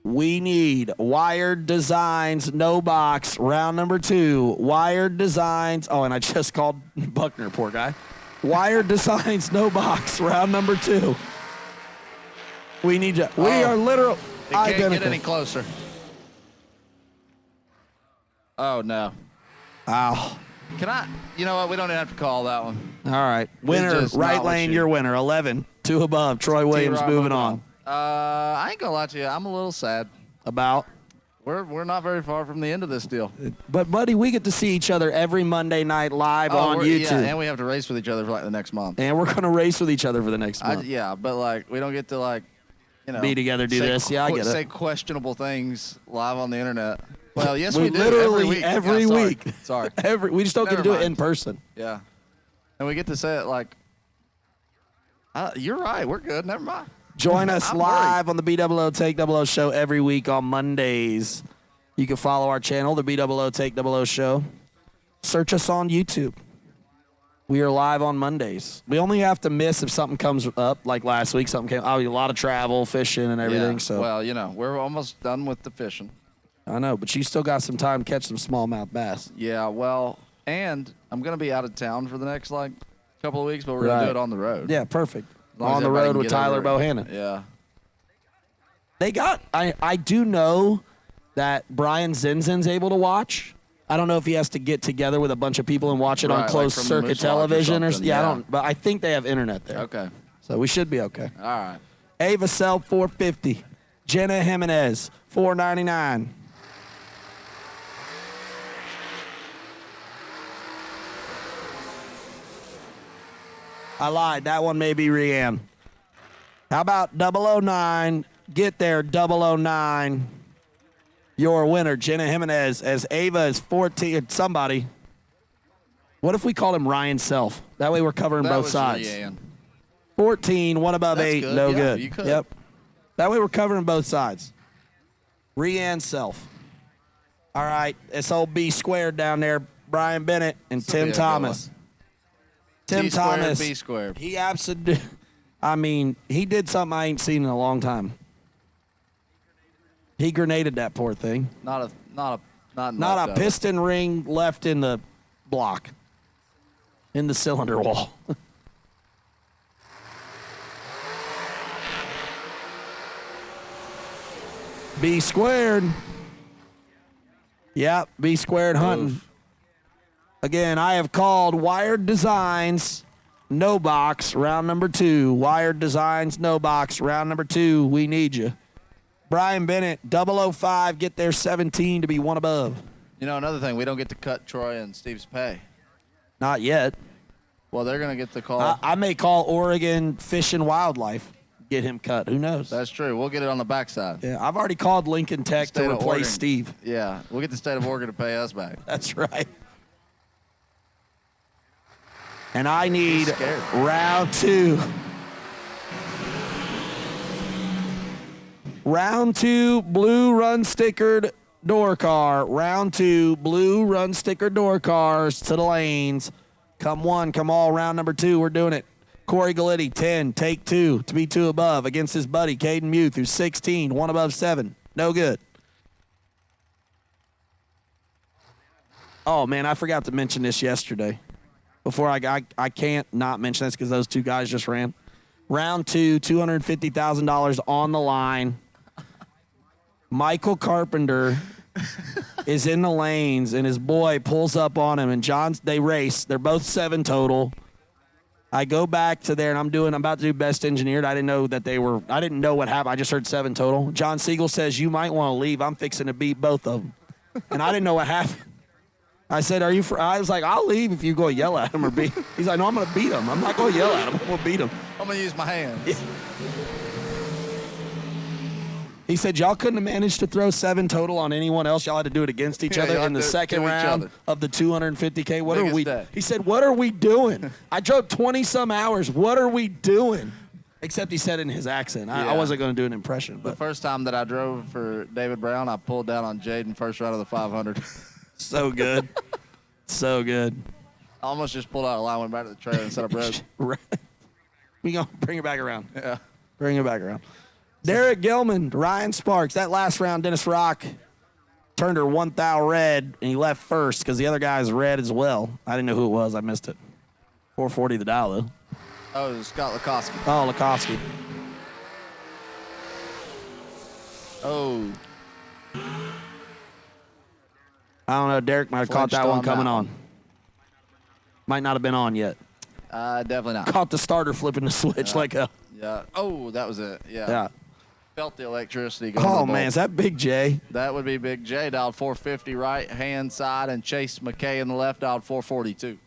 We need Wired Designs, no box, round number 2. Wired Designs. Oh, and I just called Buckner, poor guy. Wired Designs, no box, round number 2. We need you. We are literal. It can't identical. get any closer. Oh, no. Wow. Can I? You know what? We don't even have to call that one. All right. Winner, just right not what lane, you- your winner. 11. 2 above. Troy Williams T-Rob moving O'Donnell. on. I ain't gonna lie to you. I'm a little sad. About? We're not very far from the end of this deal. But, buddy, we get to see each other every Monday night live on we're- YouTube. Yeah, and we have to race with each other for like the next month. And we're going to race with each other for the next month. Yeah, but like we don't get to like, you know, Be together, do say this. Yeah, I get it. Say questionable things live on the internet. Well, yes, We we do literally every week. Yeah, sorry. week. Sorry. We just don't get to Never do it mind. in person. Yeah, and we get to say it like, you're right. We're good. Never mind. Join us I'm live on the BOO Take OO Show every week on Mondays. You can follow our channel, the BOO Take OO Show. Search us on YouTube. We are live on Mondays. We only have to miss if something comes up, like last week. Something came. Oh, a lot of travel, fishing, and everything. Yeah. So Well, you know, we're almost done with the fishing. I know, but you still got some time to catch some smallmouth bass. Yeah. Well, and I'm gonna be out of town for the next like couple of weeks, but we're gonna do it on the road. Yeah, perfect. As long as On the everybody road can with get Tyler over it. Bohannon. Yeah. They got. I do know that Brian Zinzin's able to watch. I don't know if he has to get together with a bunch of people and watch it Right, on like closed from the circuit Moose Lodge or television something, yeah, I yeah. don't. But I think they have internet there. Okay. So we should be okay. All right. Ava Cell 450. Jenna Jimenez 499. I lied. That one may be Rianne. How about 009? Get there, 009. Your winner, Jenna Jimenez, as Ava is 14. Somebody. What if we called him Ryan Self? That way we're covering That both was sides. Rianne. 14, one above That's 8, good. no Yeah, good. you could. Yep. That way we're covering both sides. Rianne Self. All right, it's old B squared down there. Brian Bennett and This'll be Tim a good Thomas. Tim T squared, Thomas. B squared. He absolutely. I mean, he did something I ain't seen in a long time. He grenaded that poor thing. Not Not enough a of it. piston ring left in the block, in the cylinder wall. B squared. Yep, B squared hunting. Again, I have called Wired Designs, no box, round number 2. Wired Designs, no box, round number 2. We need you. Brian Bennett, 005, get there 17 to be one above. You know, another thing, we don't get to cut Troy and Steve's pay. Not yet. Well, they're gonna get the call. I may call Oregon Fish and Wildlife, get him cut. Who knows? That's true. We'll get it on the backside. Yeah, I've already called Lincoln Tech State to of replace Oregon. Steve. Yeah, we'll get the state of Oregon to pay us back. That's right. And I need scared. round 2. Round 2, blue run stickered door car. Round 2, blue run stickered door cars to the lanes. Come one, come all. Round number 2, we're doing it. Corey Galletti, 10, take 2 to be 2 above against his buddy, Caden Muth, who's 16, 1 above 7. No good. Oh, man, I forgot to mention this yesterday. Before I can't not mention this because those 2 guys just ran. Round 2, $250,000 on the line. Michael Carpenter is in the lanes, and his boy pulls up on him, and they race. They're both 7 total. I go back to there, and I'm about to do best engineered. I didn't know what happened. I just heard 7 total. John Siegel says, you might want to leave. I'm fixing to beat both of them. And I didn't know what happened. I said, I was like, I'll leave if you go yell at him or beat him. He's like, no, I'm going to beat him. I'm not going to yell at him. I'm going to beat him. I'm gonna use my hands. He said y'all couldn't have managed to throw 7 total on anyone else. Y'all had to do it against each Yeah, other y'all in the did it second to each round other. of the 250K. What are Biggest we? day. He said, "What are we doing? I drove 20-some hours. What are we doing?" Except he said it in his accent. I Yeah. wasn't going to do an impression. The But first time that I drove for David Brown, I pulled down on Jaden first round of the 500. so good. So good. I almost just pulled out a line, went back to the trailer and set up road. We going to bring it back around. Yeah. Bring it back around. Derek Gilman, Ryan Sparks. That last round, Dennis Rock turned her 1 thou red, and he left first because the other guy's red as well. I didn't know who it was. I missed it. 440 the dial, though. Oh, it was Scott Lakoski. Oh, Lakoski. Oh, I don't know. Derek might have caught Flinched that one on coming that on. Might not have been on yet. definitely not. Caught the starter flipping the switch like a. Yeah. Oh, that was it. Yeah. Yeah. Felt the electricity going. to Oh, the man. bolt. Is that Big J? That would be Big J, dialed 450 right hand side, and Chase McKay in the left, dialed 442.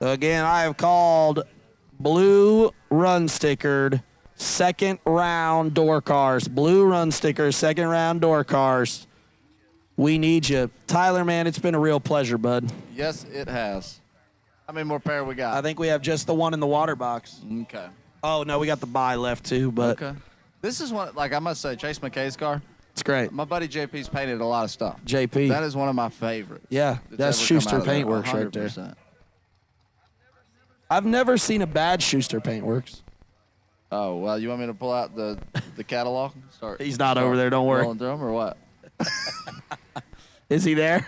Again, I have called blue run stickered second round door cars. Blue run stickers, second round door cars. We need you. Tyler, man, it's been a real pleasure, bud. Yes, it has. How many more pair we got? I think we have just the one in the water box. Okay. Oh, no, we got the buy left, too, but Okay. This is one, like I must say, Chase McKay's car. it's great. My buddy JP's painted a lot of stuff. JP. That is one of my favorites. Yeah, that's ever come Schuster out of there, Paintworks right there. 100%. I've never seen a bad Schuster Paintworks. Oh, well, you want me to pull out the catalog? He's not over there, don't worry. Rolling through them or what? Is he there?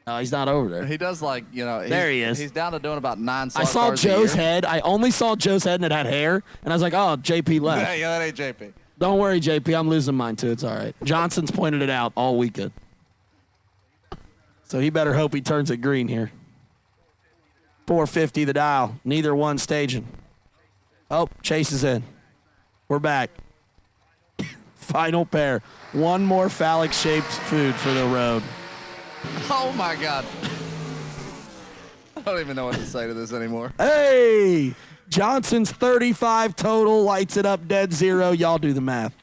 No, he's not over there. He does like, There he is. He's down to doing about 9 I saw cars a Joe's year. head. I only saw Joe's head and it had hair, and I was like, oh, JP left. Yeah, that ain't JP. Don't worry, JP. I'm losing mine, too. It's all right. Johnson's pointed it out all weekend. So he better hope he turns it green here. 450 the dial. Neither one staging. Oh, Chase is in. We're back. Final pair. One more phallic-shaped food for the road. Oh, my God. I don't even know what to say to this anymore. Hey! Johnson's 35 total, lights it up dead zero. Y'all do the math.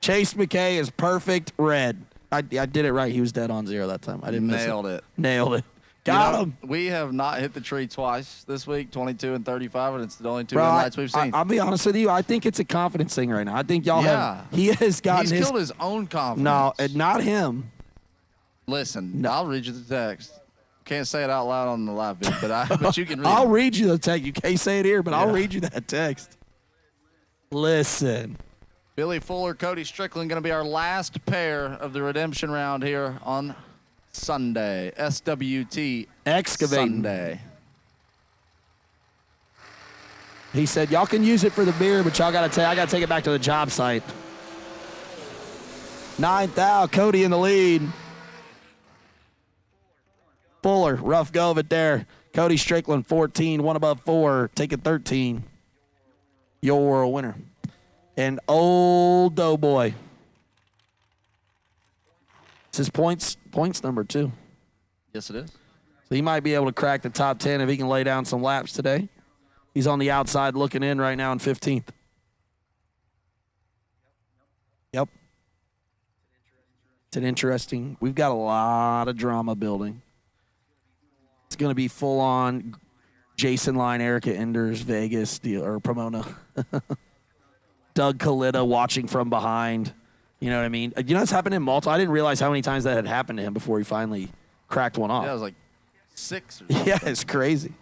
Chase McKay is perfect red. I did it right. He was dead on zero that time. I didn't miss it. Nailed it. Nailed it. Got him. We have not hit the tree twice this week, 22 and 35, and it's the only two Bro, red lights we've seen. I'll be honest with you. I think it's a confidence thing right now. I think y'all have. He has gotten He's his. killed his own confidence. No, not him. Listen, I'll read you the text. Can't say it out loud on the live vid, but you can read I'll it. read you the text. You can't say it here, but I'll read you that text. Listen. Billy Fuller, Cody Strickland going to be our last pair of the redemption round here on Sunday. SWT Excavating. Sunday. He said, y'all can use it for the beer, but y'all got to I got to take it back to the job site. 9th out, Cody in the lead. Fuller, rough go of it there. Cody Strickland, 14, one above 4, taking 13. Your winner. And old Doughboy. It's his points number 2. Yes, it is. So he might be able to crack the top 10 if he can lay down some laps today. He's on the outside looking in right now in 15th. Yep. It's an interesting. We've got a lot of drama building. It's going to be full on Jason Line, Erica Enders, Vegas, or Pomona. Doug Kalita watching from behind. You know what I mean? You know, it's happened in multiple. I didn't realize how many times that had happened to him before he finally cracked one off. Yeah, it was like 6 or something. Yeah, it's crazy.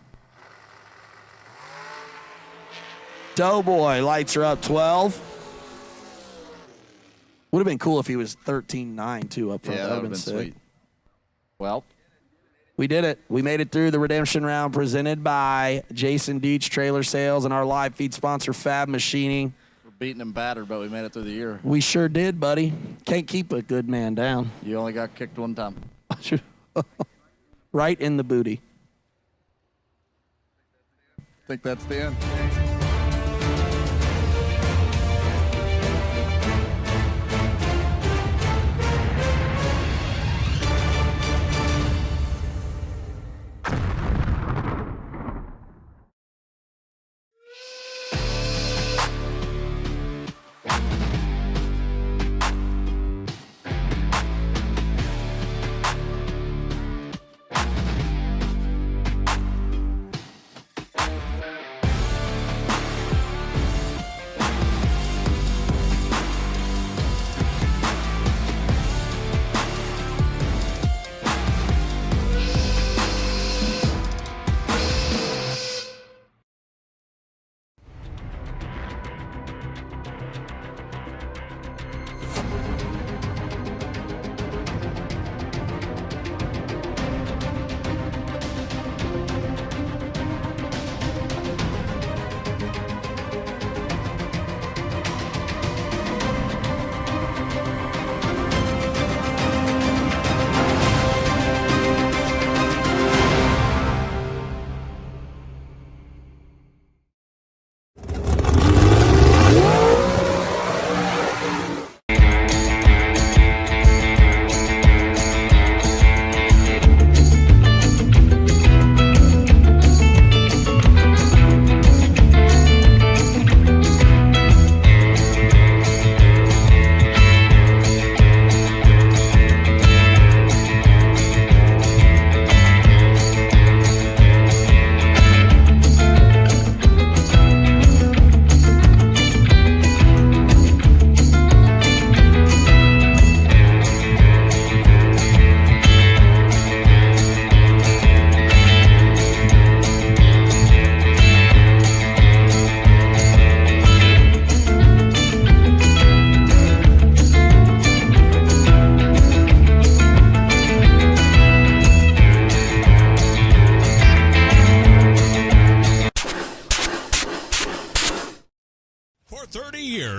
Doughboy lights are up 12. Would have been cool if he was 13-9 too up front. Yeah, that would have been sick. sweet. Well, we did it. We made it through the redemption round presented by Jason Deach Trailer Sales and our live feed sponsor Fab Machining. we're beaten and battered, but we made it through the year. We sure did, buddy. Can't keep a good man down. You only got kicked one time. Right in the booty. I think that's the end.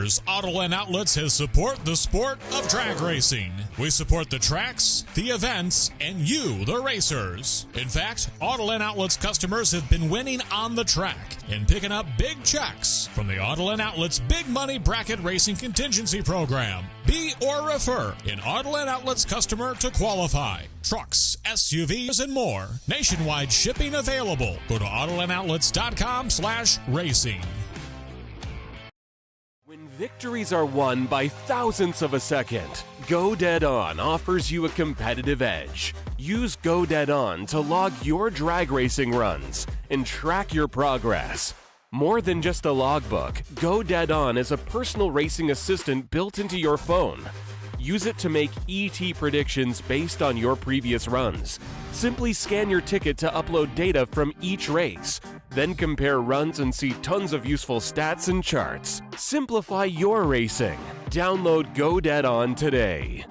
years, Autoland Outlets has supported the sport of drag racing. We support the tracks, the events, and you, the racers. In fact, Autoland Outlets customers have been winning on the track and picking up big checks from the Autoland Outlets Big Money Bracket Racing Contingency Program. Be or refer an Autoland Outlets customer to qualify. Trucks, SUVs, and more. Nationwide shipping available. Go to AutolandOutlets.com/racing. When victories are won by thousandths of a second, Go Dead On offers you a competitive edge. Use Go Dead On to log your drag racing runs and track your progress. More than just a logbook, Go Dead On is a personal racing assistant built into your phone. Use it to make ET predictions based on your previous runs. Simply scan your ticket to upload data from each race. Then compare runs and see tons of useful stats and charts. Simplify your racing. Download Go Dead On today.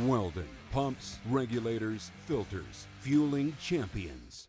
Weldon, pumps, regulators, filters, fueling champions.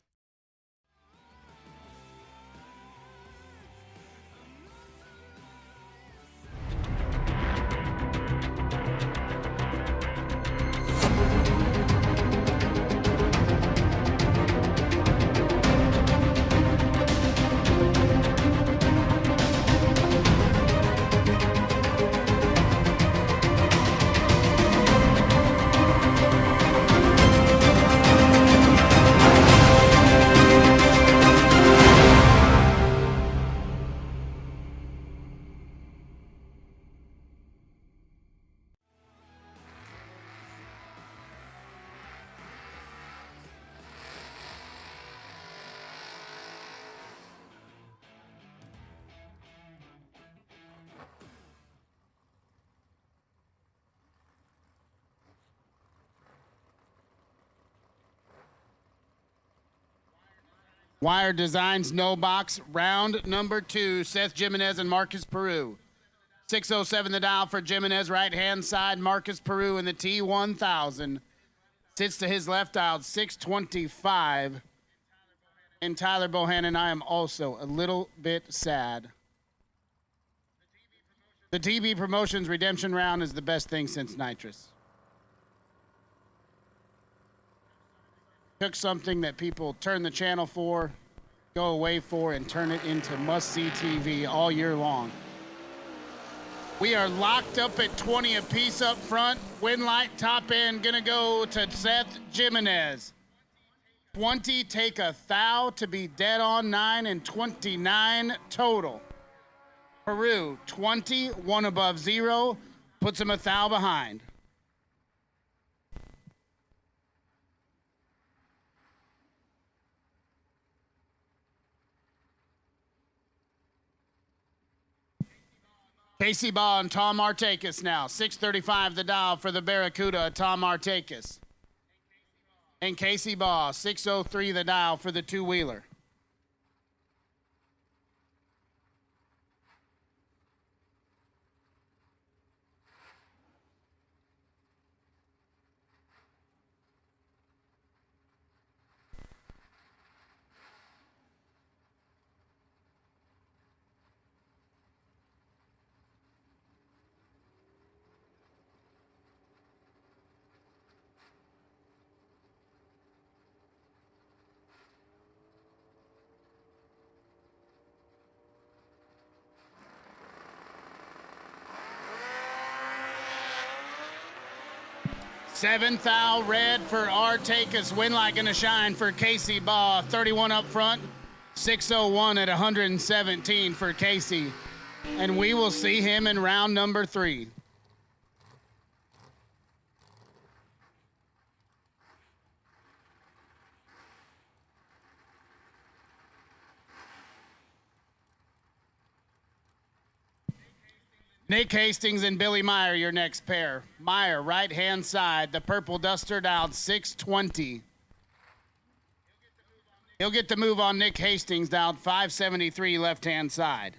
Wire Designs, no box, round number 2, Seth Jimenez and Marcus Peru. 607 the dial for Jimenez, right-hand side, Marcus Peru in the T1000. Sits to his left dial, 625. And Tyler Bohannon, I am also a little bit sad. The TV Promotions redemption round is the best thing since Nitrous. Took something that people turn the channel for, go away for, and turn it into must-see TV all year long. We are locked up at 20 apiece up front. Win light top end gonna go to Seth Jimenez. 20 take a thou to be dead on 9 and 29 total. Peru 20, 1 above 0, puts him a thou behind. Casey Baugh and Tom Artakis now. 635 the dial for the Barracuda, Tom Artakis. And Casey Baugh, 603 the dial for the two-wheeler. Seventh thou red for Artakus. Winlight gonna shine for Casey Baugh. 31 up front. 6:01 at 117 for Casey. And we will see him in round number 3. Nick Hastings and Billy Meyer, your next pair. Meyer, right-hand side, the purple duster dialed 620. He'll get the move on Nick Hastings, dialed 573, left-hand side.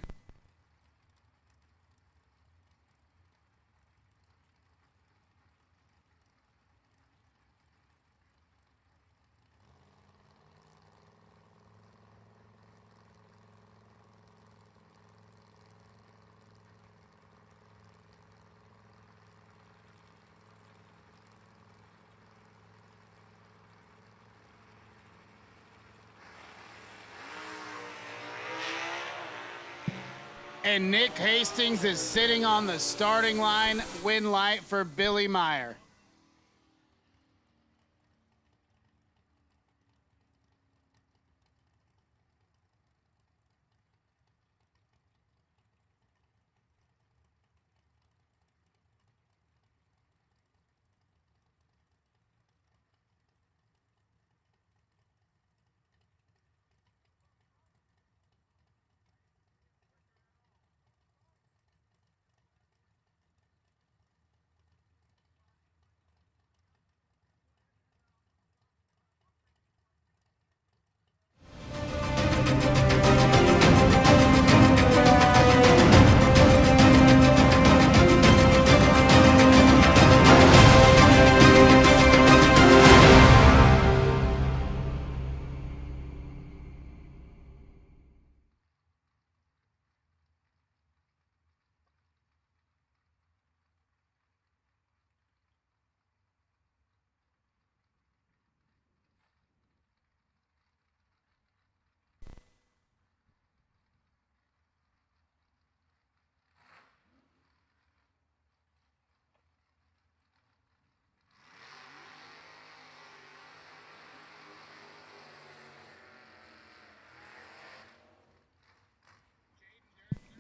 And Nick Hastings is sitting on the starting line. Win light for Billy Meyer.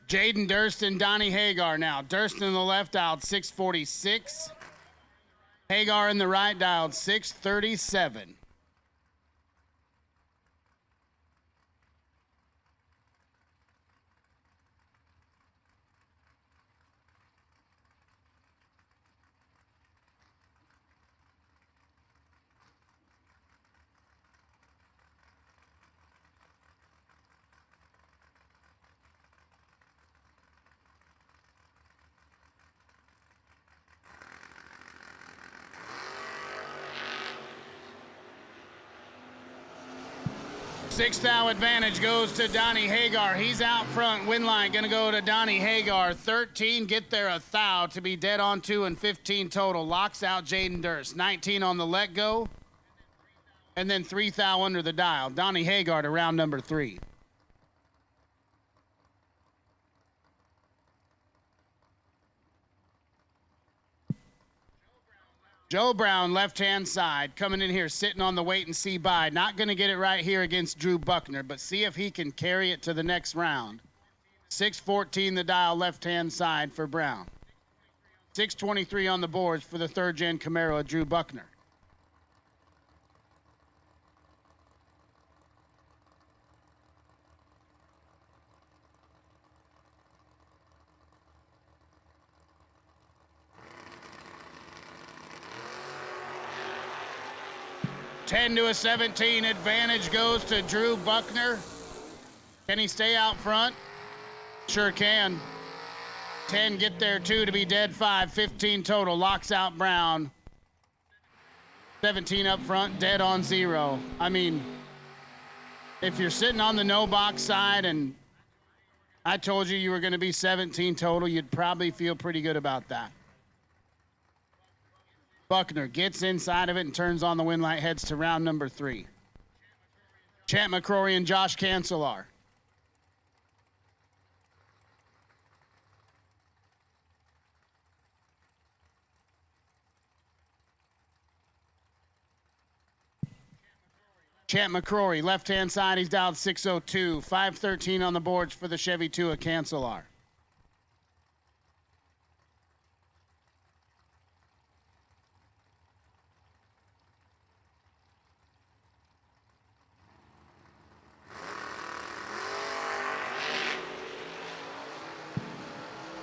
Jaden Durst and Donnie Hagar now. Durst in the left dialed 646. Hagar in the right dialed 637. Sixth thou advantage goes to Donnie Hagar. He's out front. Win line going to go to Donnie Hagar. 13, get there a thou to be dead on 2 and 15 total. Locks out Jaden Durst. 19 on the let go. And then 3 thou under the dial. Donnie Hagar to round number 3. Joe Brown, left-hand side, coming in here, sitting on the wait-and-see bye. Not going to get it right here against Drew Buckner, but see if he can carry it to the next round. 6:14 the dial, left-hand side for Brown. 6:23 on the boards for the third-gen Camaro of Drew Buckner. Ten to a 17 advantage goes to Drew Buckner. Can he stay out front? Sure can. 10 get there 2 to be dead 5. 15 total. Locks out Brown. 17 up front, dead on 0. I mean, if you're sitting on the no box side and I told you you were going to be 17 total, you'd probably feel pretty good about that. Buckner gets inside of it and turns on the win light, heads to round number 3. Champ McCrory and Josh Cancelar. Champ McCrory, left-hand side, he's dialed 602. 513 on the boards for the Chevy 2 at Cancelar.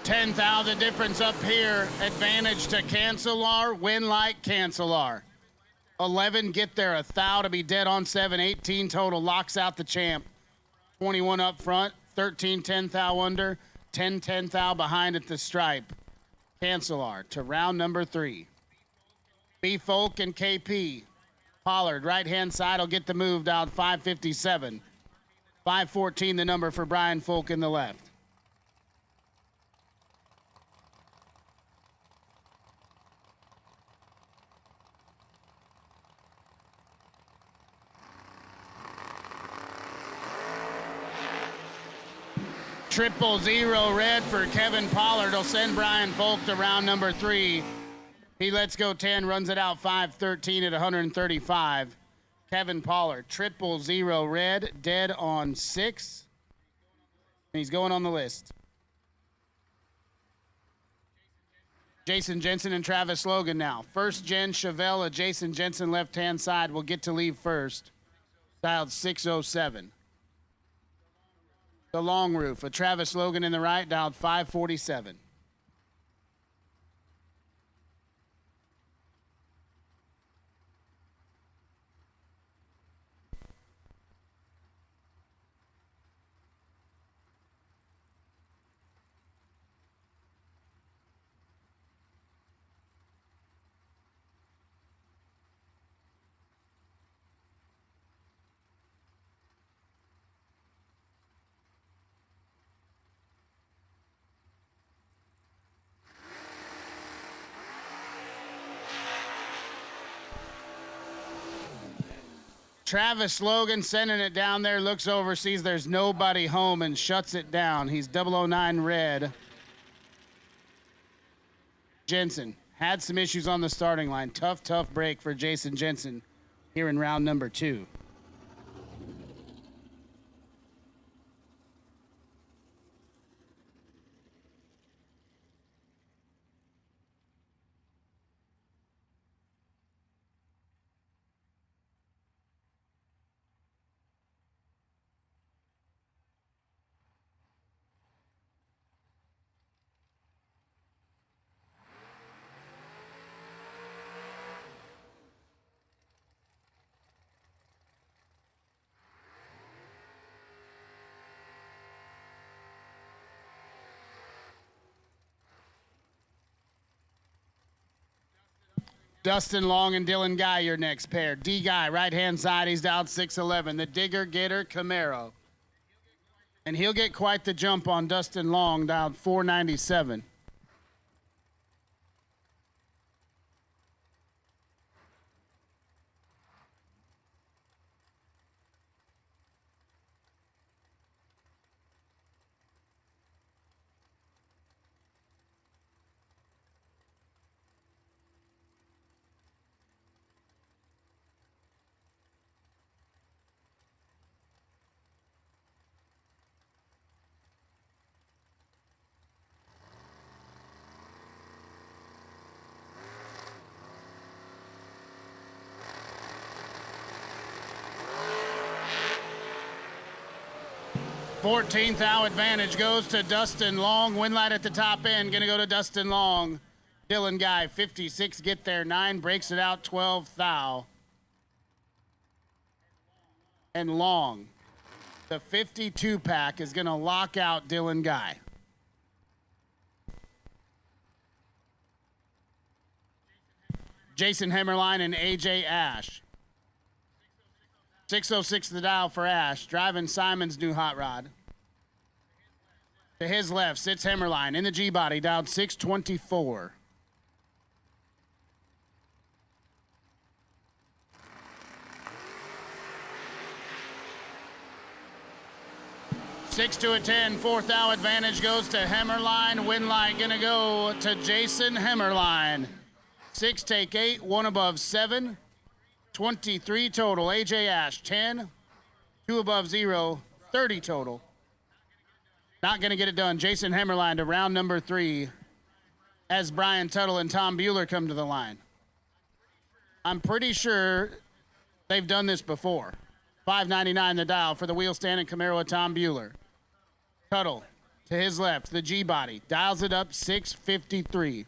$10,000 difference up here. Advantage to Cancelar. Win like Cancelar. 11 get there. 1,000 to be dead on 7. 18 total locks out the champ. 21 up front. 13 10,000 under. 10 10,000 behind at the stripe. Cancelar to round number 3. B Folk and KP. Pollard right hand side will get the move down 557. 514 the number for Brian Folk in the left. Triple zero red for Kevin Pollard will send Brian Folk to round number 3. He lets go 10, runs it out 513 at 135. Kevin Pollard, triple zero red, dead on 6. And he's going on the list. Jason Jensen and Travis Logan now. First gen Chevelle, Jason Jensen left-hand side will get to leave first. Dialed 607. The long roof, a Travis Logan in the right, dialed 547. Travis Logan sending it down there, looks over, sees there's nobody home and shuts it down. He's 009 red. Jensen had some issues on the starting line. Tough break for Jason Jensen here in round number 2. Dustin Long and Dylan Guy, your next pair. D Guy, right-hand side, he's down 6'11". The Digger Getter Camaro. And he'll get quite the jump on Dustin Long, down 497. Fourteenth thou advantage goes to Dustin Long. Win light at the top end, gonna go to Dustin Long. Dylan Guy, 56, get there, 9, breaks it out, 12 thou. And Long, the 52 pack is gonna lock out Dylan Guy. Jason Hemmerline and AJ Ash. 606 the dial for Ash, driving Simon's new hot rod. To his left sits Hemmerline in the G-body, dialed 624. Six to a 10, fourth thou advantage goes to Hemmerline. Win light gonna go to Jason Hemmerline. 6 take 8, 1 above 7. 23 total. AJ Ash, 10. 2 above 0, 30 total. Not going to get it done. Jason Hemmerline to round number 3 as Brian Tuttle and Tom Bueller come to the line. I'm pretty sure they've done this before. $5.99 the dial for the wheel stand and Camaro of Tom Bueller. Tuttle to his left, the G-body. Dials it up, 653.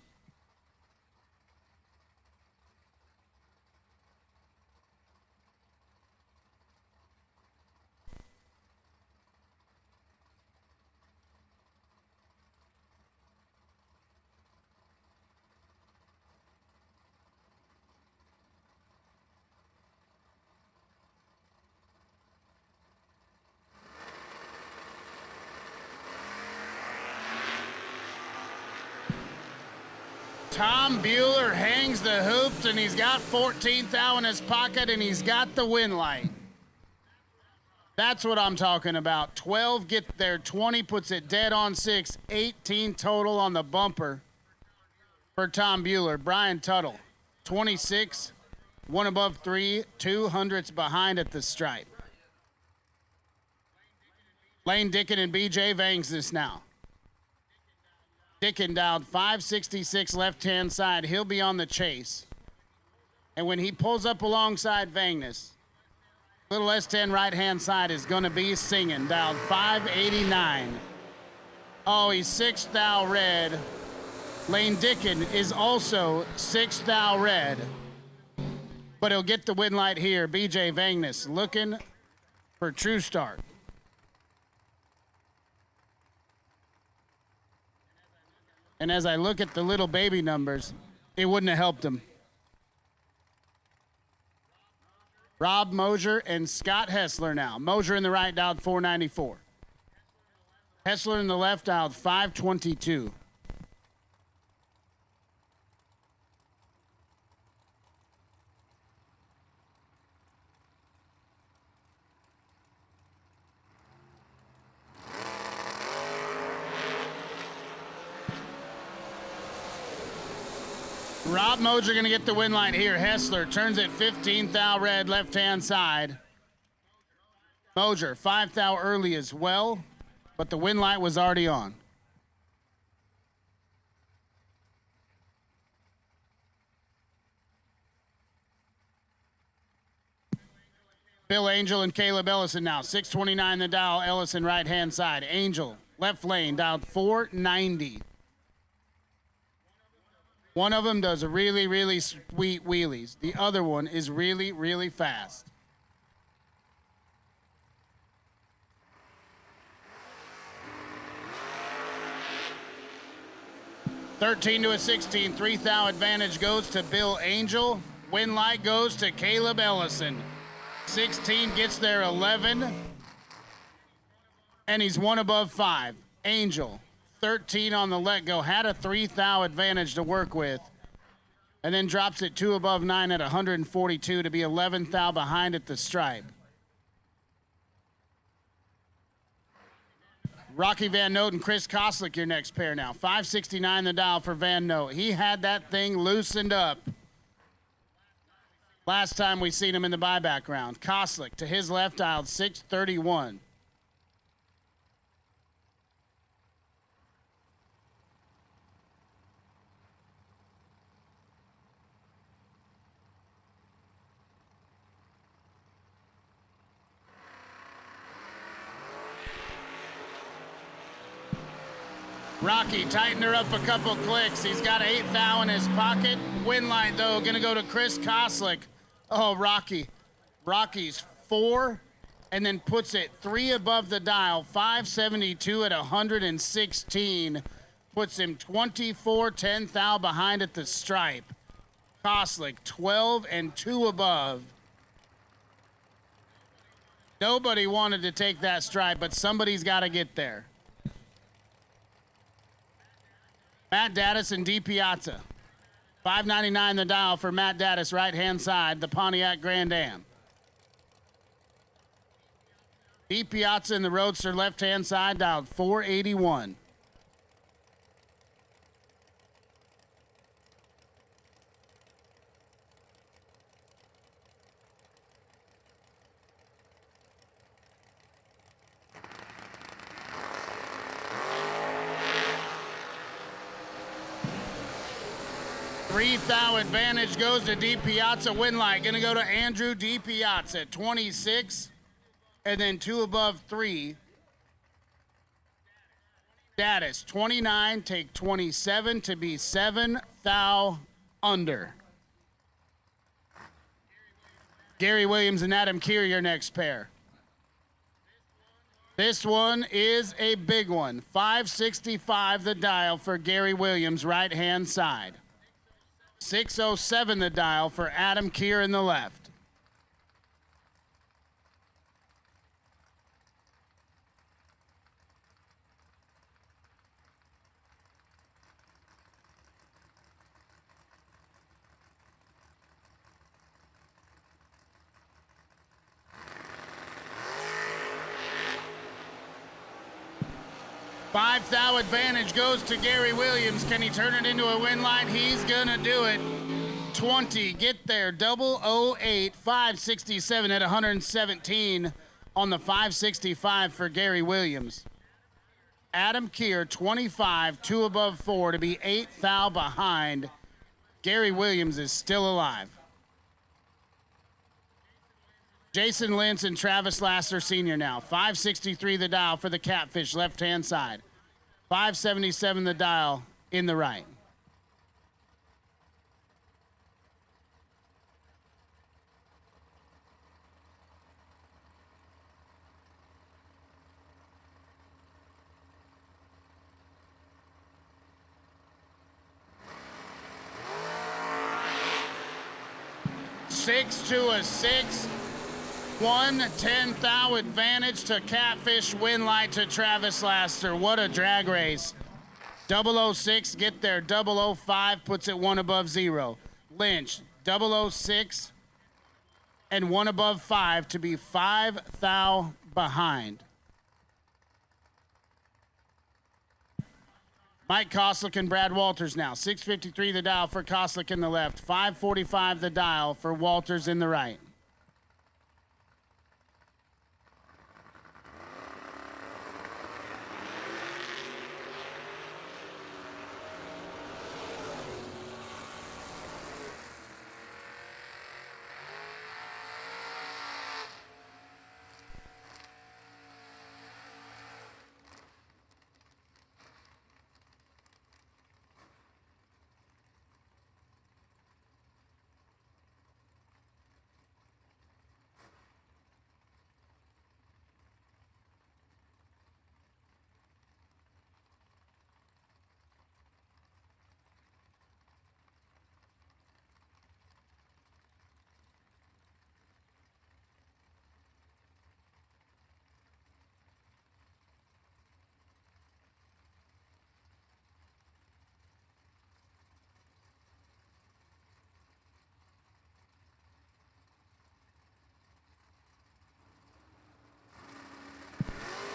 Tom Bueller hangs the hoops, and he's got 14th thou in his pocket, and he's got the win light. That's what I'm talking about. 12 get there, 20 puts it dead on 6, 18 total on the bumper for Tom Bueller. Brian Tuttle, 26, 1 above 3, 200s behind at the stripe. Lane Dickin and BJ Vangs this now. Dickin dialed 566 left-hand side. He'll be on the chase. And when he pulls up alongside Vangness, little S10 right-hand side is going to be singing. Dialed 589. Oh, he's 6th thou red. Lane Dickin is also 6th thou red. But he'll get the win light here. BJ Vangness looking for true start. And as I look at the little baby numbers, it wouldn't have helped him. Rob Moser and Scott Hessler now. Moser in the right dialed 494. Hessler in the left dialed 522. Rob Moser going to get the win line here. Hessler turns it 15th thou red, left-hand side. Moser, 5th thou early as well, but the win light was already on. Bill Angel and Caleb Ellison now. 629 the dial, Ellison right-hand side. Angel, left lane, dialed 490. One of them does a really, really sweet wheelies. The other one is really, really fast. $13 to a 16, 3th thou advantage goes to Bill Angel. Win light goes to Caleb Ellison. 16 gets there 11. And he's 1 above 5. Angel. 13 on the let go, had a 3th thou advantage to work with, and then drops it 2 above 9 at 142 to be 11th thou behind at the stripe. Rocky Van Note and Chris Koslick, your next pair now. 569 the dial for Van Note. He had that thing loosened up last time we seen him in the buyback round. Koslick to his left dialed 631. Rocky tightened her up a couple clicks. He's got 8th thou in his pocket. Win line, though, going to go to Chris Koslick. Oh, Rocky. Rocky's 4 and then puts it 3 above the dial. 572 at 116. Puts him 24, 10th thou behind at the stripe. Koslick, 12 and 2 above. Nobody wanted to take that stripe, but somebody's got to get there. Matt Daddis and D. Piazza. $5.99 the dial for Matt Daddis, right-hand side, the Pontiac Grand Am. D. Piazza in the Roadster, left-hand side, dialed 481. 3,000 advantage goes to D Piazza Winlight. Gonna go to Andrew D Piazza at 26, and then 2 above 3. Status 29, take 27 to be 7,000 under. Gary Williams and Adam Keir, your next pair. This one is a big one. 565 the dial for Gary Williams, right hand side. 607 the dial for Adam Keir in the left. $5,000 advantage goes to Gary Williams. Can he turn it into a win line? He's gonna do it. 20, get there, 008, 567 at 117 on the 565 for Gary Williams. Adam Keir, 25, 2 above 4 to be 8,000 behind. Gary Williams is still alive. Jason Lentz and Travis Lasser Sr. now. 563 the dial for the Catfish, left-hand side. 577 the dial in the right. Six to a 6. 1/10,000 advantage to Catfish, win light to Travis Laster. What a drag race. 006, get there. 005 puts it 1 above 0. Lynch, 006 and 1 above 5 to be 5,000 behind. Mike Koslick and Brad Walters now. 653 the dial for Koslick in the left. 545 the dial for Walters in the right.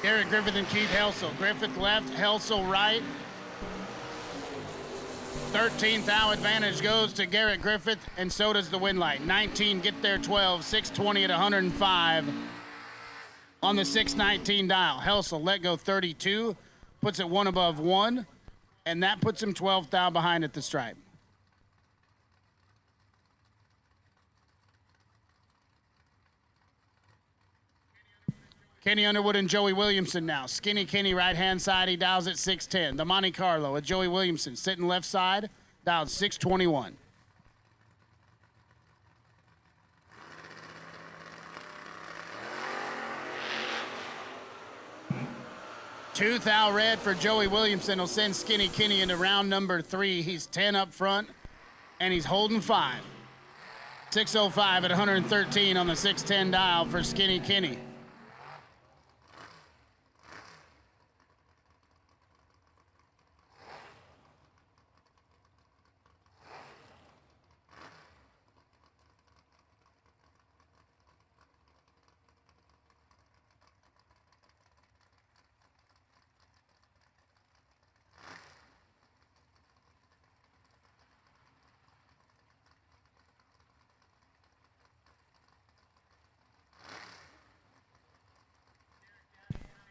Garrett Griffith and Keith Helsel. Griffith left, Helsel right. 13,000 advantage goes to Garrett Griffith, and so does the win light. 19, get there, 12, 620 at 105 on the 619 dial. Helsel let go 32, puts it 1 above 1, and that puts him 12,000 behind at the stripe. Kenny Underwood and Joey Williamson now. Skinny Kenny right-hand side, he dials at 610. The Monte Carlo with Joey Williamson sitting left side, dialed 621. $2,000 red for Joey Williamson will send Skinny Kenny into round number 3. He's 10 up front, and he's holding 5. 605 at 113 on the 610 dial for Skinny Kenny.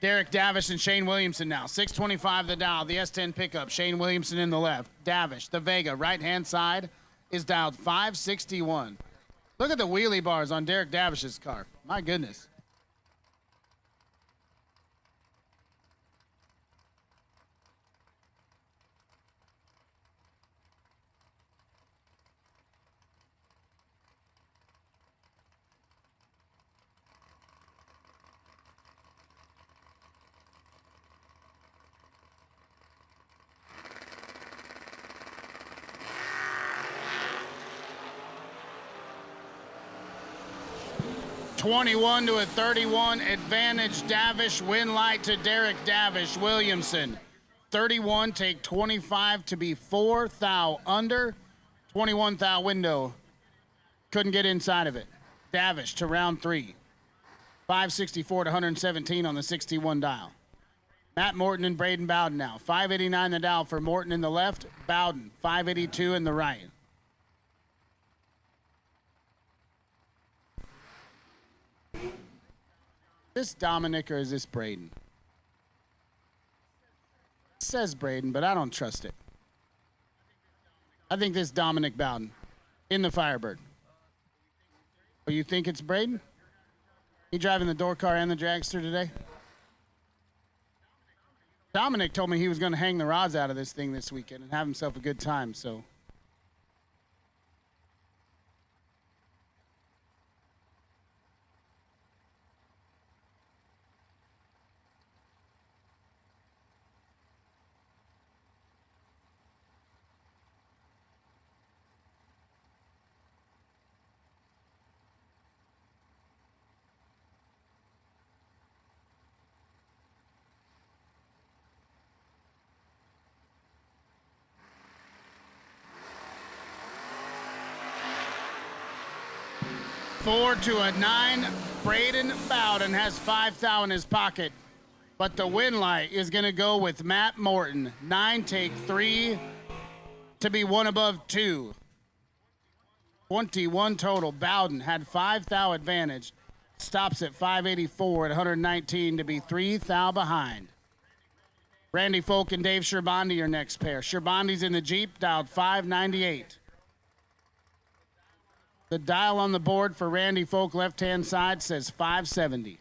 Derek Davish and Shane Williamson now. 625 the dial. The S10 pickup. Shane Williamson in the left. Davish, the Vega, right-hand side, is dialed 561. Look at the wheelie bars on Derek Davish's car. My goodness. $21 to a 31 advantage. Davish, win light to Derek Davish. Williamson, 31, take 25 to be 4 thou under. 21 thou window. Couldn't get inside of it. Davish to round 3. 564 to 117 on the 61 dial. Matt Morton and Braden Bowden now. 589 the dial for Morton in the left. Bowden, 582 in the right. This Dominic or is this Braden? It says Braden, but I don't trust it. I think this Dominic Bowden in the Firebird. Oh, you think it's Braden? He driving the door car and the dragster today? Dominic told me he was going to hang the rods out of this thing this weekend and have himself a good time, so. Four to a 9. Braden Bowden has 5 thou in his pocket. But the win light is going to go with Matt Morton. 9 take 3 to be 1 above 2. 21 total. Bowden had 5 thou advantage. Stops at 584 at 119 to be 3 thou behind. Randy Folk and Dave Sherbandi are next pair. Sherbondi's in the Jeep, dialed 598. The dial on the board for Randy Folk, left-hand side, says 570.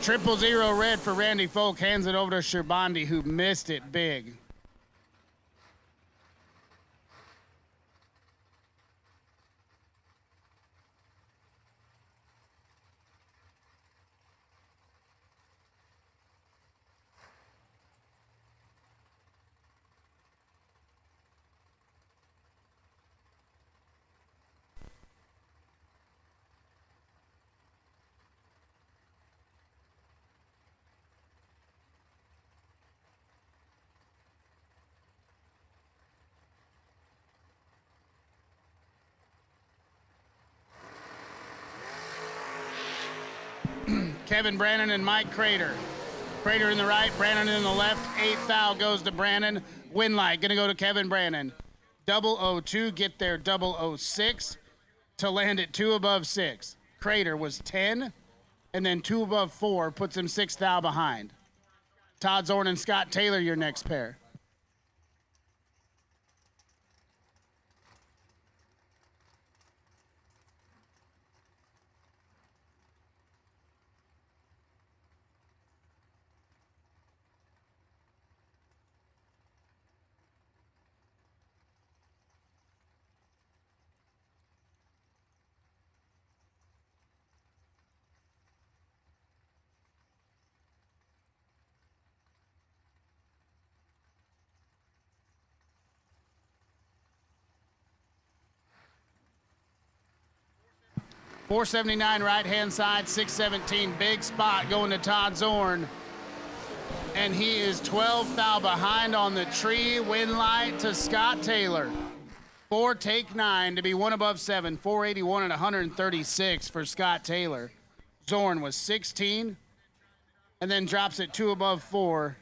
Triple 0 red for Randy Folk, hands it over to Sherbandi, who missed it big. Kevin Brannon and Mike Crater. Crater in the right, Brannon in the left. 8 thou goes to Brannon. Win light going to go to Kevin Brannon. 002, get there 006 to land at 2 above 6. Crater was 10, and then 2 above 4 puts him 6 thou behind. Todd Zorn and Scott Taylor, your next pair. $479 right-hand side, 617. Big spot going to Todd Zorn. And he is 12 thou behind on the tree. Win light to Scott Taylor. 4 take 9 to be 1 above 7. 481 and 136 for Scott Taylor. Zorn was 16, and then drops it 2 above 4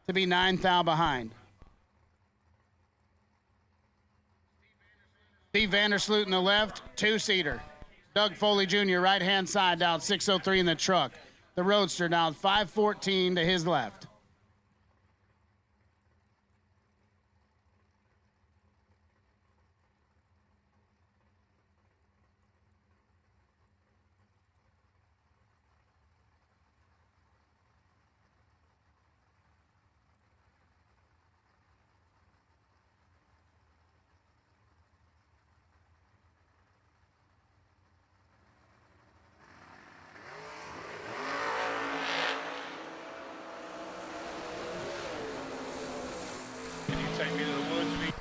to be 9 thou behind. Steve Vandersloot in the left, 2-seater. Doug Foley Jr. right-hand side down 603 in the truck. The Roadster down 514 to his left. Take me to the woods.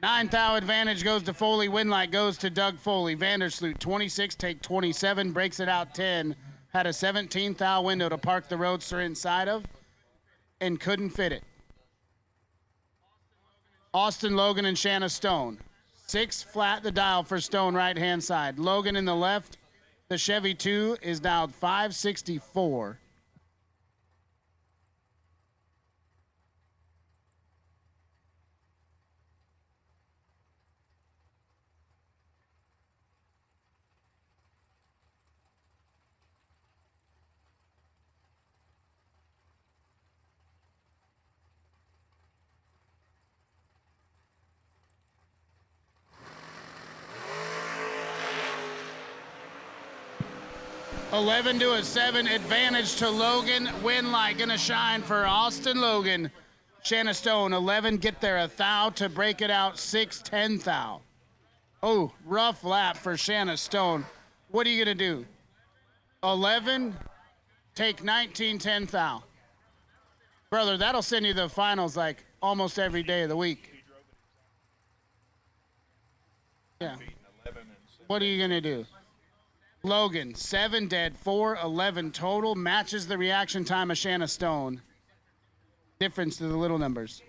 9 thou advantage goes to Foley. Winlight goes to Doug Foley. Vandersloot 26, take 27, breaks it out 10. Had a 17 thou window to park the Roadster inside of and couldn't fit it. Austin Logan and Shanna Stone. 6 flat the dial for Stone right hand side. Logan in the left. The Chevy 2 is dialed 564. $11 to a 7 advantage to Logan. Winlight gonna shine for Austin Logan. Shanna Stone 11 get there a thou to break it out 6-10 thou. Oh, rough lap for Shanna Stone. What are you gonna do? 11 take 19-10 thou. Brother, that'll send you to the finals like almost every day of the week. Yeah. What are you gonna do? Logan, 7 dead, 4, 11 total. Matches the reaction time of Shanna Stone. Difference to the little numbers.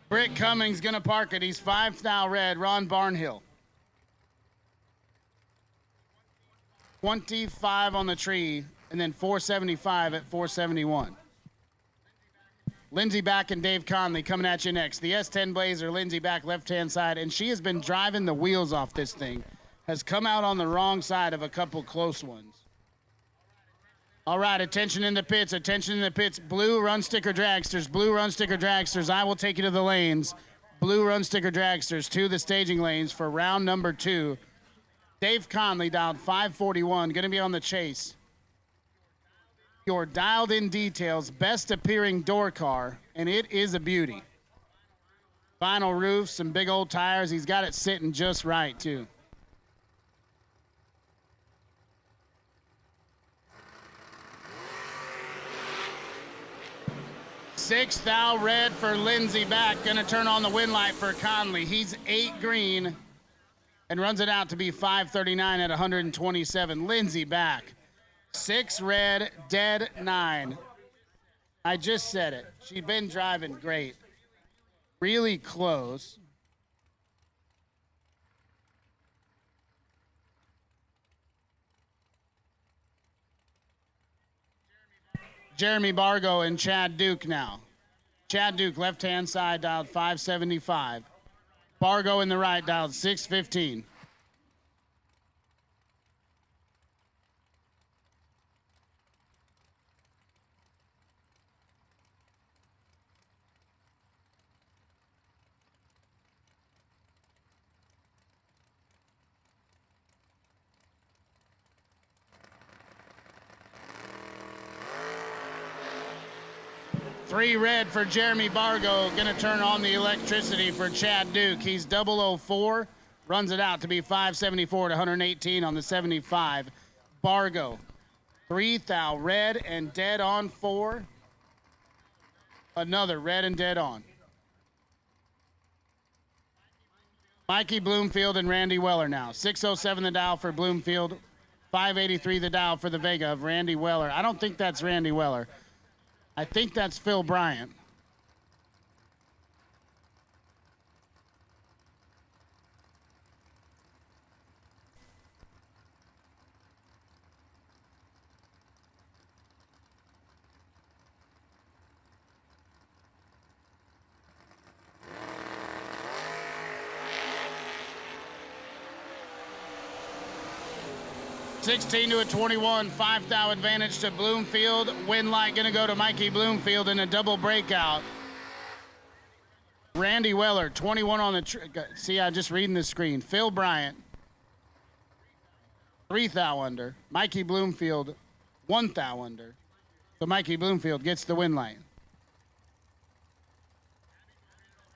Britt Cummings gonna park it. He's 5 thou red. Ron Barnhill. 25 on the tree, and then 475 at 471. Lindsey Back and Dave Conley coming at you next. The S10 Blazer, Lindsey Back left-hand side, and she has been driving the wheels off this thing. Has come out on the wrong side of a couple close ones. All right, attention in the pits, attention in the pits. Blue run sticker dragsters, blue run sticker dragsters. I will take you to the lanes. Blue run sticker dragsters to the staging lanes for round number 2. Dave Conley dialed 541, gonna be on the chase. Your dialed in details, best appearing door car, and it is a beauty. Vinyl roof, some big old tires. He's got it sitting just right too. 6 thou red for Lindsey Back. Gonna turn on the wind light for Conley. He's 8 green and runs it out to be 539 at 127. Lindsey Back. 6 red, dead 9. I just said it. She's been driving great. Really close. Jeremy Bargo and Chad Duke now. Chad Duke, left-hand side, dialed 575. Bargo in the right, dialed 615. Three red for Jeremy Bargo. Gonna turn on the electricity for Chad Duke. He's 004. Runs it out to be 574 to 118 on the 75. Bargo. 3 thou red and dead on 4. Another red and dead on. Mikey Bloomfield and Randy Weller now. 607 the dial for Bloomfield. 583 the dial for the Vega of Randy Weller. I don't think that's Randy Weller. I think that's Phil Bryant. $16 to a 21, 5 thou advantage to Bloomfield. Win light gonna go to Mikey Bloomfield in a double breakout. Randy Weller, 21 on the, see, I just reading the screen. Phil Bryant, 3 thou under. Mikey Bloomfield, 1 thou under. So Mikey Bloomfield gets the win light.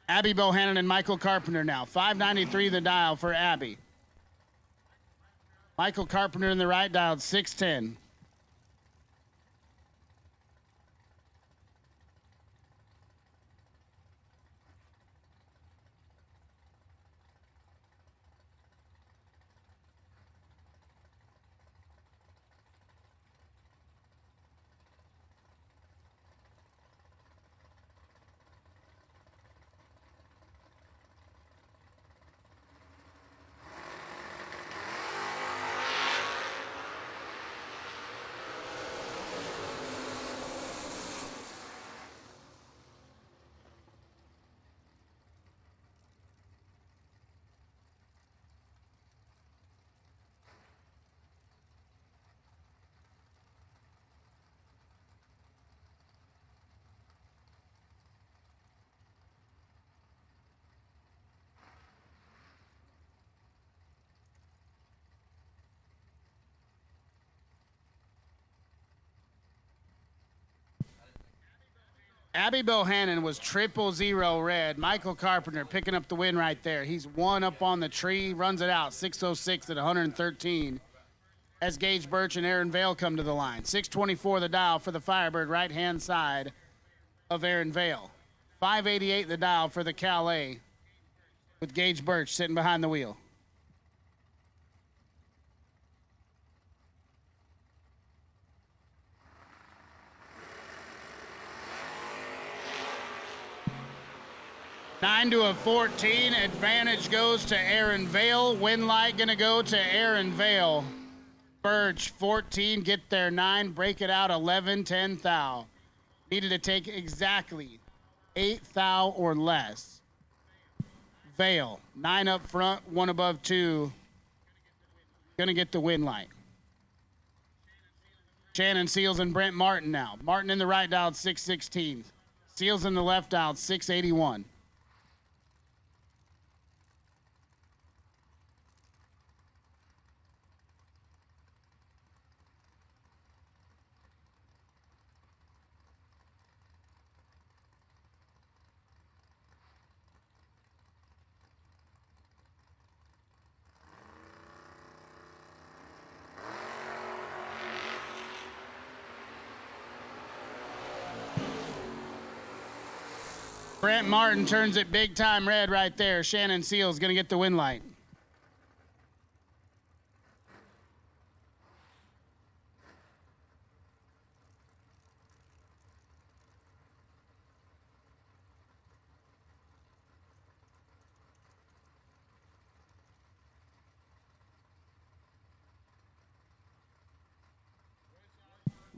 Abby Bohannon and Michael Carpenter now. 593 the dial for Abby. Michael Carpenter in the right dialed 610. Abby Bohannon was 000 red. Michael Carpenter picking up the win right there. He's 1 up on the tree, runs it out, 606 at 113. As Gage Birch and Aaron Vale come to the line. 624 the dial for the Firebird, right-hand side of Aaron Vale. 588 the dial for the Calais with Gage Birch sitting behind the wheel. Nine to a 14. Advantage goes to Aaron Vale. Win light gonna go to Aaron Vale. Birch 14. Get there 9. Break it out 11. 10 thou. Needed to take exactly 8 thou or less. Vale 9 up front. 1 above 2. Gonna get the win light. Shannon Seals and Brent Martin now. Martin in the right dialed 616. Seals in the left dialed 681. Brent Martin turns it big time red right there. Shannon Seals going to get the win light.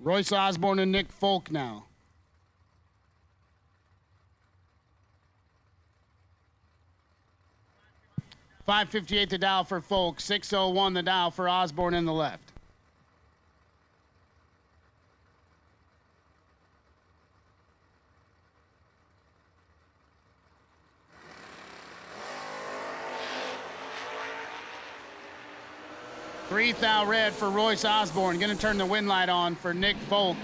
Royce Osborne and Nick Folk now. $5.58 the dial for Folk, $6.01 the dial for Osborne in the left. $3 thou red for Royce Osborne. Going to turn the win light on for Nick Folk.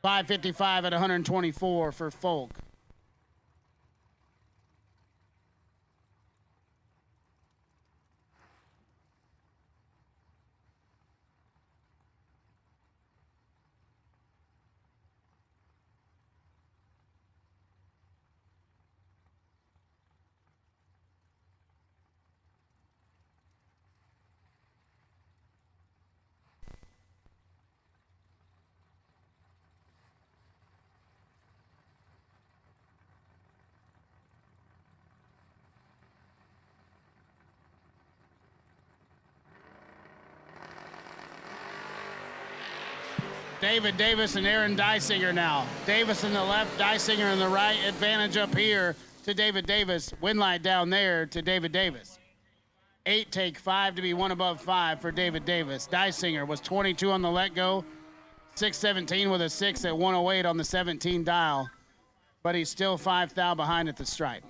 $5.55 at 124 for Folk. David Davis and Aaron Dysinger now. Davis in the left, Dysinger in the right. Advantage up here to David Davis. Win light down there to David Davis. 8 take 5 to be 1 above 5 for David Davis. Dysinger was 22 on the let go. 617 with a 6 at 108 on the 17 dial. But he's still 5 thou behind at the stripe.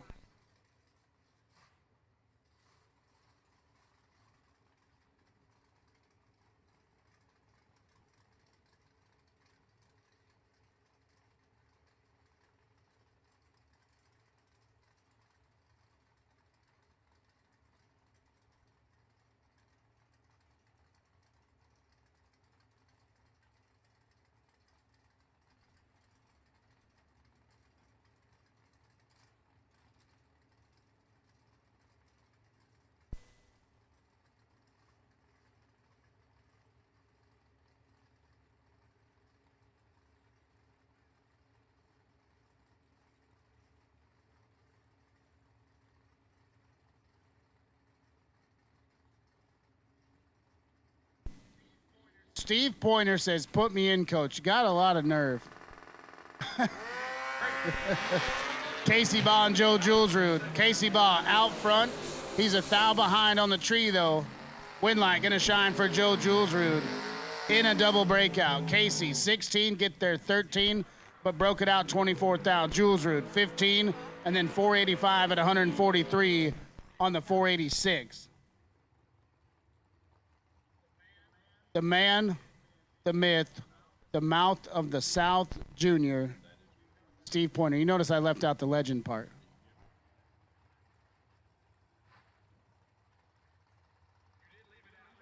Steve Pointer says, put me in, coach. You got a lot of nerve. Casey Baugh and Joe Julesrud. Casey Baugh out front. He's a thou behind on the tree, though. Windlight going to shine for Joe Julesrud in a double breakout. Casey, 16, get there 13, but broke it out 24 thou. Julesrud, 15, and then 485 at 143 on the 486. The man, the myth, the mouth of the South, Jr., Steve Pointer. You notice I left out the legend part.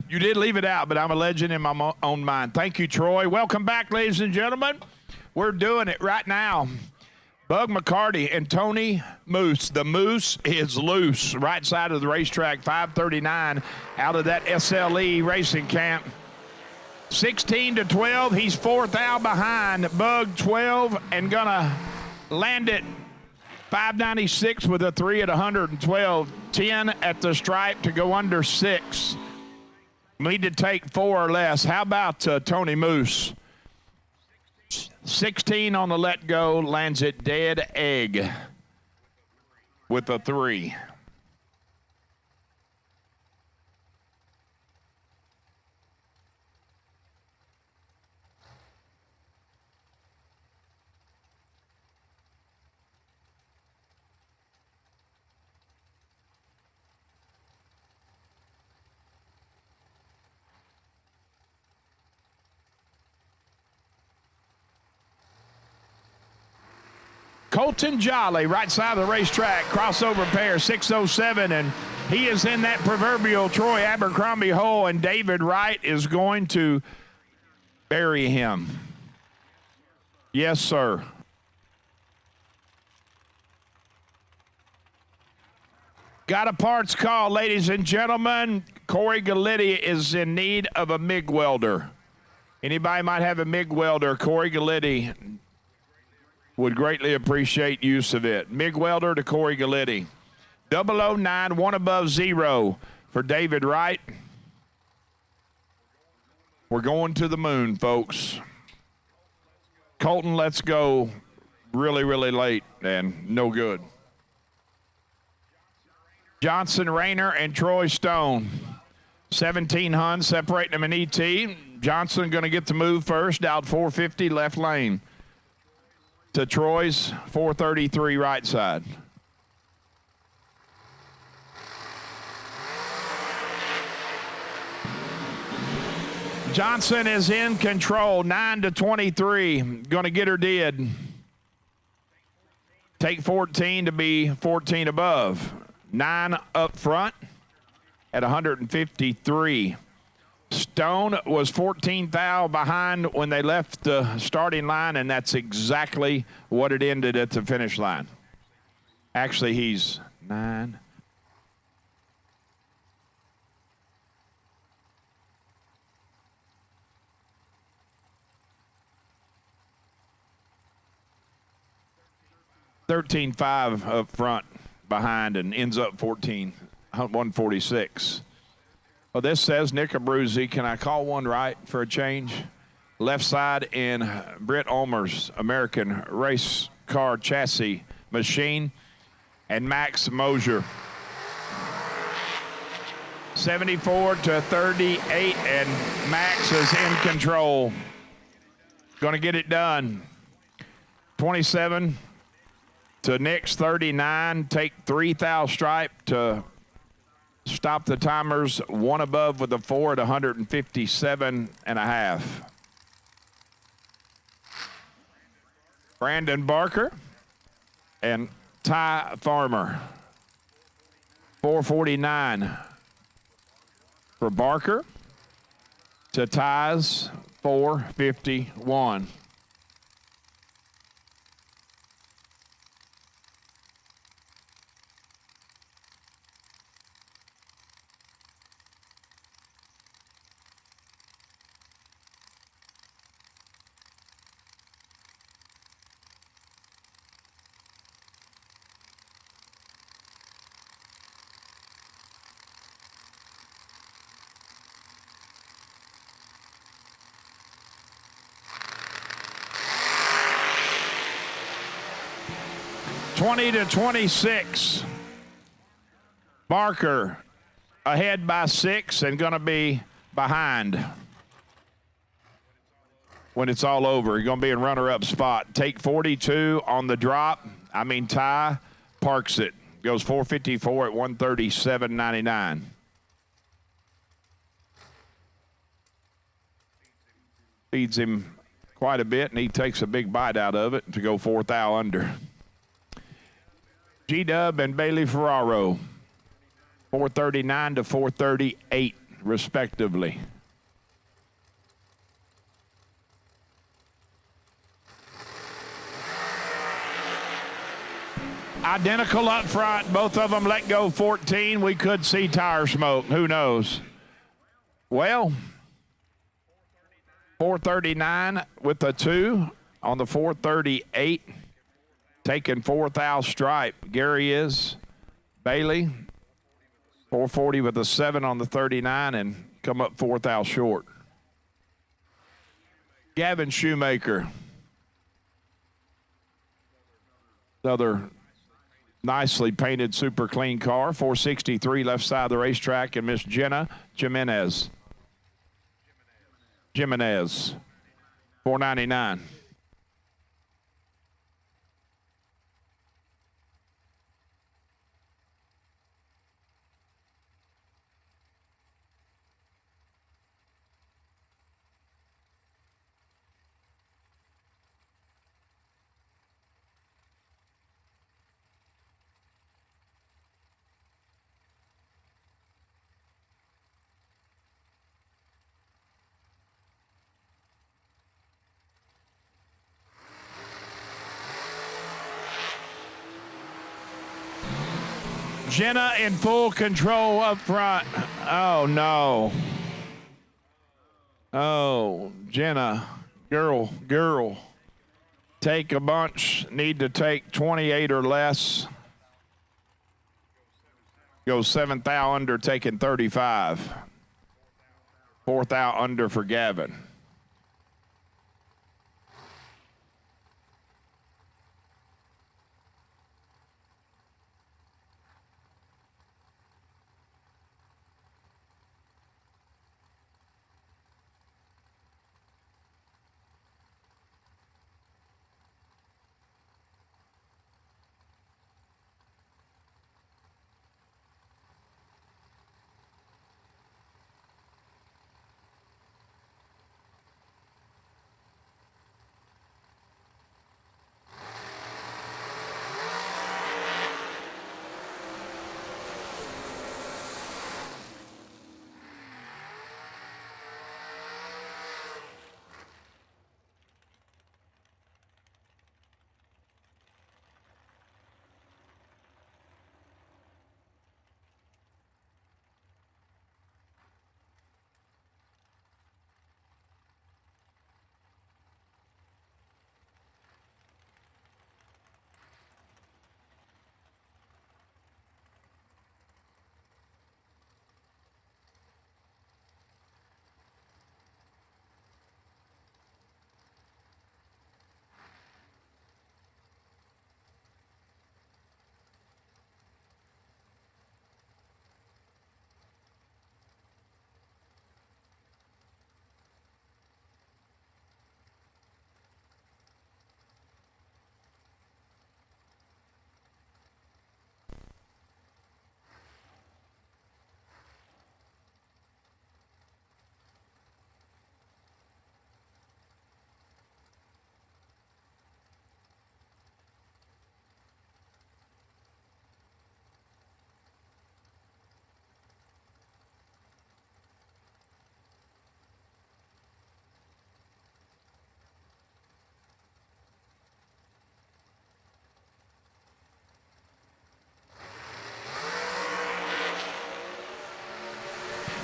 You did leave it out, but I'm a legend in my own mind. Thank you, Troy. Welcome back, ladies and gentlemen. We're doing it right now. Bug McCarty and Tony Moose. The Moose is loose. Right side of the racetrack, 539 out of that SLE racing camp. 16 to 12. He's 4 thou behind. Bug 12 and gonna land it 596 with a 3 at 112. 10 at the stripe to go under 6. Need to take 4 or less. How about Tony Moose? 16 on the let go, lands it dead egg with a 3. Colton Jolly, right side of the racetrack, crossover pair, 607, and he is in that proverbial Troy Abercrombie hole, and David Wright is going to bury him. Yes, sir. Got a parts call, ladies and gentlemen. Corey Galletti is in need of a MIG welder. Anybody might have a MIG welder. Corey Galletti would greatly appreciate use of it. MIG welder to Corey Galletti. 009, 1 above 0 for David Wright. We're going to the moon, folks. Colton, let's go really, really late and no good. Johnson Rayner and Troy Stone. 17 Hun separating them in ET. Johnson going to get the move first, out 450 left lane to Troy's 433 right side. Johnson is in control, 9 to 23. Going to get her did. Take 14 to be 14 above. 9 up front at 153. Stone was 14 thou behind when they left the starting line, and that's exactly what it ended at the finish line. Actually, he's 9. $13.5 up front behind and ends up 14, 146. Well, this says Nick Abruzzi. Can I call one right for a change? Left side in Britt Ulmer's American Race Car Chassis Machine. And Max Moser. 74-38, and Max is in control. Going to get it done. 27 to Nick's 39. Take 3 thou stripe to stop the timers. One above with a 4 at 157.5. Brandon Barker and Ty Farmer. 449 for Barker to Ty's 451. To 26. Barker ahead by 6 and going to be behind when it's all over. He's going to be in runner-up spot. Take 42 on the drop. Ty parks it. Goes 454 at 137.99. Feeds him quite a bit, and he takes a big bite out of it to go 4 thou under. G-Dub and Bailey Ferraro, 439 to 438, respectively. Identical up front. Both of them let go 14. We could see tire smoke. Who knows? Well, 439 with a 2 on the 438. Taking 4 thou stripe. Gary is. Bailey, 440 with a 7 on the 39 and come up 4 thou short. Gavin Shoemaker. Another nicely painted super clean car. 463 left side of the racetrack, and Miss Jenna Jimenez. 499. Jenna in full control up front. Oh, no. Oh, Jenna, girl. Take a bunch, need to take 28 or less. Go 7 thou under, taking 35. 4 thou under for Gavin.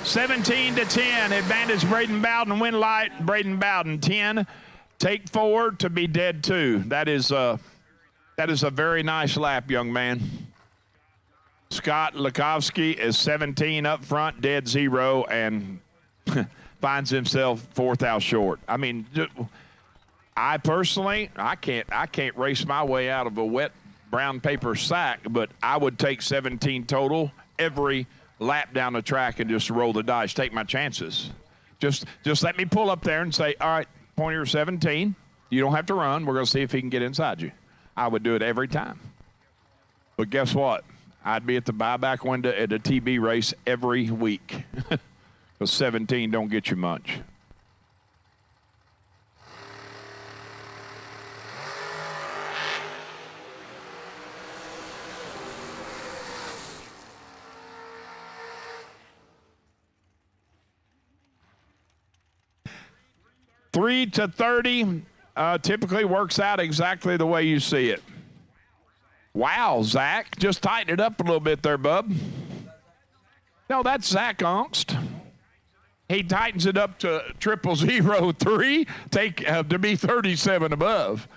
17 to 10. Advantage Braden Bowden. Win light. Braden Bowden 10. Take 4 to be dead 2. That is a very nice lap, young man. Scott Lukovsky is 17 up front, dead 0, and finds himself 4th out short. I mean, I personally, I can't race my way out of a wet brown paper sack, but I would take 17 total every lap down the track and just roll the dice, take my chances. Just let me pull up there and say, all right, Pointer 17, you don't have to run. We're going to see if he can get inside you. I would do it every time. But guess what? I'd be at the buyback window at a TB race every week. Because 17 don't get you much. Three to 30 typically works out exactly the way you see it. Wow, Zach, just tighten it up a little bit there, bub. No, that's Zach Ongst. He tightens it up to 0003, to be 37 above.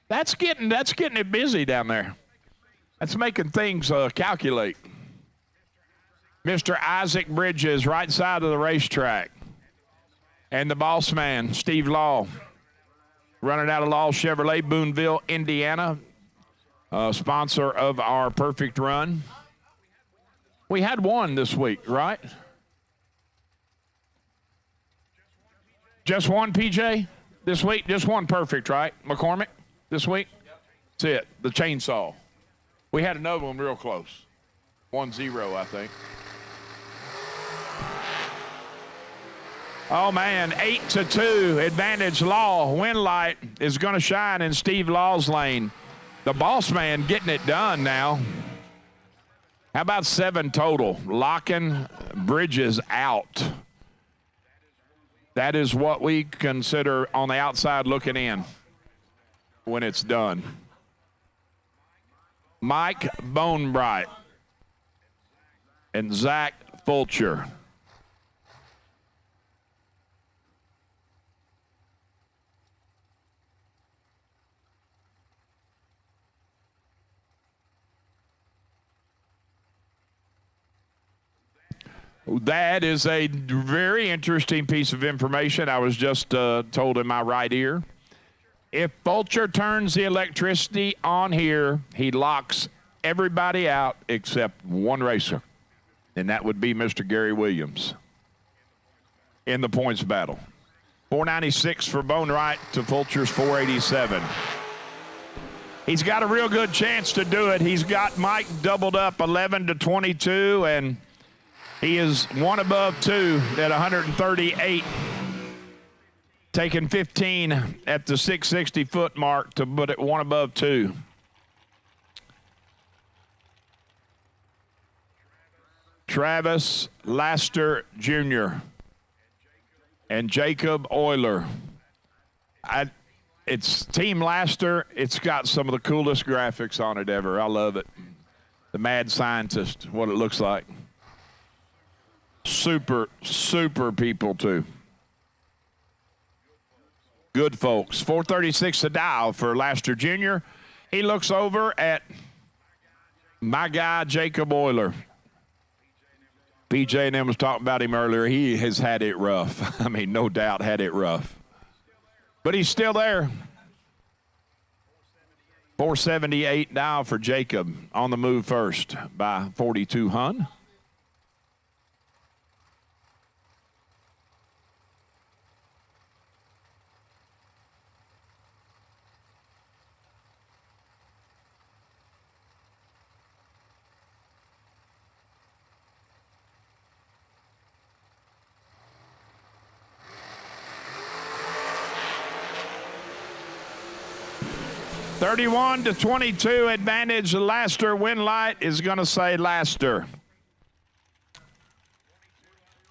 That's getting it busy down there. That's making things calculate. Mr. Isaac Bridges, right side of the racetrack. And the boss man, Steve Law, running out of Law Chevrolet, Boonville, Indiana, sponsor of our Perfect Run. We had one this week, right? Just one, PJ, this week? Just one perfect, right? McCormick, this week? That's it, the chainsaw. We had another one real close. 1-0, I think. Oh, man, 8 to 2, advantage Law. Win light is going to shine in Steve Law's lane. The boss man getting it done now. How about 7 total? Locking Bridges out. That is what we consider on the outside looking in when it's done. Mike Bonebright and Zach Fulcher. That is a very interesting piece of information I was just told in my right ear. If Fulcher turns the electricity on here, he locks everybody out except one racer, and that would be Mr. Gary Williams in the points battle. 496 for Bonewright to Fulcher's 487. He's got a real good chance to do it. He's got Mike doubled up 11 to 22, and he is one above 2 at 138, taking 15 at the 660-foot mark to put it one above 2. Travis Laster Jr. and Jacob Euler. It's Team Laster. It's got some of the coolest graphics on it ever. I love it. The Mad Scientist, what it looks like. Super, super people, too. Good folks. 436 a dial for Laster Jr. He looks over at my guy, Jacob Euler. PJ and them was talking about him earlier. He has had it rough. I mean, no doubt had it rough. But he's still there. 478 dial for Jacob. On the move first by 42 Hun. $31 to 22 advantage. Laster win light is going to say Laster.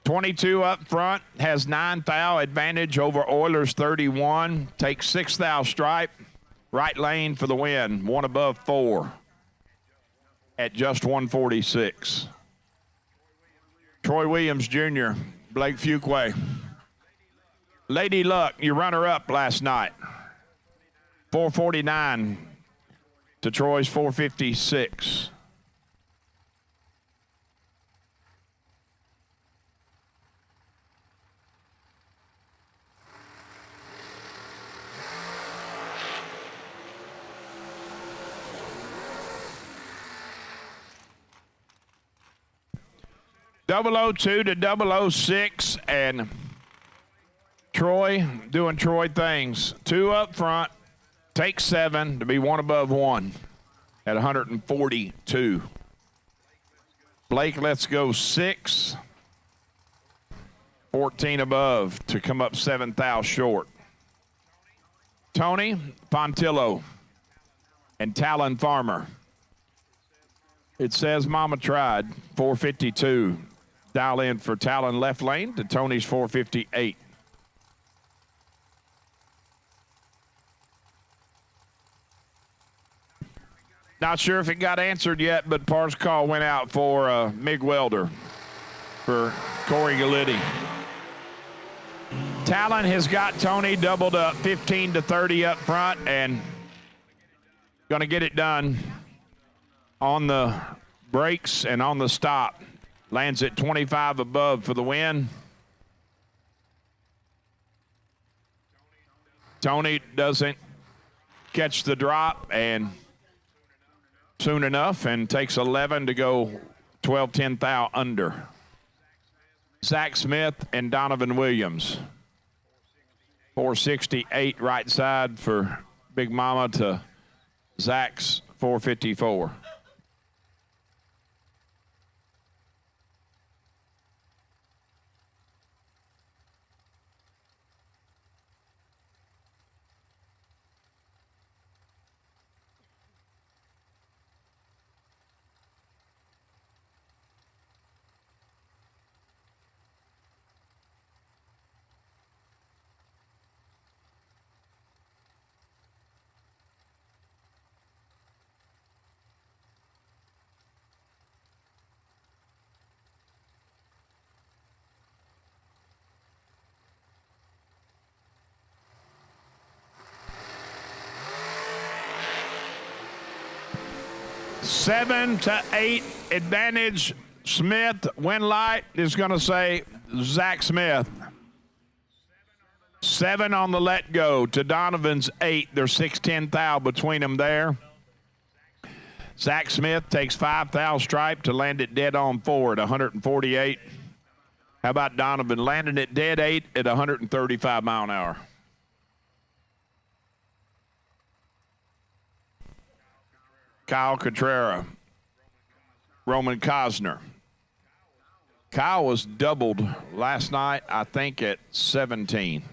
22 up front has 9 thou advantage over Oilers 31. Takes 6 thou stripe. Right lane for the win. One above 4 at just 146. Troy Williams, Jr., Blake Fuquay. Lady Luck, your runner-up last night. 449 to Troy's 456. .002 to 006, and Troy doing Troy things. 2 up front, take 7 to be 1 above 1 at 142. Blake, let's go 6. 14 above to come up 7 thou short. Tony Pontillo and Talon Farmer. It says Mama tried, 452. Dial in for Talon left lane to Tony's 458. Not sure if it got answered yet, but Par's call went out for MIG welder for Corey Galitti. Talon has got Tony doubled up 15 to 30 up front and going to get it done on the brakes and on the stop. Lands at 25 above for the win. Tony doesn't catch the drop and soon enough and takes 11 to go 12-10 thou under. Zach Smith and Donovan Williams. 468 right side for Big Mama to Zach's 454. Seven to 8 advantage. Smith, win light is going to say Zach Smith. 7 on the let go to Donovan's 8. There's 6-10 thou between them there. Zach Smith takes 5 thou stripe to land it dead on 4 at 148. How about Donovan landing it dead 8 at 135 mile an hour? Kyle Contreras, Roman Cosner. Kyle was doubled last night, I think, at 17.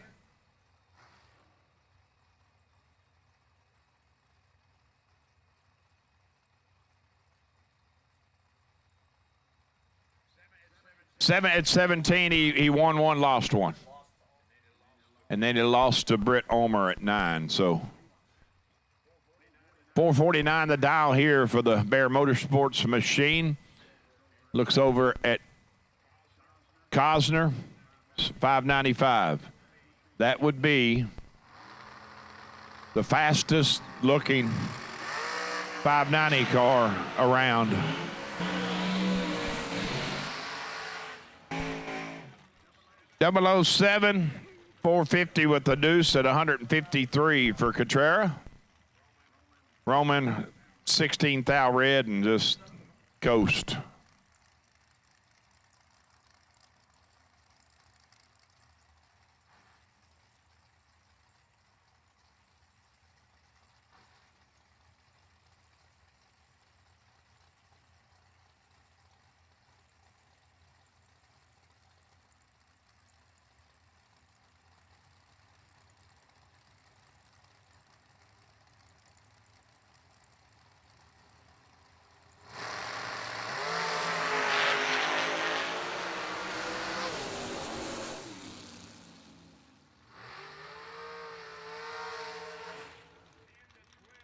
At 17, he won 1, lost 1. And then he lost to Britt Omer at 9, so 449 the dial here for the Bear Motorsports machine. Looks over at Cosner, 595. That would be the fastest looking 590 car around. .007, 450 with the deuce at 153 for Contreras. Roman, 16 thou red and just coast.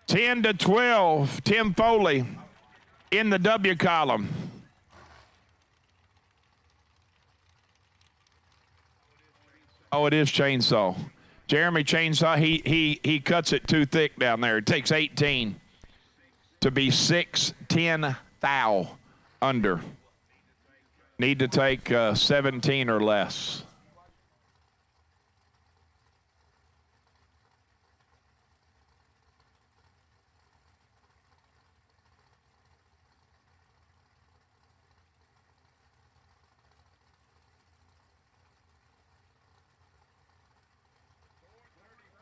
Ten to 12, Tim Foley in the W column. Oh, it is chainsaw. Jeremy Chainsaw, he cuts it too thick down there. It takes 18 to be 6'10" thou under. Need to take 17 or less.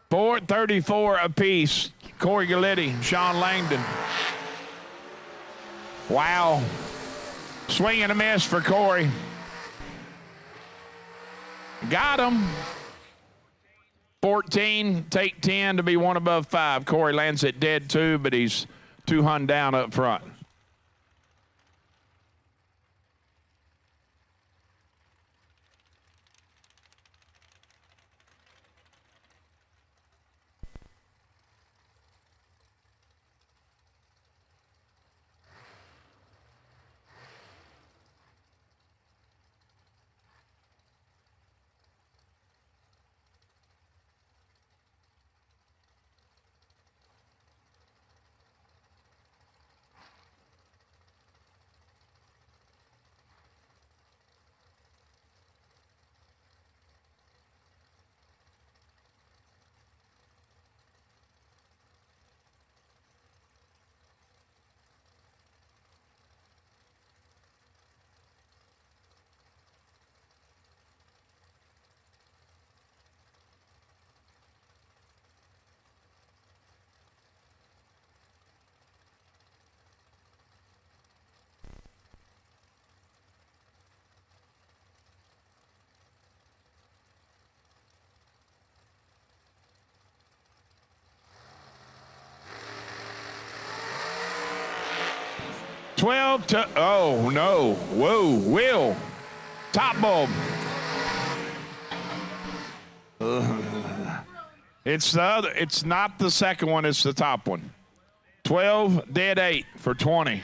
$434 apiece. Corey Galletti, Sean Langdon. Wow. Swing and a miss for Corey. Got him. 14, take 10 to be one above 5. Corey lands it dead too, but he's 200 down up front. Oh no, whoa, Will, top bulb. It's the other, it's not the second one, it's the top one. 12, dead 8 for 20.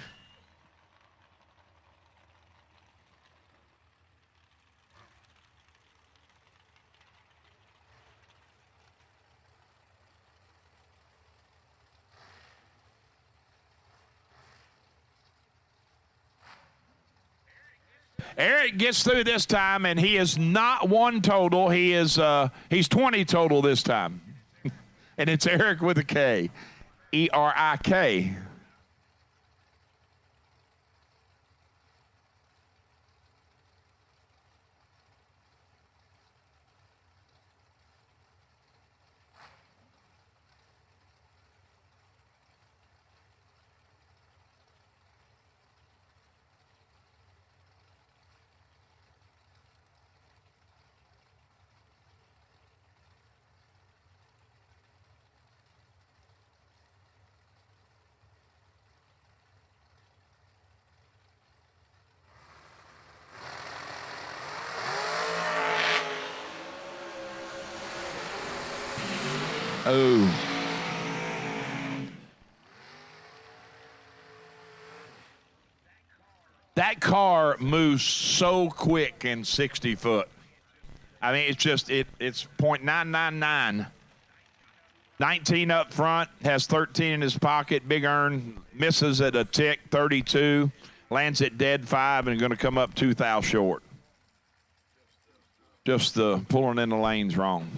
Eric gets through this time, and he is not 1 total. He is he's 20 total this time. And it's Eric with a K. E-R-I-K. Oh. That car moves so quick in 60 foot. I mean, it's just, it's .999. 19 up front, has 13 in his pocket. Big Earn misses at a tick, 32. Lands at dead 5 and going to come up 2 thou short. Just pulling in the lanes wrong.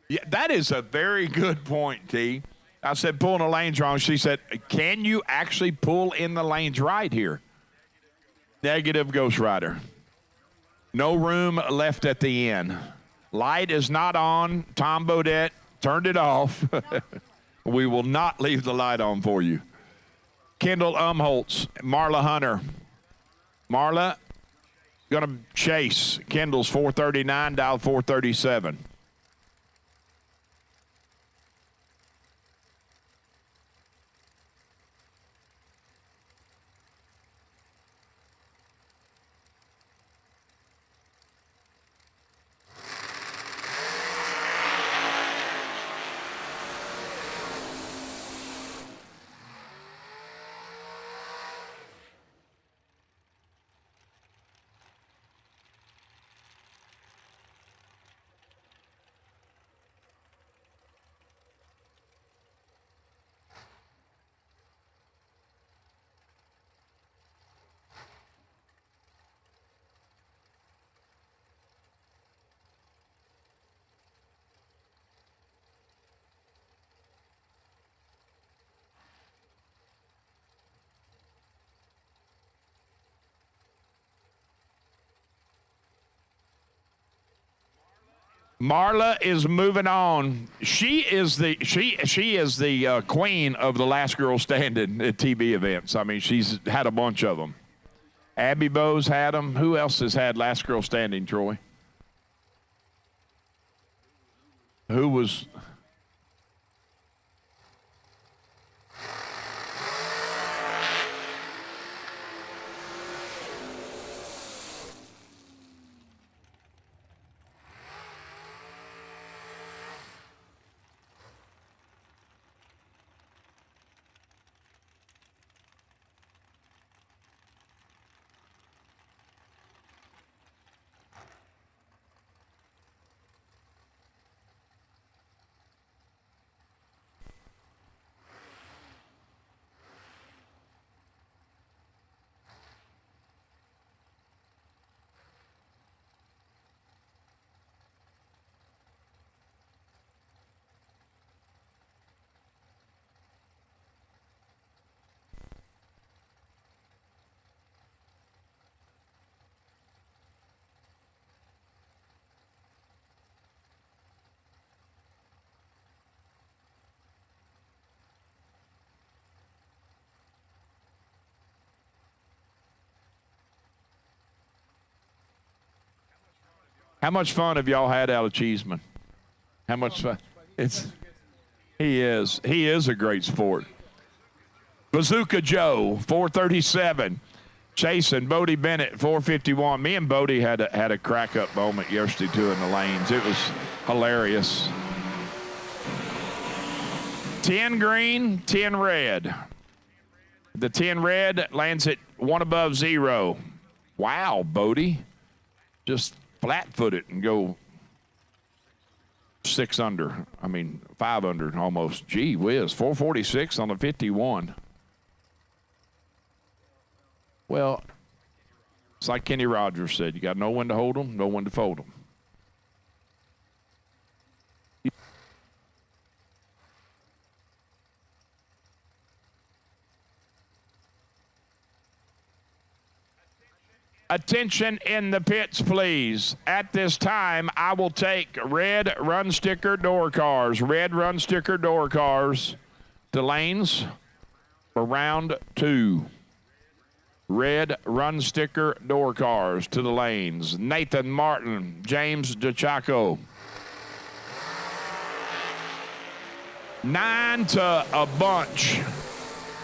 Yeah, that is a very good point, T. I said pulling the lanes wrong. She said, can you actually pull in the lanes right here? Negative, Ghost Rider. No room left at the end. Light is not on. Tom Bodette turned it off. We will not leave the light on for you. Kendall Umholtz, Marla Hunter. Marla going to chase. Kendall's 439, dial 437. Marla is moving on. She is the queen of the last girl standing at TV events. I mean, she's had a bunch of them. Abby Bowes had them. Who else has had last girl standing, Troy? Who was... How much fun have y'all had out of Cheeseman? How much fun? He is a great sport. Bazooka Joe, 437. Chasing Bodie Bennett, 451. Me and Bodie had a crack-up moment yesterday, too, in the lanes. It was hilarious. 10 green, 10 red. The 10 red lands at 1 above 0. Wow, Bodie. Just flat-foot it and go 6 under. I mean, 5 under almost. Gee whiz, 446 on the 51. Well, it's like Kenny Rogers said, you got to know when to hold them, know when to fold them. Attention in the pits, please. At this time, I will take red run sticker door cars. Red run sticker door cars to lanes for round 2. Red run sticker door cars to the lanes. Nathan Martin, James DeChaco. 9 to a bunch.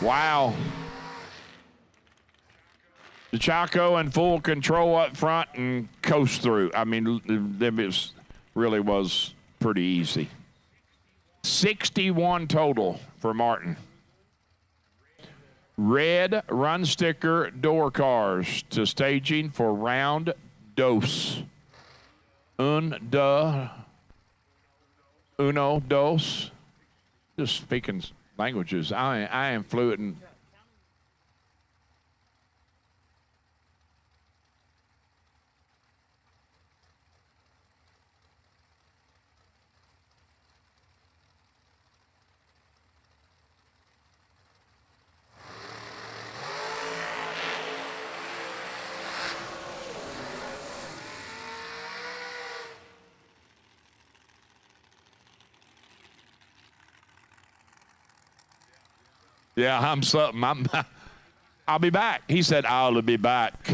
Wow. DeChaco in full control up front and coast through. I mean, it really was pretty easy. 61 total for Martin. Red run sticker door cars to staging for round dos. Uno, dos. Just speaking languages. I am fluent in. Yeah, I'm something. I'll be back. He said, I'll be back.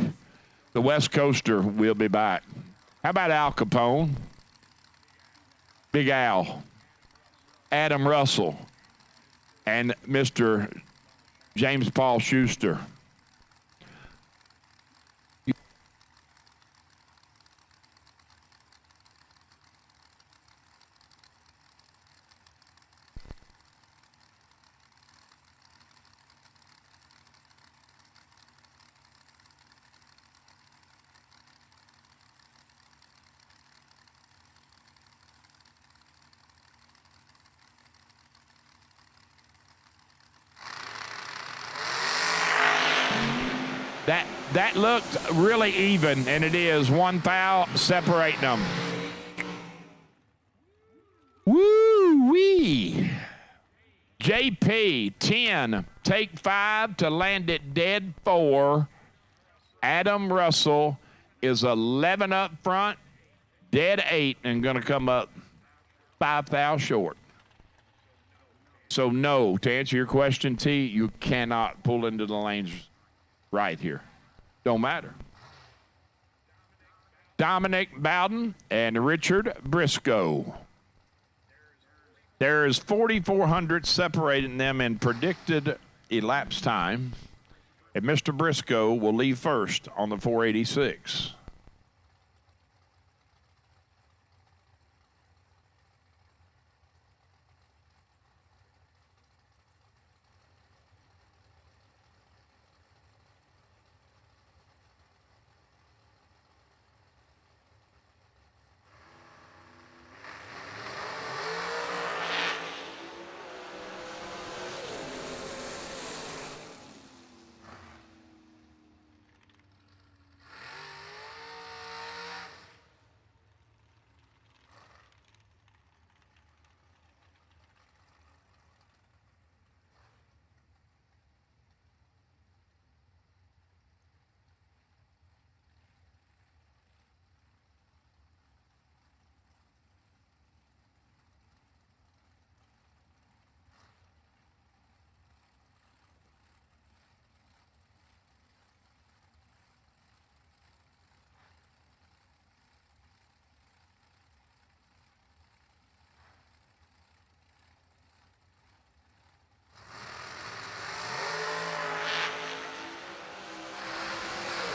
The West Coaster will be back. How about Al Capone? Big Al. Adam Russell. And Mr. James Paul Schuster. That looked really even, and it is. 1 foul separating them. Woo-wee. JP, 10. Take 5 to land it dead 4. Adam Russell is 11 up front, Dead 8 and going to come up 5 thou short. So, no, to answer your question, T, you cannot pull into the lanes right here. Don't matter. Dominic Bowden and Richard Briscoe. There is 4,400 separating them in predicted elapsed time, and Mr. Briscoe will leave first on the 486.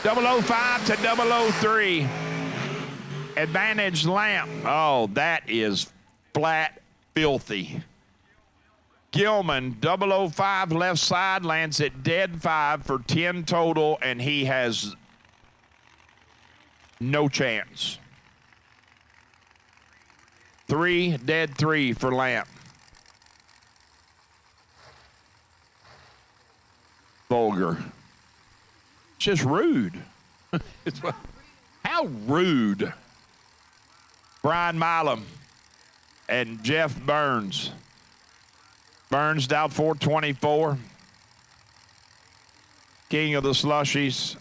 .005 to .003. Advantage lamp. Oh, that is flat filthy. Gilman, 005 left side, lands at dead 5 for 10 total, and he has no chance. 3, dead 3 for lamp. Vulgar. It's just rude. How rude. Brian Milam and Jeff Burns. Burns down 424. King of the Slushies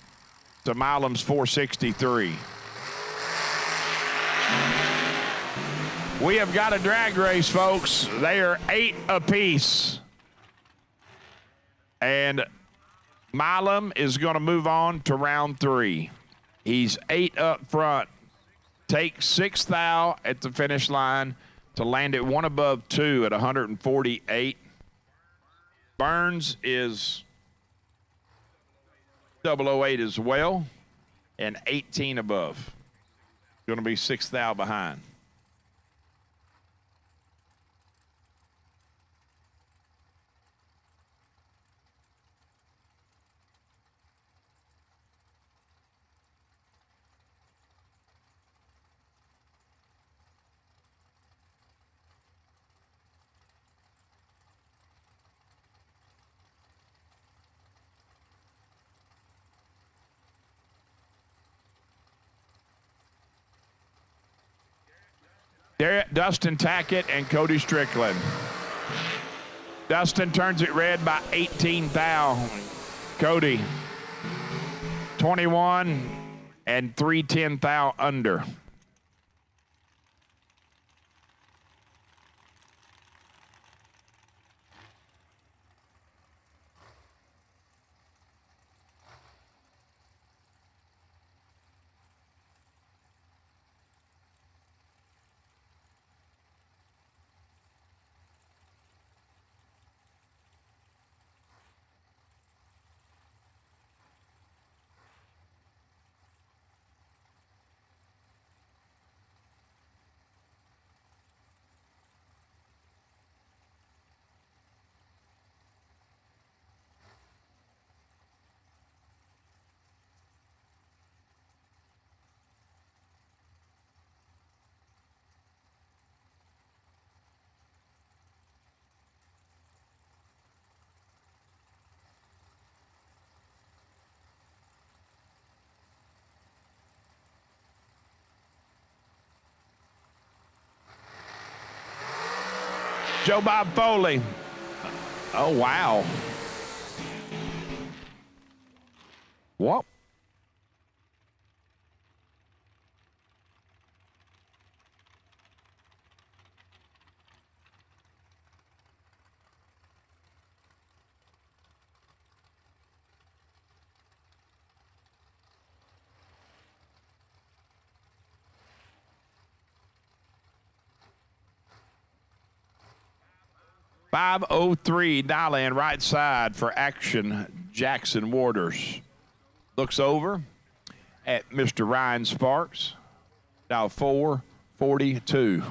to Milam's 463. We have got a drag race, folks. They are 8 apiece. And Milam is going to move on to round 3. He's 8 up front. Take 6 thou at the finish line to land at 1 above 2 at 148. Burns is 008 as well, and 18 above. Going to be 6 thou behind. Dustin Tackett and Cody Strickland. Dustin turns it red by 18 thou. Cody, 21 and 310 thou under. Joe Bob Foley. Oh, wow. What? 5:03, dial in right side for action. Jackson Waters looks over at Mr. Ryan Sparks. Dial 442.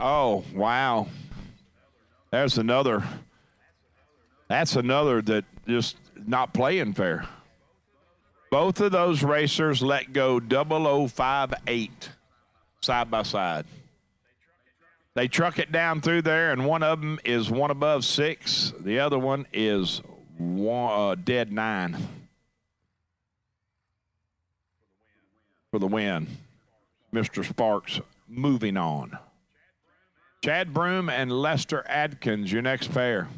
Oh, wow. There's another. That's another that just not playing fair. Both of those racers let go 0058 side by side. They truck it down through there, and one of them is one above 6. The other one is dead 9 for the win. Mr. Sparks moving on. Chad Broom and Lester Adkins, your next pair.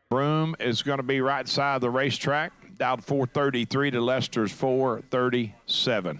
Broom is going to be right side of the racetrack. Dialed 433 to Lester's 437.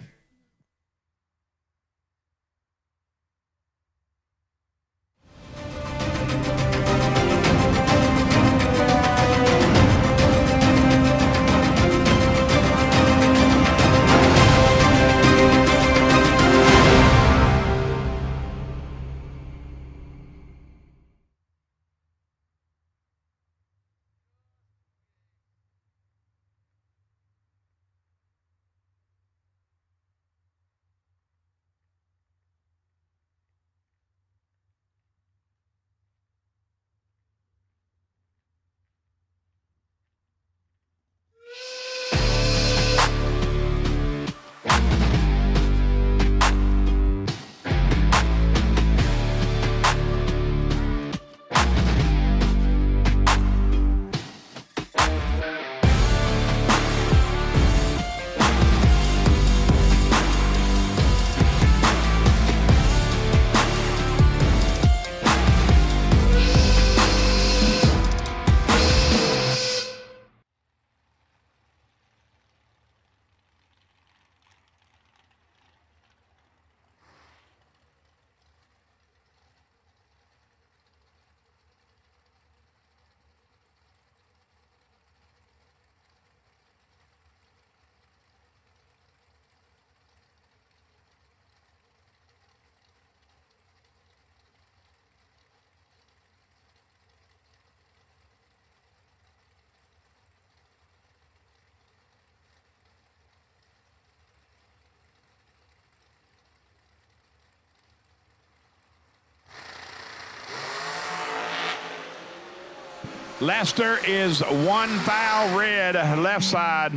Lester is one foul red, left side.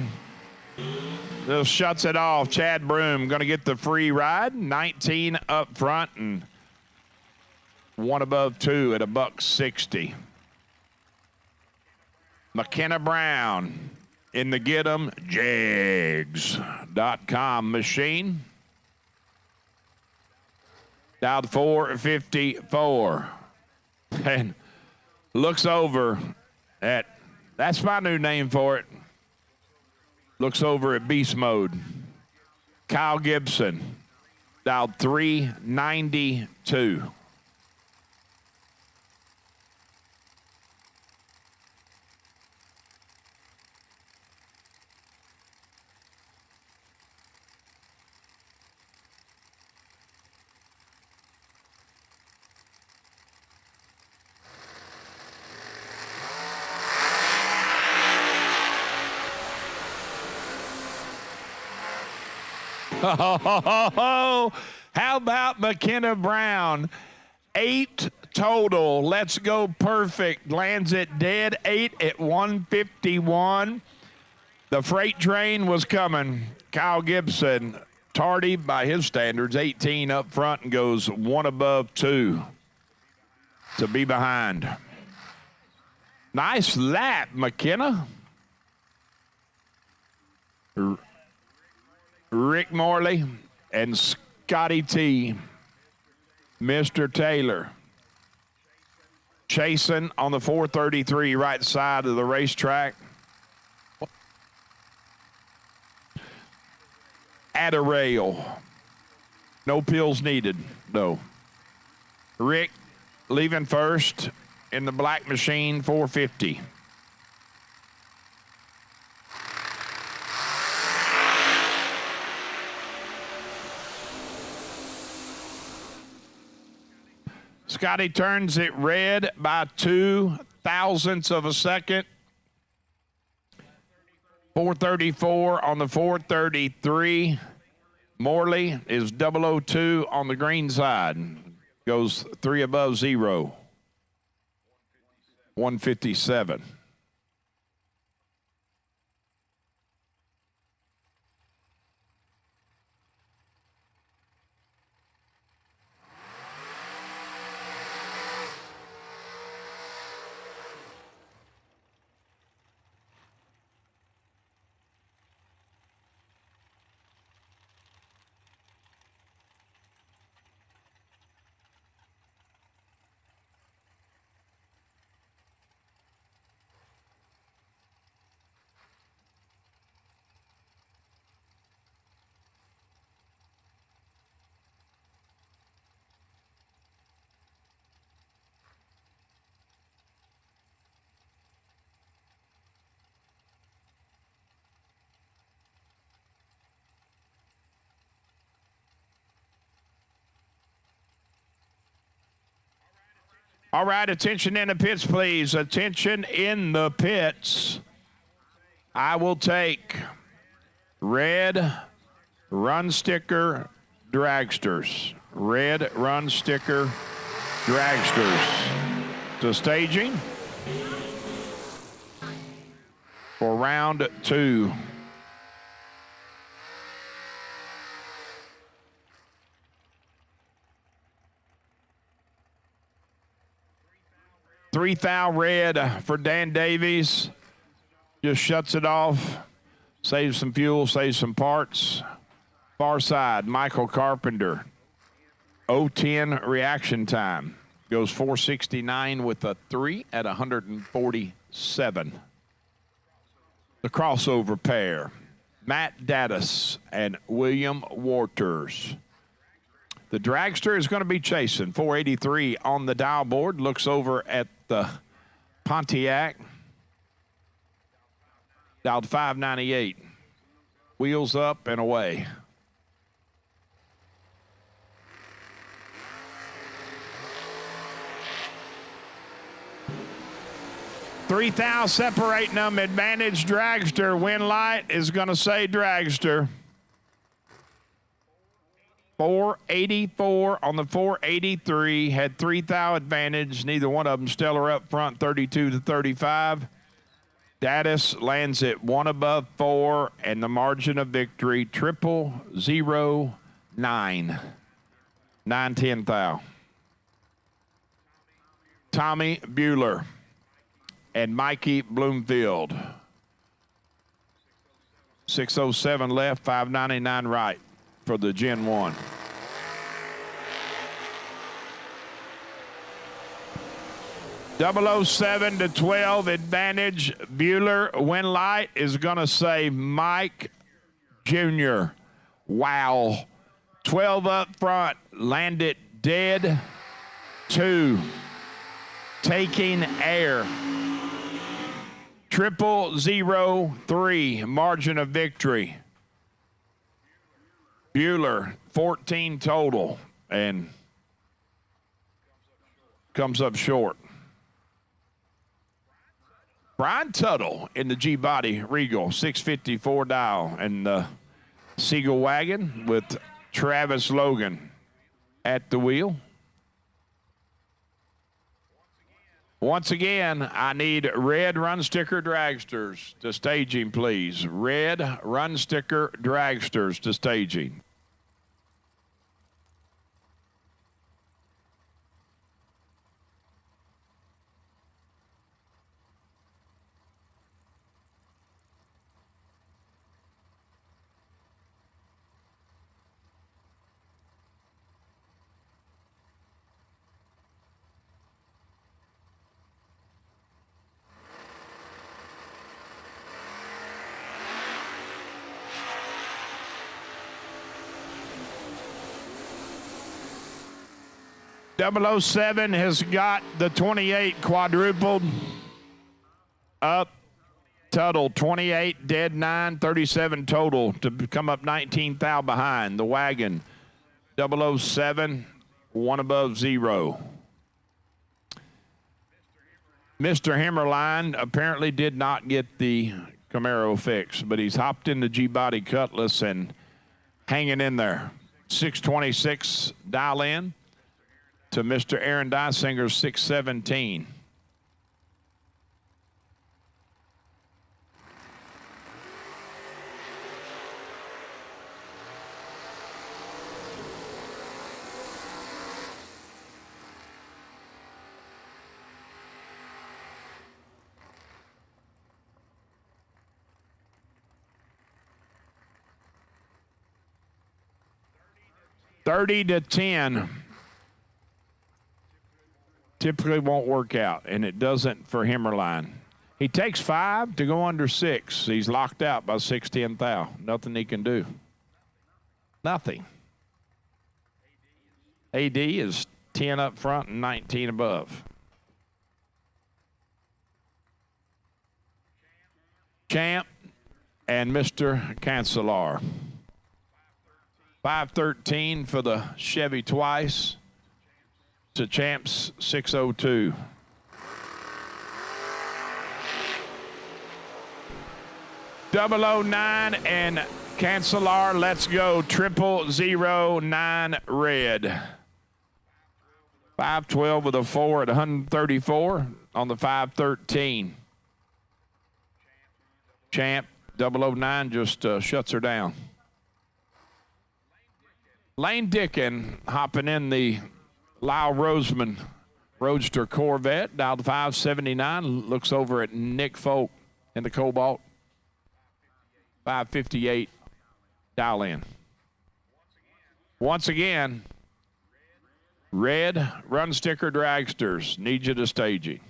Just shuts it off. Chad Broom going to get the free ride. 19 up front and one above 2 at $160. McKenna Brown in the Get 'em Jags.com machine. Down to 454. And looks over at, that's my new name for it. Looks over at beast mode. Kyle Gibson, dialed 392. Oh, how about McKenna Brown? 8 total. Let's go perfect. Lands it dead 8 at 151. The freight train was coming. Kyle Gibson, tardy by his standards, 18 up front and goes one above 2 to be behind. Nice lap, McKenna. Rick Morley and Scotty T. Mr. Taylor Chasing on the 433 right side of the racetrack. At a rail. No pills needed, though. Rick leaving first in the black machine 450. Scotty turns it red by 0.02 of a second. 434 on the 433. Morley is 002 on the green side. Goes 3 above 0. 157. All right, attention in the pits, please. Attention in the pits. I will take red run sticker dragsters. Red run sticker dragsters to staging for round 2. $3,000 red for Dan Davies. Just shuts it off. Saves some fuel, saves some parts. Far side, Michael Carpenter. 010 reaction time. Goes 469 with a 3 at 147. The crossover pair, Matt Daddis and William Waters. The dragster is going to be chasing 483 on the dial board. Looks over at the Pontiac. Dialed 598. Wheels up and away. $3,000 separating them. Advantage dragster. Win light is going to say dragster. 484 on the 483. Had $3,000 advantage. Neither one of them stellar up front, 32 to 35. Daddis lands at 1 above 4, and the margin of victory 0009. 910 thou. Tommy Bueller and Mikey Bloomfield. 607 left, 599 right for the Gen 1. .007 to 12 advantage. Bueller win light is going to say Mike Jr. Wow. 12 up front. Landed dead. 2. Taking air. 0003 margin of victory. Bueller 14 total and comes up short. Brian Tuttle in the G-Body Riggeal 654 dial and the Siegel wagon with Travis Logan at the wheel. Once again, I need red run sticker dragsters to staging, please. Red run sticker dragsters to staging. 007 has got the 28 quadrupled. Up. Tuttle, 28, dead 9, 37 total to come up 19 thou behind. The wagon, 007, one above 0. Mr. Himmerline apparently did not get the Camaro fix, but he's hopped in the G-Body Cutlass and hanging in there. 626 dial in to Mr. Aaron Dysinger's 617. $30-10 typically won't work out, and it doesn't for Himmerline. He takes 5 to go under 6. He's locked out by 610 thou. Nothing he can do. Nothing. AD is 10 up front and 19 above. Champ and Mr. Cancelar. 513 for the Chevy twice to Champ's 602. .009 and Cancelar, let's go. 0009 red. 512 with a 4 at 134 on the 513. Champ 009 just shuts her down. Lane Dickin hopping in the Lyle Roseman Roadster Corvette, dialed 579, looks over at Nick Folk in the Cobalt. 558, dial in. Once again, red run sticker dragsters, need you to staging.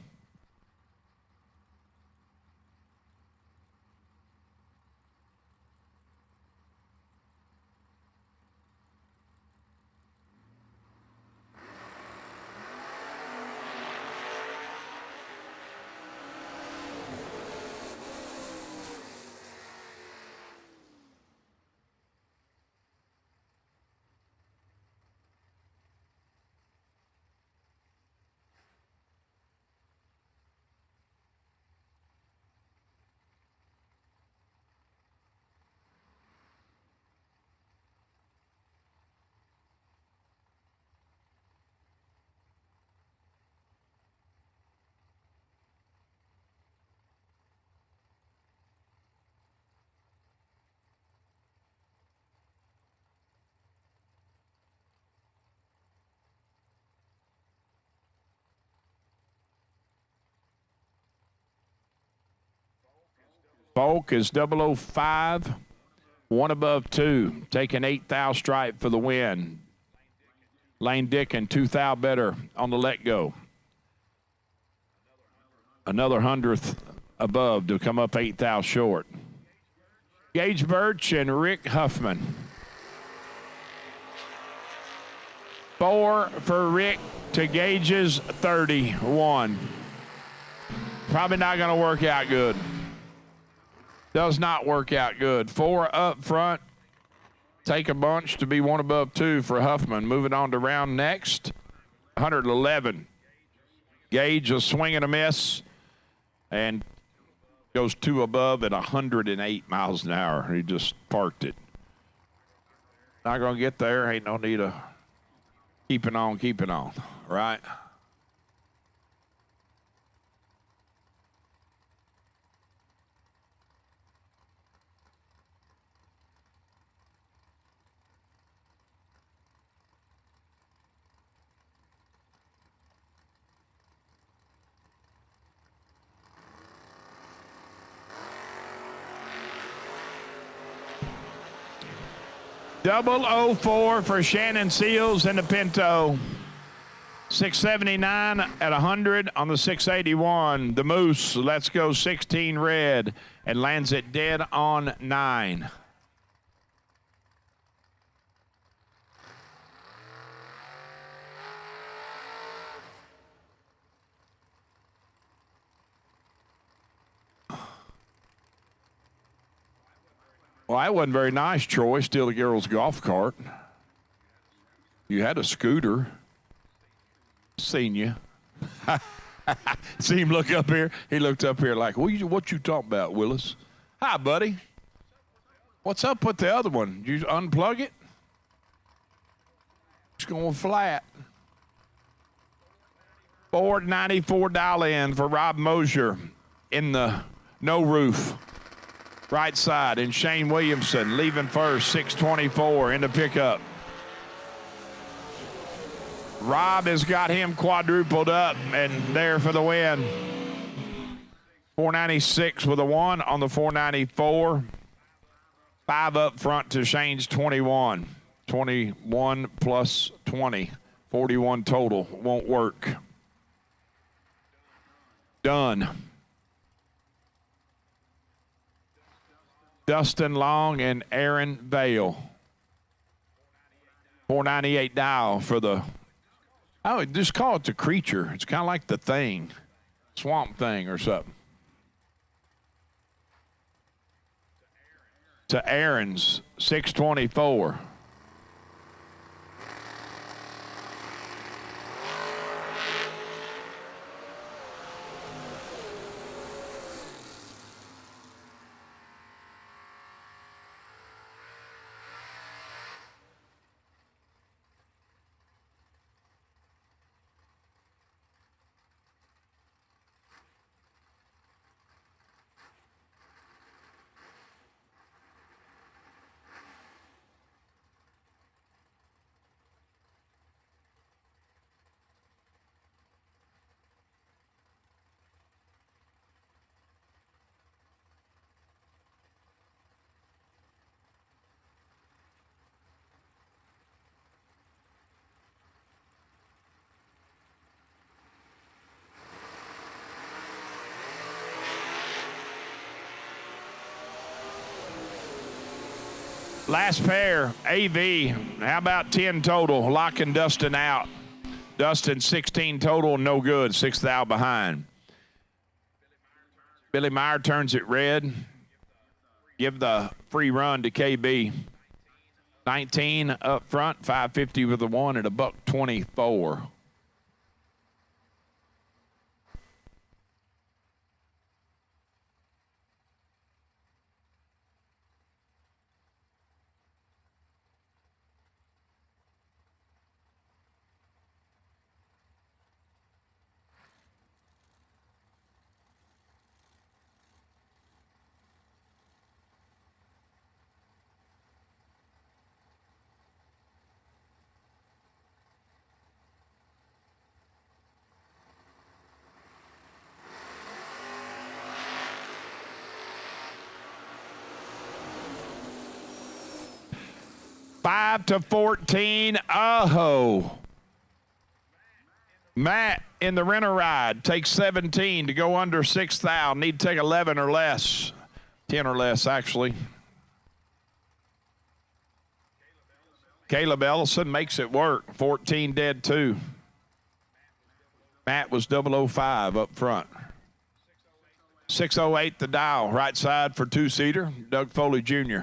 Folk is 005, one above 2, taking 8 thou stripe for the win. Lane Dickin, 2 thou better on the let go. Another 100th above to come up 8 thou short. Gage Birch and Rick Huffman. 4 for Rick to Gage's 31. Probably not going to work out good. Does not work out good. 4 up front. Take a bunch to be 1 above 2 for Huffman. Moving on to round next. 111. Gage a swing and a miss. And goes 2 above at 108 miles an hour. He just parked it. Not going to get there. Ain't no need of keeping on, right? .004 for Shannon Seals in the Pinto. 679 at 100 on the 681. The Moose, let's go 16 red and lands it dead on 9. Well, that wasn't very nice, Troy. Steal a girl's golf cart. You had a scooter. Seen you. See him look up here? He looked up here like, what you talking about, Willis? Hi, buddy. What's up with the other one? Did you unplug it? It's going flat. $494 dial-in for Rob Moser in the no roof. Right side. And Shane Williamson leaving first, 624 in the pickup. Rob has got him quadrupled up and there for the win. 496 with a 1 on the 494. 5 up front to Shane's 21. 21 plus 20. 41 total. Won't work. Done. Dustin Long and Aaron Vale. 498 dial for the... Oh, just call it the creature. It's kind of like the thing. Swamp Thing or something. To Aaron's 624. Last pair, AV, how about 10 total? Locking Dustin out. Dustin, 16 total, no good, 6th out behind. Billy Meyer turns it red. Give the free run to KB. 19 up front, 550 with a 1 and a $124. Five to 14. Oh. Matt in the renter ride takes 17 to go under 6,000. Need to take 11 or less. 10 or less, actually. Caleb Ellison makes it work. 14 dead, 2. Matt was 005 up front. 608 the dial. Right side for 2-seater. Doug Foley, Jr.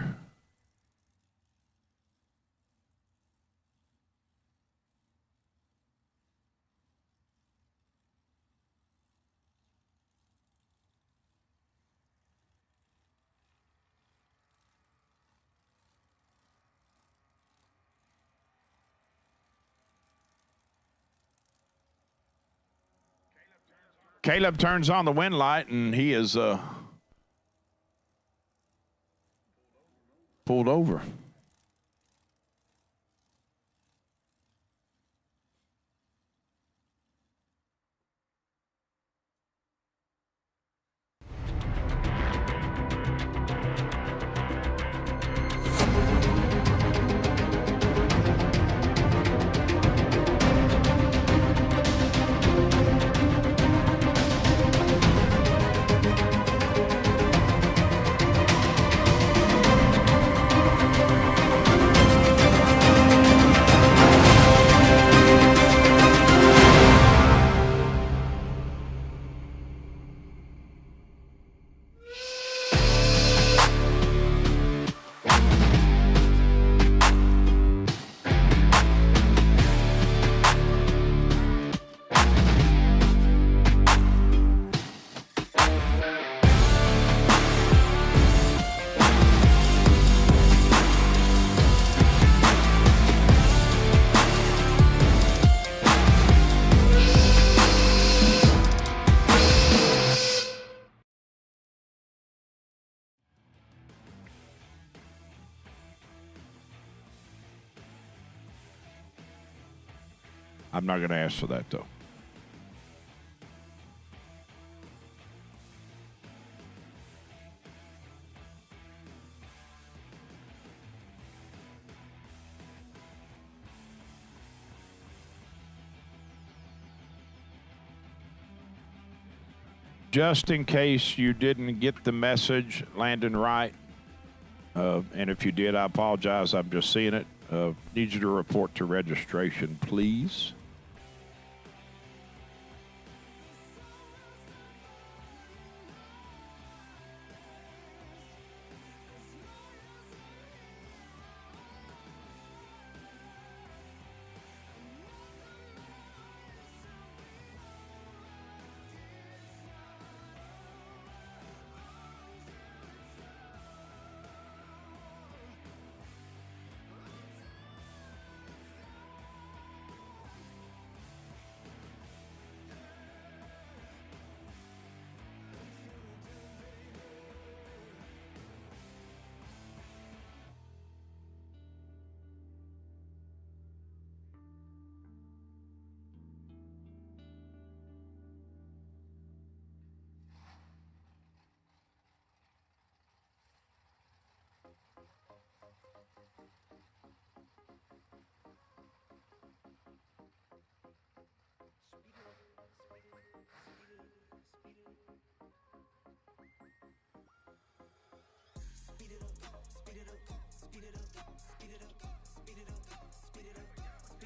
Caleb turns on the wind light, and he is pulled over. I'm not going to ask for that, though. Just in case you didn't get the message, Landon Wright, and if you did, I apologize. I'm just seeing it. Need you to report to registration, please.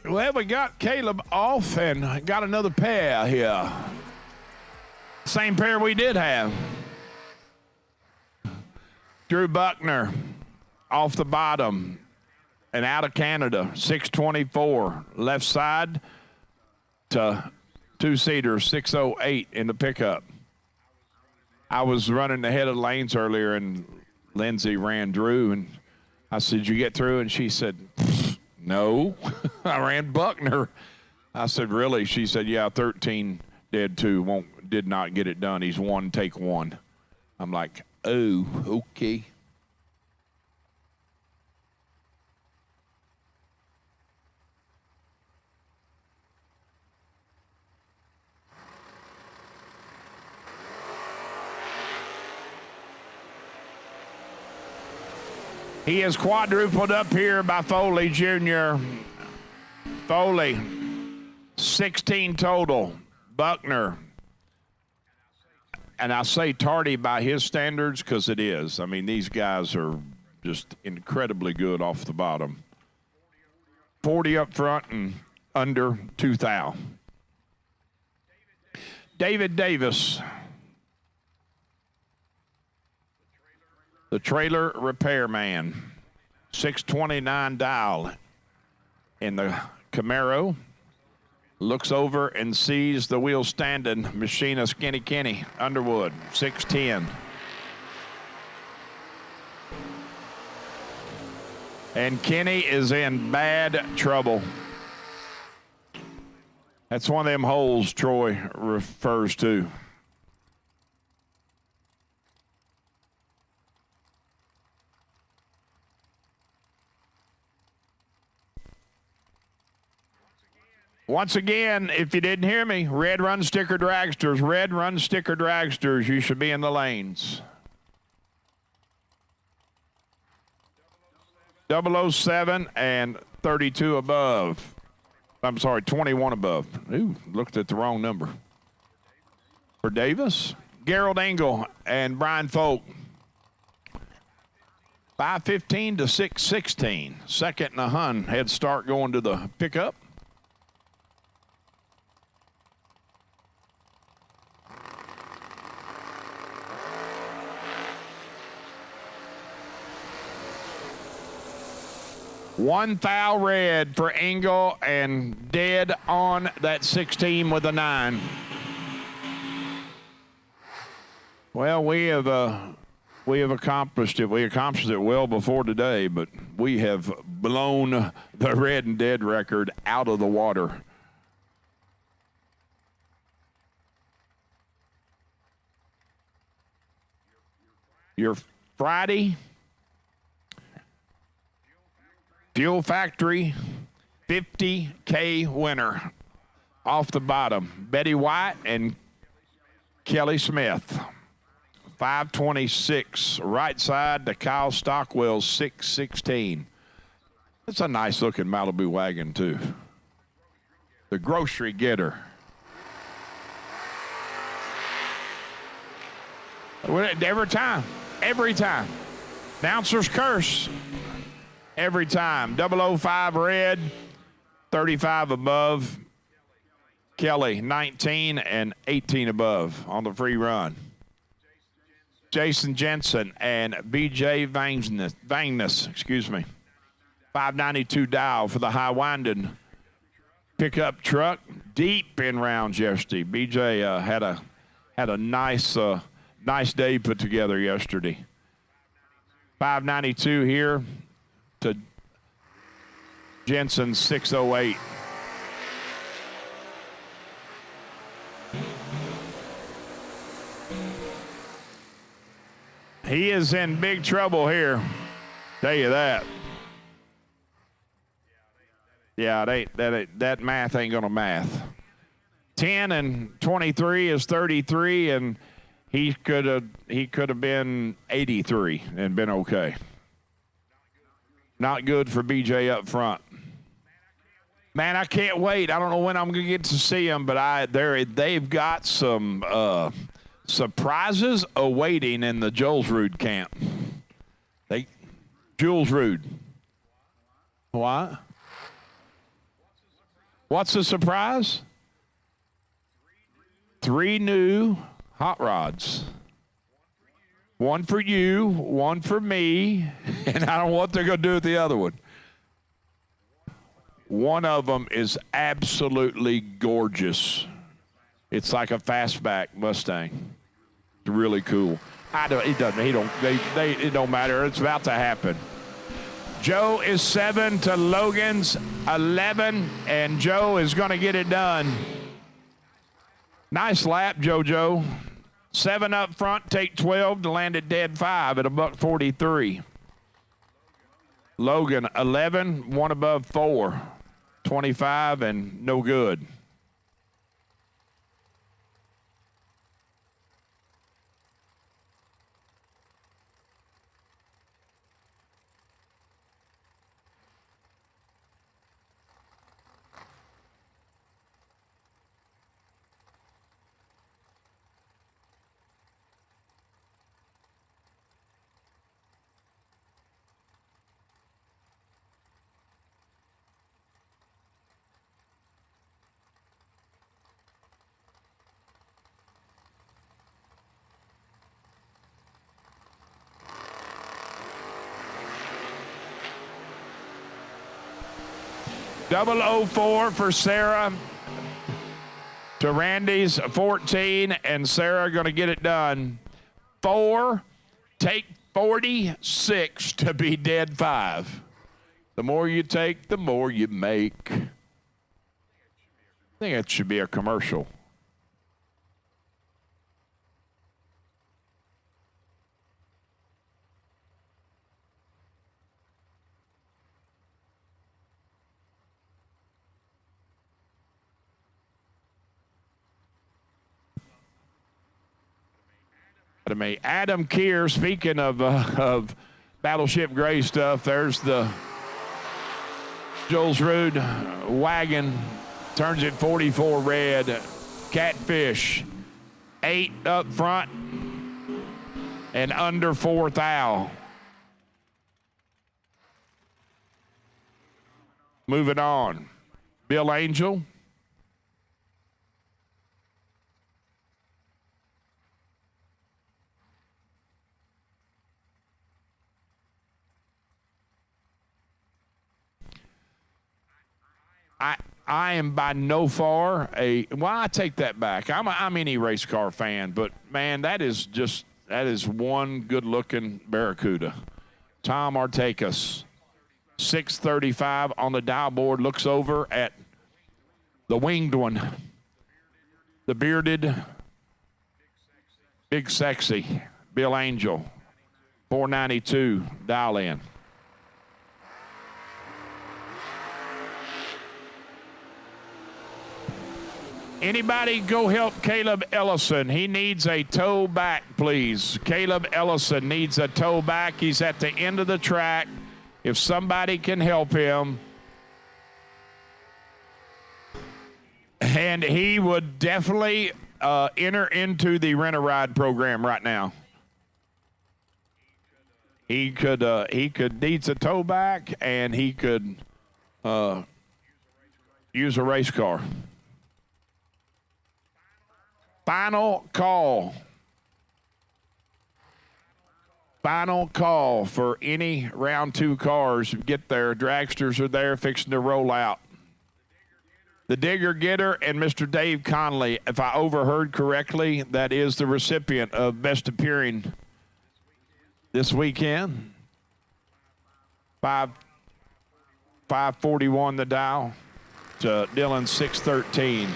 Well, we got Caleb off and got another pair here. Same pair we did have. Drew Buckner off the bottom and out of Canada, 624. Left side to two-seater, 608 in the pickup. I was running the head of the lanes earlier, and Lindsay ran Drew, and I said, "Did you get through?" And she said, "No." I ran Buckner. I said, "Really?" She said, "Yeah, 13 did too. Did not get it done. He's one, take one." I'm like, "Oh, okay." He is quadrupled up here by Foley Jr. Foley, 16 total. Buckner, and I say tardy by his standards because it is. I mean, these guys are just incredibly good off the bottom. 40 up front and under 2,000. David Davis, the trailer repairman, 629 dial in the Camaro. Looks over and sees the wheel standing. Machinist Kenny Underwood, 610. And Kenny is in bad trouble. That's one of them holes Troy refers to. Once again, if you didn't hear me, red run sticker dragsters, red run sticker dragsters, you should be in the lanes. 007 and 32 above. I'm sorry, 21 above. Ooh, looked at the wrong number. For Davis, Gerald Engel and Brian Folk. 515 to 616. Second and a hun. Head start going to the pickup. One thou red for Engel and dead on that 16 with a 9. Well, we have accomplished it. We accomplished it well before today, but we have blown the red and dead record out of the water. Your Friday Fuel Factory 50K winner. off the bottom. Betty White and Kelly Smith. 526 right side to Kyle Stockwell, 616. It's a nice looking Malibu wagon too. The grocery getter. Every time. Announcer's curse. Every time. 005 red, 35 above. Kelly, 19 and 18 above on the free run. Jason Jensen and BJ Vangness, 592 dial for the high winding pickup truck. Deep in rounds yesterday. BJ had a nice day put together yesterday. 592 here to Jensen, 608. He is in big trouble here. Tell you that. Yeah, that math ain't gonna math. 10 and 23 is 33, and he could have been 83 and been okay. Not good for BJ up front. Man, I can't wait. I don't know when I'm gonna get to see him, but they've got some surprises awaiting in the Jules Rude camp. Jules Rude. What? What's the surprise? 3 new hot rods. 1 for you, 1 for me, and I don't know what they're going to do with the other one. One of them is absolutely gorgeous. It's like a fastback Mustang. It's really cool. It don't matter. It's about to happen. Joe is 7 to Logan's 11, and Joe is going to get it done. Nice lap, JoJo. 7 up front, take 12 to land at dead 5 at $143. Logan 11, 1 above 4, 25 and no good. .004 for Sarah to Randy's 14, and Sarah going to get it done. 4, take 46 to be dead 5. The more you take, the more you make. I think it should be a commercial. Adam Keir, speaking of Battleship Gray stuff, there's the Jules Rude wagon, turns it 44 red, Catfish, 8 up front and under 4 thou. Moving on, Bill Angel. I am by no far I take that back. I'm any race car fan, but man, that is one good looking Barracuda. Tom Artakis, 635 on the dial board, looks over at the winged one, the bearded, big sexy Bill Angel, 492 dial in. Anybody go help Caleb Ellison. He needs a tow back, please. Caleb Ellison needs a tow back. He's at the end of the track. If somebody can help him. And he would definitely enter into the rent-a-ride program right now. He could needs a tow back, and he could use a race car. Final call. Final call for any round 2 cars. Get there. Dragsters are there fixing to roll out. The Digger Getter and Mr. Dave Conley, if I overheard correctly, that is the recipient of Best Appearing this weekend. 541 the dial to Dylan 613.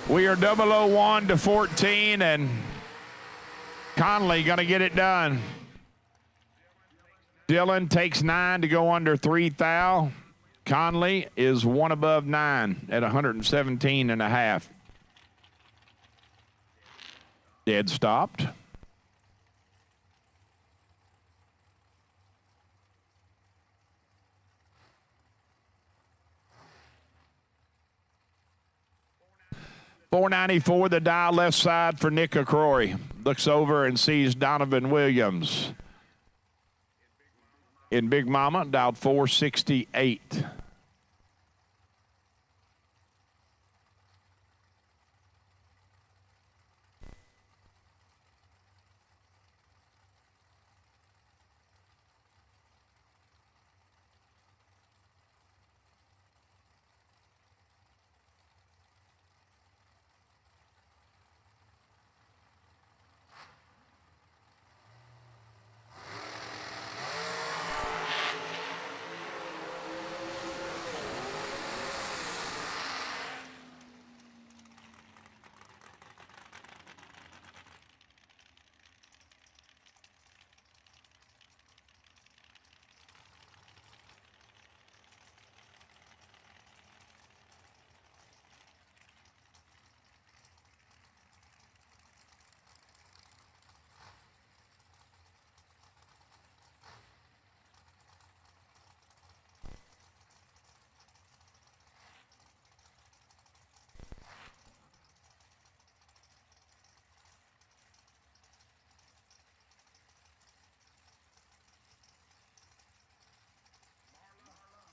We are 001 to 14, and Conley going to get it done. Dylan takes 9 to go under 3 thou. Conley is 1 above 9 at 117.5. Dead stopped. $494 the dial left side for Nick Acroy. Looks over and sees Donovan Williams. In Big Mama, dialed 468.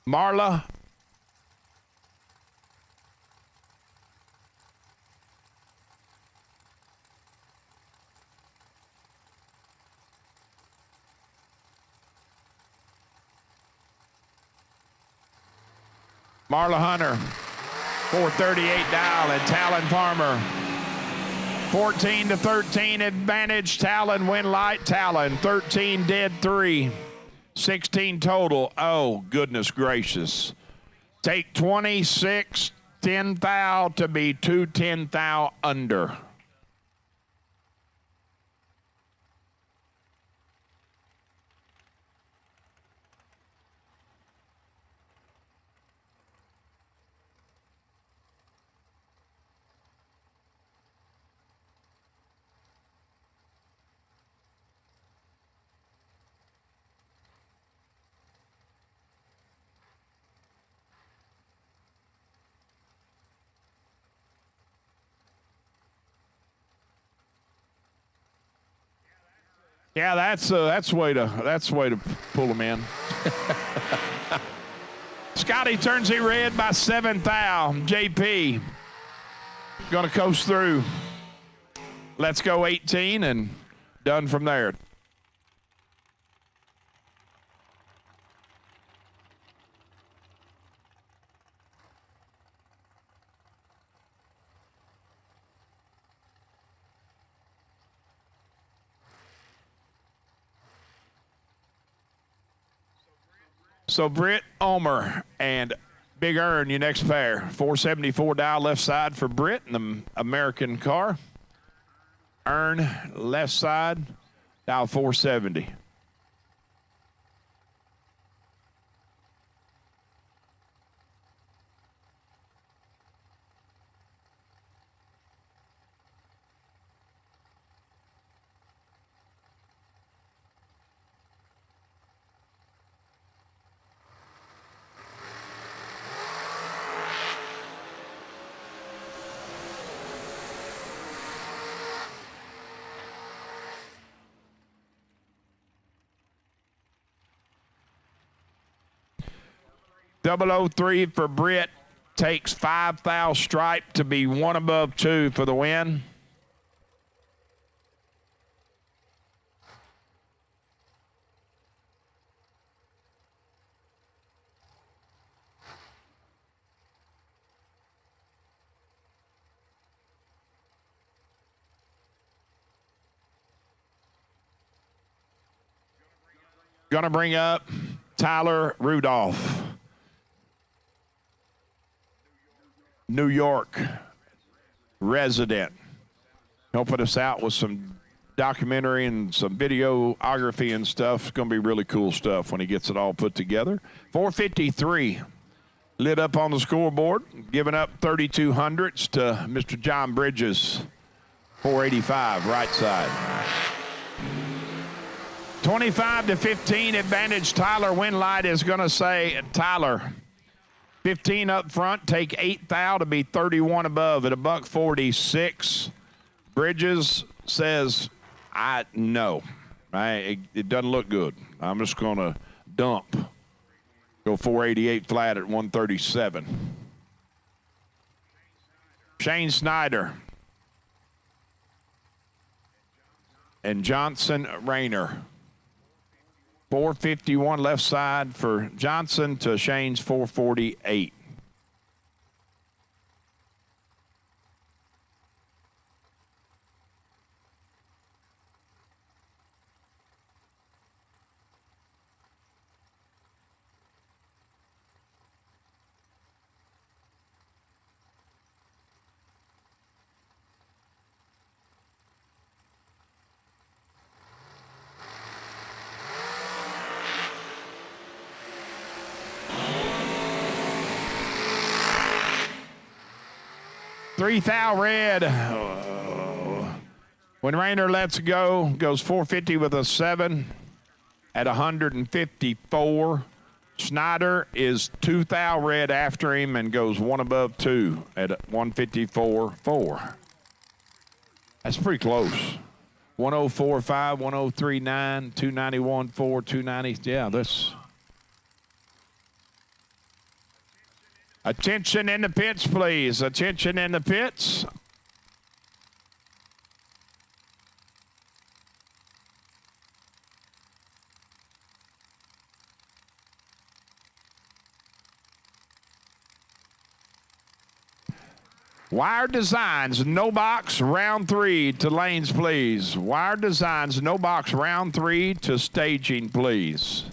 Marla. Marla Hunter, 438 dial, and Talon Farmer. 14 to 13 advantage. Talon win light. Talon 13 dead 3. 16 total. Oh, goodness gracious. Take 26 10 thou to be 2 10 thou under. Yeah, that's way to pull them in. Scotty turns it red by 7 thou. JP gonna coast through. Let's go 18 and done from there. So Britt Omer and Big Earn, your next pair. 474 dial left side for Britt in the American car. Earn left side, dial 470. 003 for Britt. Takes 5 thou stripe to be 1 above 2 for the win. Gonna bring up Tyler Rudolph. New York resident. Helping us out with some documentary and some videography and stuff. It's going to be really cool stuff when he gets it all put together. 453 lit up on the scoreboard, giving up 3,200s to Mr. John Bridges. 485 right side. 25-15 advantage. Tyler Winlight is going to say, Tyler, 15 up front, take 8 thou to be 31 above at $146. Bridges says, no. It doesn't look good. I'm just going to dump. Go 488 flat at 137. Shane Snyder and Johnson Rayner. 451 left side for Johnson to Shane's 448. Three thou red. When Rayner lets go, goes 450 with a 7 at 154. Snyder is 2 thou red after him and goes 1 above 2 at 154.4. That's pretty close. 104.5, 103.9, 291.4, 290. Yeah, that's. Attention in the pits, please. Attention in the pits. Wire Designs, no box, round 3 to lanes, please. Wire Designs, no box, round 3 to staging, please.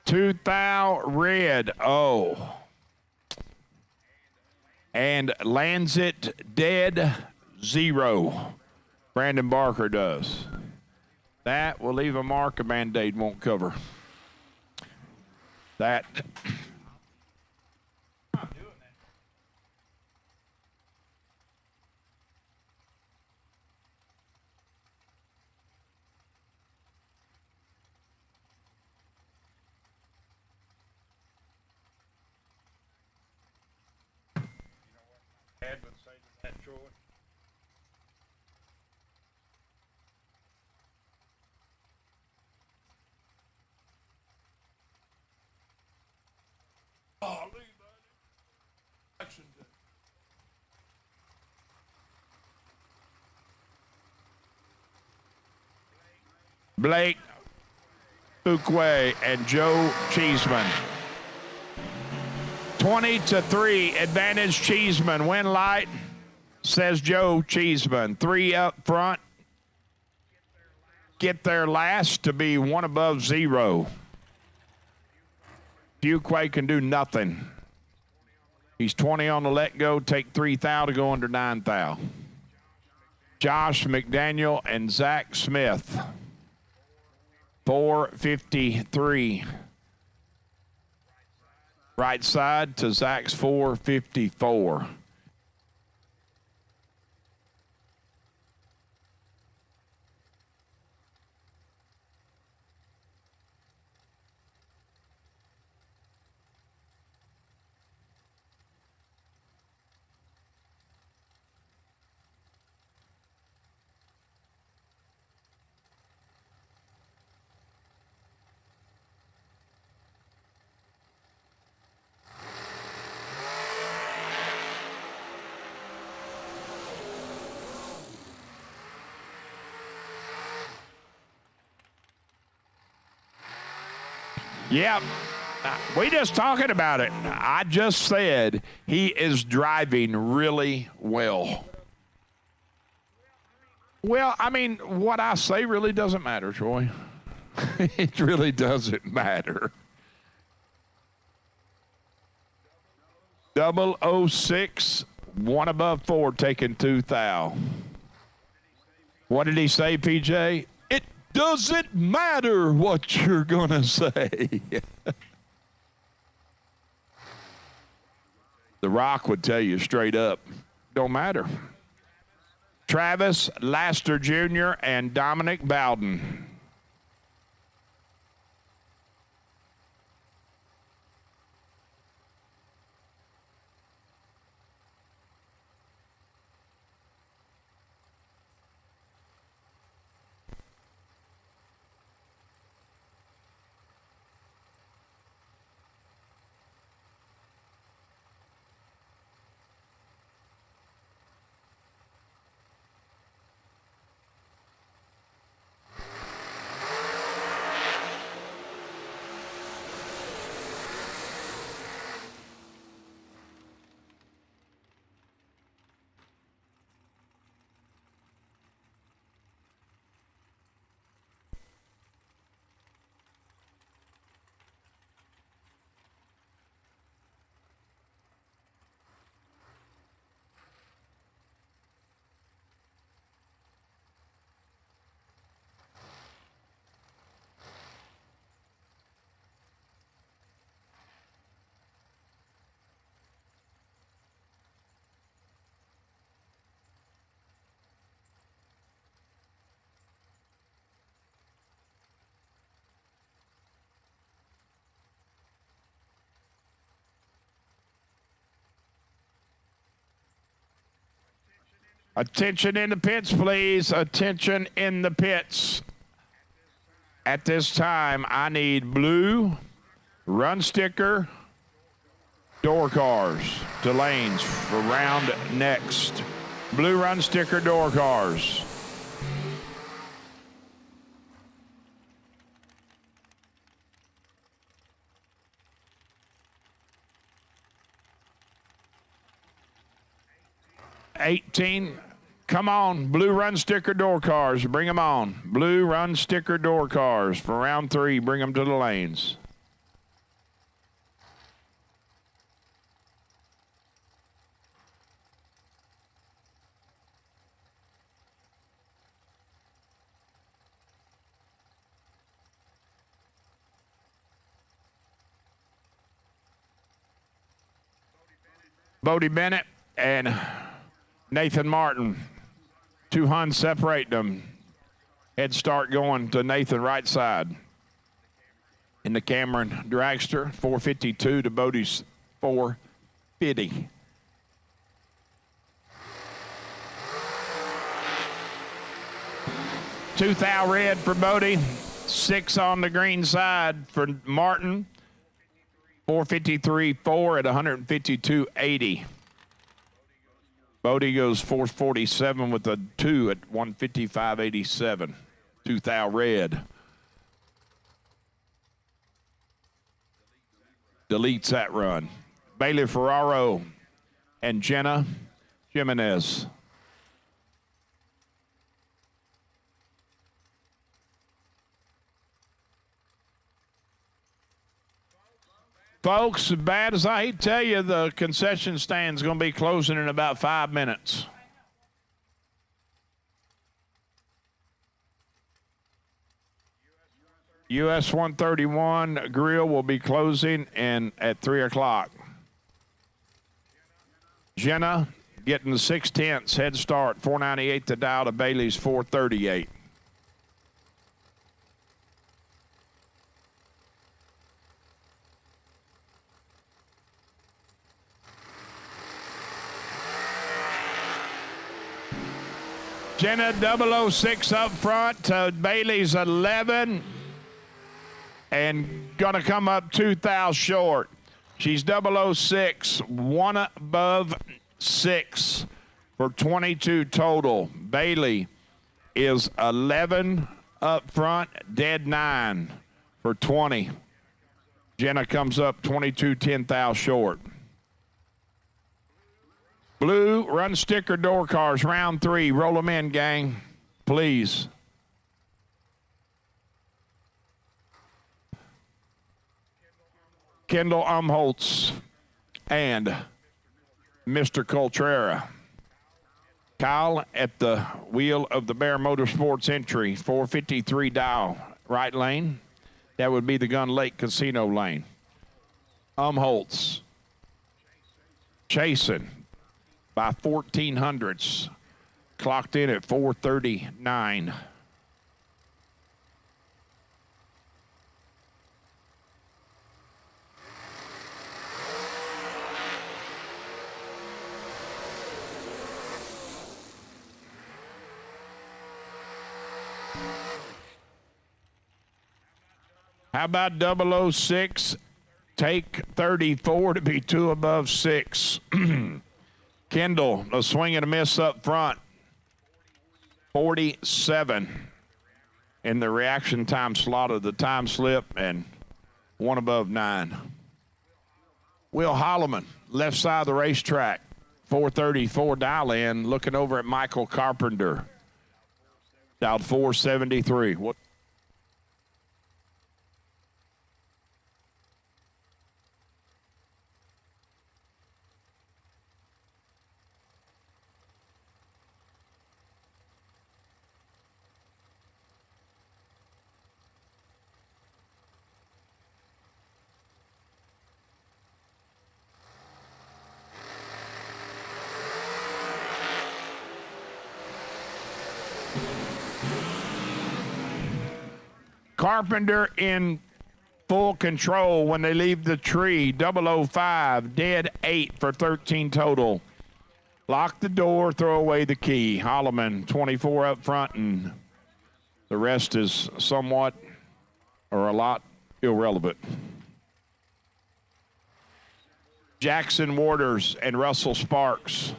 Two thou red. Oh. And lands it dead 0. Brandon Barker does. That will leave a mark a Band-Aid won't cover. That. Blake Fuquay and Joe Cheeseman. 20-3 advantage Cheeseman. Win light, says Joe Cheeseman. 3 up front. Get there last to be 1 above 0. Fuquay can do nothing. He's 20 on the let go. Take 3 thou to go under 9 thou. Josh McDaniel and Zach Smith. 453. Right side to Zach's 454. Yep. We just talking about it. I just said he is driving really well. Well, I mean, what I say really doesn't matter, Troy. It really doesn't matter. 006, one above 4, taking 2 thou. What did he say, PJ? It doesn't matter what you're going to say. The Rock would tell you straight up, don't matter. Travis Laster Jr. and Dominic Bowden. Attention in the pits, please. Attention in the pits. At this time, I need blue, run sticker, door cars to lanes for round next. Blue run sticker, door cars. $18. Come on, blue run sticker door cars. Bring them on. Blue run sticker door cars for round 3. Bring them to the lanes. Bodie Bennett and Nathan Martin. 2 Huns separate them. Head start going to Nathan right side. In the Cameron Dragster, 452 to Bodie's 450. Two thou red for Bodie. 6 on the green side for Martin. 453.4 at 152.80. Bodie goes 447 with a 2 at 155.87. 2 thou red. Deletes that run. Bailey Ferraro and Jenna Jimenez. Folks, as bad as I hate to tell you, the concession stand's going to be closing in about 5 minutes. US 131 grill will be closing at 3 o'clock. Jenna getting the 6/10 head start, 498 to Dow to Bailey's 438. Jenna 006 up front to Bailey's 11 and gonna come up 2 thou short. She's 006, one above 6 for 22 total. Bailey is 11 up front, dead 9 for 20. Jenna comes up 22 10 thou short. Blue, run sticker door cars, round 3. Roll them in, gang, please. Kendall Umholtz and Mr. Coltrera. Kyle at the wheel of the Bear Motorsports Entry, 453 Dow, right lane. That would be the Gun Lake Casino lane. Umholtz chasing by 1400ths, clocked in at 439. How about 006? Take 34 to be 2 above 6. Kendall, a swing and a miss up front. 47 in the reaction time slot of the time slip and 1 above 9. Will Holloman, left side of the racetrack, 434 dial in, looking over at Michael Carpenter. Dialed 473. What? Carpenter in full control when they leave the tree. 005, dead 8 for 13 total. Lock the door, throw away the key. Holloman, 24 up front, and the rest is somewhat or a lot irrelevant. Jackson Waters and Russell Sparks.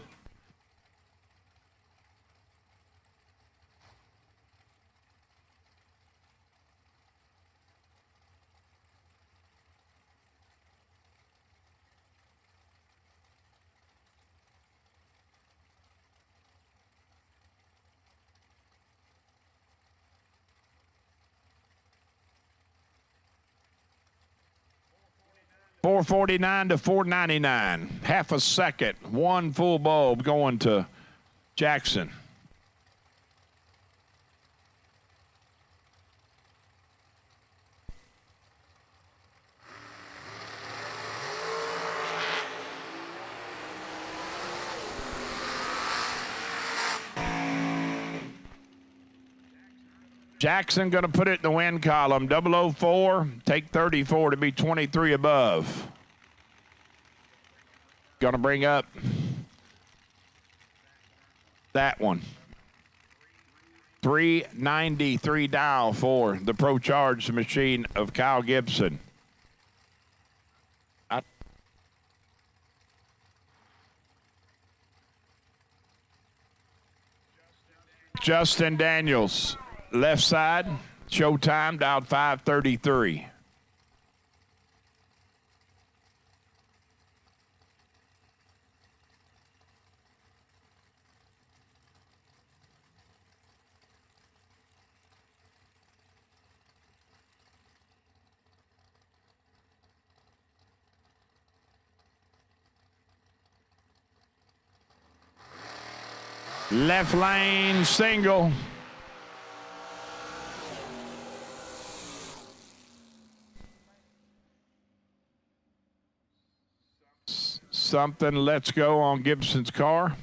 $449 to $499, half a second, 1 full bulb going to Jackson. Jackson going to put it in the win column. 004, take 34 to be 23 above. Going to bring up that one. 393 dial for the Pro Charge machine of Kyle Gibson. Justin Daniels. Left side, Showtime, dialed 533. Left lane single. something. Let's go on Gibson's car.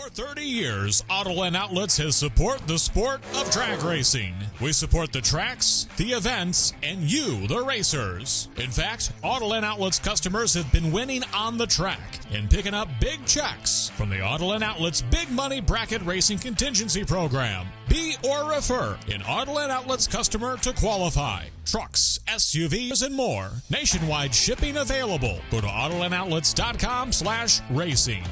For 30 years, Autoland Outlets has supported the sport of drag racing. We support the tracks, the events, and you, the racers. In fact, Autoland Outlets customers have been winning on the track and picking up big checks from the Autoland Outlets Big Money Bracket Racing Contingency Program. Be or refer an Autoland Outlets customer to qualify. Trucks, SUVs, and more. Nationwide shipping available. Go to AutolandOutlets.com/racing.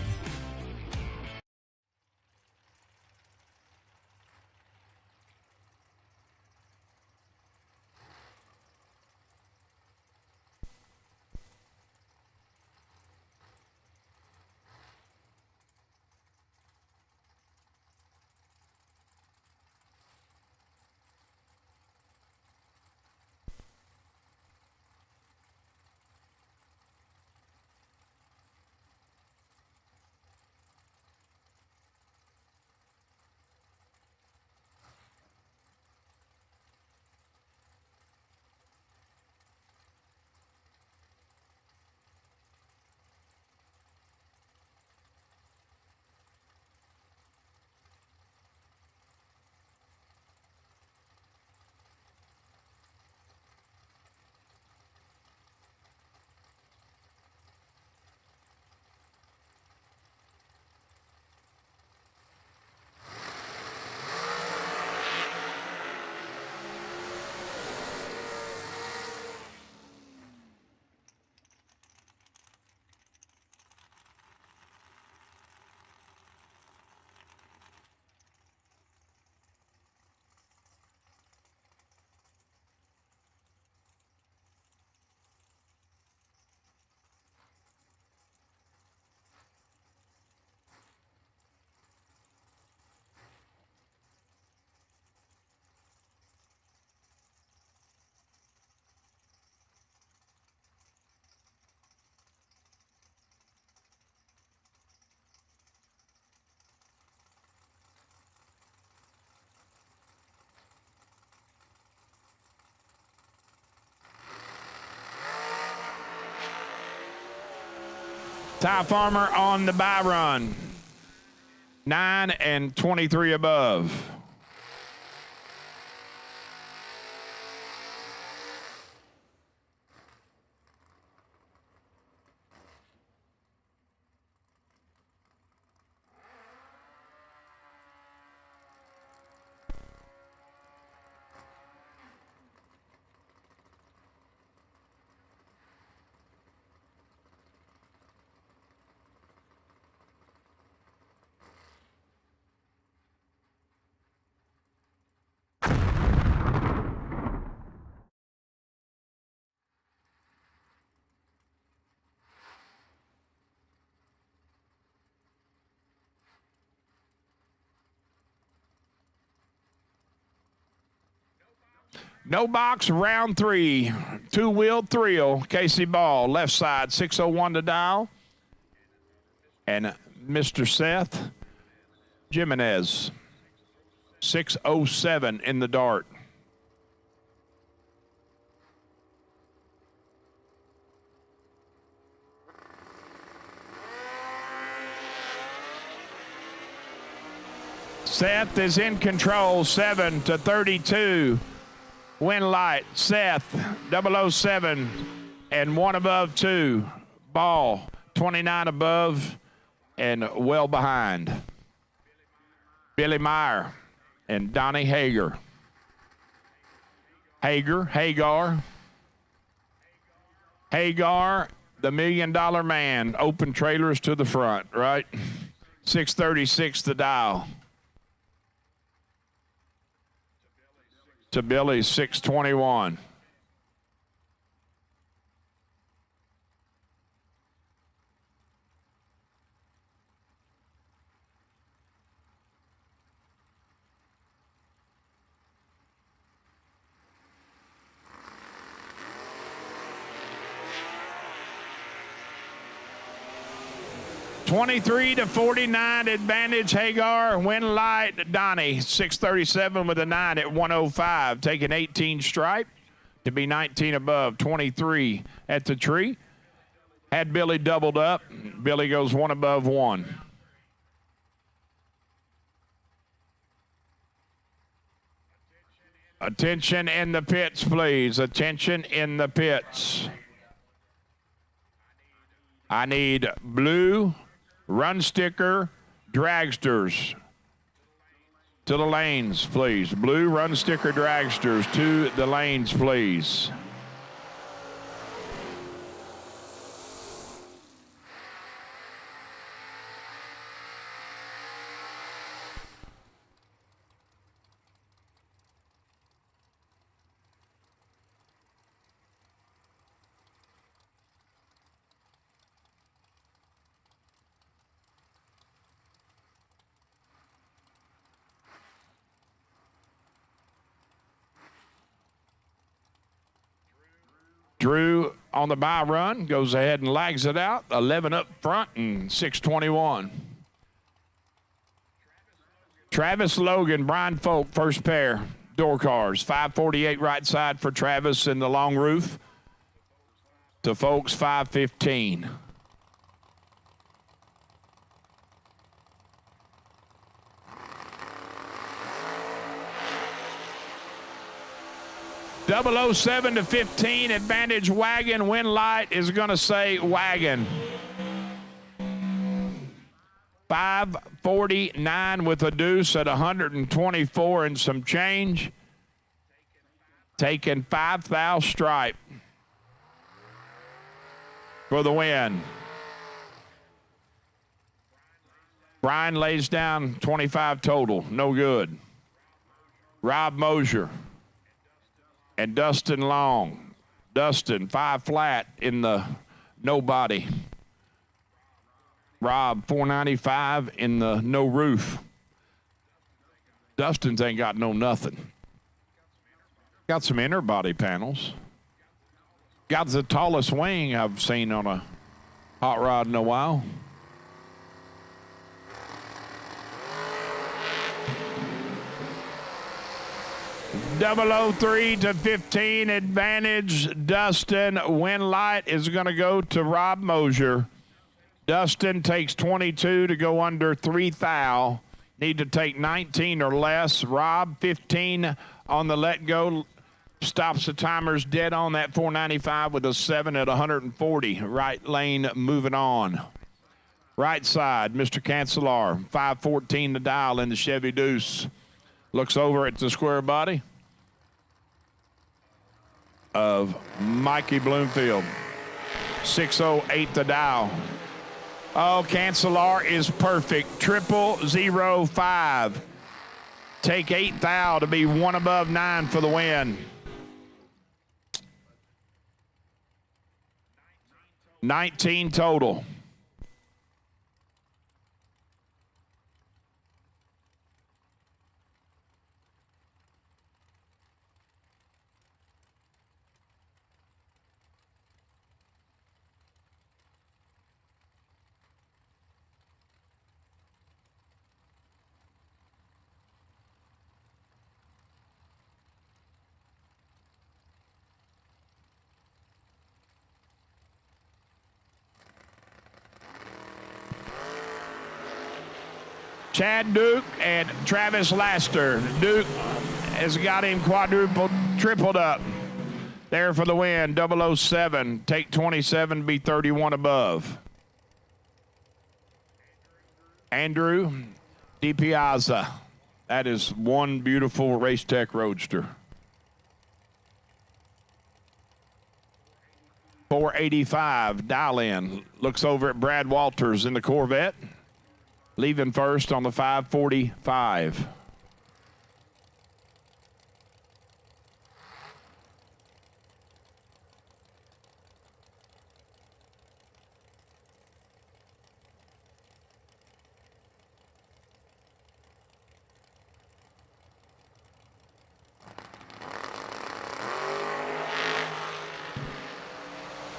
Ty Farmer on the bye run. 9 and 23 above. No box, round 3. Two-wheel thrill. Casey Ball, left side, 601 to dial. And Mr. Seth Jimenez, 607 in the dart. Seth is in control, 7 to 32. Win light, Seth, 007, and 1 above 2. Ball, 29 above, and well behind. Billy Meyer and Donnie Hager. Hagar, the $1 million man, open trailers to the front, right? 636 the dial. To Billy, 621. $23 to $49 advantage. Hagar, win light. Donnie, 637 with a 9 at 105. Taking 18 stripe to be 19 above. 23 at the tree. Had Billy doubled up. Billy goes 1 above 1. Attention in the pits, please. Attention in the pits. I need blue run sticker dragsters to the lanes, please. Blue run sticker dragsters to the lanes, please. Drew on the bye run, goes ahead and lags it out. 11 up front and 621. Travis Logan, Brian Folk, first pair. Door cars. 548 right side for Travis in the long roof. To Folks, 515. .007 to 15, advantage wagon. Win light is going to say wagon. 549 with a deuce at 124 and some change. Taking 5,000 stripe for the win. Brian lays down 25 total. No good. Rob Moser and Dustin Long. Dustin, 5 flat in the nobody. Rob, 495 in the no roof. Dustin's ain't got no nothing. Got some inner body panels. Got the tallest wing I've seen on a hot rod in a while. .003 to 15, advantage Dustin. Win light is going to go to Rob Moser. Dustin takes 22 to go under 3 thou. Need to take 19 or less. Rob, 15 on the let go. Stops the timers dead on that 495 with a 7 at 140. Right lane moving on. Right side, Mr. Cancelar, 514 to dial in the Chevy Deuce. Looks over at the square body of Mikey Bloomfield. 608 to dial. Oh, Cancelar is perfect. 0005. Take 8 thou to be one above 9 for the win. 19 total. Chad Duke and Travis Laster. Duke has got him tripled up. There for the win, 007. Take 27, be 31 above. Andrew DiPiazza. That is one beautiful Race Tech Roadster. 485, dial in. Looks over at Brad Walters in the Corvette. Leaving first on the 545.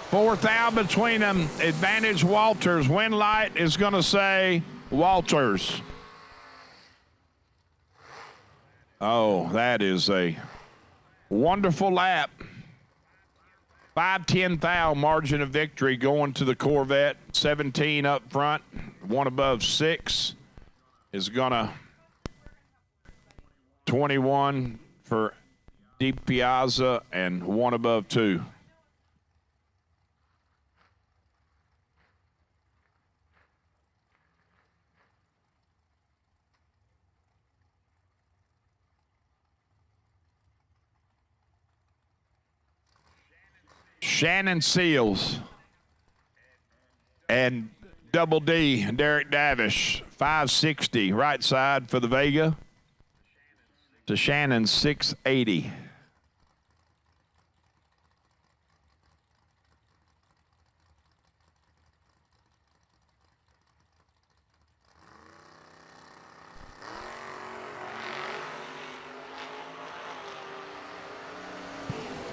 Fourth out between them. Advantage Walters. Win light is going to say Walters. Oh, that is a wonderful lap. 5/10 thou margin of victory going to the Corvette. 17 up front. One above 6 is gonna 21 for DiPiazza and one above 2. Shannon Seals and Double D, Derek Davish, 560, right side for the Vega to Shannon, 680.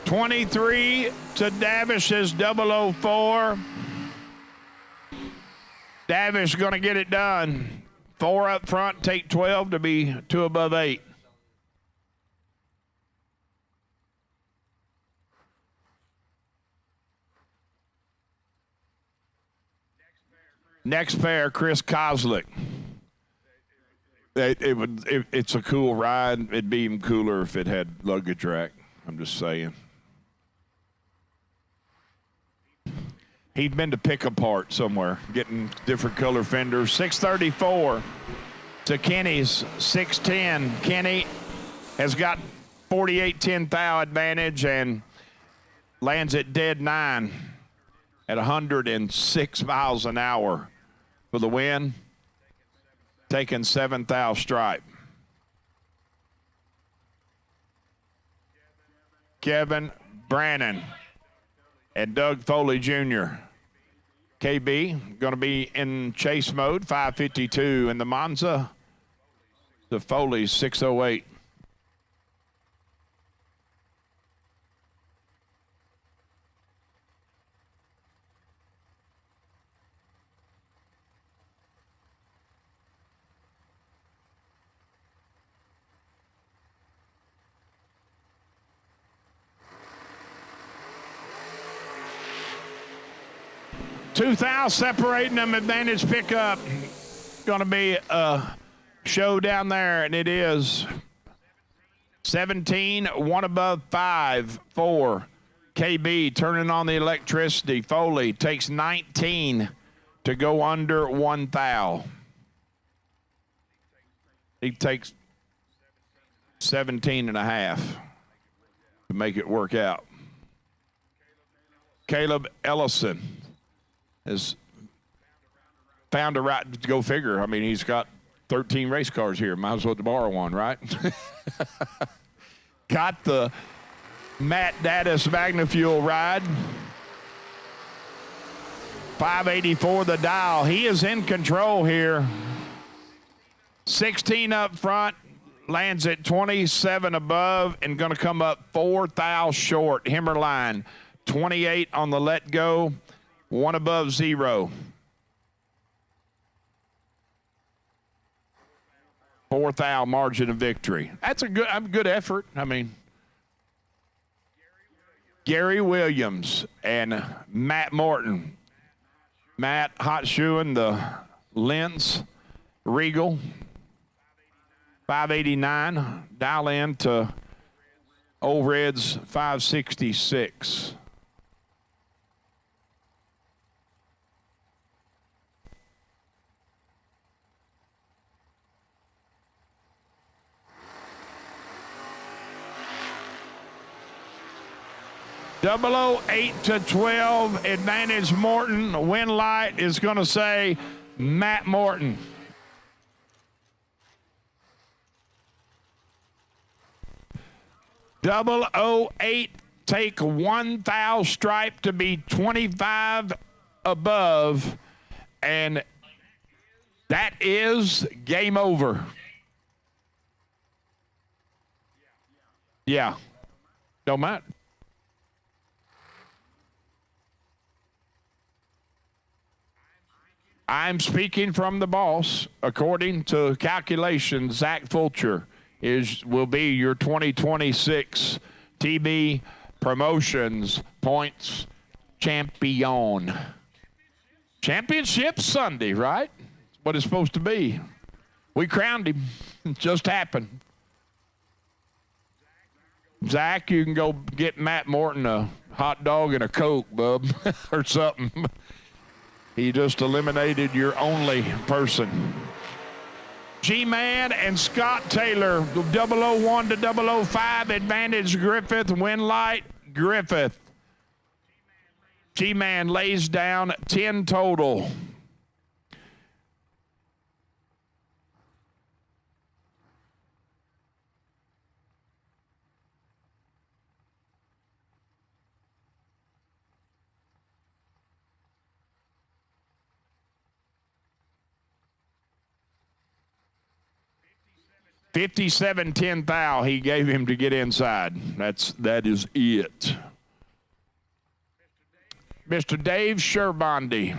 $23 to Davish's 004. Davish going to get it done. 4 up front, take 12 to be 2 above 8. Next pair, Chris Kozlik. It's a cool ride. It'd be even cooler if it had luggage rack. I'm just saying. He'd been to pick apart somewhere, getting different color fenders. 634 to Kenny's 610. Kenny has got 48-10 thou advantage and lands at dead 9 at 106 miles an hour for the win. Taking 7 thou stripe. Kevin Brannon and Doug Foley Jr. KB going to be in chase mode, 552 in the Monza. The Foley 608. 2,000 separating them. Advantage pickup. Going to be a show down there, and it is 17, 1 above 5, 4. KB turning on the electricity. Foley takes 19 to go under 1 thou. He takes 17 and a half to make it work out. Caleb Ellison has found a right to go figure. I mean, he's got 13 race cars here. Might as well borrow one, right? Got the Matt Daddis Magnafuel ride. 584 the dial. He is in control here. 16 up front, lands at 27 above, and going to come up 4 thou short. Himmerline, 28 on the let go, 1 above 0. 4 thou margin of victory. That's a good effort. I mean, Gary Williams and Matt Morton. Matt hot shoeing the Lentz Riggeal. 589. Dial in to Old Red's 566. Double 08 to 12, advantage Morton. Win light is going to say Matt Morton. Double 08, take 1 thou stripe to be 25 above, and that is game over. Yeah, don't matter. I'm speaking from the boss. According to calculations, Zach Fulcher will be your 2026 TB Promotions Points Champion. Championship Sunday, right? That's what it's supposed to be. We crowned him. It just happened. Zach, you can go get Matt Morton a hot dog and a Coke, bub, or something. He just eliminated your only person. G-Man and Scott Taylor, 001 to 005, advantage Griffith, win light, Griffith. G-Man lays down 10 total. $57.10 thou he gave him to get inside. That is it. Mr. Dave Sherbondi.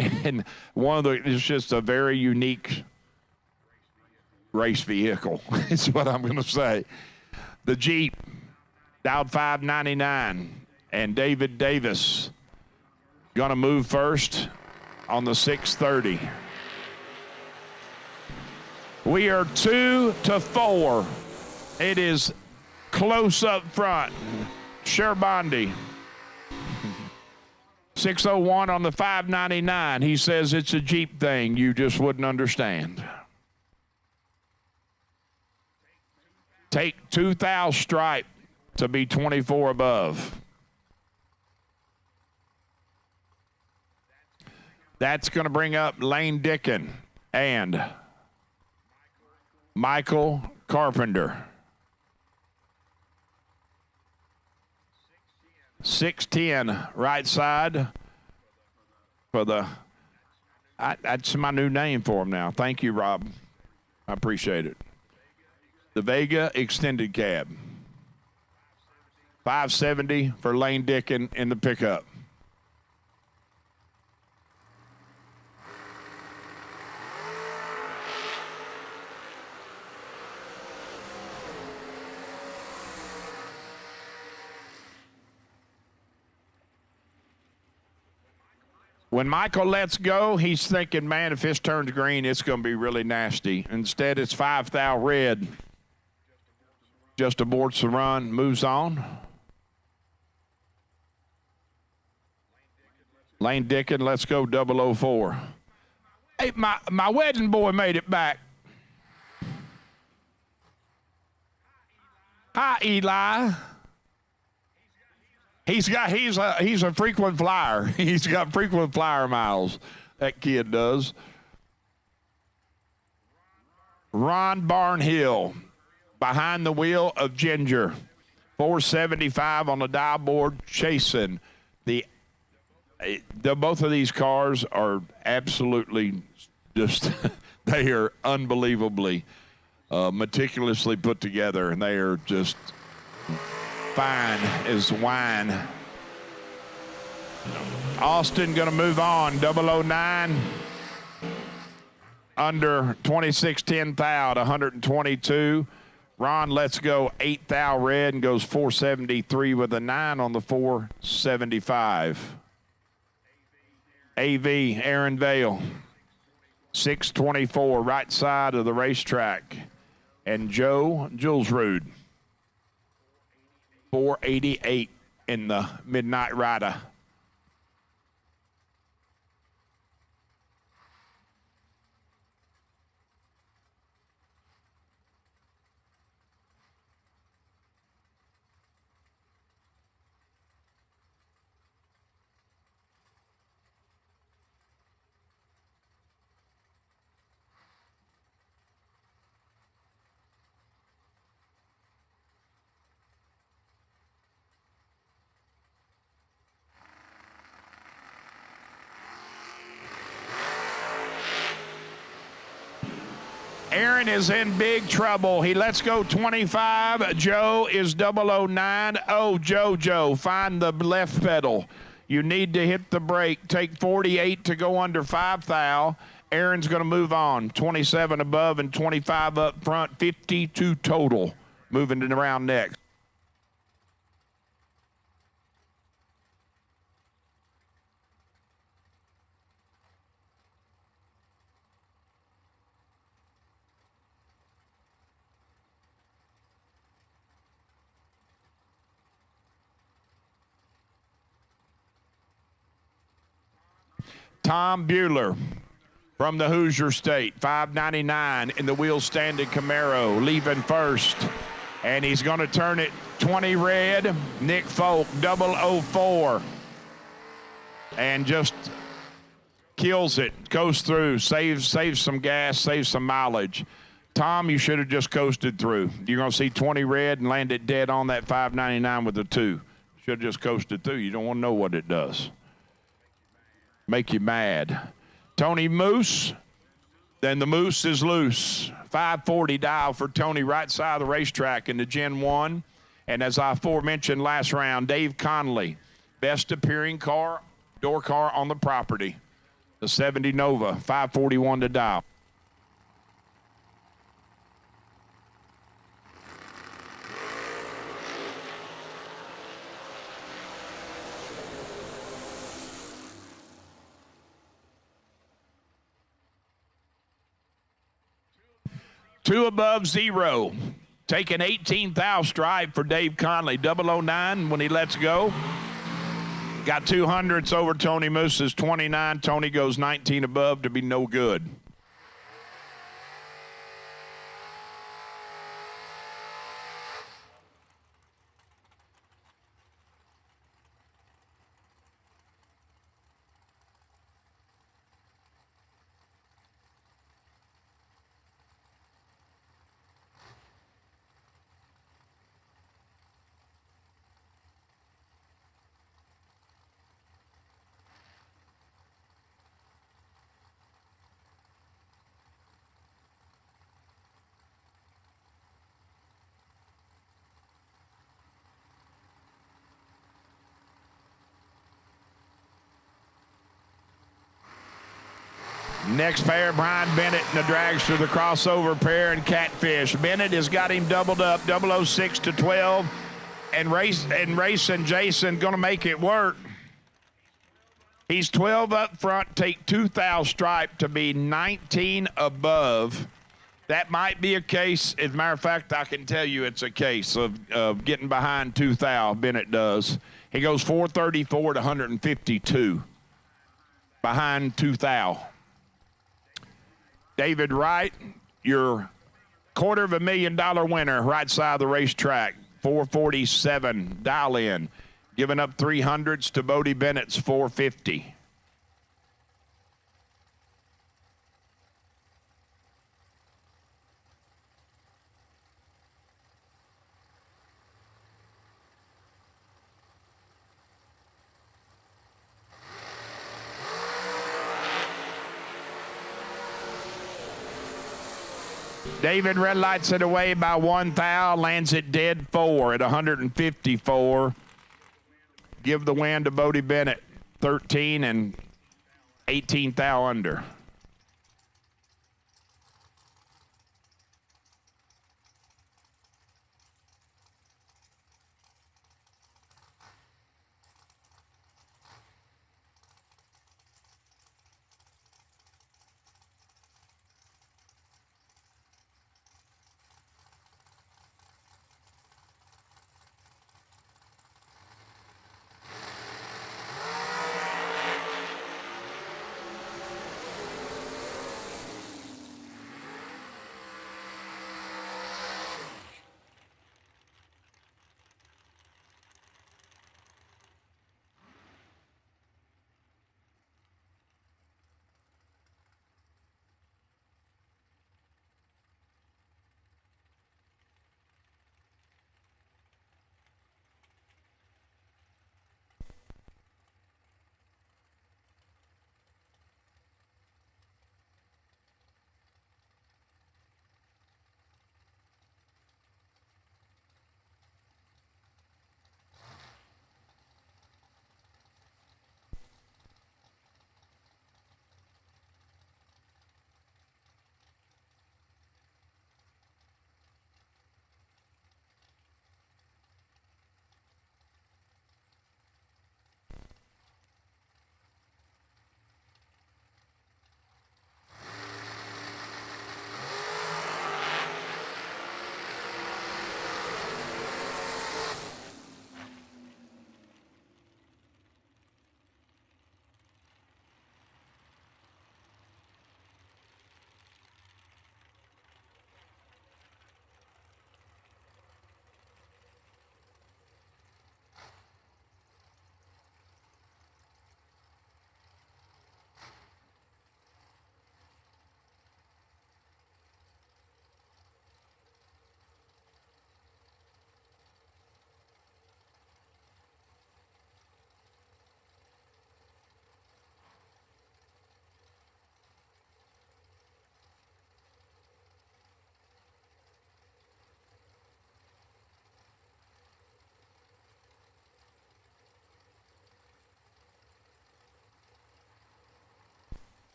And it's just a very unique race vehicle, is what I'm going to say. The Jeep, dialed 599. And David Davis going to move first on the 630. We are 2 to 4. It is close up front. Sherbondi. 601 on the 599. He says it's a Jeep thing. You just wouldn't understand. Take 2 thou stripe to be 24 above. That's going to bring up Lane Dickin and Michael Carpenter. 610 right side for the, that's my new name for him now. Thank you, Rob. I appreciate it. The Vega extended cab. 570 for Lane Dickin in the pickup. When Michael lets go, he's thinking, man, if this turns green, it's going to be really nasty. Instead, it's 5 thou red. Just aborts the run, moves on. Lane Dickin, let's go 004. Hey, my wedding boy made it back. Hi, Eli. He's a frequent flyer. He's got frequent flyer miles. That kid does. Ron Barnhill, behind the wheel of Ginger. 475 on the dial board, chasing both of these cars are absolutely just, they are unbelievably meticulously put together, and they are just fine as wine. Austin going to move on, 009, under 2610 thou at 122. Ron lets go 8 thou red and goes 473 with a 9 on the 475. AV, Aaron Vale, 624, right side of the racetrack. And Joe Julesrud, 488 in the Midnight Rider. Aaron is in big trouble. He lets go 25. Joe is 009. Oh, Joe, find the left pedal. You need to hit the brake. Take 48 to go under 5 thou. Aaron's going to move on. 27 above and 25 up front. 52 total. Moving to around next. Tom Bueller from the Hoosier State, 599 in the wheel standing Camaro, leaving first. And he's going to turn it 20 red. Nick Folk, 004. And just kills it, goes through, saves some gas, saves some mileage. Tom, you should have just coasted through. You're going to see 20 red and land it dead on that 599 with a 2. Should have just coasted through. You don't want to know what it does. Make you mad. Tony Moose, then the Moose is loose. 540 dial for Tony, right side of the racetrack in the Gen 1. And as I aforementioned last round, Dave Conley, best appearing car, door car on the property. The 70 Nova, 541 to dial. Two above 0. Taking 18 thou stride for Dave Conley. 009 when he lets go. Got 200s over Tony Moose's 29. Tony goes 19 above to be no good. Next pair, Brian Bennett and the Dragster, the crossover pair, and Catfish. Bennett has got him doubled up, 006 to 12, and Race and Jason going to make it work. He's 12 up front, take 2 thou stripe to be 19 above. That might be a case. As a matter of fact, I can tell you it's a case of getting behind 2 thou. Bennett does. He goes 434 to 152 behind 2 thou. David Wright, your $250,000 winner, right side of the racetrack, 447, dial in. Giving up 300s to Bodie Bennett's 450. David red lights it away by 1 thou, lands it dead 4 at 154. Give the win to Bodie Bennett, 13 and 18 thou under.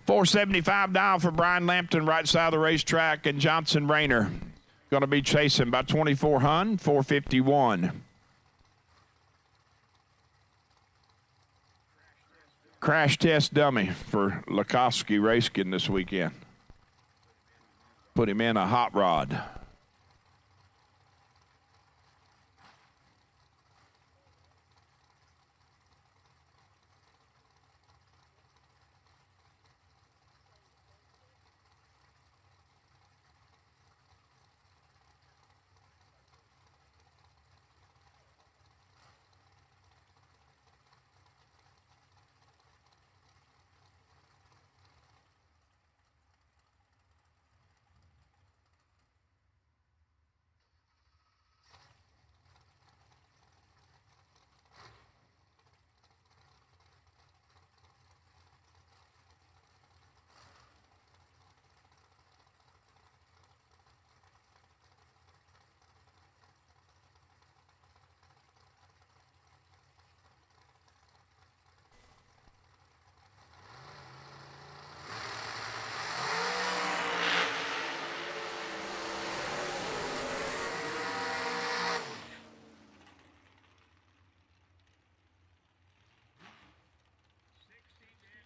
$475 down for Brian Lampton, right side of the racetrack, and Johnson Rayner going to be chasing by 2400, 451. Crash test dummy for Lukowski Racing this weekend. Put him in a hot rod.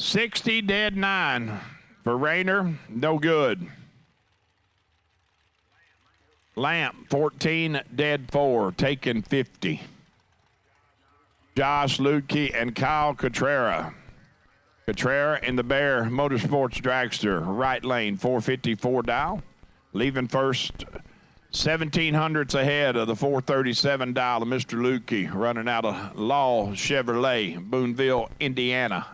60 dead 9 for Rayner, no good. Lamp 14 dead 4, taking 50. Josh Lukey and Kyle Cotrera. Cotrera in the Bear Motorsports Dragster, right lane, 454 dial. Leaving first, 1700ths ahead of the 437 dial of Mr. Lukey, running out of Law Chevrolet, Boonville, Indiana.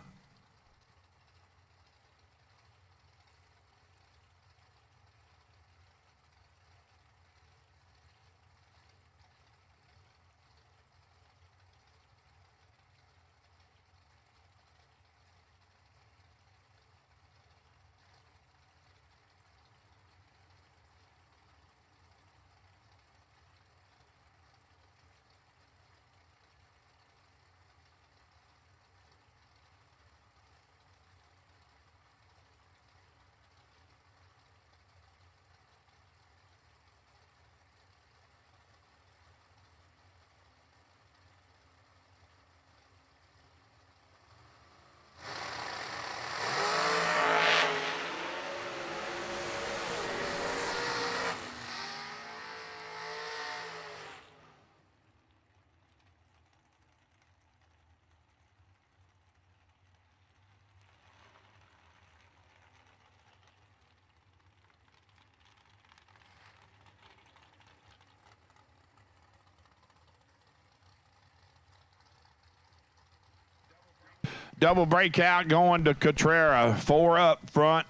Double breakout going to Cotrera. 4 up front.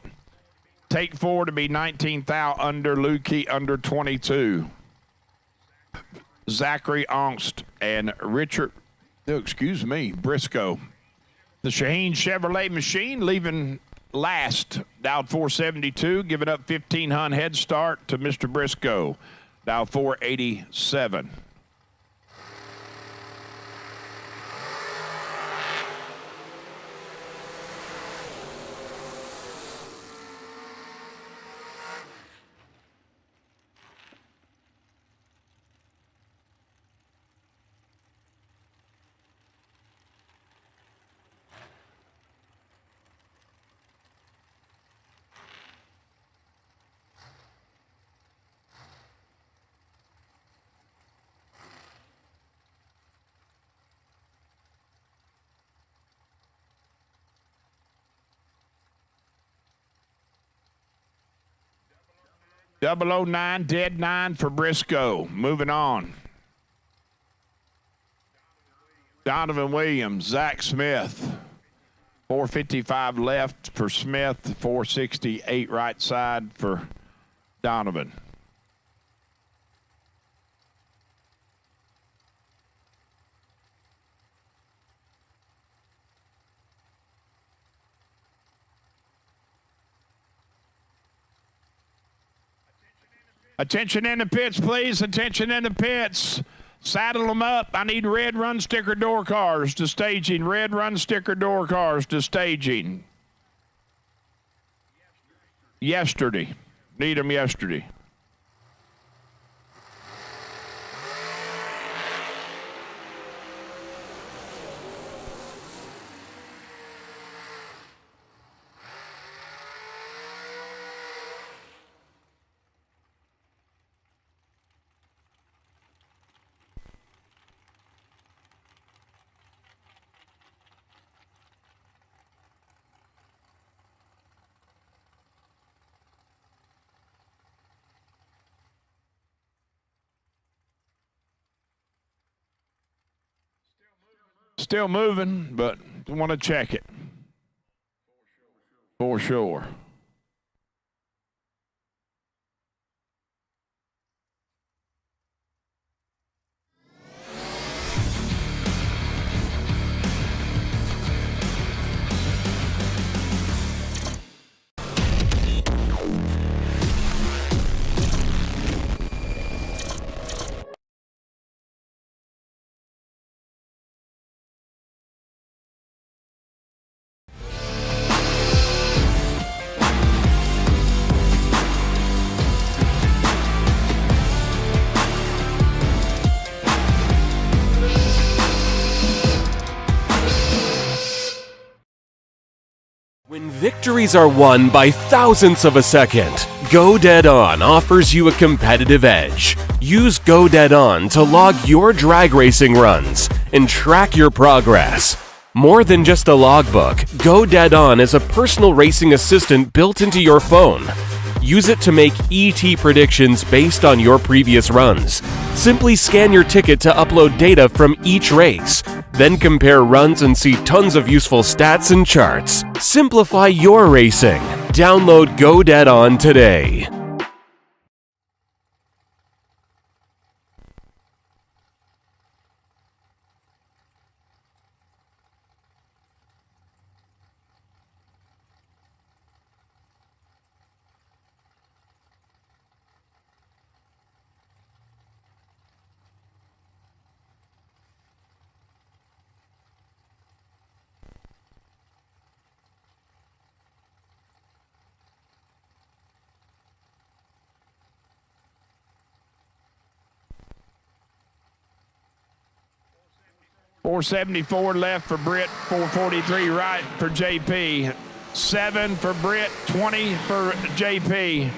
Take 4 to be 19th out under Lukey, under 22. Zachary Ongst and Richard, Briscoe. The Shaheen Chevrolet machine leaving last. Dow 472, giving up 1,500 head start to Mr. Briscoe. Dow 487. .009, dead 9 for Briscoe. Moving on. Donovan Williams, Zach Smith. 455 left for Smith, 468 right side for Donovan. Attention in the pits, please. Attention in the pits. Saddle them up. I need red run sticker door cars to staging. Red run sticker door cars to staging. Yesterday. Need them yesterday. Still moving, but want to check it for sure. victories are won by thousandths of a second, Go Dead On offers you a competitive edge. Use Go Dead On to log your drag racing runs and track your progress. More than just a logbook, Go Dead On is a personal racing assistant built into your phone. Use it to make ET predictions based on your previous runs. Simply scan your ticket to upload data from each race. Then compare runs and see tons of useful stats and charts. Simplify your racing. Download Go Dead On today. .474 left for Britt, 443 right for JP. 7 for Britt, 20 for JP.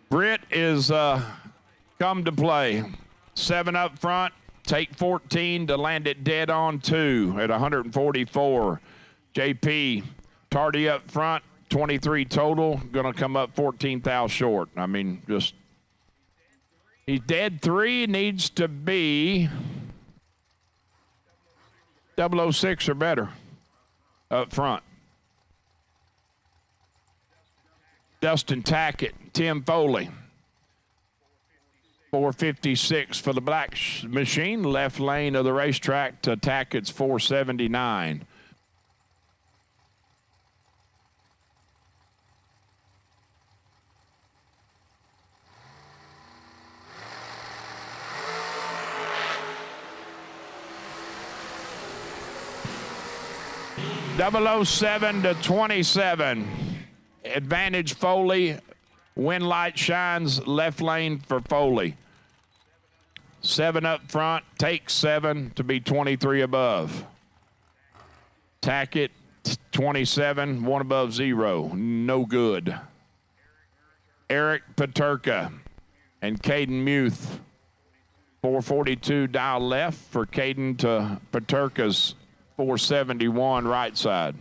Britt is come to play. 7 up front, take 14 to land it dead on 2 at 144. JP, tardy up front, 23 total, gonna come up 14 thou short. I mean, just, he's dead 3, needs to be 006 or better up front. Dustin Tackett, Tim Foley. 456 for the black machine, left lane of the racetrack to Tackett's 479. .007 to 27. Advantage Foley. Wind light shines left lane for Foley. 7 up front. Take 7 to be 23 above. Tackett 27. 1 above 0. No good. Eric Paterka and Caden Muth. 442 dial left for Caden to Paterka's 471 right side.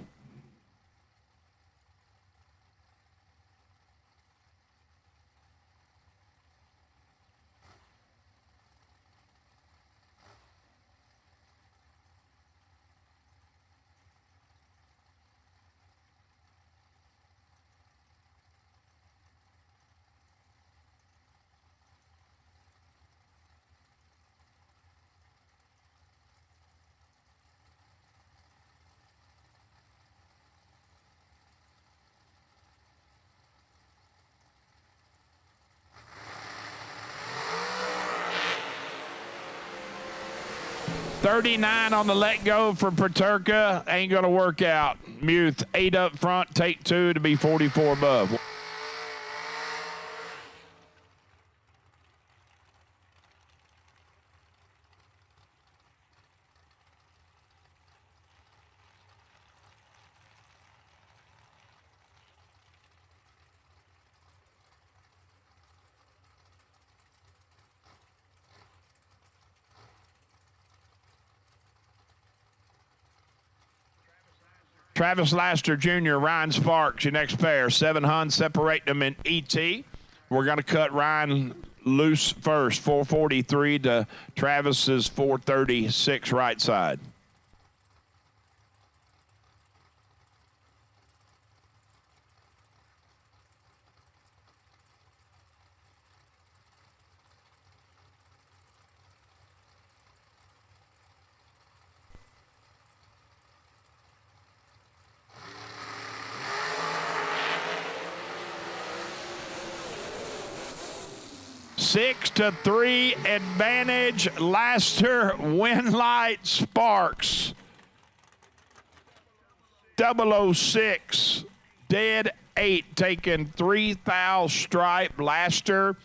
.39 on the let go for Paterka. Ain't going to work out. Muth, 8 up front, take 2 to be 44 above. Travis Laster Jr., Ryan Sparks, your next pair. 7 Huns separate them in ET. We're going to cut Ryan loose first. 443 to Travis's 436 right side. Six to 3 advantage. Laster, Winlight, Sparks. 006, dead 8, taking 3 thou stripe. Laster,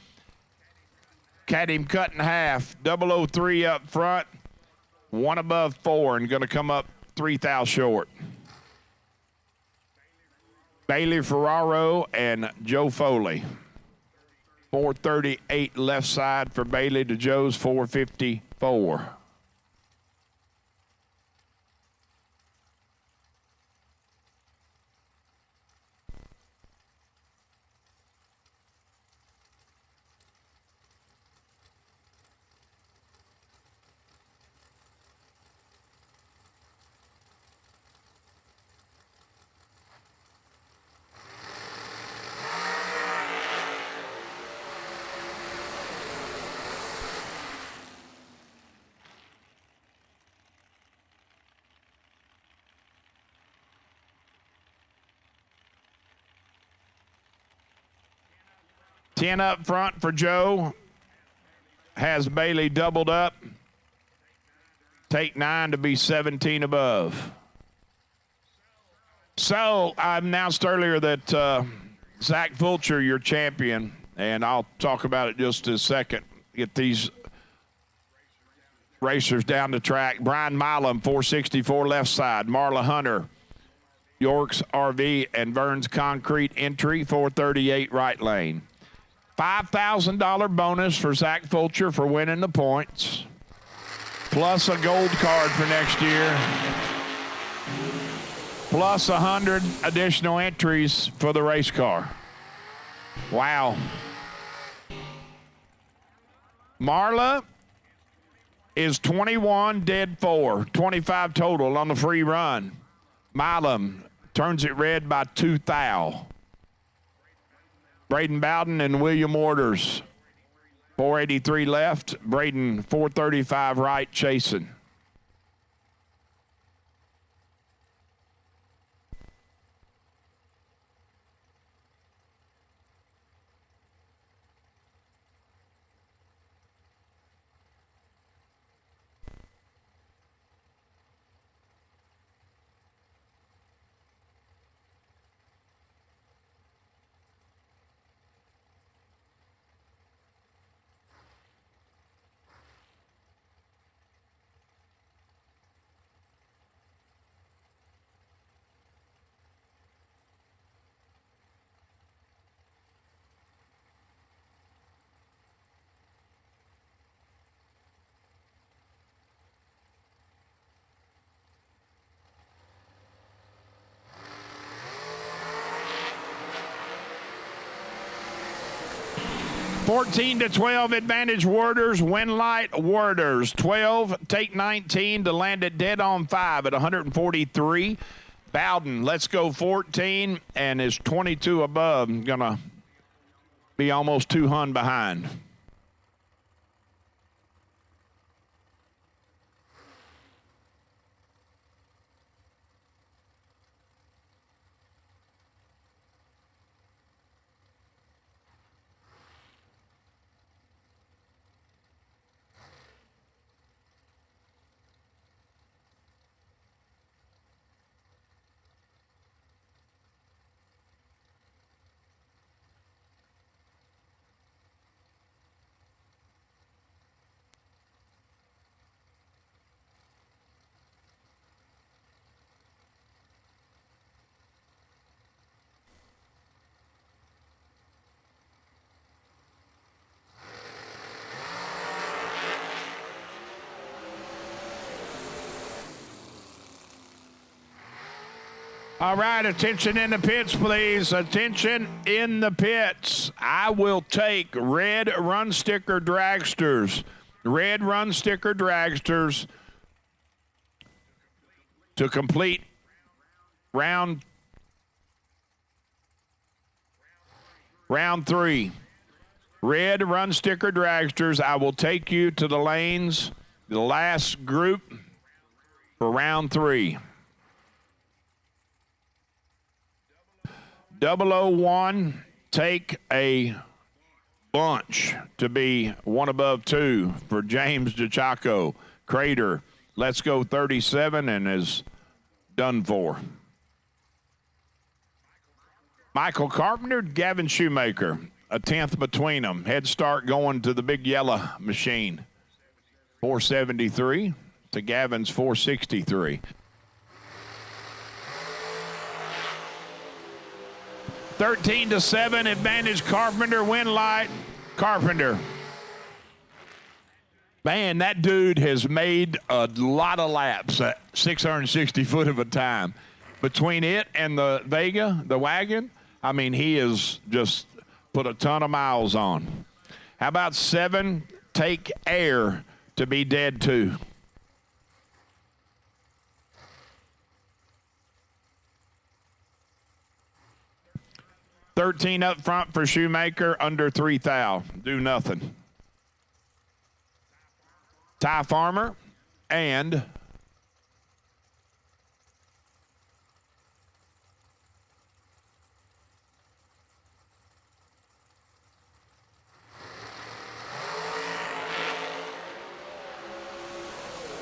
had him cut in half. 003 up front, 1 above 4, and going to come up 3 thou short. Bailey Ferraro and Joe Foley. 438 left side for Bailey to Joe's 454. Ten up front for Joe. Has Bailey doubled up. Take 9 to be 17 above. So I announced earlier that Zach Fulcher, your champion, and I'll talk about it just in a second. Get these racers down the track. Brian Milam, 464 left side. Marla Hunter, York's RV and Vern's Concrete Entry, 438 right lane. $5,000 bonus for Zach Fulcher for winning the points, plus a gold card for next year, plus 100 additional entries for the race car. Wow. Marla is 21, dead 4, 25 total on the free run. Milam turns it red by 2 thou. Braden Bowden and William Orders, 483 left. Braden, 435 right, chasing. $14 to 12 advantage Warders, Winlight Warders. 12, take 19 to land it dead on 5 at 143. Bowden, let's go 14 and is 22 above. Gonna be almost 200 behind. All right, attention in the pits, please. Attention in the pits. I will take red run sticker dragsters. Red run sticker dragsters to complete round 3. Red run sticker dragsters. I will take you to the lanes, the last group for round 3. 001, take a bunch to be 1 above 2 for James DeChaco. Crater, let's go 37 and is done for. Michael Carpenter, Gavin Shoemaker, a 10th between them. Head start going to the big yellow machine. 473 to Gavin's 463. 13-7, advantage Carpenter, win light, Carpenter. Man, that dude has made a lot of laps at 660 foot of a time. Between it and the Vega, the wagon, I mean, he has just put a ton of miles on. How about 7, take air to be dead 2? $13 up front for Shoemaker, under 3 thou. Do nothing. Ty Farmer and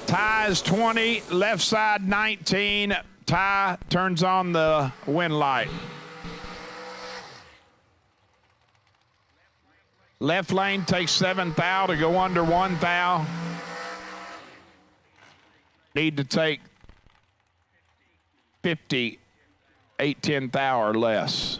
Ty is 20, left side 19. Ty turns on the win light. Left lane takes 7 thou to go under 1 thou. Need to take 50, 8/10 thou or less.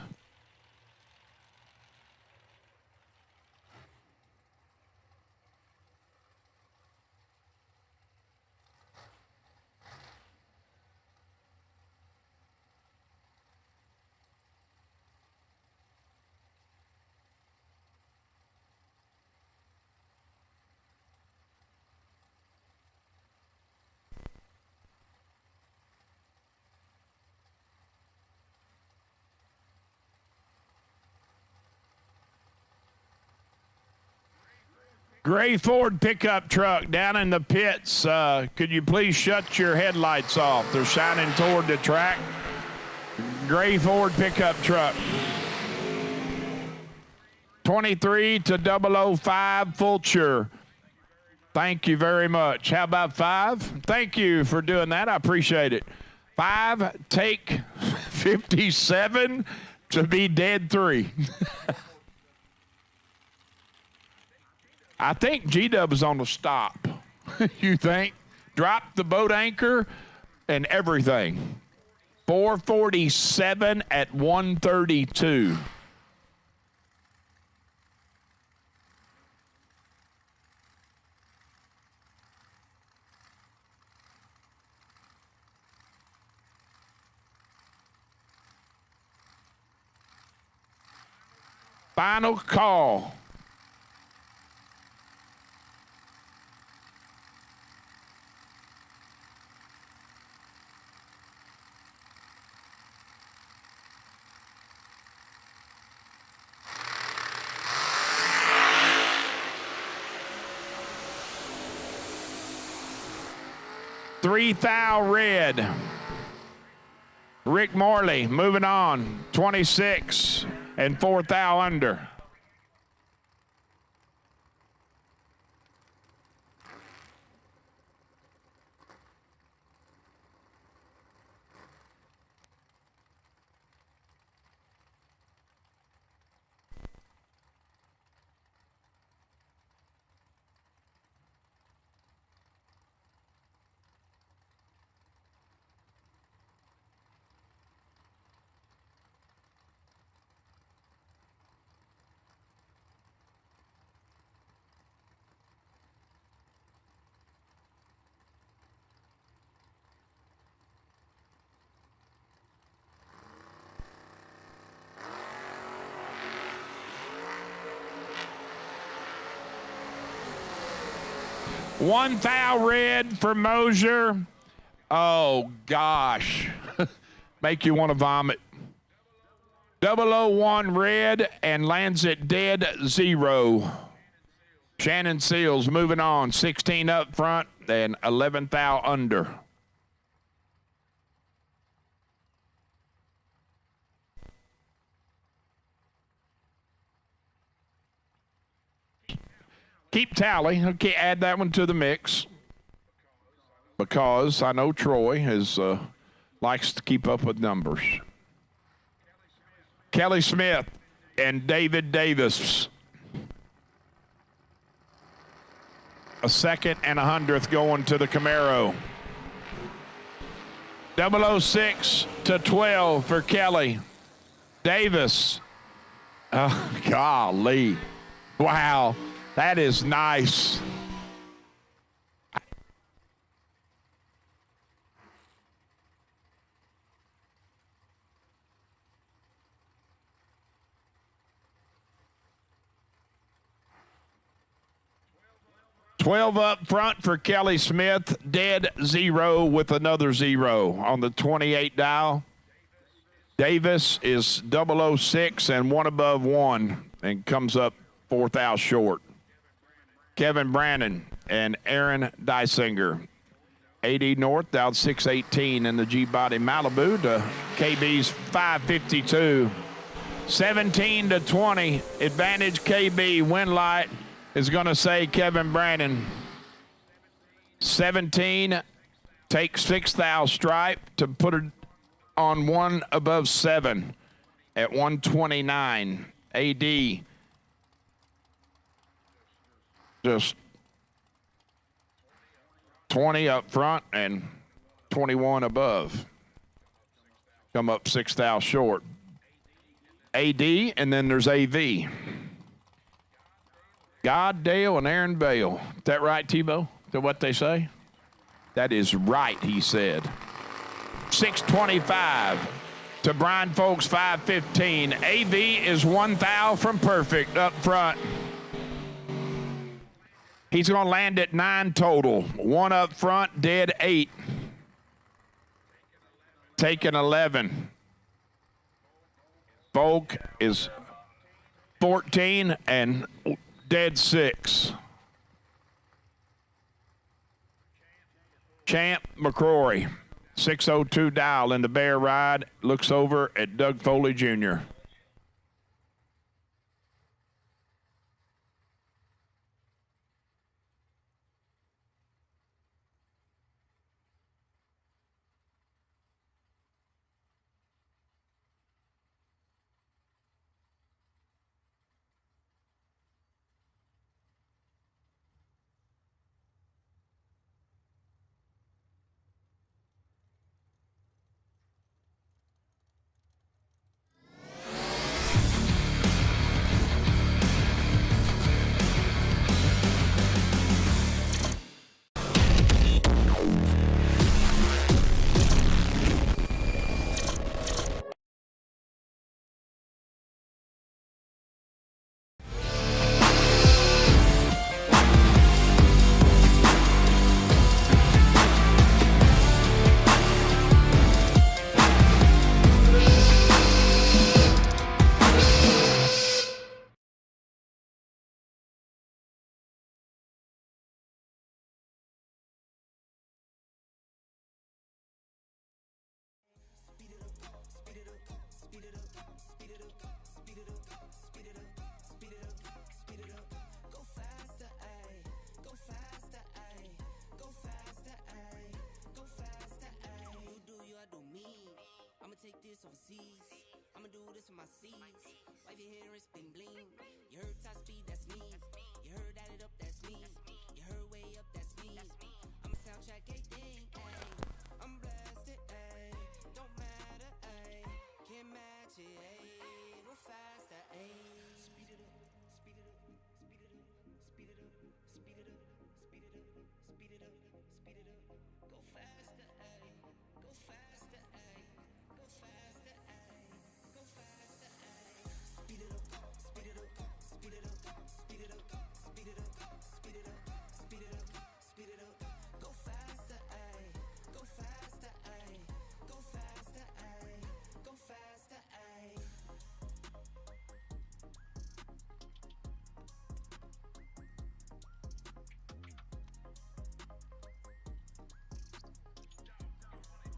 Gray Ford pickup truck down in the pits. Could you please shut your headlights off? They're shining toward the track. Gray Ford pickup truck. 23-005 Fulcher. Thank you very much. How about 5? Thank you for doing that. I appreciate it. 5, take 57 to be dead 3. I think G-Dub is on the stop. You think? Drop the boat anchor and everything. 447 at 132. Final call. Three thou red. Rick Morley moving on. 26 and 4 thou under. One thou red for Moser. Oh, gosh. Make you want to vomit. 001 red and lands it dead 0. Shannon Seals moving on. 16 up front and 11 thou under. Keep tally. Okay, add that one to the mix because I know Troy likes to keep up with numbers. Kelly Smith and David Davis. A second and 100th going to the Camaro. 006 to 12 for Kelly. Davis. Oh, golly. Wow. That is nice. $12 up front for Kelly Smith. Dead 0 with another 0 on the 28 dial. Davis is 006 and 1 above 1 and comes up 4th out short. Kevin Brannon and Aaron Dysinger. 80 north down 618 in the G-Body Malibu to KB's 552. 17-20. Advantage KB. Win light is going to say Kevin Brannon. 17 takes 6th thou stripe to put it on 1 above 7 at 129. AD just 20 up front and 21 above. Come up 6th thou short. AD, and then there's AV. God, Dale, and Aaron Bale. Is that right, Tebow? Is that what they say? That is right, he said. 625 to Brian Folks, 515. AV is 1 thou from perfect up front. He's going to land at 9 total. 1 up front, dead 8. Taking 11. Folk is 14 and dead 6. Champ McCrory, 602 dial in the bear ride, looks over at Doug Foley Jr.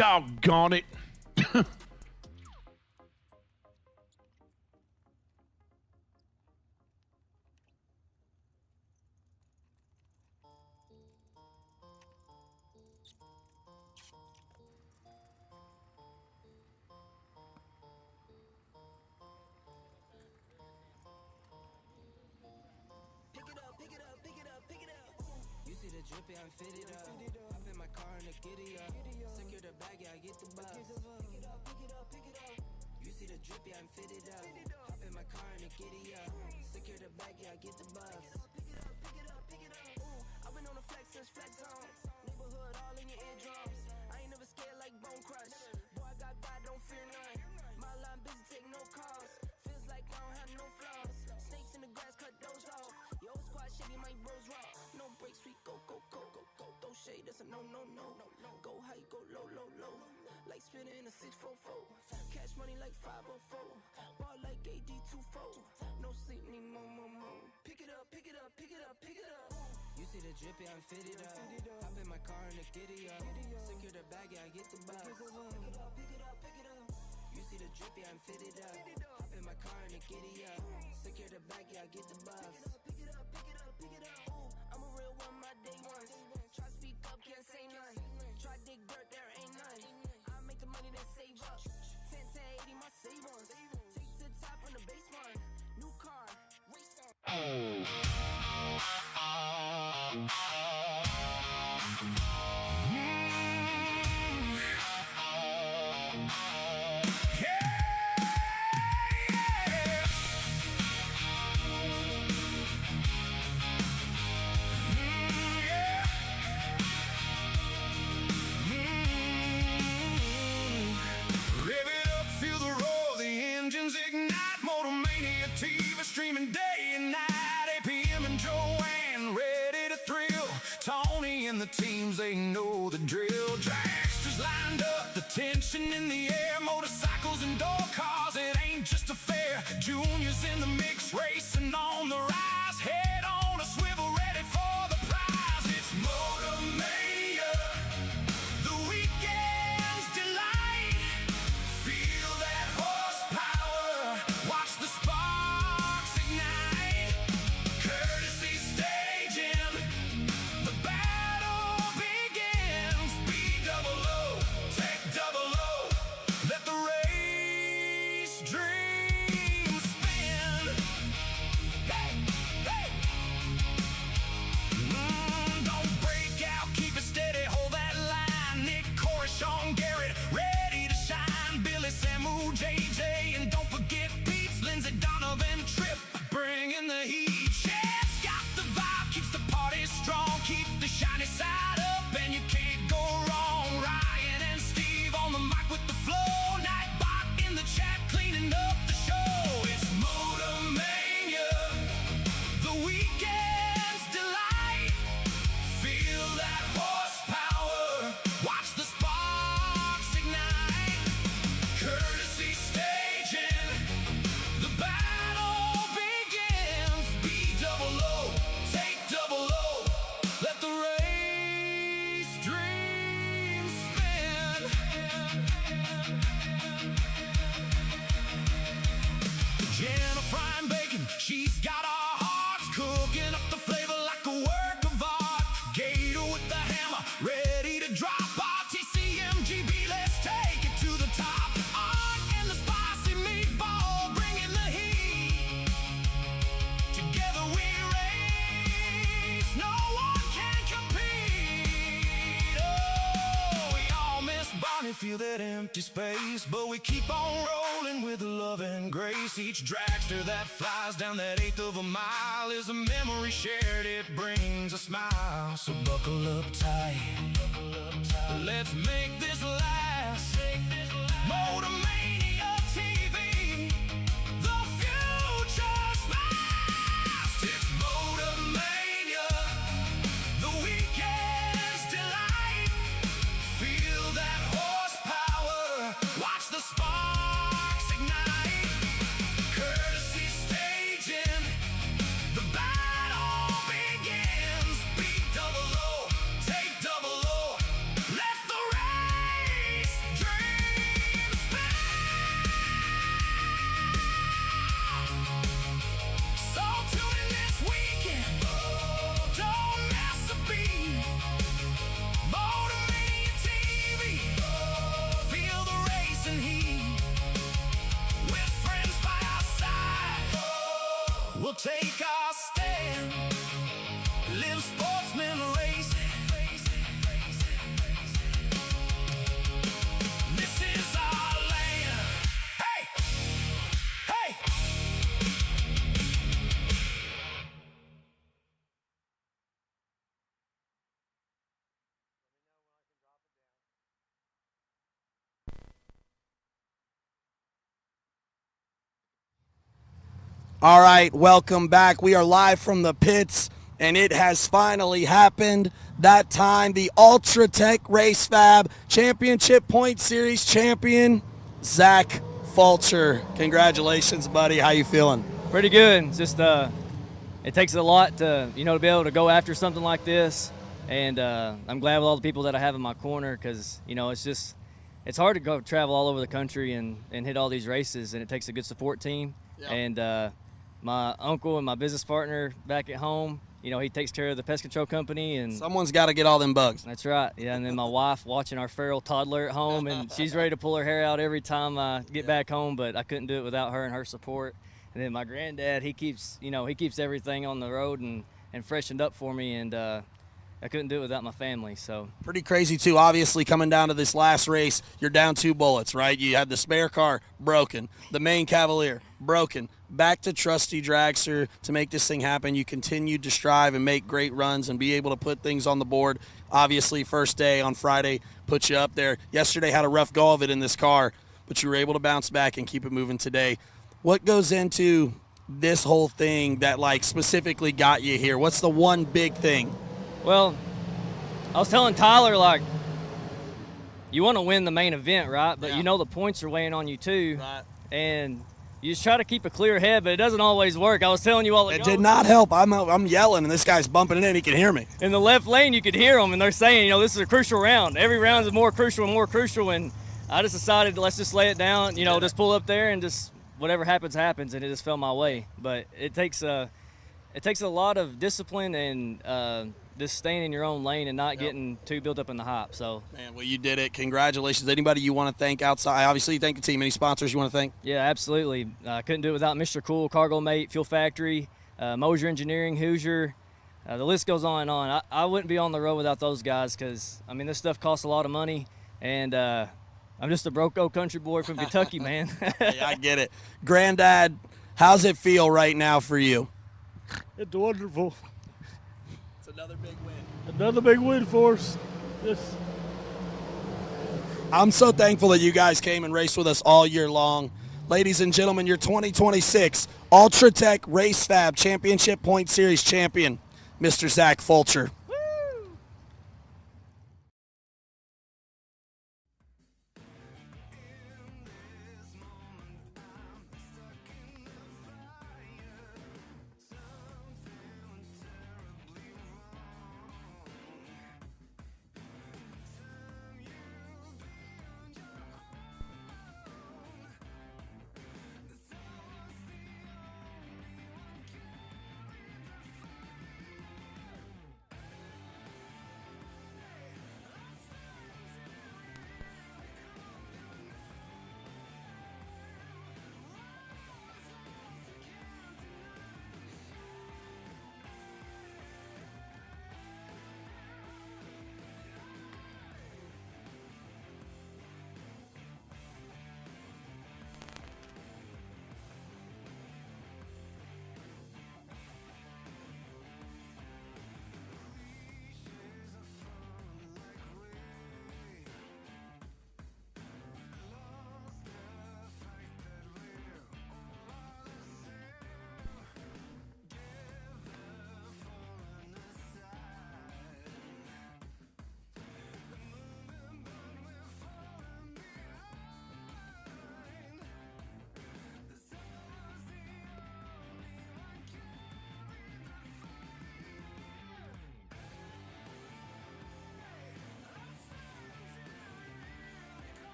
Doggone it. see the drip, yeah, I'm fitted up. Hop in my car and a giddy up. Secure the bag, yeah, I get the buzz. Pick it up, pick it up, pick it up. Ooh, I've been on the flex since flex zone. Neighborhood all in your eardrums. I ain't never scared like Bone Crush. Boy, I got God, don't fear none. My line busy, take no calls. Feels like I don't have no flaws. Snakes in the grass, cut those off. Yo, squad shady, my bros raw. No breaks, we go, go, go, go, go. Throw shade, that's a no, no, no, no, no. Go high, go low, low, low. Like spinning in a 644. Cash money like 504. Ball like AD24. No sleep, need more, more, more. Pick it up, pick it up, pick it up, pick it up. You see the drip, yeah, I'm fitted up. Hop in my car and a giddy up. Secure the bag, yeah, I get the bus. Pick it up, pick it up, pick it up. You see the drip, yeah, I'm fitted up. Hop in my car and a giddy up. Secure the bag, yeah, I get the bus. Pick it up, pick it up, pick it up. Ooh, I'm a real one, my day ones. Try speak up, can't say none. Try dig dirt, there ain't none. I make the money that save up. 10 to 80, my save ones. Take to the top from the baseline. New car, race on. MotorManiaTV streaming day and night. APM and Joanne ready to thrill. Tony and the teams, they know the drill. Dragsters lined up, the tension in the air. Motorcycles and door cars, it ain't just a fair. Juniors in the mix, racing on the rise. Head on a swivel, ready for the prize. It's MotorMania, the weekend's delight. Feel that horsepower, watch the sparks ignite. Courtesy staging, the battle begins. Be double O, take double O, let the race dream spin. Hey, hey. Don't break out, keep it steady, hold that line. Nick, Corey, Sean, Garrett, ready to shine. Billy, Samu, JJ, and don't forget Pete's, Lindsay, Donovan, Tripp, bringing the heat. Chad's got the vibe, keeps the party strong. Keep the shiny side up, and you can't go wrong. Ryan and Steve on the mic with the flow. Nightbot in the chat, cleaning up the show. It's MotorMania, the weekend's delight. Feel that horsepower, watch the sparks ignite. Courtesy staging, the battle begins. Be double O, take double O, let the race dream spin. Jenna frying bacon, she's got our hearts. Cooking up the flavor like a work of art. Gator with the hammer, ready to drop. RTCMGB, let's take it to the top. Art and the spicy meatball, bringing the heat. Together we race, no one can compete. Oh, we all miss Bonnie, feel that empty space, but we keep on rolling with love and grace. Each dragster that flies down that 1/8 of a mile is a memory shared, it brings a smile. So buckle up tight, let's make this last. MotorManiaTV, the future's fast. It's MotorMania, the weekend's delight. Feel that horsepower, watch the sparks ignite. Courtesy staging, the battle begins. Be double O, take double O, let the race dream spin. All right, welcome back. We are live from the pits, and it has finally happened. That time, the Ultra Tech Race Fab Championship Point Series champion, Zach Fulcher. Congratulations, buddy. How you feeling? Pretty good. It's just it takes a lot to to be able to go after something like this, and I'm glad with all the people that I have in my corner, because it's hard to go travel all over the country and hit all these races, and it takes a good support team. Yep. And my uncle and my business partner back at home, he takes care of the pest control company, and someone's got to get all them bugs. That's right. Yeah, and then my wife watching our feral toddler at home, and she's ready to pull her hair out every time I get back home, but I couldn't do it without her and her support. And then my granddad, he keeps everything on the road and freshened up for me, and I couldn't do it without my family. So pretty crazy too. Obviously, coming down to this last race, you're down 2 bullets, right? You had the spare car broken, the main Cavalier broken. Back to trusty dragster to make this thing happen. You continued to strive and make great runs and be able to put things on the board. Obviously, first day on Friday put you up there. Yesterday had a rough go of it in this car, but you were able to bounce back and keep it moving today. What goes into this whole thing that specifically got you here? What's the one big thing? Well, I was telling Tyler, you want to win the main event, right? But the points are weighing on you too. Right. And you just try to keep a clear head, but it doesn't always work. I was telling you all it did not help. I'm yelling, and this guy's bumping it in. He can hear me. In the left lane, you could hear them, and they're saying, this is a crucial round. Every round is more crucial and more crucial, and I just decided, let's just lay it down, just pull up there and just whatever happens, happens, and it just fell my way. But it takes a lot of discipline and just staying in your own lane and not getting too built up in the hype. So, man, well, you did it. Congratulations. Anybody you want to thank outside? Obviously, you thank the team. Any sponsors you want to thank? Yeah, absolutely. I couldn't do it without Mr. Cool, Cargo Mate, Fuel Factory, Moser Engineering, Hoosier. The list goes on and on. I wouldn't be on the road without those guys, because, this stuff costs a lot of money, and I'm just a broke old country boy from Kentucky, man. Yeah, I get it. Granddad, how's it feel right now for you? It's wonderful. It's another big win. Another big win for us. I'm so thankful that you guys came and raced with us all year long. Ladies and gentlemen, your 2026 Ultra Tech Race Fab Championship Point Series champion, Mr. Zach Fulcher.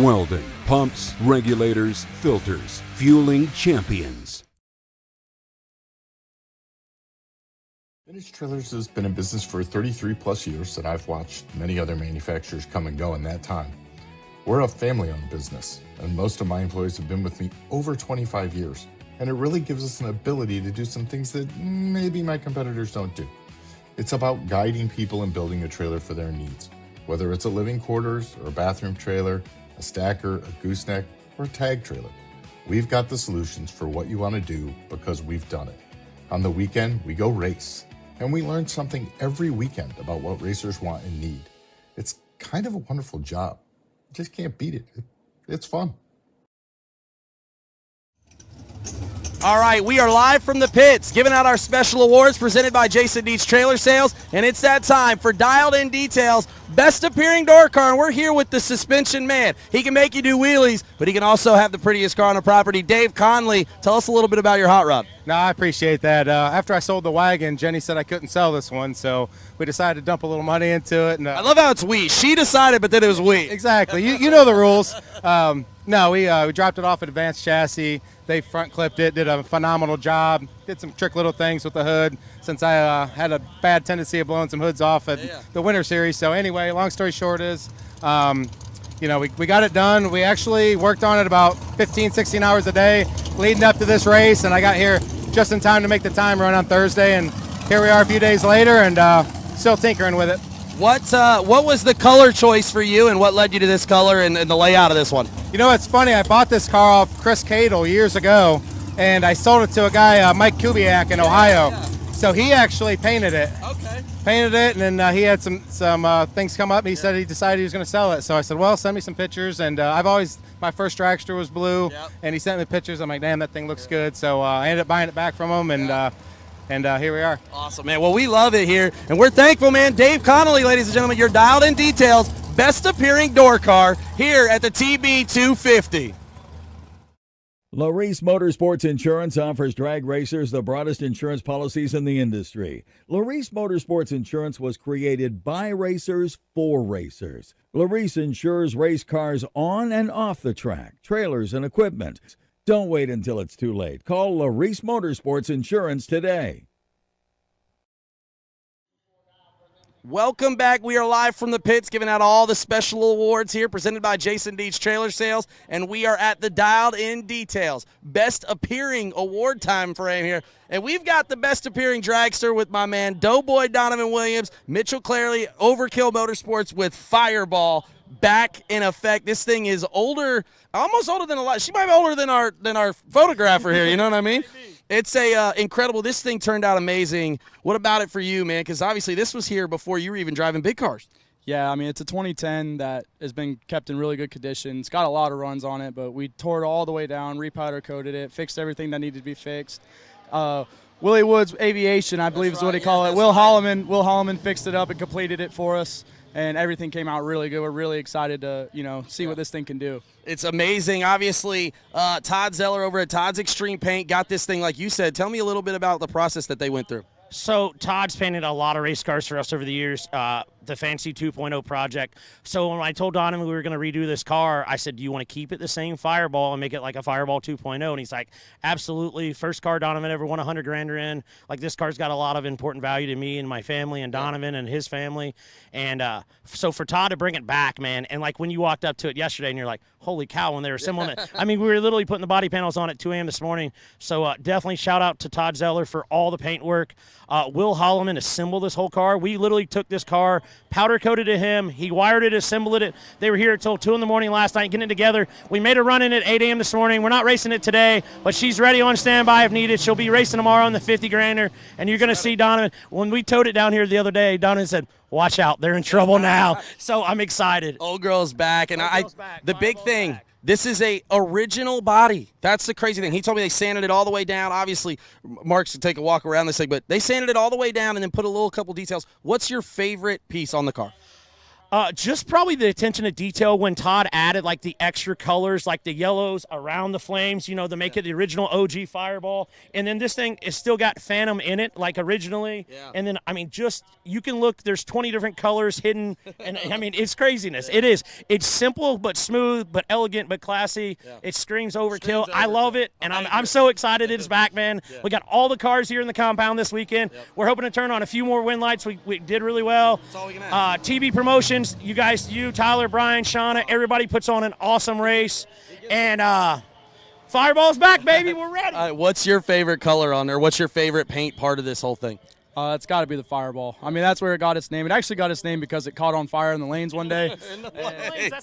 Weldon Pumps, Regulators, Filters, Fueling Champions. Vintage Trailers has been in business for 33 plus years, and I've watched many other manufacturers come and go in that time. We're a family-owned business, and most of my employees have been with me over 25 years, and it really gives us an ability to do some things that maybe my competitors don't do. It's about guiding people and building a trailer for their needs. Whether it's a living quarters or a bathroom trailer, a stacker, a gooseneck, or a tag trailer, we've got the solutions for what you want to do because we've done it. On the weekend, we go race, and we learn something every weekend about what racers want and need. It's kind of a wonderful job. You just can't beat it. It's fun. All right, we are live from the pits, giving out our special awards presented by Jason Deets Trailer Sales, and it's that time for Dialed In Details, Best Appearing Door Car, and we're here with the suspension man. He can make you do wheelies, but he can also have the prettiest car on the property. Dave Conley, tell us a little bit about your hot rod. No, I appreciate that. After I sold the wagon, Jenny said I couldn't sell this one, so we decided to dump a little money into it. And I love how it's we. She decided, but then it was we. Exactly. You know the rules. No, we dropped it off at Advanced Chassis. They front clipped it, did a phenomenal job, did some trick little things with the hood since I had a bad tendency of blowing some hoods off at the Winter Series. So anyway, long story short is, you know, we got it done. We actually worked on it about 15, 16 hours a day leading up to this race, and I got here just in time to make the time run on Thursday, and here we are a few days later and still tinkering with it. What was the color choice for you, and what led you to this color and the layout of this one? You know, it's funny. I bought this car off Chris Cadle years ago, and I sold it to a guy, Mike Kubiak in Ohio. So he actually painted it. Okay. Painted it, and then he had some things come up, and he said he decided he was going to sell it. So I said, well, send me some pictures. And my first dragster was blue, and he sent me pictures. I'm like, damn, that thing looks good. So I ended up buying it back from him, and here we are. Awesome, man. Well, we love it here, and we're thankful, man. Dave Connolly, ladies and gentlemen, you're Dialed In Details, Best Appearing Door Car here at the TB250. LARIS Motorsports Insurance offers drag racers the broadest insurance policies in the industry. LARIS Motorsports Insurance was created by racers for racers. LARIS insures race cars on and off the track, trailers, and equipment. Don't wait until it's too late. Call LARIS Motorsports Insurance today. Welcome back. We are live from the pits, giving out all the special awards here, presented by Jason Deets Trailer Sales, and we are at the Dialed In Details Best Appearing Award time frame here. And we've got the Best Appearing Dragster with my man Doughboy Donovan Williams, Mitchell Clarley, Overkill Motorsports with Fireball back in effect. This thing is older, almost older than a lot. She might be older than our photographer here, you know what I mean? It's incredible. This thing turned out amazing. What about it for you, man? Because obviously this was here before you were even driving big cars. Yeah, I mean, it's a 2010 that has been kept in really good condition. It's got a lot of runs on it, but we tore it all the way down, repowder coated it, fixed everything that needed to be fixed. Willie Woods Aviation, I believe is what he called it. Will Holloman fixed it up and completed it for us, and everything came out really good. We're really excited to, see what this thing can do. It's amazing. Obviously, Todd Zeller over at Todd's Extreme Paint got this thing, like you said. Tell me a little bit about the process that they went through. So Todd's painted a lot of race cars for us over the years, the Fancy 2.0 project. So when I told Donovan we were going to redo this car, I said, do you want to keep it the same Fireball and make it like a Fireball 2.0? And he's like, absolutely. First car Donovan ever won $100,000 in. Like, this car's got a lot of important value to me and my family and Donovan and his family. And so for Todd to bring it back, man, and like when you walked up to it yesterday and you're like, holy cow, when they were assembling it. I mean, we were literally putting the body panels on at 2 a.m. this morning. So definitely shout out to Todd Zeller for all the paint work. Will Holloman assembled this whole car. We literally took this car, powder coated to him. He wired it, assembled it. They were here until 2 in the morning last night getting it together. We made a run in at 8 a.m. this morning. We're not racing it today, but she's ready on standby if needed. She'll be racing tomorrow in the 50-grander, and you're going to see Donovan. When we towed it down here the other day, Donovan said, watch out, they're in trouble now. So I'm excited. Old girl's back, and the big thing, this is a original body. That's the crazy thing. He told me they sanded it all the way down. Obviously, Mark's to take a walk around this thing, but they sanded it all the way down and then put a couple details. What's your favorite piece on the car? Just probably the attention to detail when Todd added like the extra colors, like the yellows around the flames, to make it the original OG Fireball. And then this thing is still got Phantom in it, like originally. Yeah. And then, I mean, just, you can look, there's 20 different colors hidden. And I mean, it's craziness. Yeah. It is. It's simple, but smooth, but elegant, but classy. Yeah. It screams overkill. I love it. And I'm so excited it's back, man. Yeah. We got all the cars here in the compound this weekend. Yep. We're hoping to turn on a few more wind lights. We did really well. That's all we can have. TB Promotions. You guys, Tyler, Brian, Shauna, everybody puts on an awesome race. And Fireball's back, baby. We're ready. What's your favorite color on there? What's your favorite paint part of this whole thing? It's got to be the Fireball. I mean, that's where it got its name. It actually got its name because it caught on fire in the lanes one day.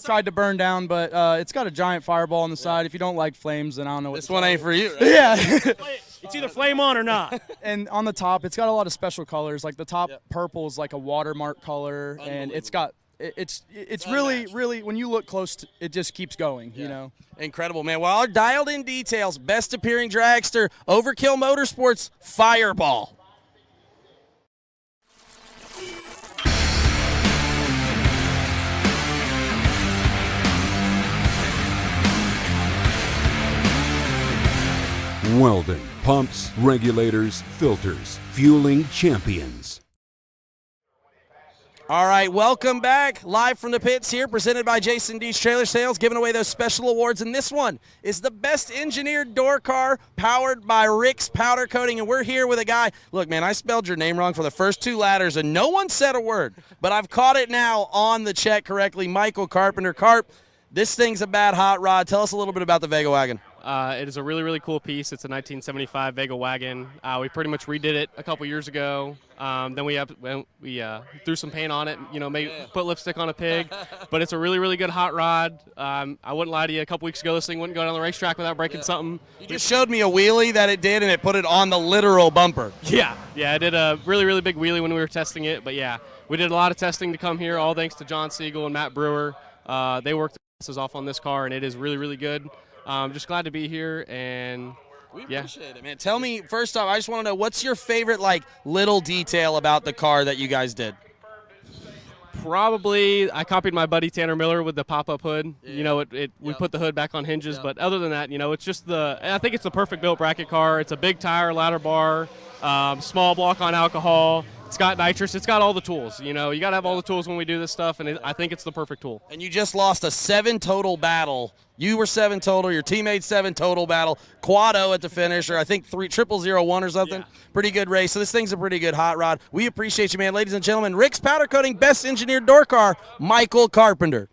Tried to burn down, but it's got a giant fireball on the side. If you don't like flames, then I don't know what This one ain't for you. Right? Yeah. It's either flame on or not. And on the top, it's got a lot of special colors. Like the top purple is like a watermark color, and it's got it's really when you look close, it just keeps going. You know. Incredible, man. Well, our dialed in details, best appearing dragster, Overkill Motorsports, Fireball. Weldon pumps, regulators, filters, fueling champions. All right, welcome back. Live from the pits here, presented by Jason D's Trailer Sales, giving away those special awards. And this one is the best engineered door car powered by Rick's Powder Coating. And we're here with a guy. Look, man, I spelled your name wrong for the first 2 letters, and no one said a word. But I've caught it now on the check correctly. Michael Carpenter. Carp, this thing's a bad hot rod. Tell us a little bit about the Vega wagon. It is a really, really cool piece. It's a 1975 Vega wagon. We pretty much redid it a couple years ago. Then we threw some paint on it, put lipstick on a pig. But it's a really, really good hot rod. I wouldn't lie to you. A couple weeks ago, this thing wouldn't go down the racetrack without breaking something. You just showed me a wheelie that it did, and it put it on the literal bumper. Yeah, I did a really, really big wheelie when we were testing it. But, yeah, we did a lot of testing to come here, all thanks to John Siegel and Matt Brewer. They worked their asses off on this car, and it is really, really good. Just glad to be here, and we appreciate it, man. Tell me, first off, I just want to know, what's your favorite, little detail about the car that you guys did? Probably, I copied my buddy Tanner Miller with the pop-up hood. Yeah. We put the hood back on hinges, but other than that, it's just I think it's the perfect built bracket car. It's a big tire, ladder bar, small block on alcohol. It's got nitrous. It's got all the tools. You got to have all the tools when we do this stuff, and I think it's the perfect tool. And you just lost a 7 total battle. You were 7 total. Your teammate 7 total battle. Quado at the finish, or I think 3001 or something. Yeah. Pretty good race. So this thing's a pretty good hot rod. We appreciate you, man. Ladies and gentlemen, Rick's Powder Coating Best Engineered Door Car, Michael Carpenter.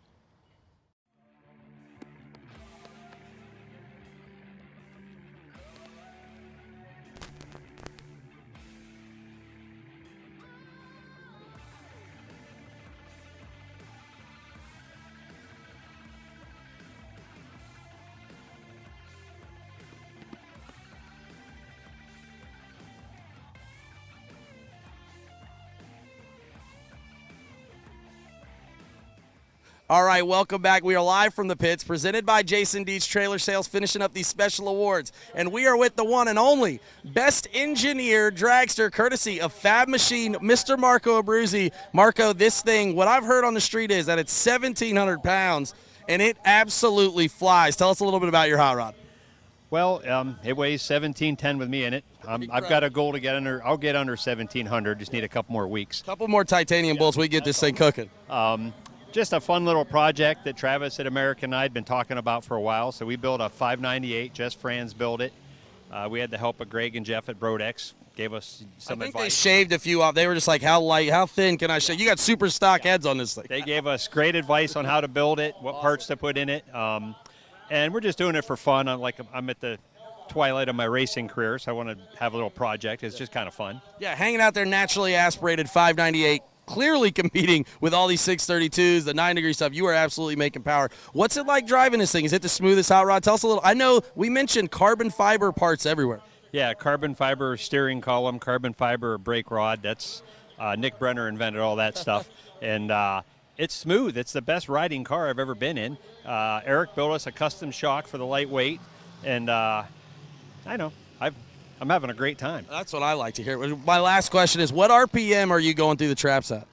All right, welcome back. We are live from the pits, presented by Jason D's Trailer Sales, finishing up these special awards. And we are with the one and only Best Engineered Dragster, courtesy of Fab Machine, Mr. Marco Abruzzi. Marco, this thing, what I've heard on the street is that it's 1,700 pounds, and it absolutely flies. Tell us a little bit about your hot rod. Well, it weighs 1,710 with me in it. I've got a goal to get under. I'll get under 1,700. Just need a couple more weeks. Couple more titanium bolts. We get this thing cooking. Just a fun little project that Travis at American and I had been talking about for a while. So we built a 598. Just Franz built it. We had the help of Greg and Jeff at Brodex. Gave us some advice. They shaved a few off. They were just like, how light, how thin can I shave? You got super stock heads on this thing. They gave us great advice on how to build it, what parts to put in it. And we're just doing it for fun. I'm at the twilight of my racing career, so I want to have a little project. It's just kind of fun. Yeah, hanging out there, naturally aspirated 598. Clearly competing with all these 632s, the 9-degree stuff. You are absolutely making power. What's it like driving this thing? Is it the smoothest hot rod? Tell us a little. I know we mentioned carbon fiber parts everywhere. Yeah, carbon fiber steering column, carbon fiber brake rod. That's Nick Brenner invented all that stuff. And it's smooth. It's the best riding car I've ever been in. Eric built us a custom shock for the lightweight. And I know. I'm having a great time. That's what I like to hear. My last question is, what RPM are you going through the traps at?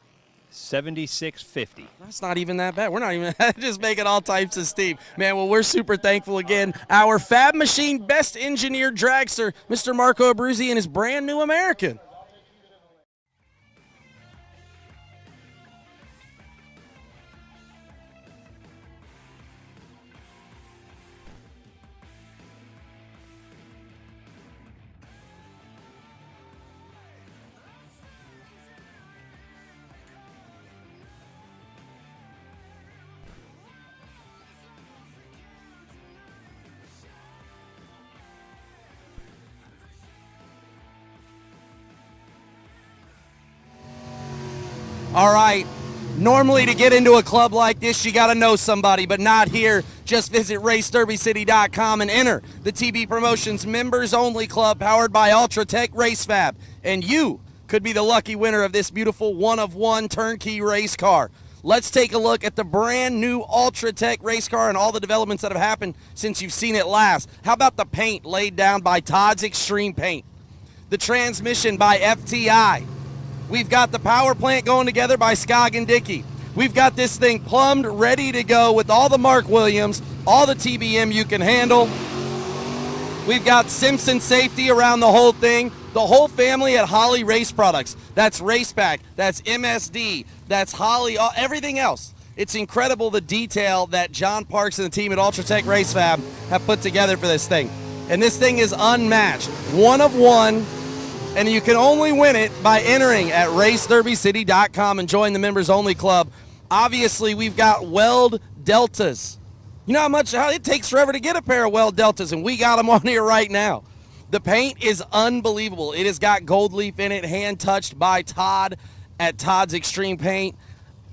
7650. That's not even that bad. We're not even just making all types of steam. Man, well, we're super thankful again. Our Fab Machine Best Engineered Dragster, Mr. Marco Abruzzi, and his brand new American. All right. Normally, to get into a club like this, you got to know somebody, but not here. Just visit RaceDerbyCity.com and enter the TB Promotions Members Only Club powered by Ultratech Race Fab. And you could be the lucky winner of this beautiful one-of-one turnkey race car. Let's take a look at the brand new Ultratech race car and all the developments that have happened since you've seen it last. How about the paint laid down by Todd's Extreme Paint? The transmission by FTI. We've got the power plant going together by Scogg & Dickey. We've got this thing plumbed, ready to go with all the Mark Williams, all the TBM you can handle. We've got Simpson safety around the whole thing. The whole family at Holley Race Products. That's Racepack, that's MSD, that's Holley, everything else. It's incredible the detail that John Parks and the team at Ultratech Race Fab have put together for this thing. And this thing is unmatched. One of one. And you can only win it by entering at RaceDerbyCity.com and join the Members Only Club. Obviously, we've got Weld Deltas. You know how it takes forever to get a pair of Weld Deltas, and we got them on here right now. The paint is unbelievable. It has got gold leaf in it, hand-touched by Todd at Todd's Extreme Paint.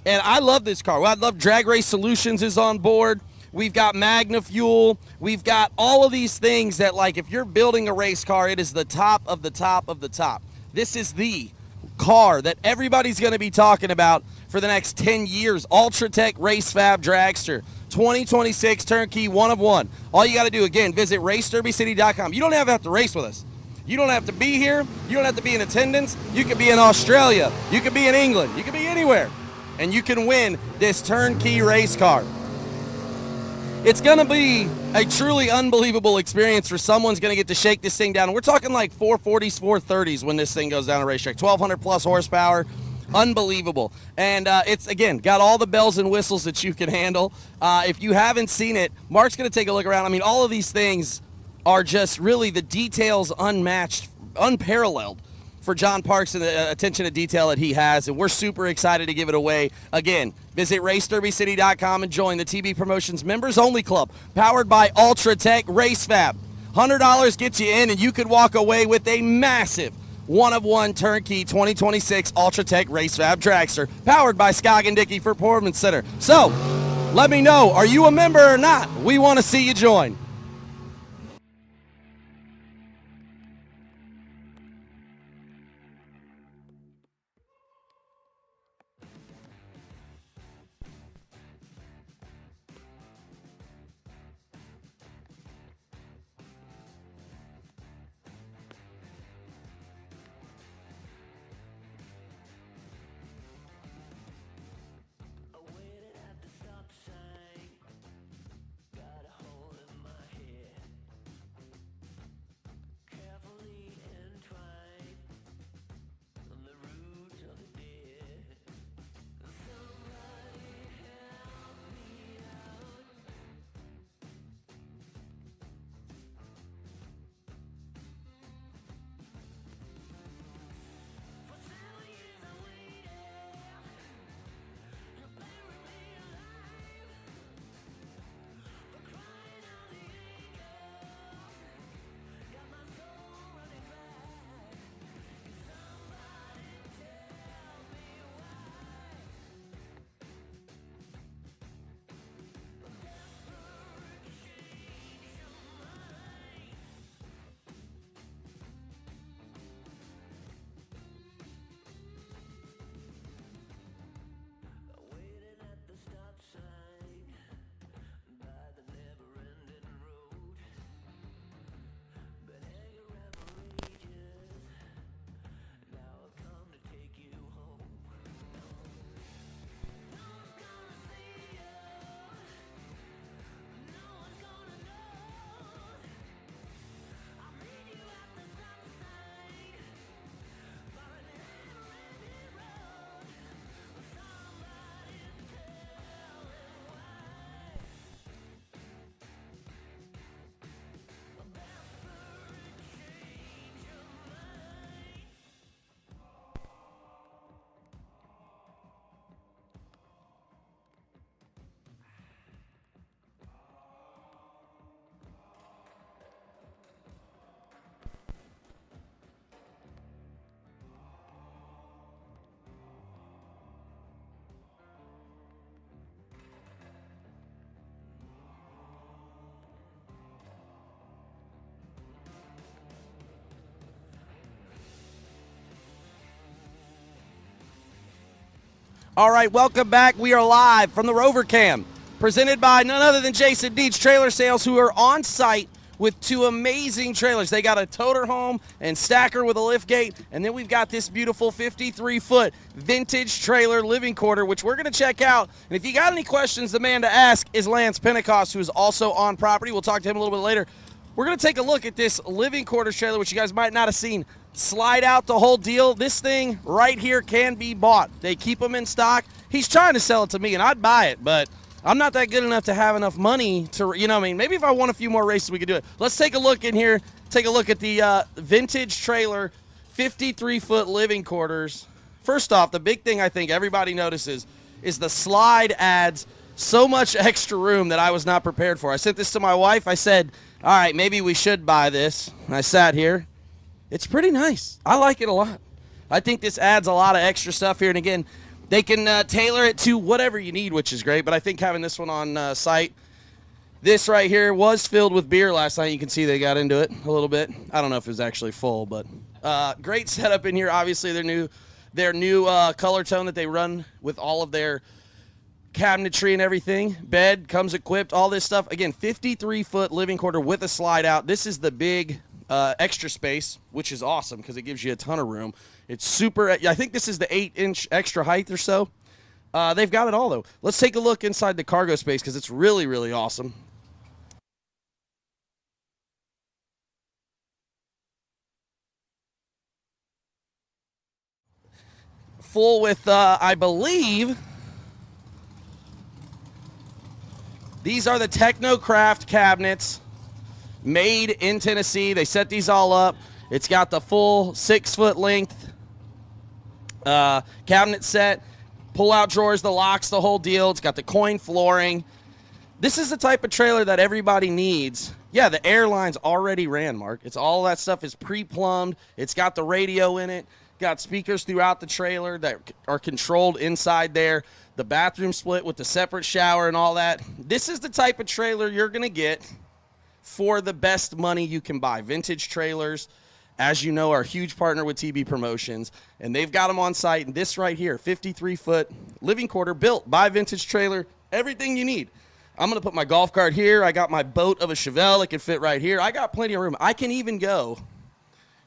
And I love this car. I love Drag Race Solutions is on board. We've got Magna Fuel. We've got all of these things that, like, if you're building a race car, it is the top of the top of the top. This is the car that everybody's going to be talking about for the next 10 years. Ultratech Race Fab Dragster. 2026 turnkey one of one. All you got to do, again, visit RaceDerbyCity.com. You don't have to race with us. You don't have to be here. You don't have to be in attendance. You could be in Australia. You could be in England. You could be anywhere. And you can win this turnkey race car. It's going to be a truly unbelievable experience for someone's going to get to shake this thing down. We're talking like 440s, 430s when this thing goes down a racetrack. 1,200 plus horsepower. Unbelievable. And it's, again, got all the bells and whistles that you can handle. If you haven't seen it, Mark's going to take a look around. I mean, all of these things are just really the details unmatched, unparalleled for John Parks and the attention to detail that he has, and we're super excited to give it away. Again, visit RaceDerbyCity.com and join the TB Promotions Members Only Club, powered by Ultratech Race Fab. $100 gets you in, and you could walk away with a massive one-of-one turnkey 2026 Ultratech Race Fab Dragster, powered by Scogg & Dickey for Performance Center. So, let me know, are you a member or not? We want to see you join. All right, welcome back. We are live from the Rover Cam, presented by none other than Jason Deeds Trailer Sales, who are on site with two amazing trailers. They got a toter home and stacker with a lift gate, and then we've got this beautiful 53-foot vintage trailer living quarter, which we're going to check out. And if you got any questions, the man to ask is Lance Pentecost, who is also on property. We'll talk to him a little bit later. We're going to take a look at this living quarters trailer, which you guys might not have seen. Slide out the whole deal. This thing right here can be bought. They keep them in stock. He's trying to sell it to me, and I'd buy it, but I'm not that good enough to have enough money to, you know what I mean? Maybe if I won a few more races, we could do it. Let's take a look in here. Take a look at the vintage trailer, 53-foot living quarters. First off, the big thing I think everybody notices is the slide adds so much extra room that I was not prepared for. I sent this to my wife. I said, all right, maybe we should buy this. And I sat here. It's pretty nice. I like it a lot. I think this adds a lot of extra stuff here. And again, they can tailor it to whatever you need, which is great. But I think having this one on site, this right here was filled with beer last night. You can see they got into it a little bit. I don't know if it was actually full, but great setup in here. Obviously, their new color tone that they run with all of their cabinetry and everything. Bed comes equipped, all this stuff. Again, 53-foot living quarter with a slide out. This is the big extra space, which is awesome because it gives you a ton of room. It's super. I think this is the 8-inch extra height or so. They've got it all, though. Let's take a look inside the cargo space because it's really, really awesome. Full with, I believe, these are the Technocraft cabinets made in Tennessee. They set these all up. It's got the full 6-foot length cabinet set, pull-out drawers, the locks, the whole deal. It's got the coin flooring. This is the type of trailer that everybody needs. Yeah, the airlines already ran, Mark. It's all that stuff is pre-plumbed. It's got the radio in it. Got speakers throughout the trailer that are controlled inside there. The bathroom split with the separate shower and all that. This is the type of trailer you're going to get for the best money you can buy. Vintage trailers, as you know, are a huge partner with TB Promotions, and they've got them on site. And this right here, 53-foot living quarter built by Vintage Trailer, everything you need. I'm going to put my golf cart here. I got my boat of a Chevelle. It can fit right here. I got plenty of room. I can even go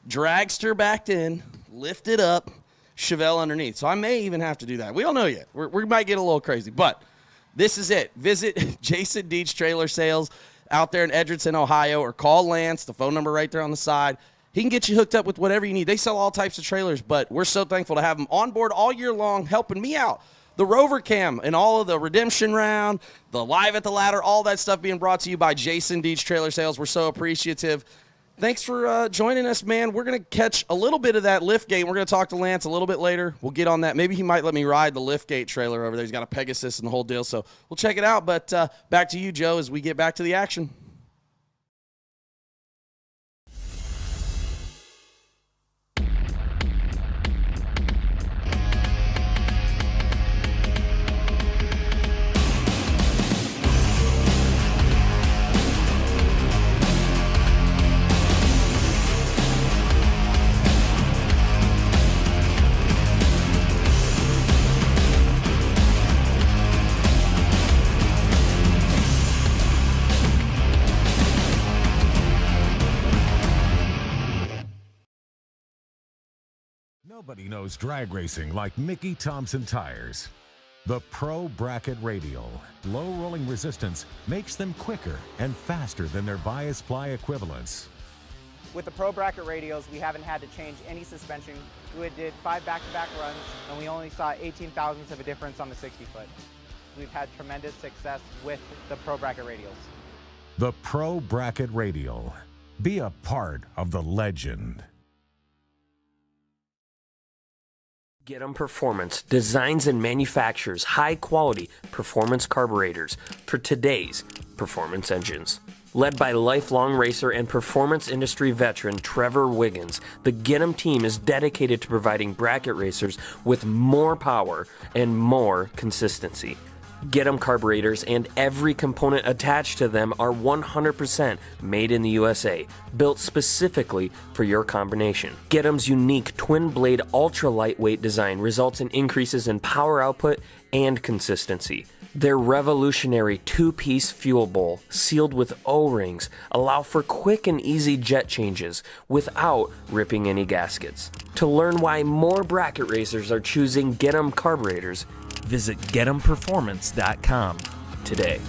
dragster backed in, lift it up, Chevelle underneath. So I may even have to do that. We don't know yet. We might get a little crazy, but this is it. Visit Jason Deeds Trailer Sales out there in Edgerton, Ohio, or call Lance, the phone number right there on the side. He can get you hooked up with whatever you need. They sell all types of trailers, but we're so thankful to have them on board all year long, helping me out. The Rover Cam and all of the redemption round, the live at the ladder, all that stuff being brought to you by Jason Deeds Trailer Sales. We're so appreciative. Thanks for joining us, man. We're going to catch a little bit of that lift gate. We're going to talk to Lance a little bit later. We'll get on that. Maybe he might let me ride the lift gate trailer over there. He's got a Pegasus and the whole deal, so we'll check it out. But back to you, Joe, as we get back to the action. Nobody knows drag racing like Mickey Thompson tires. The Pro Bracket Radial. Low rolling resistance makes them quicker and faster than their bias ply equivalents. With the Pro Bracket Radials, we haven't had to change any suspension. We did 5 back-to-back runs, and we only saw 18 thousandths of a difference on the 60-foot. We've had tremendous success with the Pro Bracket Radials. The Pro Bracket Radial. Be a part of the legend. Get 'em Performance designs and manufactures high-quality performance carburetors for today's performance engines. Led by lifelong racer and performance industry veteran Trevor Wiggins, the Get 'em team is dedicated to providing bracket racers with more power and more consistency. Get 'em carburetors and every component attached to them are 100% made in the USA, built specifically for your combination. Get 'em's unique twin-blade ultra-lightweight design results in increases in power output and consistency. Their revolutionary two-piece fuel bowl, sealed with O-rings, allow for quick and easy jet changes without ripping any gaskets. To learn why more bracket racers are choosing Get 'em carburetors, visit getemperformance.com today.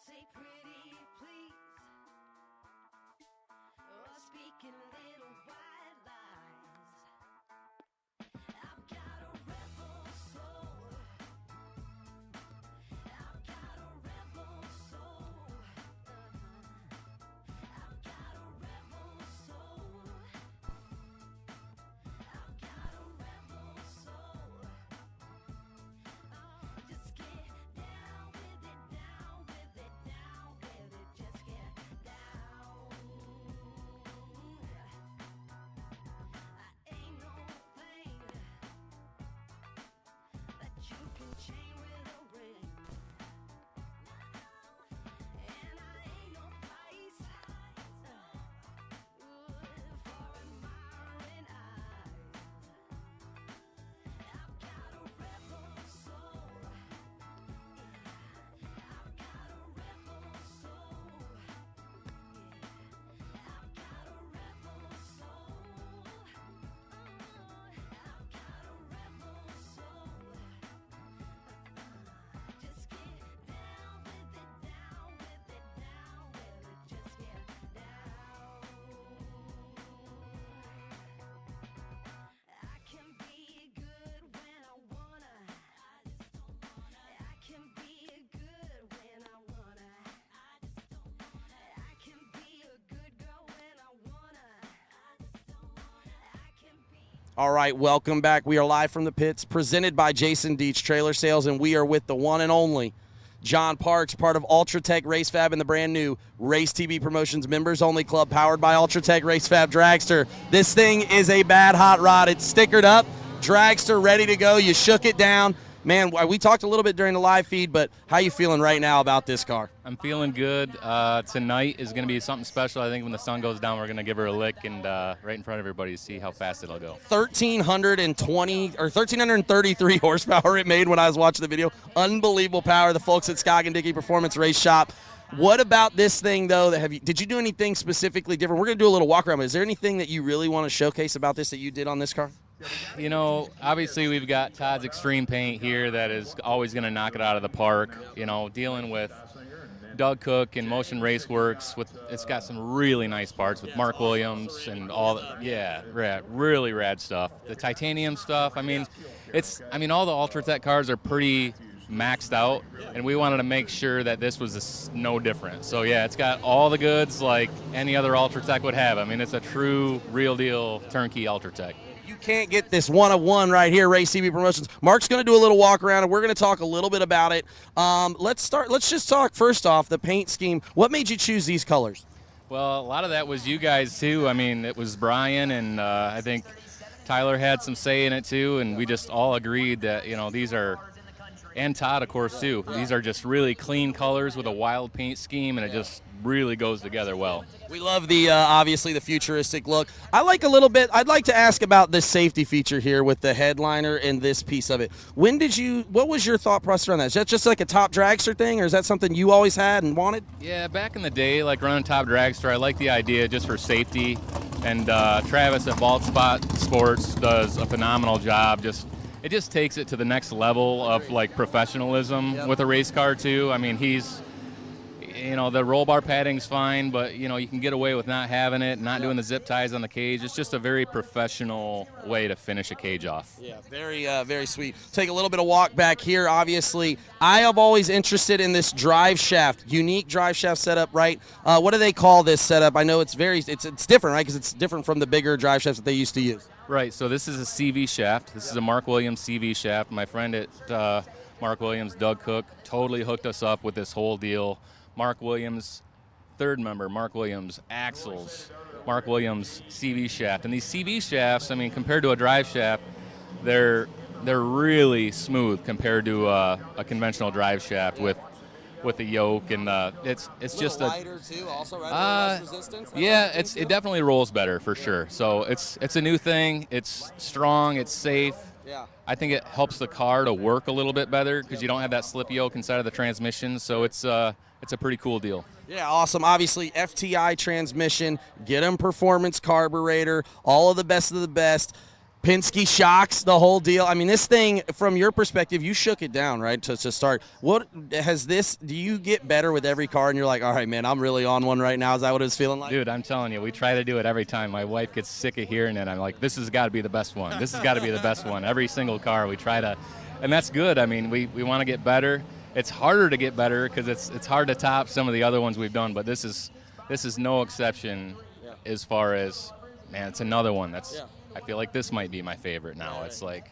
Say pretty, please, or speaking little white lies. I've got a rebel soul. I've got a rebel soul. I've got a rebel soul. I've got a rebel soul. Just get down with it, down with it, down with it. Just get down. I ain't no thing that you can chain with a ring, and I ain't no price for admiring eyes. I've got a rebel soul. I've got a rebel soul. I've got a rebel soul. I've got a rebel soul. Just get down with it, down with it, down with it. Just get down. I can be good when I wanna. I can be good when I wanna. I can be a good girl when I wanna. I can be. All right, welcome back. We are live from the pits, presented by Jason Dietz Trailer Sales, and we are with the one and only John Parks, part of Ultratech Race Fab and the brand new Race TV Promotions Members Only Club, powered by Ultratech Race Fab Dragster. This thing is a bad hot rod. It's stickered up, Dragster ready to go. You shook it down. Man, we talked a little bit during the live feed, but how you feeling right now about this car? I'm feeling good. Tonight is going to be something special. I think when the sun goes down, we're going to give her a lick and right in front of everybody to see how fast it'll go. 1,320 or 1,333 horsepower it made when I was watching the video. Unbelievable power. The folks at Scogg and Dickey Performance Race Shop. What about this thing, though? Did you do anything specifically different? We're going to do a little walk around. But is there anything that you really want to showcase about this that you did on this car? You know, obviously we've got Todd's Extreme Paint here that is always going to knock it out of the park. You know, dealing with Doug Cook and Motion Raceworks. It's got some really nice parts with Mark Williams and all. Really rad stuff. The titanium stuff. I mean, all the Ultratech cars are pretty maxed out, and we wanted to make sure that this was no different. So yeah, it's got all the goods like any other Ultratech would have. I mean, it's a true, real deal turnkey Ultratech. You can't get this one-of-one right here, Race TV Promotions. Mark's going to do a little walk around, and we're going to talk a little bit about it. Let's just talk first off the paint scheme. What made you choose these colors? Well, a lot of that was you guys too. I mean, it was Brian, and I think Tyler had some say in it too, and we just all agreed that, you know, these are, and Todd, of course, too. These are just really clean colors with a wild paint scheme, and it just really goes together well. We love the, obviously, the futuristic look. I'd like to ask about this safety feature here with the headliner and this piece of it. What was your thought process on that? Is that just like a top dragster thing, or is that something you always had and wanted? Yeah, back in the day, like running top dragster, I like the idea just for safety, and Travis at Vault Spot Sports does a phenomenal job. It just takes it to the next level of like professionalism with a race car too. I mean, the roll bar padding's fine, but you can get away with not having it, not doing the zip ties on the cage. It's just a very professional way to finish a cage off. Yeah, very sweet. Take a little bit of walk back here. Obviously, I am always interested in this drive shaft, unique drive shaft setup, right? What do they call this setup? I know it's different, right? Because it's different from the bigger drive shafts that they used to use. Right, so this is a CV shaft. This is a Mark Williams CV shaft. My friend at Mark Williams, Doug Cook, totally hooked us up with this whole deal. Mark Williams, third member, Mark Williams, axles, Mark Williams, CV shaft. And these CV shafts, I mean, compared to a drive shaft, they're really smooth compared to a conventional drive shaft with the yoke, and it's just a lighter too, also, right? Less resistance. Yeah, it definitely rolls better for sure. So it's a new thing. It's strong. It's safe. Yeah. I think it helps the car to work a little bit better because you don't have that slip yoke inside of the transmission. So it's a pretty cool deal. Yeah, awesome. Obviously, FTI transmission, get them performance carburetor, all of the best. Penske shocks, the whole deal. I mean, this thing, from your perspective, you shook it down, right, to start. Do you get better with every car and you're like, all right, man, I'm really on one right now? Is that what it's feeling like? Dude, I'm telling you, we try to do it every time. My wife gets sick of hearing it. I'm like, this has got to be the best one. This has got to be the best one. Every single car we try to, and that's good. I mean, we want to get better. It's harder to get better because it's hard to top some of the other ones we've done, but this is no exception as far as, man, it's another one that's, I feel like this might be my favorite now. It's like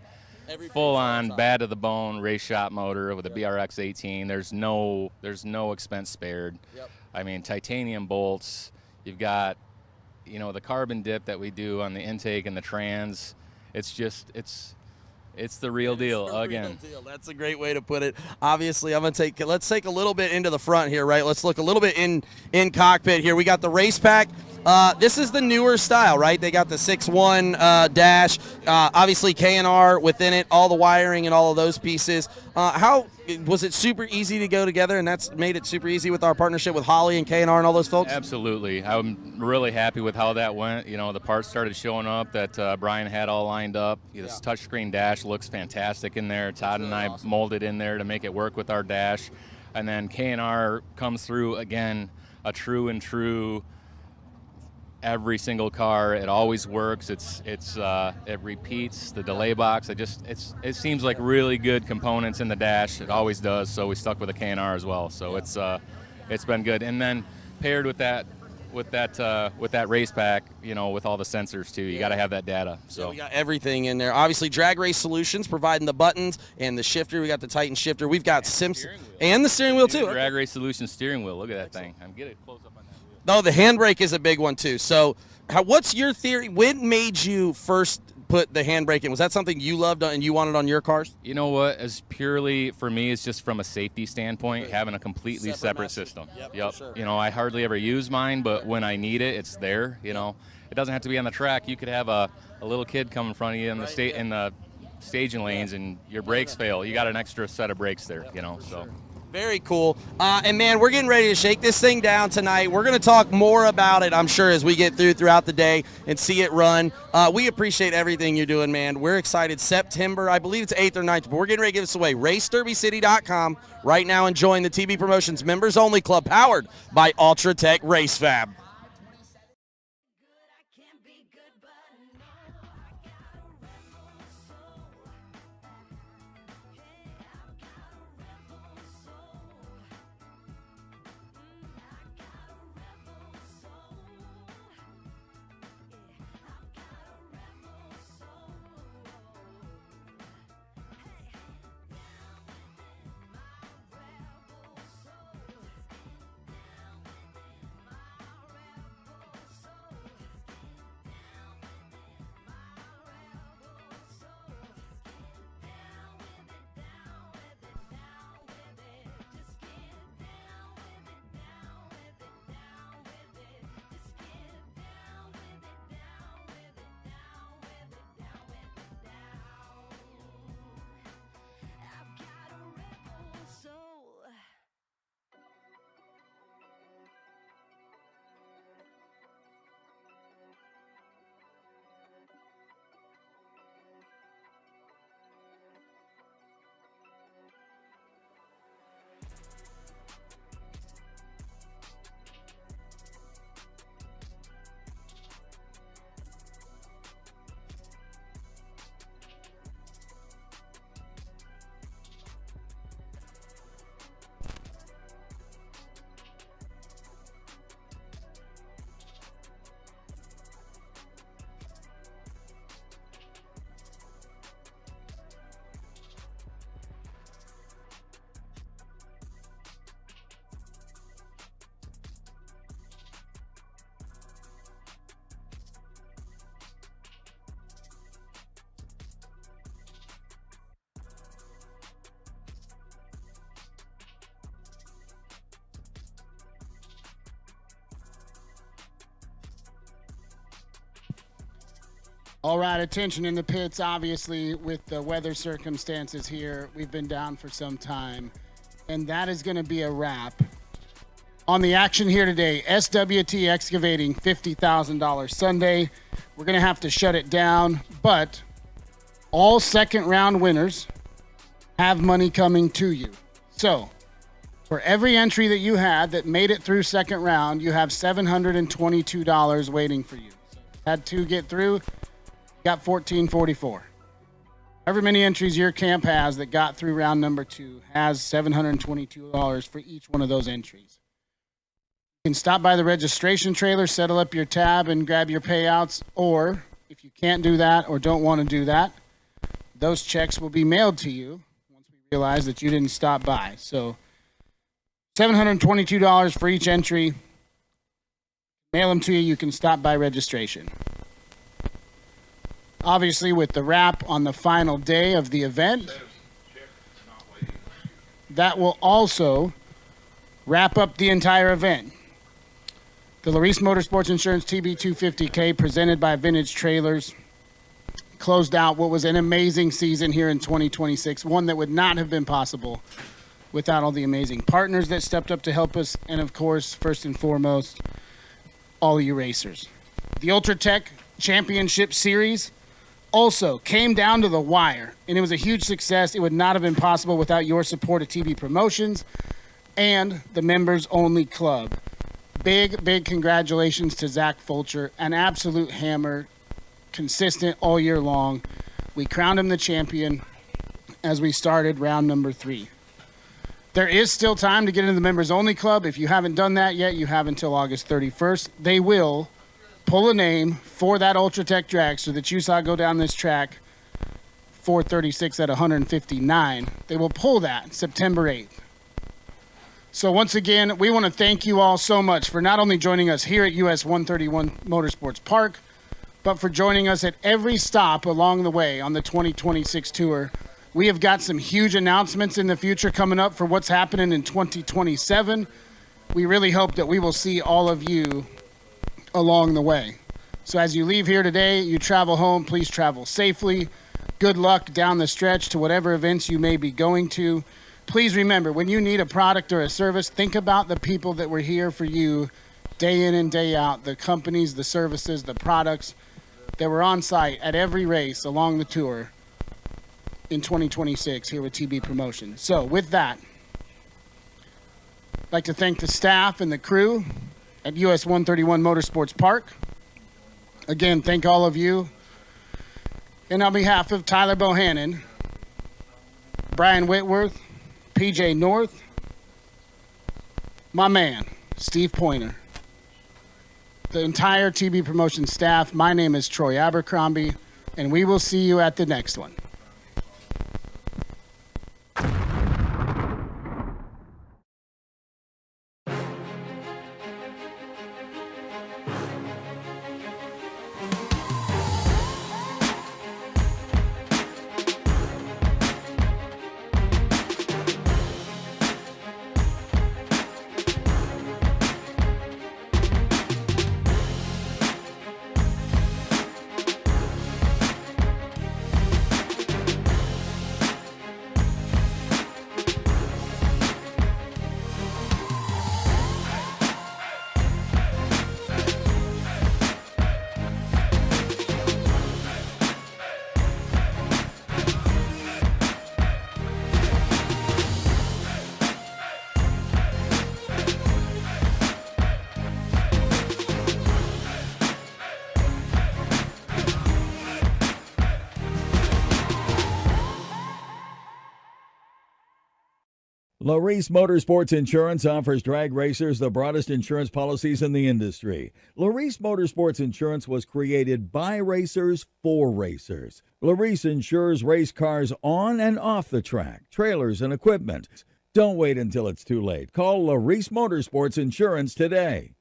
full-on bad to the bone race shop motor with a BRX 18. There's no expense spared. I mean, titanium bolts. You've got, the carbon dip that we do on the intake and the trans. It's the real deal again. That's a great way to put it. Obviously, let's take a little bit into the front here, right? Let's look a little bit in cockpit here. We got the race pack. This is the newer style, right? They got the 6.1 dash, obviously K&R within it, all the wiring and all of those pieces. How was it super easy to go together, and that's made it super easy with our partnership with Holly and K&R and all those folks? Absolutely. I'm really happy with how that went. The parts started showing up that Brian had all lined up. This touchscreen dash looks fantastic in there. Todd and I molded in there to make it work with our dash. And then K&R comes through, again, a true and true every single car. It always works. It repeats the delay box. It seems like really good components in the dash. It always does. So we stuck with a K&R as well. So it's been good. And then paired with that race pack, with all the sensors too. You got to have that data. So we got everything in there. Obviously, Drag Race Solutions providing the buttons and the shifter. We got the Titan shifter. We've got Simpson and the steering wheel too. Drag Race Solutions steering wheel. Look at that thing. I'm getting close up on that. No, the handbrake is a big one too. So, what's your theory? When made you first put the handbrake in? Was that something you loved and you wanted on your cars? You know what? As purely for me, it's just from a safety standpoint, having a completely separate system. Yep. Sure. I hardly ever use mine, but when I need it, it's there. It doesn't have to be on the track. You could have a little kid come in front of you in the staging lanes, and your brakes fail. You got an extra set of brakes there. So. Very cool. And, man, we're getting ready to shake this thing down tonight. We're going to talk more about it, I'm sure, as we get throughout the day and see it run. We appreciate everything you're doing, man. We're excited. September, I believe it's 8th or 9th, but we're getting ready to give this away. RaceDerbyCity.com right now and join the TB Promotions Members Only Club powered by Ultratech Race Fab. All right, attention in the pits. Obviously, with the weather circumstances here, we've been down for some time, and that is going to be a wrap on the action here today. SWT Excavating, $50,000 Sunday. We're going to have to shut it down, but all second round winners have money coming to you. So for every entry that you had that made it through second round, you have $722 waiting for you. Had to get through, got $1,444. However many entries your camp has that got through round number 2 has $722 for each one of those entries. You can stop by the registration trailer, settle up your tab, and grab your payouts, or if you can't do that or don't want to do that, those checks will be mailed to you once we realize that you didn't stop by. So $722 for each entry. Mail them to you. You can stop by registration. Obviously, with the wrap on the final day of the event, that will also wrap up the entire event. The LARIS Motorsports Insurance TB250K presented by Vintage Trailers closed out what was an amazing season here in 2026, one that would not have been possible without all the amazing partners that stepped up to help us, and of course, first and foremost, all of you racers. The Ultratech Championship Series also came down to the wire, and it was a huge success. It would not have been possible without your support of TB Promotions and the members-only club. Big congratulations to Zach Fulcher, an absolute hammer, consistent all year long. We crowned him the champion as we started round number 3. There is still time to get into the members-only club. If you haven't done that yet, you have until August 31st. They will pull a name for that Ultratech dragster that you saw go down this track, 436 at 159. They will pull that September 8th. So once again, we want to thank you all so much for not only joining us here at US 131 Motorsports Park, but for joining us at every stop along the way on the 2026 tour. We have got some huge announcements in the future coming up for what's happening in 2027. We really hope that we will see all of you along the way. So as you leave here today, you travel home, please travel safely. Good luck down the stretch to whatever events you may be going to. Please remember, when you need a product or a service, think about the people that were here for you day in and day out, the companies, the services, the products that were on site at every race along the tour in 2026 here with TB Promotions. So with that, I'd like to thank the staff and the crew at US 131 Motorsports Park. Again, thank all of you. And on behalf of Tyler Bohannon, Brian Whitworth, PJ North, my man, Steve Pointer, the entire TB Promotion staff, my name is Troy Abercrombie, and we will see you at the next one. LARIS Motorsports Insurance offers drag racers the broadest insurance policies in the industry. LARIS Motorsports Insurance was created by racers for racers. LARIS insures race cars on and off the track, trailers, and equipment. Don't wait until it's too late. Call LARIS Motorsports Insurance today.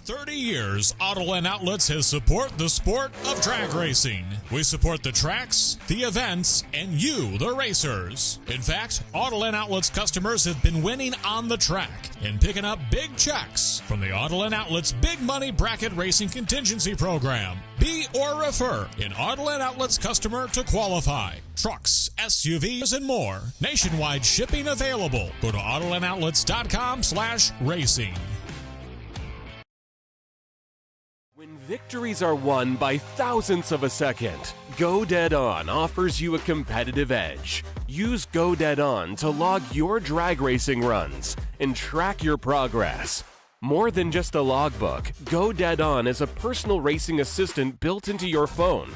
30 years, Autoland Outlets has supported the sport of drag racing. We support the tracks, the events, and you, the racers. In fact, Autoland Outlets customers have been winning on the track and picking up big checks from the Autoland Outlets Big Money Bracket Racing Contingency Program. Be or refer an Autoland Outlets customer to qualify. Trucks, SUVs, and more. Nationwide shipping available. Go to AutolandOutlets.com/racing. When victories are won by thousandths of a second, Go Dead On offers you a competitive edge. Use Go Dead On to log your drag racing runs and track your progress. More than just a logbook, Go Dead On is a personal racing assistant built into your phone.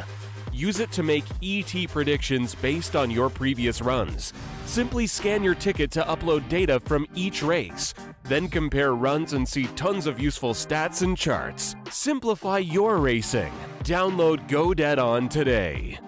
Use it to make ET predictions based on your previous runs. Simply scan your ticket to upload data from each race. Then compare runs and see tons of useful stats and charts. Simplify your racing. Download Go Dead On today.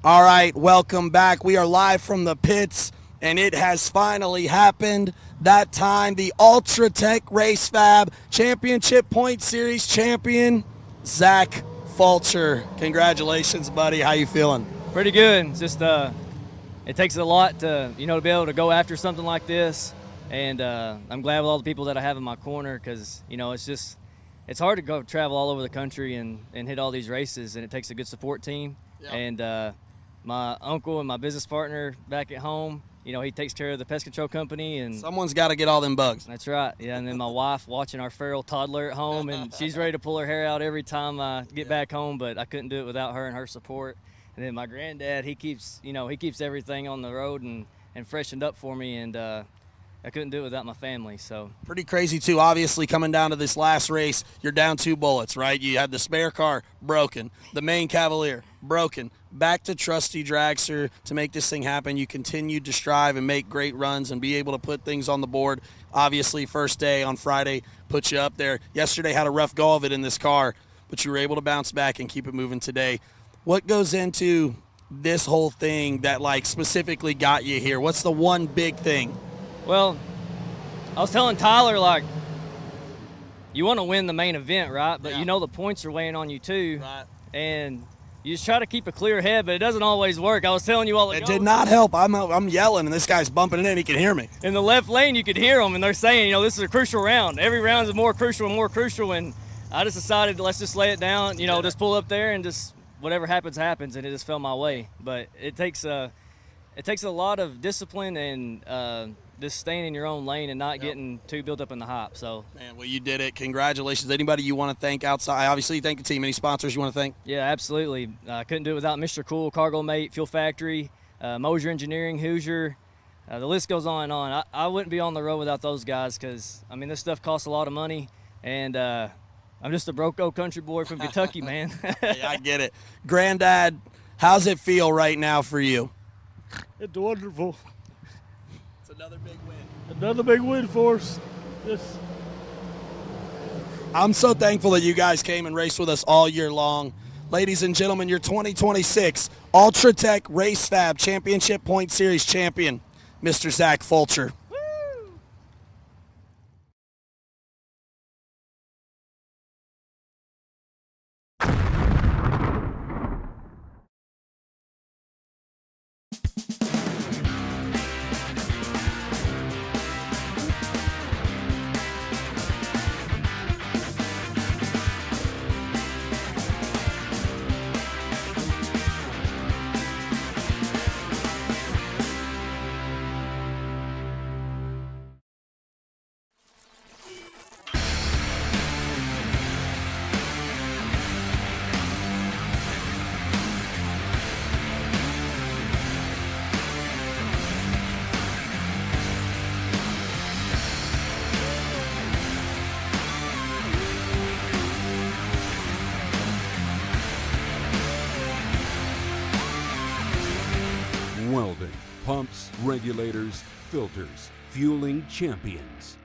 All right, welcome back. We are live from the pits, and it has finally happened. That time, the Ultra Tech Race Fab Championship Point Series champion, Zach Fulcher. Congratulations, buddy. How you feeling? Pretty good. It's just it takes a lot to to be able to go after something like this, and I'm glad with all the people that I have in my corner because it's hard to go travel all over the country and hit all these races, and it takes a good support team. Yep. And my uncle and my business partner back at home, he takes care of the pest control company, and someone's got to get all them bugs. That's right. Yeah, and then my wife watching our feral toddler at home, and she's ready to pull her hair out every time I get back home, but I couldn't do it without her and her support. And then my granddad, he keeps everything on the road and freshened up for me, and I couldn't do it without my family. So pretty crazy too. Obviously, coming down to this last race, you're down 2 bullets, right? You had the spare car broken, the main Cavalier broken. Back to trusty dragster to make this thing happen. You continued to strive and make great runs and be able to put things on the board. Obviously, first day on Friday put you up there. Yesterday had a rough go of it in this car, but you were able to bounce back and keep it moving today. What goes into this whole thing that specifically got you here? What's the one big thing? Well, I was telling Tyler, you want to win the main event, right? But the points are weighing on you too. Right. And you just try to keep a clear head, but it doesn't always work. I was telling you all ago. It did not help. I'm yelling, and this guy's bumping it in. He can hear me. In the left lane, you could hear them, and they're saying, this is a crucial round. Every round is more crucial and more crucial, and I just decided, let's just lay it down, just pull up there and just whatever happens, happens, and it just fell my way. But it takes a lot of discipline and just staying in your own lane and not getting too built up in the hype. So, man, well, you did it. Congratulations. Anybody you want to thank outside? Obviously, you thank the team. Any sponsors you want to thank? Yeah, absolutely. I couldn't do it without Mr. Cool, Cargo Mate, Fuel Factory, Moser Engineering, Hoosier, The list goes on and on. I wouldn't be on the road without those guys because, I mean, this stuff costs a lot of money, and I'm just a broke old country boy from Kentucky, man. Yeah, I get it. Granddad, how's it feel right now for you? It's wonderful. It's another big win. Another big win for us. Yes. I'm so thankful that you guys came and raced with us all year long. Ladies and gentlemen, your 2026 Ultra Tech Race Fab Championship Point Series champion, Mr. Zach Fulcher. Weldon, pumps, regulators, filters, fueling champions.